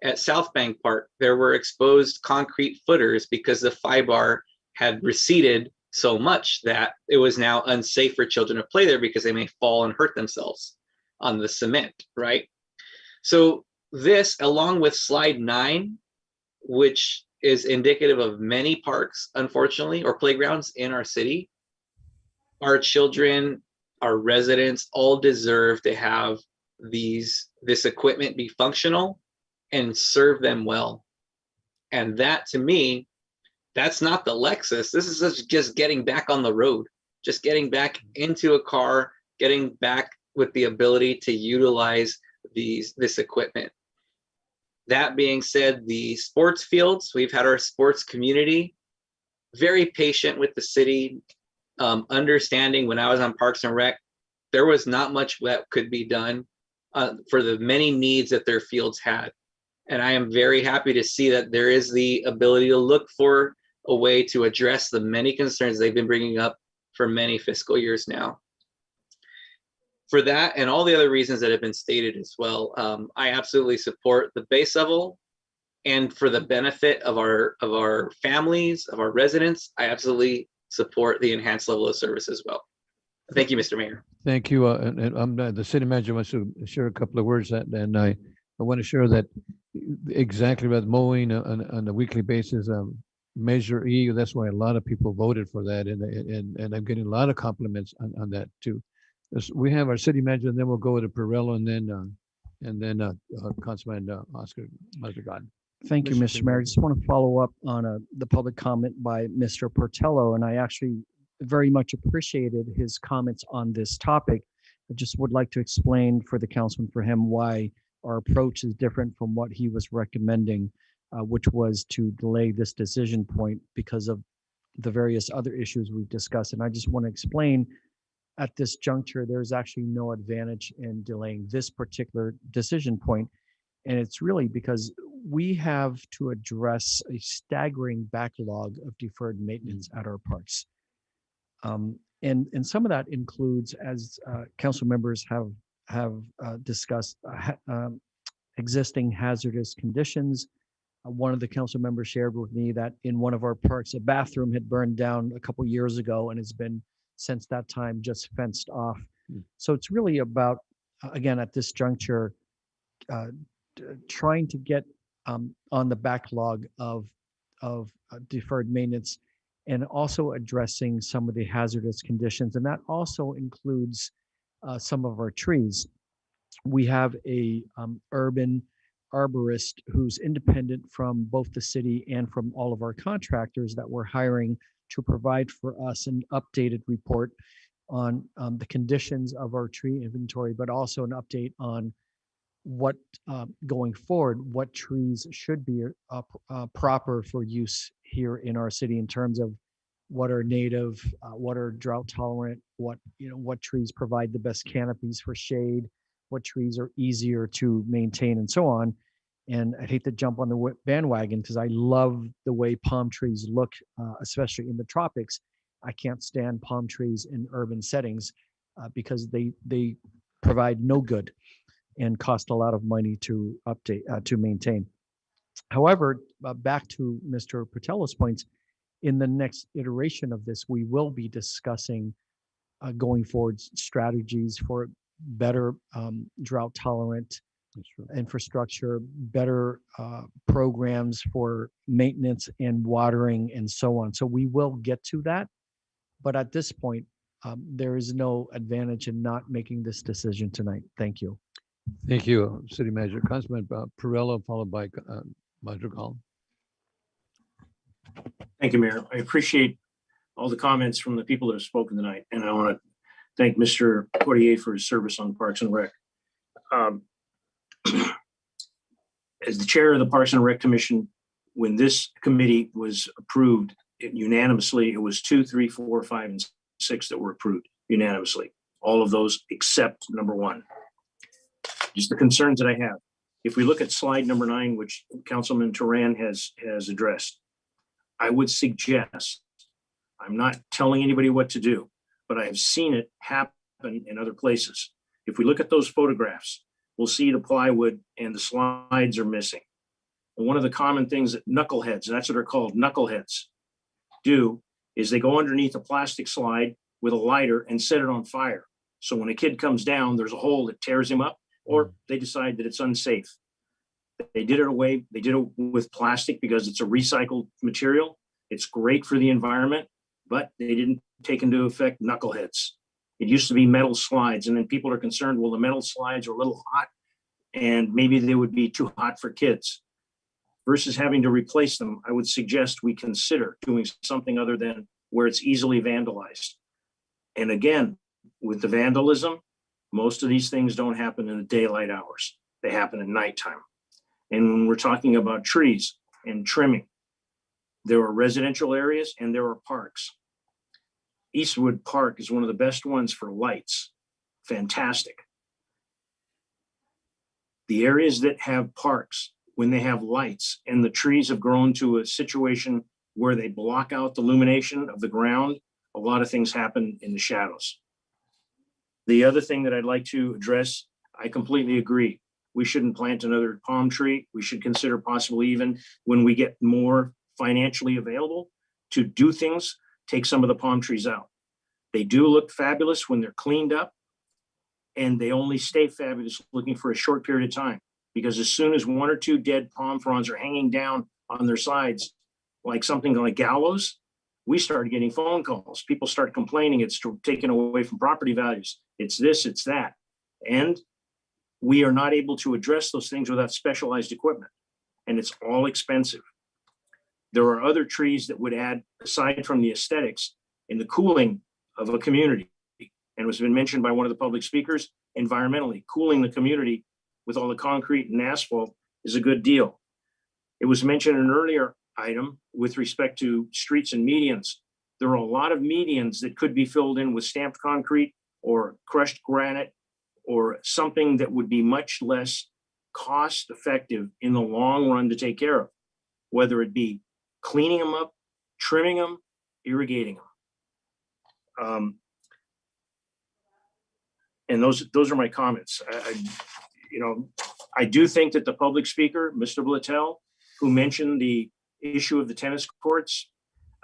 At South Bank Park, there were exposed concrete footers because the FIBAR had receded so much that it was now unsafe for children to play there because they may fall and hurt themselves on the cement, right? So this, along with slide 9, which is indicative of many parks, unfortunately, or playgrounds in our city, our children, our residents all deserve to have this equipment be functional and serve them well. And that, to me, that's not the Lexus. This is just getting back on the road, just getting back into a car, getting back with the ability to utilize this equipment. That being said, the sports fields, we've had our sports community very patient with the city, understanding when I was on Parks and Rec, there was not much that could be done for the many needs that their fields had. And I am very happy to see that there is the ability to look for a way to address the many concerns they've been bringing up for many fiscal years now. For that and all the other reasons that have been stated as well, I absolutely support the base level, and for the benefit of our families, of our residents, I absolutely support the enhanced level of service as well. Thank you, Mr. Mayor. Thank you. The city manager wants to share a couple of words, and I want to share that exactly about mowing on a weekly basis. Measure E, that's why a lot of people voted for that, and I'm getting a lot of compliments on that too. We have our city manager, and then we'll go to Perello, and then Councilman Oscar Mazzagan. Thank you, Mr. Mayor. I just want to follow up on the public comment by Mr. Portello, and I actually very much appreciated his comments on this topic. I just would like to explain for the councilman, for him, why our approach is different from what he was recommending, which was to delay this decision point because of the various other issues we've discussed. And I just want to explain at this juncture, there's actually no advantage in delaying this particular decision point. And it's really because we have to address a staggering backlog of deferred maintenance at our parks. And some of that includes, as council members have discussed, existing hazardous conditions, one of the council members shared with me that in one of our parks, a bathroom had burned down a couple years ago and has been since that time just fenced off. So it's really about, again, at this juncture, trying to get on the backlog of deferred maintenance, and also addressing some of the hazardous conditions. And that also includes some of our trees. We have a urban arborist who's independent from both the city and from all of our contractors that we're hiring to provide for us an updated report on the conditions of our tree inventory, but also an update on what going forward, what trees should be proper for use here in our city in terms of what are native, what are drought tolerant, what trees provide the best canopies for shade, what trees are easier to maintain, and so on. And I'd hate to jump on the bandwagon because I love the way palm trees look, especially in the tropics. I can't stand palm trees in urban settings because they provide no good and cost a lot of money to update, to maintain. However, back to Mr. Patello's points, in the next iteration of this, we will be discussing going forward strategies for better drought tolerant infrastructure, better programs for maintenance and watering and so on. So we will get to that. But at this point, there is no advantage in not making this decision tonight. Thank you. Thank you, City Manager. Councilman Perrello, followed by Madrigal. Thank you, Mayor. I appreciate all the comments from the people that have spoken tonight. And I want to thank Mr. Poirier for his service on Parks and Rec. As the chair of the Parks and Rec Commission, when this committee was approved unanimously, it was 2, 3, 4, 5, and 6 that were approved unanimously. All of those except number 1. Just the concerns that I have. If we look at slide number 9, which Councilman Turan has addressed, I would suggest, I'm not telling anybody what to do, but I have seen it happen in other places. If we look at those photographs, we'll see the plywood and the slides are missing. And one of the common things that knuckleheads, and that's what they're called, knuckleheads, do is they go underneath a plastic slide with a lighter and set it on fire. So when a kid comes down, there's a hole that tears him up, or they decide that it's unsafe. They did it with plastic because it's a recycled material. It's great for the environment, but they didn't take into effect knuckleheads. It used to be metal slides, and then people are concerned, well, the metal slides are a little hot and maybe they would be too hot for kids. Versus having to replace them, I would suggest we consider doing something other than where it's easily vandalized. And again, with the vandalism, most of these things don't happen in the daylight hours. They happen at nighttime. And when we're talking about trees and trimming, there are residential areas and there are parks. Eastwood Park is one of the best ones for lights. Fantastic. The areas that have parks, when they have lights and the trees have grown to a situation where they block out the illumination of the ground, a lot of things happen in the shadows. The other thing that I'd like to address, I completely agree. We shouldn't plant another palm tree. We should consider possibly, even when we get more financially available to do things, take some of the palm trees out. They do look fabulous when they're cleaned up, and they only stay fabulous looking for a short period of time, because as soon as 1 or 2 dead palm fronds are hanging down on their sides, like something like gallows, we started getting phone calls. People start complaining it's taken away from property values. It's this, it's that. And we are not able to address those things without specialized equipment, and it's all expensive. There are other trees that would add, aside from the aesthetics, in the cooling of a community. And was been mentioned by one of the public speakers, environmentally, cooling the community with all the concrete and asphalt is a good deal. It was mentioned in an earlier item with respect to streets and medians. There are a lot of medians that could be filled in with stamped concrete or crushed granite or something that would be much less cost effective in the long run to take care of, whether it be cleaning them up, trimming them, irrigating them. And those are my comments. I do think that the public speaker, Mr. Blattel, who mentioned the issue of the tennis courts.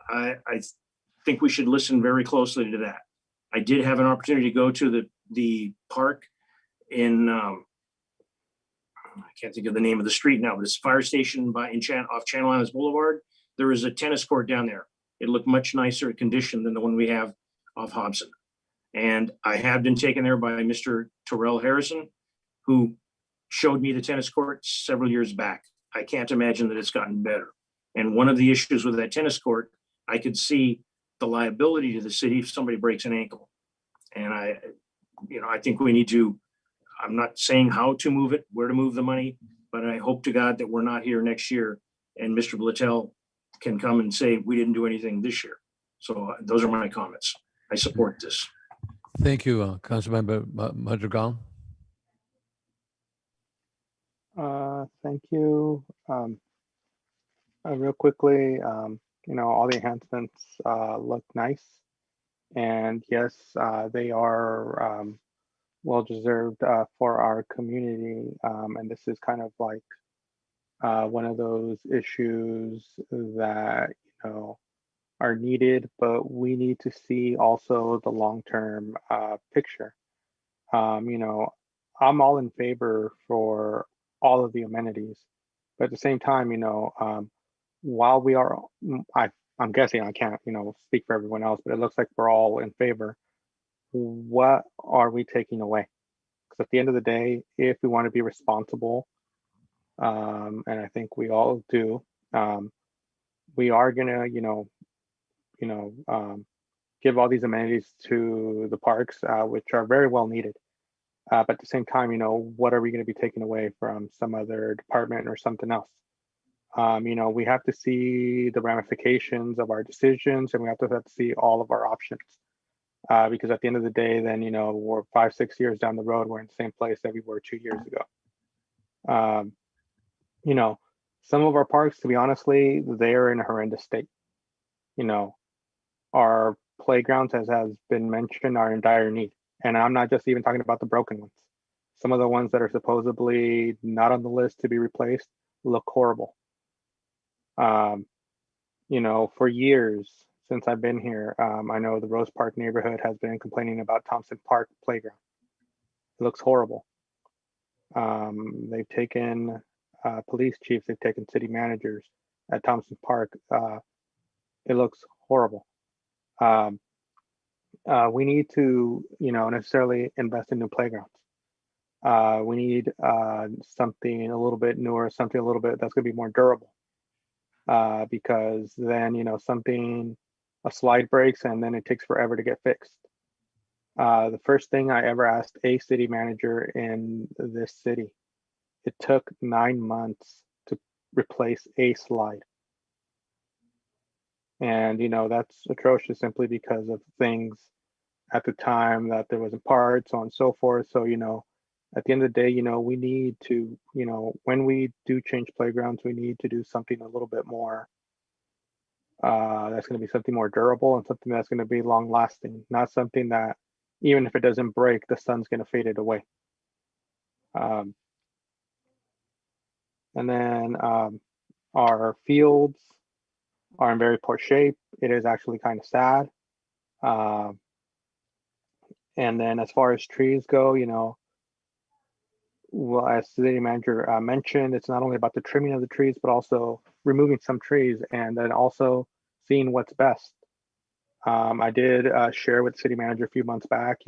I think we should listen very closely to that. I did have an opportunity to go to the park in, I can't think of the name of the street now, but it's a fire station off Channel Islands Boulevard. There is a tennis court down there. It looked much nicer condition than the one we have off Hobson. And I have been taken there by Mr. Terrell Harrison, who showed me the tennis court several years back. I can't imagine that it's gotten better. And one of the issues with that tennis court, I could see the liability to the city if somebody breaks an ankle. And I think we need to, I'm not saying how to move it, where to move the money, but I hope to God that we're not here next year and Mr. Blattell can come and say, we didn't do anything this year. So those are my comments. I support this. Thank you, Councilmember Madrigal. Thank you. Real quickly, all the enhancements look nice. And yes, they are well deserved for our community. And this is kind of like one of those issues that, are needed, but we need to see also the long-term picture. I'm all in favor for all of the amenities, but at the same time, while we are, I'm guessing, I can't, speak for everyone else, but it looks like we're all in favor. What are we taking away? Because at the end of the day, if we want to be responsible, and I think we all do, we are gonna, give all these amenities to the parks, which are very well needed. But at the same time, what are we going to be taking away from some other department or something else? We have to see the ramifications of our decisions, and we have to see all of our options. Because at the end of the day, then, we're 5-6 years down the road, we're in the same place that we were 2 years ago. Some of our parks, to be honestly, they're in a horrendous state. Our playgrounds, as has been mentioned, are in dire need. And I'm not just even talking about the broken ones. Some of the ones that are supposedly not on the list to be replaced look horrible. For years since I've been here, I know the Rose Park neighborhood has been complaining about Thompson Park playground. It looks horrible. They've taken police chiefs, they've taken city managers at Thompson Park. It looks horrible. We need to, necessarily invest in new playgrounds. We need something a little bit newer, something a little bit that's going to be more durable. Because then, a slide breaks and then it takes forever to get fixed. The first thing I ever asked a city manager in this city, it took 9 months to replace a slide. And, that's atrocious simply because of things at the time that there wasn't parts, so on and so forth. So, at the end of the day, we need to, when we do change playgrounds, we need to do something a little bit more, that's going to be something more durable and something that's going to be long lasting, not something that even if it doesn't break, the sun's going to fade it away. And then our fields are in very poor shape. It is actually kind of sad. And then as far as trees go, well, as the city manager mentioned, it's not only about the trimming of the trees, but also removing some trees and then also seeing what's best. I did share with the city manager a few months back,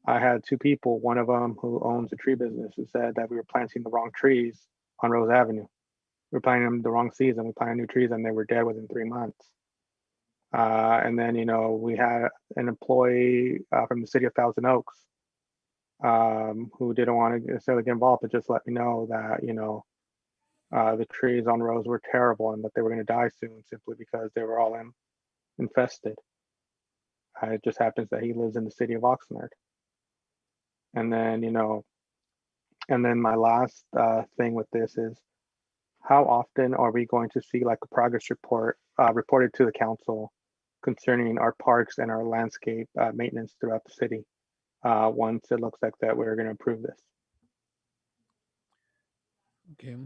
I had two people, one of them who owns a tree business, who said that we were planting the wrong trees on Rose Avenue. We were planting them the wrong season. We planted new trees and they were dead within 3 months. And then, we had an employee from the city of Thousand Oaks who didn't want to necessarily get involved, but just let me know that, the trees on Rose were terrible and that they were going to die soon simply because they were all infested. It just happens that he lives in the city of Oxnard. And then, and then my last thing with this is, how often are we going to see like a progress report reported to the council concerning our parks and our landscape maintenance throughout the city once it looks like that we're going to approve this? Okay.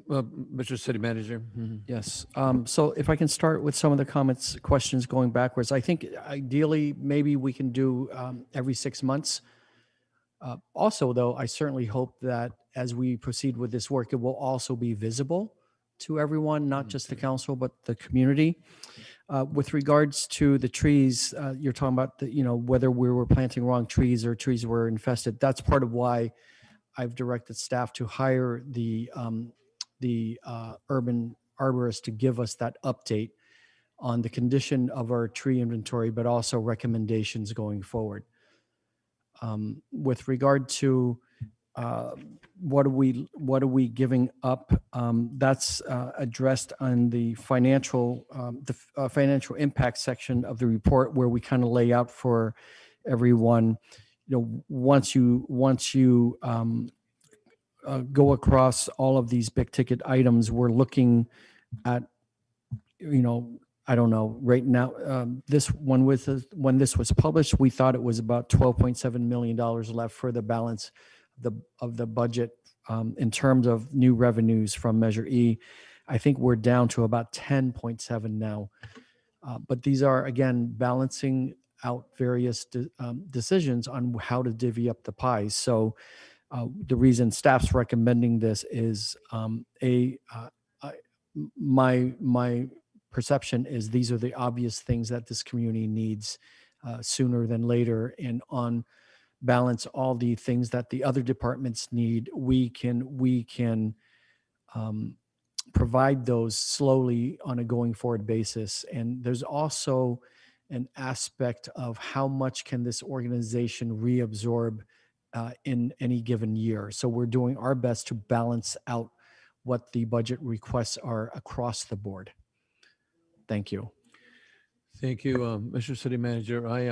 Mr. City Manager. Mhm. Yes. So if I can start with some of the comments, questions going backwards, I think ideally maybe we can do every 6 months. Also, though, I certainly hope that as we proceed with this work, it will also be visible to everyone, not just the council, but the community. With regards to the trees, you're talking about whether we were planting wrong trees or trees were infested. That's part of why I've directed staff to hire the urban arborist to give us that update on the condition of our tree inventory, but also recommendations going forward. With regard to what are we giving up, that's addressed on the financial impact section of the report, where we kind of lay out for everyone. Once you go across all of these big ticket items, we're looking at, I don't know, right now, when this was published, we thought it was about $12.7 million left for the balance of the budget in terms of new revenues from Measure E. I think we're down to about 10.7 now. But these are, again, balancing out various decisions on how to divvy up the pie. So the reason staff's recommending this is my perception is these are the obvious things that this community needs sooner than later, and on balance all the things that the other departments need, we can provide those slowly on a going forward basis. And there's also an aspect of how much can this organization reabsorb in any given year. So we're doing our best to balance out what the budget requests are across the board. Thank you. Thank you, Mr. City Manager. I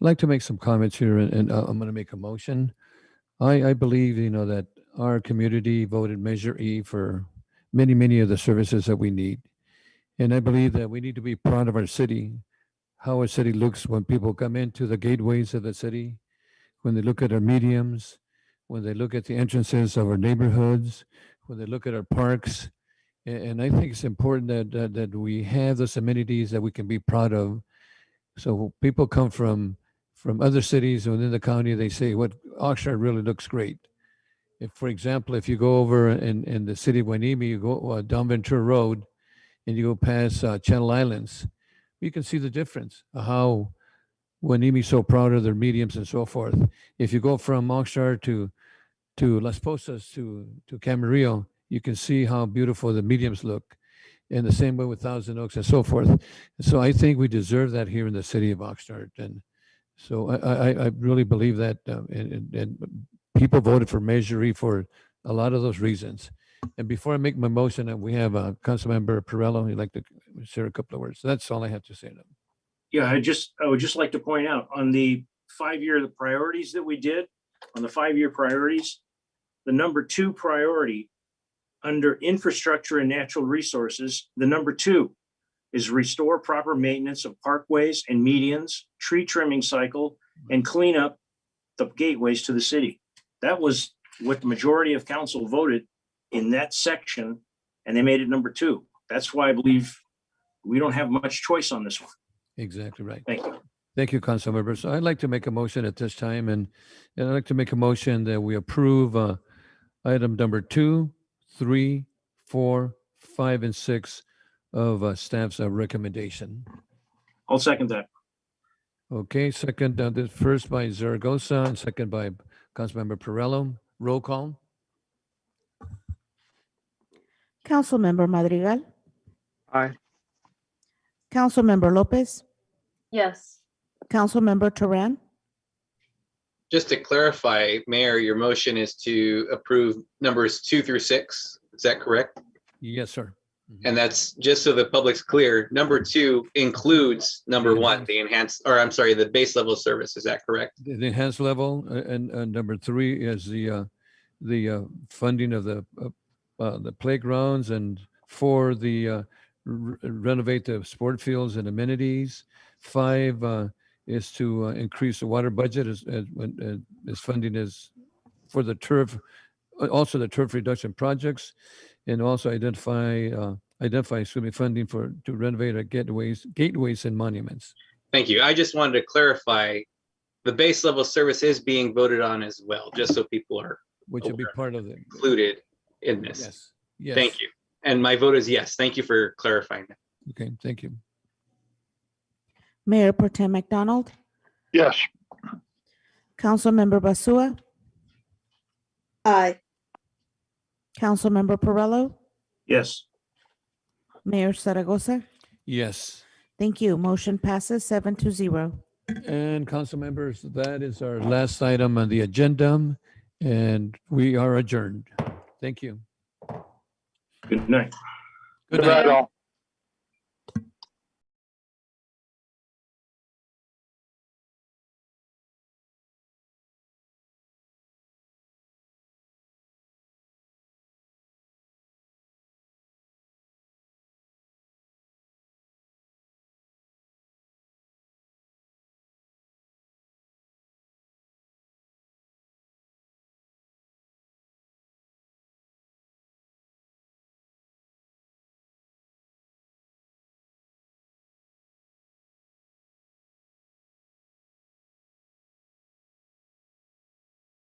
like to make some comments here, and I'm going to make a motion. I believe, that our community voted Measure E for many of the services that we need. And I believe that we need to be proud of our city, how our city looks when people come into the gateways of the city, when they look at our mediums, when they look at the entrances of our neighborhoods, when they look at our parks. And I think it's important that we have those amenities that we can be proud of. So people come from other cities within the county, they say, what Oxnard really looks great. If, for example, if you go over in the city of Hueneme, you go down Ventura Road and you go past Channel Islands, you can see the difference of how Hueneme is so proud of their mediums and so forth. If you go from Oxnard to Las Posas to Camarillo, you can see how beautiful the mediums look. And the same way with Thousand Oaks and so forth. So I think we deserve that here in the city of Oxnard. And so I really believe that, and people voted for Measure E for a lot of those reasons. And before I make my motion, we have Councilmember Perello. He'd like to share a couple of words. So that's all I have to say now. Yeah, I would just like to point out on the 5-year priorities that we did, on the 5-year priorities, the number 2 priority under infrastructure and natural resources, the number 2 is restore proper maintenance of parkways and medians, tree trimming cycle, and clean up the gateways to the city. That was what the majority of council voted in that section, and they made it number 2. That's why I believe we don't have much choice on this one. Exactly right. Thank you. Thank you, Councilmember. So I'd like to make a motion at this time, and I'd like to make a motion that we approve item number 2, 3, 4, 5, and 6 of staff's recommendation. I'll second that. Okay, second, the first by Zaragoza and second by Councilmember Perello. Roll call. Councilmember Madrigal, Aye. Councilmember Lopez, Yes. Councilmember Turan, Just to clarify, Mayor, your motion is to approve numbers 2 through 6. Is that correct? Yes, sir. And that's just so the public's clear. Number 2 includes number 1, the base level of service. Is that correct? The enhanced level, and number 3 is the funding of the playgrounds, and 4, the renovate the sport fields and amenities. 5 is to increase the water budget as funding is for the turf also the turf reduction projects, and also identify funding to renovate our gateways and monuments. Thank you. I just wanted to clarify, the base level service is being voted on as well, just so people are Which would be part of the. included in this. Yes. Yes. Thank you. And my vote is yes. Thank you for clarifying that. Okay, thank you. Mayor Pro Tem McDonald, Yes. Councilmember Basua, Aye. Councilmember Perrello, Yes. Mayor Zaragoza. Yes. Thank you. Motion passes 7-0. And council members, that is our last item on the agenda, and we are adjourned. Thank you. Good night. Good night. all.